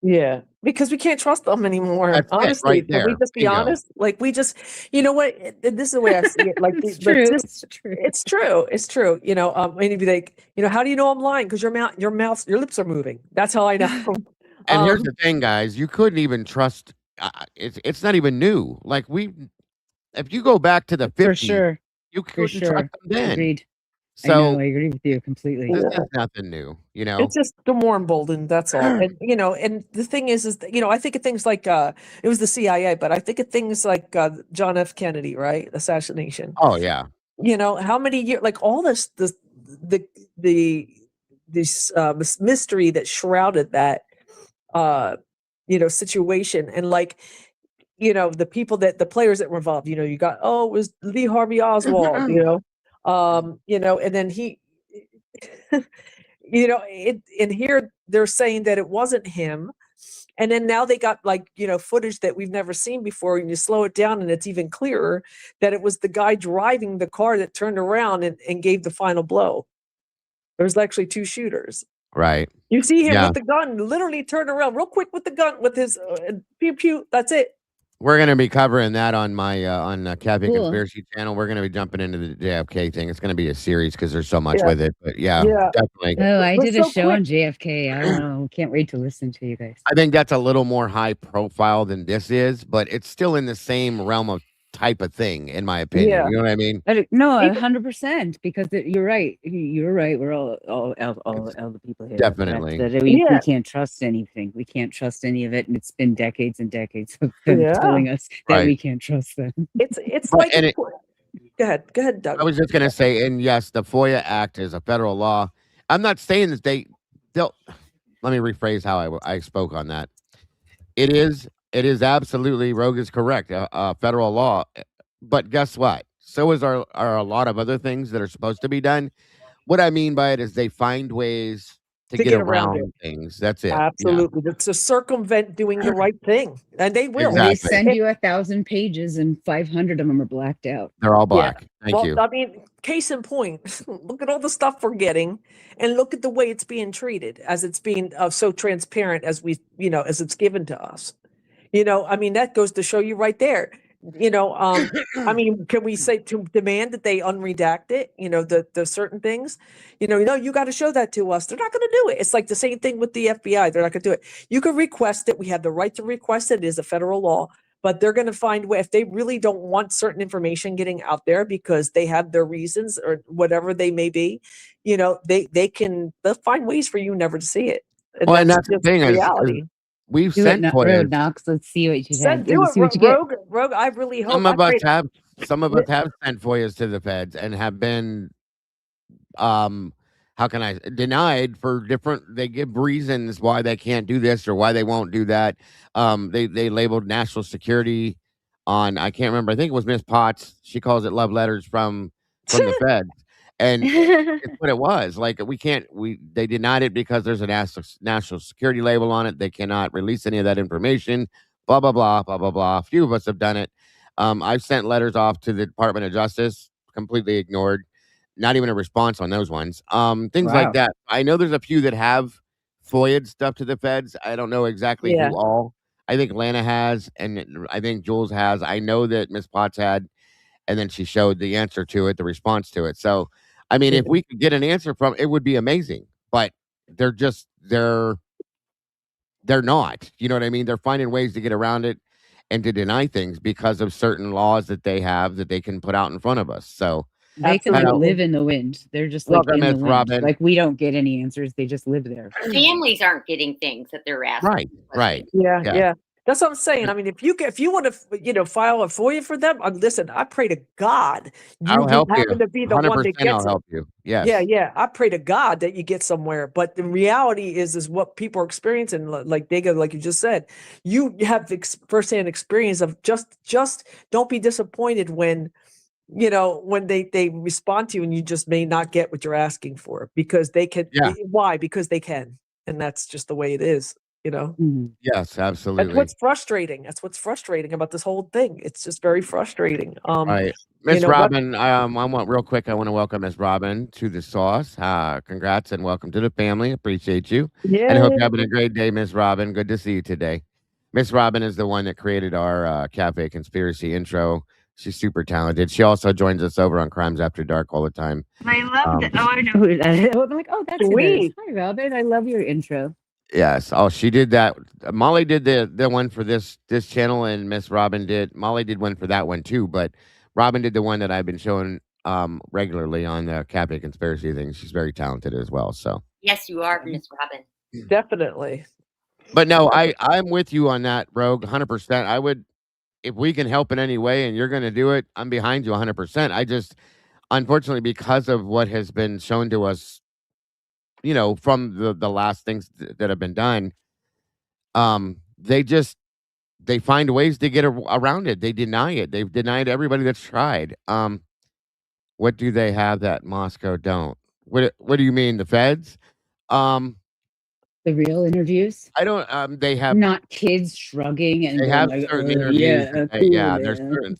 Yeah, because we can't trust them anymore. That's it, Honestly, right can we there. just be Bingo. honest? Like this is the way I see it. Like It's the true. sys- It's true. It's true. It's true. And you'd be like, how do you know I'm lying? Because your lips are moving. That's how I know. And here's the thing, guys: you couldn't even trust. It's not even new. Like if you go back to the 50s, For sure. you For couldn't sure. trust them then. Agreed. I know, So I agree with you completely. this Yeah. is nothing new, you know. It's just the more emboldened, that's all. And and the thing is that, I think of things like it was the CIA, but I think of things like John F. Kennedy, right? Assassination. Oh yeah. How many years, like all the this mystery that shrouded that situation, and like the people the players that were involved, you got, it was Lee Harvey Oswald, and then he and here they're saying that it wasn't him. And then now they got footage that we've never seen before, and you slow it down and it's even clearer that it was the guy driving the car that turned around and gave the final blow. There's actually two shooters. Right. You see him Yeah. with the gun, literally turn around real quick with the gun, with his pew pew. That's it. We're going to be covering that on my Cafe Cool. Conspiracy channel. We're going to be jumping into the JFK thing. It's going to be a series because there's so much Yeah. with it. But yeah, Yeah. definitely. Oh, I But did a so show quick. on JFK. I don't know. Can't wait to listen to you guys. I think that's a little more high profile than this is, but it's still in the same realm of type of thing, in my opinion. Yeah. You know what I mean? No, Even- 100%, because you're right. You're right. We're all the people here. Definitely. That we Yeah. can't trust anything. We can't trust any of it, and it's been decades and decades of them Yeah. telling us that Right. we can't trust them. It's But- like and it- go ahead, Doug. I was just going to say, and yes, the FOIA Act is a federal law. I'm not saying that they'll. Let me rephrase how I spoke on that. It is absolutely, Rogue is correct, a federal law. But guess what? So are a lot of other things that are supposed to be done. What I mean by it is they find ways to get around around things. That's it. Absolutely. It's to circumvent doing the right thing. And they will. They Exactly. send you 1,000 pages, and 500 of them are blacked out. They're all black. Thank Well, you. I mean, case in point, look at all the stuff we're getting, and look at the way it's being treated, as it's being so transparent as as it's given to us. I mean, that goes to show you right there. I mean, can we say to demand that they unredact it? The certain things, you got to show that to us. They're not going to do it. It's like the same thing with the FBI. They're not going to do it. You can request it. We have the right to request it. It is a federal law, but they're going to find way, if they really don't want certain information getting out there because they have their reasons or whatever they may be, they'll find ways for you never to see it. Well, and that's the just thing is reality. we've Do it, sent Road FOIAs. Knox. Let's see what you Send, have. do Let's it, see what you get. Rogue. I really hope. Some of I us pray- have sent FOIAs to the feds and have been how can I denied for different, they give reasons why they can't do this or why they won't do that. They labeled national security on, I can't remember, I think it was Miss Potts. She calls it love letters from the feds. And it's what it was. Like they denied it because there's a national security label on it. They cannot release any of that information. Blah blah blah blah blah blah. A few of us have done it. I've sent letters off to the Department of Justice, completely ignored. Not even a response on those ones. Things like Wow. that. I know there's a few that have FOIA'd stuff to the feds. I don't know exactly Yeah. who all. I think Lana has, and I think Jules has. I know that Miss Potts had, and then she showed the answer to it, the response to it. So, I mean, if we could get an answer from it, would be amazing. But they're not. You know what I mean? They're finding ways to get around it and to deny things because of certain laws that they have that they can put out in front of us. So They can like Absolutely. live in the wind. They're just like Welcome, in the Miss wind. Robin. Like we don't get any answers. They just live there. Families aren't getting things that they're asking. right. Yeah, Yeah. yeah. That's what I'm saying. I mean, if you want to, file a FOIA for them, listen. I pray to God I'll help you. happen to be the one 100%. that gets I'll it. help you. Yes. Yeah. I pray to God that you get somewhere. But the reality is what people are experiencing. Like Dago, like you just said, you have firsthand experience of just don't be disappointed when they respond to you and you just may not get what you're asking for because they can. Yeah. Why? Because they can, and that's just the way it is. Mhm. Yes, That's absolutely. what's frustrating. That's what's frustrating about this whole thing. It's just very frustrating. Right. Miss but- Robin, I want real quick, I want to welcome Miss Robin to the sauce. Congrats and welcome to the family. Appreciate you. And I hope you're having a great day, Miss Robin. Good to see you today. Miss Robin is the one that created our Cafe Conspiracy intro. She's super talented. She also joins us over on Crimes After Dark all the time. I love that. Oh, I know. who that is. I'm like, oh, that's who that is. Sweet. Hi, Robin. I love your intro. Yes. Oh, she did that. Molly did the one for this channel, and Miss Robin Molly did one for that one too. But Robin did the one that I've been showing regularly on the Cafe Conspiracy thing. She's very talented as well. So Yes, you are, Miss Robin. Definitely. but no, I'm with you on that, Rogue, 100%. I would, if we can help in any way and you're going to do it, I'm behind you 100%. I just, unfortunately, because of what has been shown to us, from the last things that have been done, they find ways to get around it. They deny it. They've denied everybody that's tried. What do they have that Moscow don't? What do you mean, the feds? The real interviews. I don't. They have not kids shrugging and They going have like, certain "Oh, interviews. yeah, that cool, there's man." certain.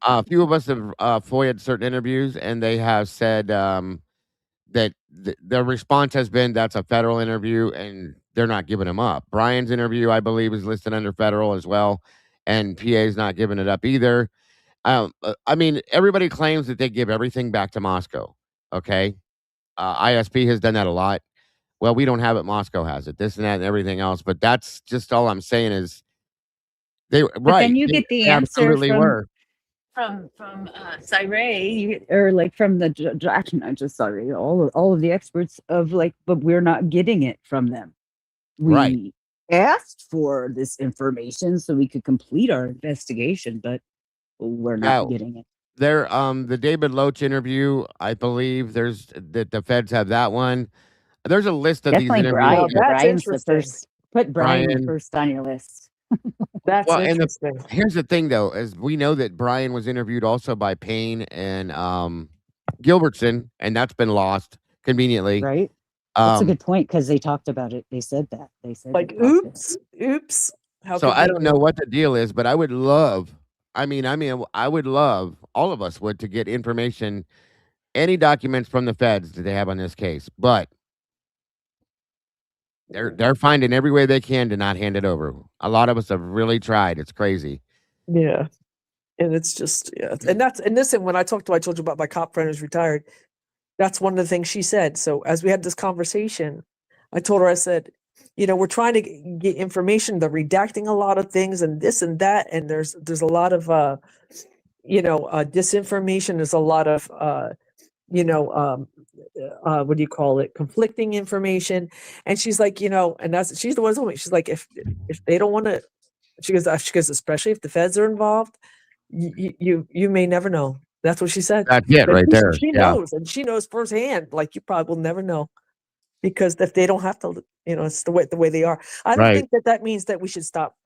A few of us have FOIA'd certain interviews, and they have said that the response has been that's a federal interview, and they're not giving them up. Brian's interview, I believe, is listed under federal as well, and PA's not giving it up either. I mean, everybody claims that they give everything back to Moscow. Okay, ISP has done that a lot. Well, we don't have it. Moscow has it. This and that and everything else. But that's just all I'm saying is But then you get the they answer absolutely were. from Cyree, or like from the actually not just Cyree, all of the experts of like, but we're not getting it from them. We Right. asked for this information so we could complete our investigation, but we're not getting it. There, the David Loach interview, I believe there's that the feds have that one. There's a list of these Definitely interviews. Brian. That's Brian's the interesting. first. Put Brian Brian. first on your list. That's Well, and interesting. here's the thing, though, is we know that Brian was interviewed also by Payne and Gilbertson, and that's been lost conveniently. Right. That's a good point because they talked about it. They said that. They said Like, they talked about it. oops. How So could I they don't do know it? what the deal is, but I would love. I would love, all of us would, to get information, any documents from the feds that they have on this case, but they're finding every way they can to not hand it over. A lot of us have really tried. It's crazy. Yeah. And it's just, yeah. And listen, when I told you about my cop friend who's retired, that's one of the things she said. So as we had this conversation, I told her, I said, we're trying to get information. They're redacting a lot of things and this and that. And there's a lot of, disinformation. There's a lot of, what do you call it? Conflicting information. And she's like, and she's the one who told me, she's like, if they don't want to, she goes, especially if the feds are involved, you may never know. That's what she said. That's it But right there. She Yeah. knows, and she knows firsthand. Like you probably will never know, because if they don't have to, it's the way they are. I don't Right. think that means that we should stop,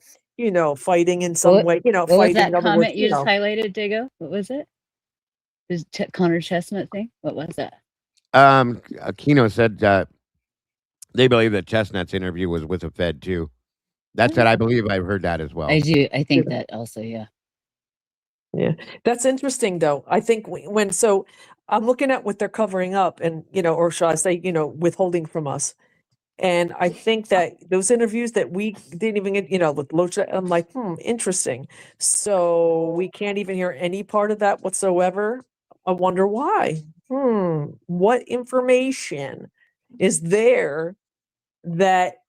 fighting in some way. What was Fighting. that in other comment words, you just highlighted, Dago? What was it? This Connor Chestnut thing? What was that? Keno said they believe that Chestnut's interview was with a Fed too. That's it. I believe I've heard that as well. I do. I think that also, yeah. Yeah, that's interesting though. I think so I'm looking at what they're covering up and, or should I say, withholding from us. And I think that those interviews that we didn't even get, with Locha, I'm like, interesting. So we can't even hear any part of that whatsoever. I wonder why. What information is there that,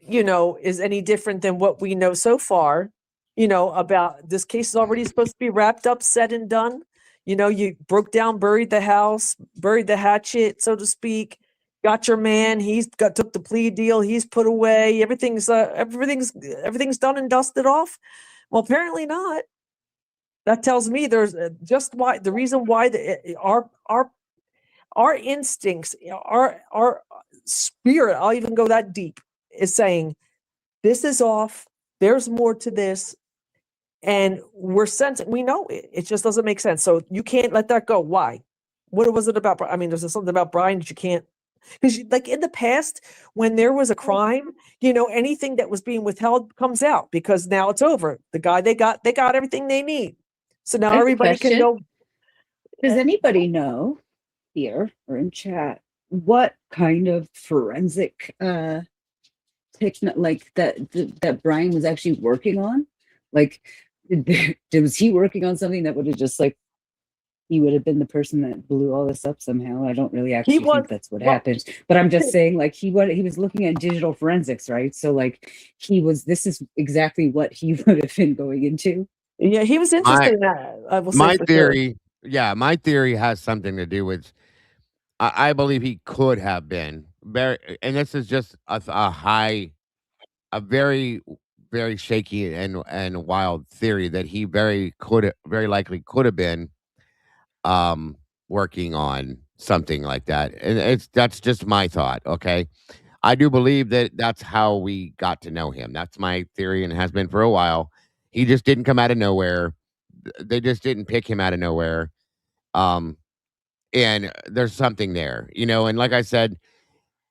is any different than what we know so far? About this case is already supposed to be wrapped up, said and done. You broke down, buried the house, buried the hatchet, so to speak. Got your man. Took the plea deal. He's put away. Everything's done and dusted off. Well, apparently not. That tells me there's the reason why our instincts, our spirit. I'll even go that deep. Is saying this is off. There's more to this. And we're sensing, we know it. It just doesn't make sense. So you can't let that go. Why? What was it about? I mean, there's something about Brian that you can't, because like in the past, when there was a crime, anything that was being withheld comes out because now it's over. The guy they got everything they need. So now everybody can know. Does anybody know here or in chat what kind of forensic like that Brian was actually working on? Like, was he working on something that would have just like he would have been the person that blew all this up somehow? I don't really actually think that's what happened, but I'm just saying, like he was looking at digital forensics, right? So like this is exactly what he would have been going into. Yeah, he was interested in that. My theory Yeah, my theory has something to do with. I believe he could have been very, and this is just a very, very shaky and wild theory that he very likely could have been working on something like that, and that's just my thought. Okay, I do believe that that's how we got to know him. That's my theory, and it has been for a while. He just didn't come out of nowhere. They just didn't pick him out of nowhere. Um, and there's something there, and like I said,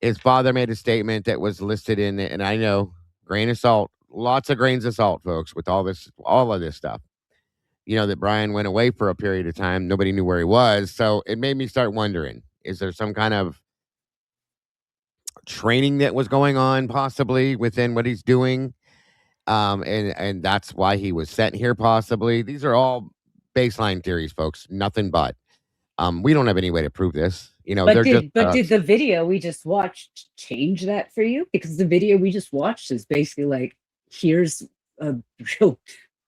his father made a statement that was listed in it, and I know, grain of salt, lots of grains of salt, folks, with all of this stuff. That Brian went away for a period of time. Nobody knew where he was. So it made me start wondering, is there some kind of training that was going on possibly within what he's doing? And that's why he was sent here possibly. These are all baseline theories, folks. Nothing but. We don't have any way to prove this. But They're just did the video we just watched change that for you? Because the video we just watched is basically like, here's a real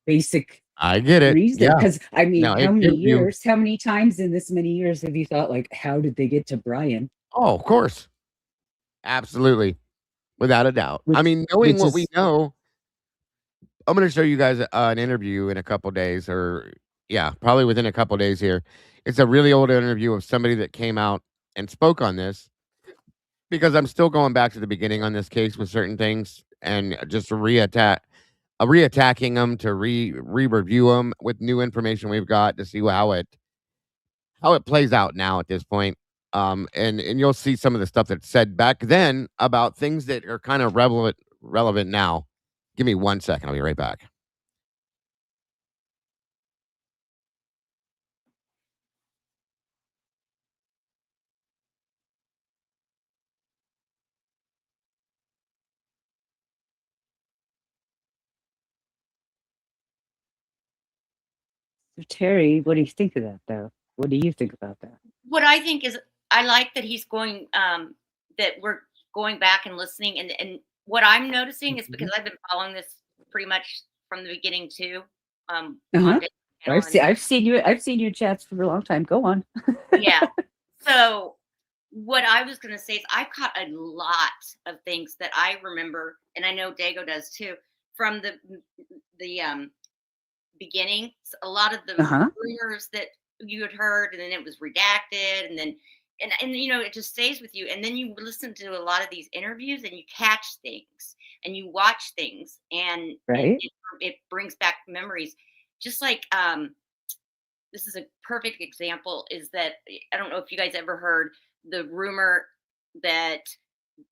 basic I get it. reason. Yeah. Because I mean, No, how many times in this many years have you thought, like, how did they get to Brian? Oh, of course. Absolutely. Without a doubt. I mean, knowing what we know, I'm going to show you guys an interview in a couple days, or probably within a couple days here. It's a really old interview of somebody that came out and spoke on this, because I'm still going back to the beginning on this case with certain things and just reattacking them to re-review them with new information we've got to see how it plays out now at this point. And you'll see some of the stuff that's said back then about things that are kind of relevant now. Give me 1 second. I'll be right back. Terry, what do you think of that, though? What do you think about that? What I think is, I like that he's going, that we're going back and listening. And what I'm noticing is, because I've been following this pretty much from the beginning too. On I've seen you chats for a long time. Go on. Yeah. So what I was going to say is, I caught a lot of things that I remember, and I know Dago does too, from the beginning. A lot of the rumors that you had heard, and then it was redacted, and then and it just stays with you. And then you listen to a lot of these interviews, and you catch things, and you watch things, and it brings back memories. Just like this is a perfect example, is that, I don't know if you guys ever heard the rumor that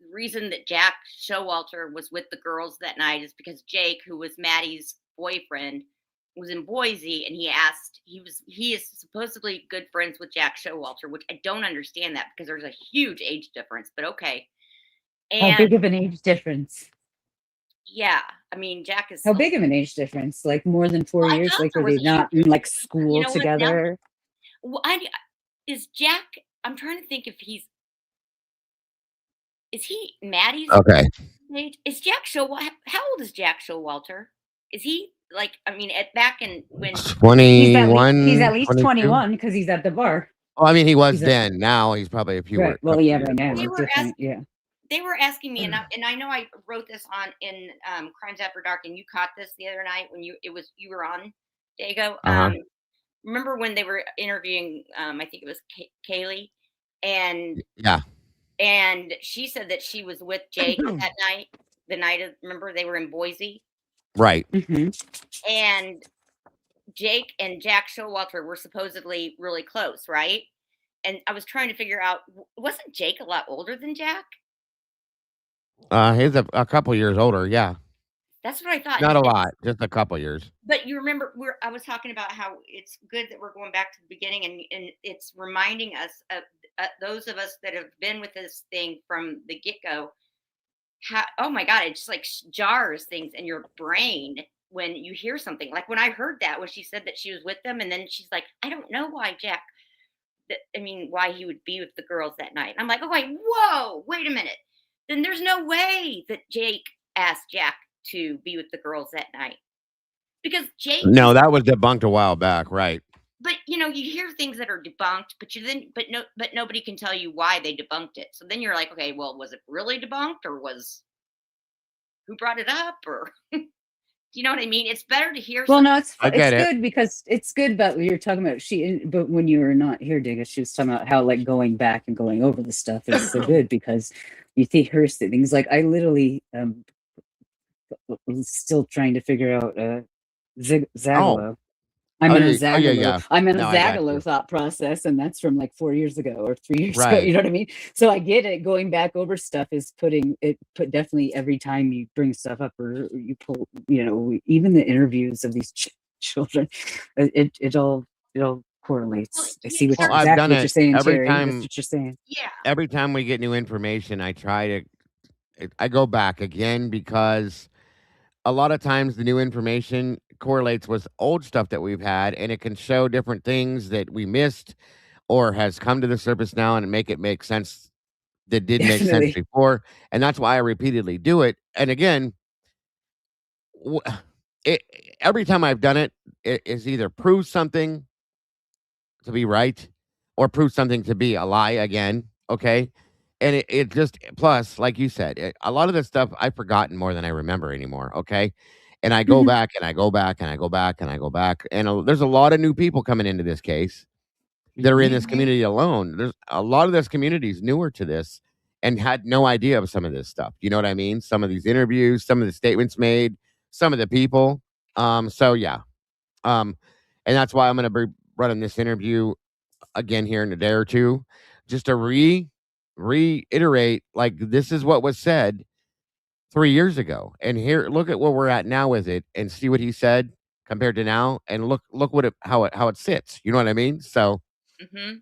the reason that Jack Showalter was with the girls that night is because Jake, who was Maddie's boyfriend, was in Boise, and he is supposedly good friends with Jack Showalter, which I don't understand that, because there's a huge age difference, but okay. How big of an age difference? Yeah, I mean, Jack is. How big of an age difference? Like more than 4 years? Like, are they not in like school together? Is Jack? I'm trying to think if is he Maddie's age? Is Jack Showalter? How old is Jack Showalter? Is he like? I mean, back in when 21. He's at least 22. 21 because he's at the bar. Oh, I mean, he was then. Now he's probably a few. Right. Well, yeah, right now he's different. They were asking me, and I know I wrote this in Crimes After Dark, and you caught this the other night when you were on, Dago. Remember when they were interviewing? I think it was Kaylee, and and she said that she was with Jake that night. The night of, remember, they were in Boise, right? And Jake and Jack Showalter were supposedly really close, right? And I was trying to figure out, wasn't Jake a lot older than Jack? He's a couple years older. Yeah. That's what I thought. Not a lot, just a couple years. But you remember, I was talking about how it's good that we're going back to the beginning, and it's reminding us of those of us that have been with this thing from the get-go. How, oh my God, it just like jars things in your brain when you hear something. Like when I heard that, when she said that she was with them, and then she's like, I don't know why Jack, why he would be with the girls that night. And I'm like, oh, whoa, wait a minute. Then there's no way that Jake asked Jack to be with the girls that night, because Jake. No, that was debunked a while back, right? but you hear things that are debunked, but nobody can tell you why they debunked it. So then you're like, okay, well, was it really debunked, or who brought it up, or you know what I mean? It's better to hear. Well, no, it's I get it. good because it's good. But you're talking about but when you were not here, Dago, she was talking about how like going back and going over the stuff is so good because you hear things like I literally still trying to figure out Zagalo. I'm in a Zagalo. I'm in a Zagalo thought process, and that's from like 4 years ago or 3 years ago. You know what I mean? So I get it. Going back over stuff is definitely every time you bring stuff up or you pull, even the interviews of these children, it all correlates. I see I've done what you're saying, every Terry. time. That's what you're saying. Yeah. Every time we get new information, I go back again because a lot of times the new information correlates with old stuff that we've had, and it can show different things that we missed or has come to the surface now and make sense that didn't make sense before. And that's why I repeatedly do it. And again, every time I've done it, it is either proves something to be right or proves something to be a lie again. Okay. And it just, plus, like you said, a lot of this stuff I've forgotten more than I remember anymore. Okay. And I go back and I go back and I go back and I go back. And there's a lot of new people coming into this case that are in this community alone. There's a lot of this community is newer to this and had no idea of some of this stuff. You know what I mean? Some of these interviews, some of the statements made, some of the people. So yeah. And that's why I'm going to be running this interview again here in a day or two, just to reiterate, like, this is what was said 3 years ago, and here, look at where we're at now with it, and see what he said compared to now, and look how it sits. You know what I mean? So,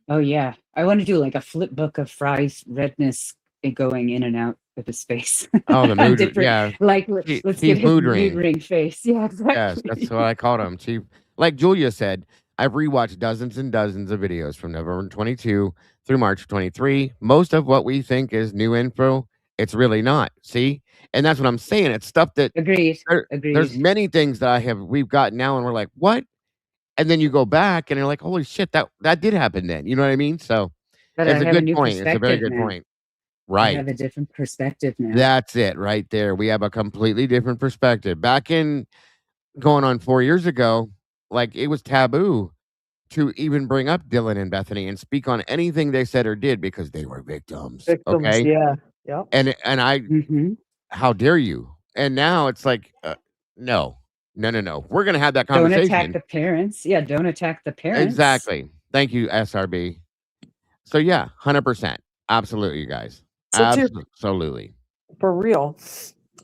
Oh yeah, I want to do like a flip book of Fry's redness going in and out of his face. Oh, the mood, yeah. Like let's get his mood ring face. Yeah, exactly. Yes, that's what I called him, Chief. Like Julia said, I've rewatched dozens and dozens of videos from November 22 through March 23. Most of what we think is new info, it's really not. See? And that's what I'm saying. It's stuff that agreed. There's many things that we've got now, and we're like, what? And then you go back and you're like, holy shit, that did happen then. You know what I mean? So it's a good point. It's a very good point. Right. I have a different perspective now. That's it right there. We have a completely different perspective. Back in going on 4 years ago, like, it was taboo to even bring up Dylan and Bethany and speak on anything they said or did because they were victims. Okay. Yeah. Yeah. And I, how dare you? And now it's like, no. We're going to have that conversation. Don't attack the parents. Yeah. Don't attack the parents. Exactly. Thank you, SRB. So yeah, 100%. Absolutely, you guys. So Absolutely. For real.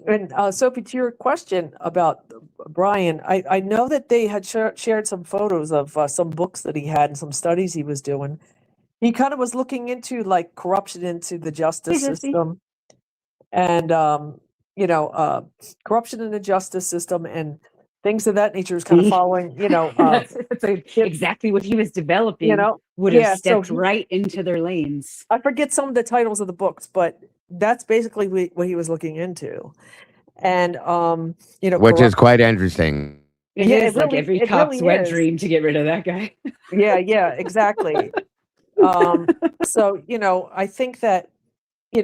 And Sophie, to your question about Brian, I know that they had shared some photos of some books that he had and some studies he was doing. He kind of was looking into like corruption into the justice system, and corruption in the justice system and things of that nature is kind of following. That's exactly what he was developing. Would have stepped right into their lanes. I forget some of the titles of the books, but that's basically what he was looking into. And which is quite interesting. It is like every cop's wet dream to get rid of that guy. Yeah, exactly. So I think that he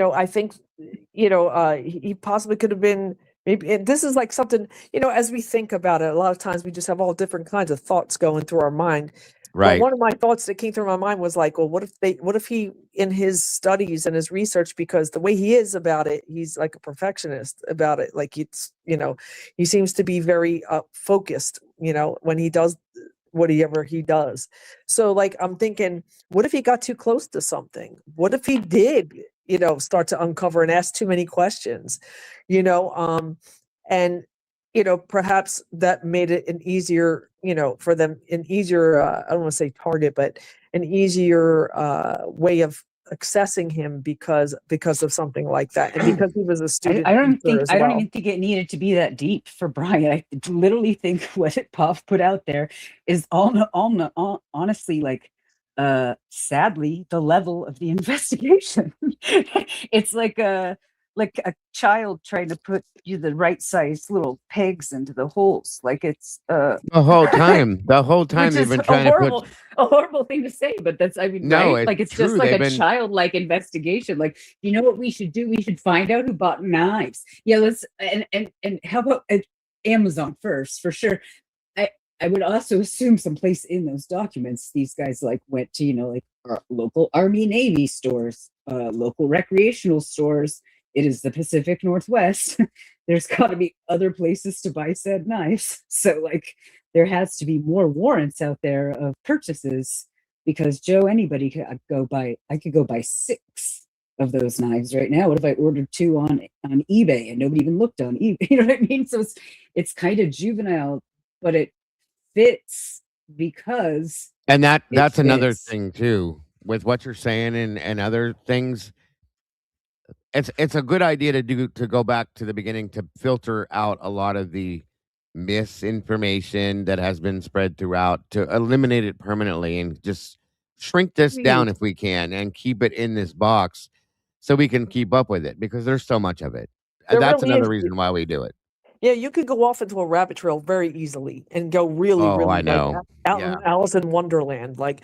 possibly could have been maybe. And this is like something, as we think about it, a lot of times we just have all different kinds of thoughts going through our mind. Right. But one of my thoughts that came through my mind was like, well, what if he, in his studies and his research, because the way he is about it, he's like a perfectionist about it. Like it's, he seems to be very focused, when he does whatever he does. So like, I'm thinking, what if he got too close to something? What if he did, start to uncover and ask too many questions, and, perhaps that made it an easier, for them, an easier, I don't want to say target, but an easier way of accessing him because of something like that, and because he was a student. I don't even think it needed to be that deep for Brian. I literally think what Puff put out there is honestly, like, sadly, the level of the investigation. It's like like a child trying to put you the right size little pegs into the holes. Like it's The whole time which they've is been a trying to put. horrible thing to say, but that's, I mean, No, right? it's Like it's just true. like They've a been. childlike investigation. Like, you know what we should do? We should find out who bought knives. Yeah, let's and how about Amazon first for sure. I would also assume someplace in those documents, these guys like went to, like local Army Navy stores, local recreational stores. It is the Pacific Northwest. There's got to be other places to buy said knives. So like there has to be more warrants out there of purchases because Joe, anybody could go buy. I could go buy 6 of those knives right now. What if I ordered 2 on eBay and nobody even looked on eBay? You know what I mean? So it's kind of juvenile, but it fits because And that's another fits. thing too, with what you're saying and other things. It's a good idea to go back to the beginning to filter out a lot of the misinformation that has been spread throughout, to eliminate it permanently and just shrink this down if we can and keep it in this box so we can keep up with it because there's so much of it. There That's really another is. reason why we do it. Yeah, you could go off into a rabbit trail very easily and go really, Oh, I really like know. out Yeah. in Alice in Wonderland. Like,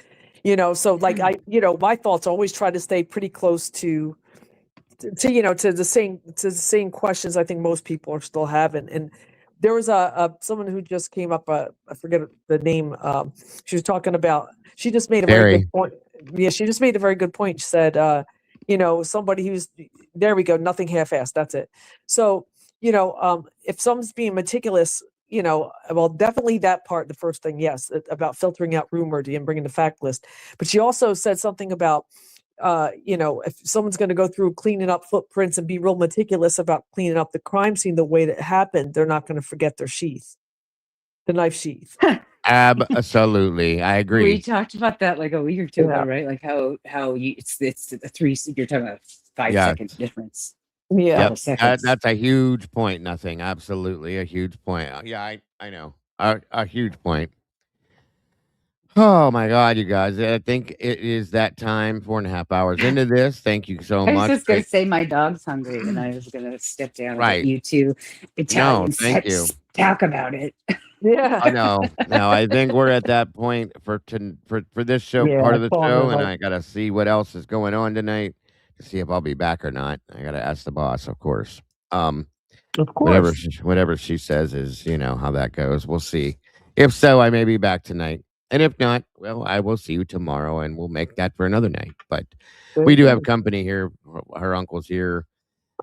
so like my thoughts always try to stay pretty close to the same questions I think most people are still having. And there was someone who just came up, I forget the name. She was talking about, she just made a very Terry. good point. Yeah, she just made a very good point. She said, somebody who's, there we go, nothing half-assed, that's it. So, if someone's being meticulous, well, definitely that part, the first thing, yes, about filtering out rumor and bringing the fact list. But she also said something about, if someone's going to go through cleaning up footprints and be real meticulous about cleaning up the crime scene the way that it happened, they're not going to forget their sheath, the knife sheath. Absolutely, I We agree. talked about that like a week or two ago, right? Like how it's the 3, you're talking about 5 Yeah. second difference. Yeah. Yep. Couple seconds. That's a huge point. Nothing. Absolutely a huge point. Yeah, I know. A huge point. Oh my God, you guys! I think it is that time. 4.5 hours into this. Thank you so I was much. just gonna Great. say my dog's hungry, and I was gonna step down and let Right. you 2 No, Italians thank you. talk about it. Yeah. No, I think we're at that point for this show, Yeah, part of the calling show, it and out. I gotta see what else is going on tonight to see if I'll be back or not. I gotta ask the boss, of course. Of Whatever course. whatever she says is, how that goes. We'll see. If so, I may be back tonight. And if not, well, I will see you tomorrow and we'll make that for another night. But we do have company here. Her uncle's here.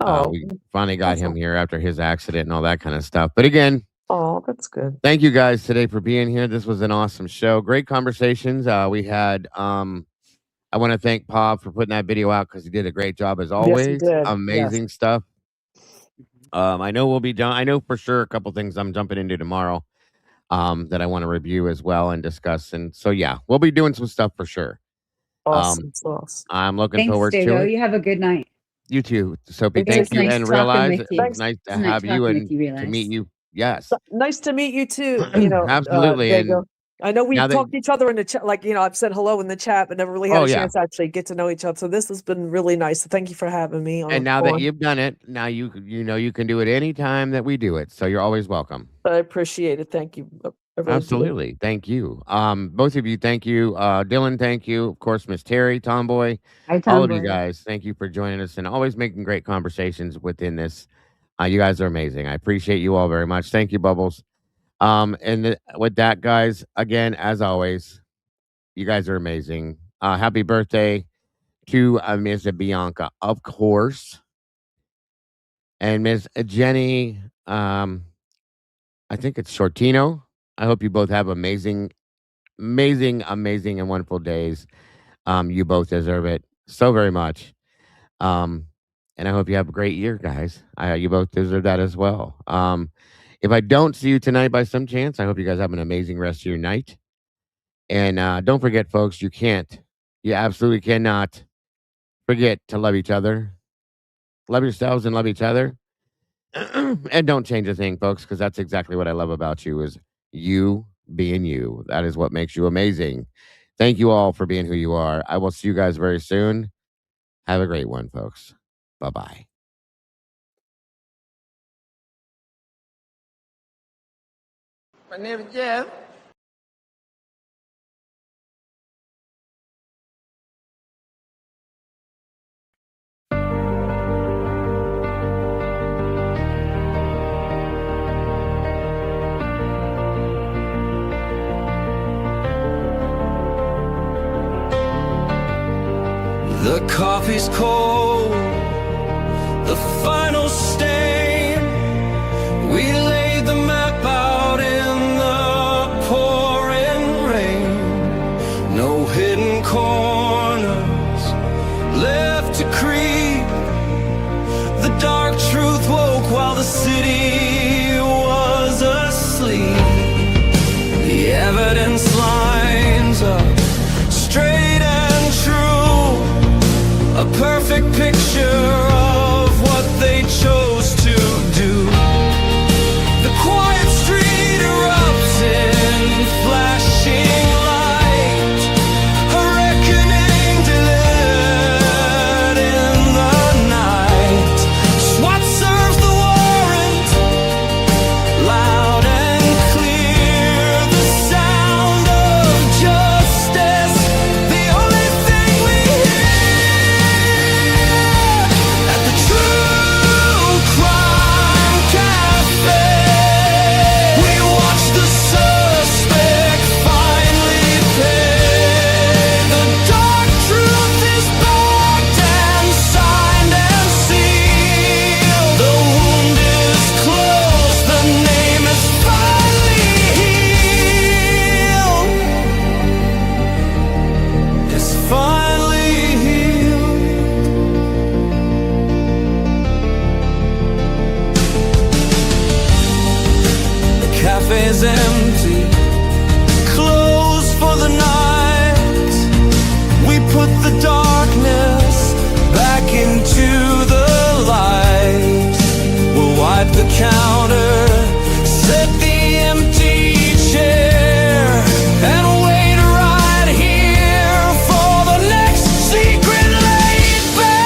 Oh, We finally got him awesome. here after his accident and all that kind of stuff. But again, Oh, that's good. thank you guys today for being here. This was an awesome show. Great conversations. We had I want to thank Bob for putting that video out because he did a great job as Yes, he always. did. Yes. Amazing stuff. I know we'll be done. I know for sure a couple things I'm jumping into tomorrow that I want to review as well and discuss. And so, yeah, we'll be doing some stuff for sure. Awesome sauce. I'm looking Thanks, forward to Dago. it. You have a good night. You too, Sophie. Thanks, Thank you. nice And talking realize with it you. was nice to It's nice have you talking and with you, to Realize. meet you. Yes, Nice to meet you too. absolutely. And Dago. I know we've now that, talked to each other in the chat, like, I've said hello in the chat, but never really had oh a yeah, chance to actually get to know each other. So this has been really nice. So thank you for having me and now on. that you've done it, now you can do it anytime that we do it. So you're always welcome. I appreciate it. Thank you. I really do. Absolutely. Thank you. Both of you, thank you. Dylan, thank you. Of course, Miss Terry, Tomboy, Hi, all of you Tomboy. guys, thank you for joining us and always making great conversations within this. You guys are amazing. I appreciate you all very much. Thank you, Bubbles. With that, guys, again, as always, you guys are amazing. Happy birthday to Miss Bianca, of course, and Miss Jenny. I think it's Shortino. I hope you both have amazing, and wonderful days. You both deserve it so very much. And I hope you have a great year, guys. You both deserve that as well. If I don't see you tonight by some chance, I hope you guys have an amazing rest of your night. And don't forget, folks, you absolutely cannot forget to love each other, love yourselves, and love each other. And don't change a thing, folks, because that's exactly what I love about you is you being you. That is what makes you amazing. Thank you all for being who you are. I will see you guys very soon. Have a great one, folks. Bye-bye. My name is Jeff. The coffee's cold, the final stain. We laid the map out in the pouring rain. No hidden corners left to creep. The dark truth woke while the city was asleep. The evidence lines up straight and true. A perfect picture of what they chose to do. The quiet street erupts in flashing light. A reckoning delivered in the night. SWAT serves the warrant, loud and clear. The sound of justice, the only thing we hear. At the TruCrime Cafe, we watch the suspect finally pay. The dark truth is backed and signed and sealed. The wound is closed, the name is finally healed. It's finally healed. The cafe's empty, closed for the night. We put the darkness back into the light. We'll wipe the counter, set the empty chair, and wait right here for the next secret laid bare.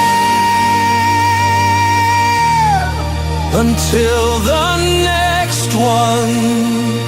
Until the next one.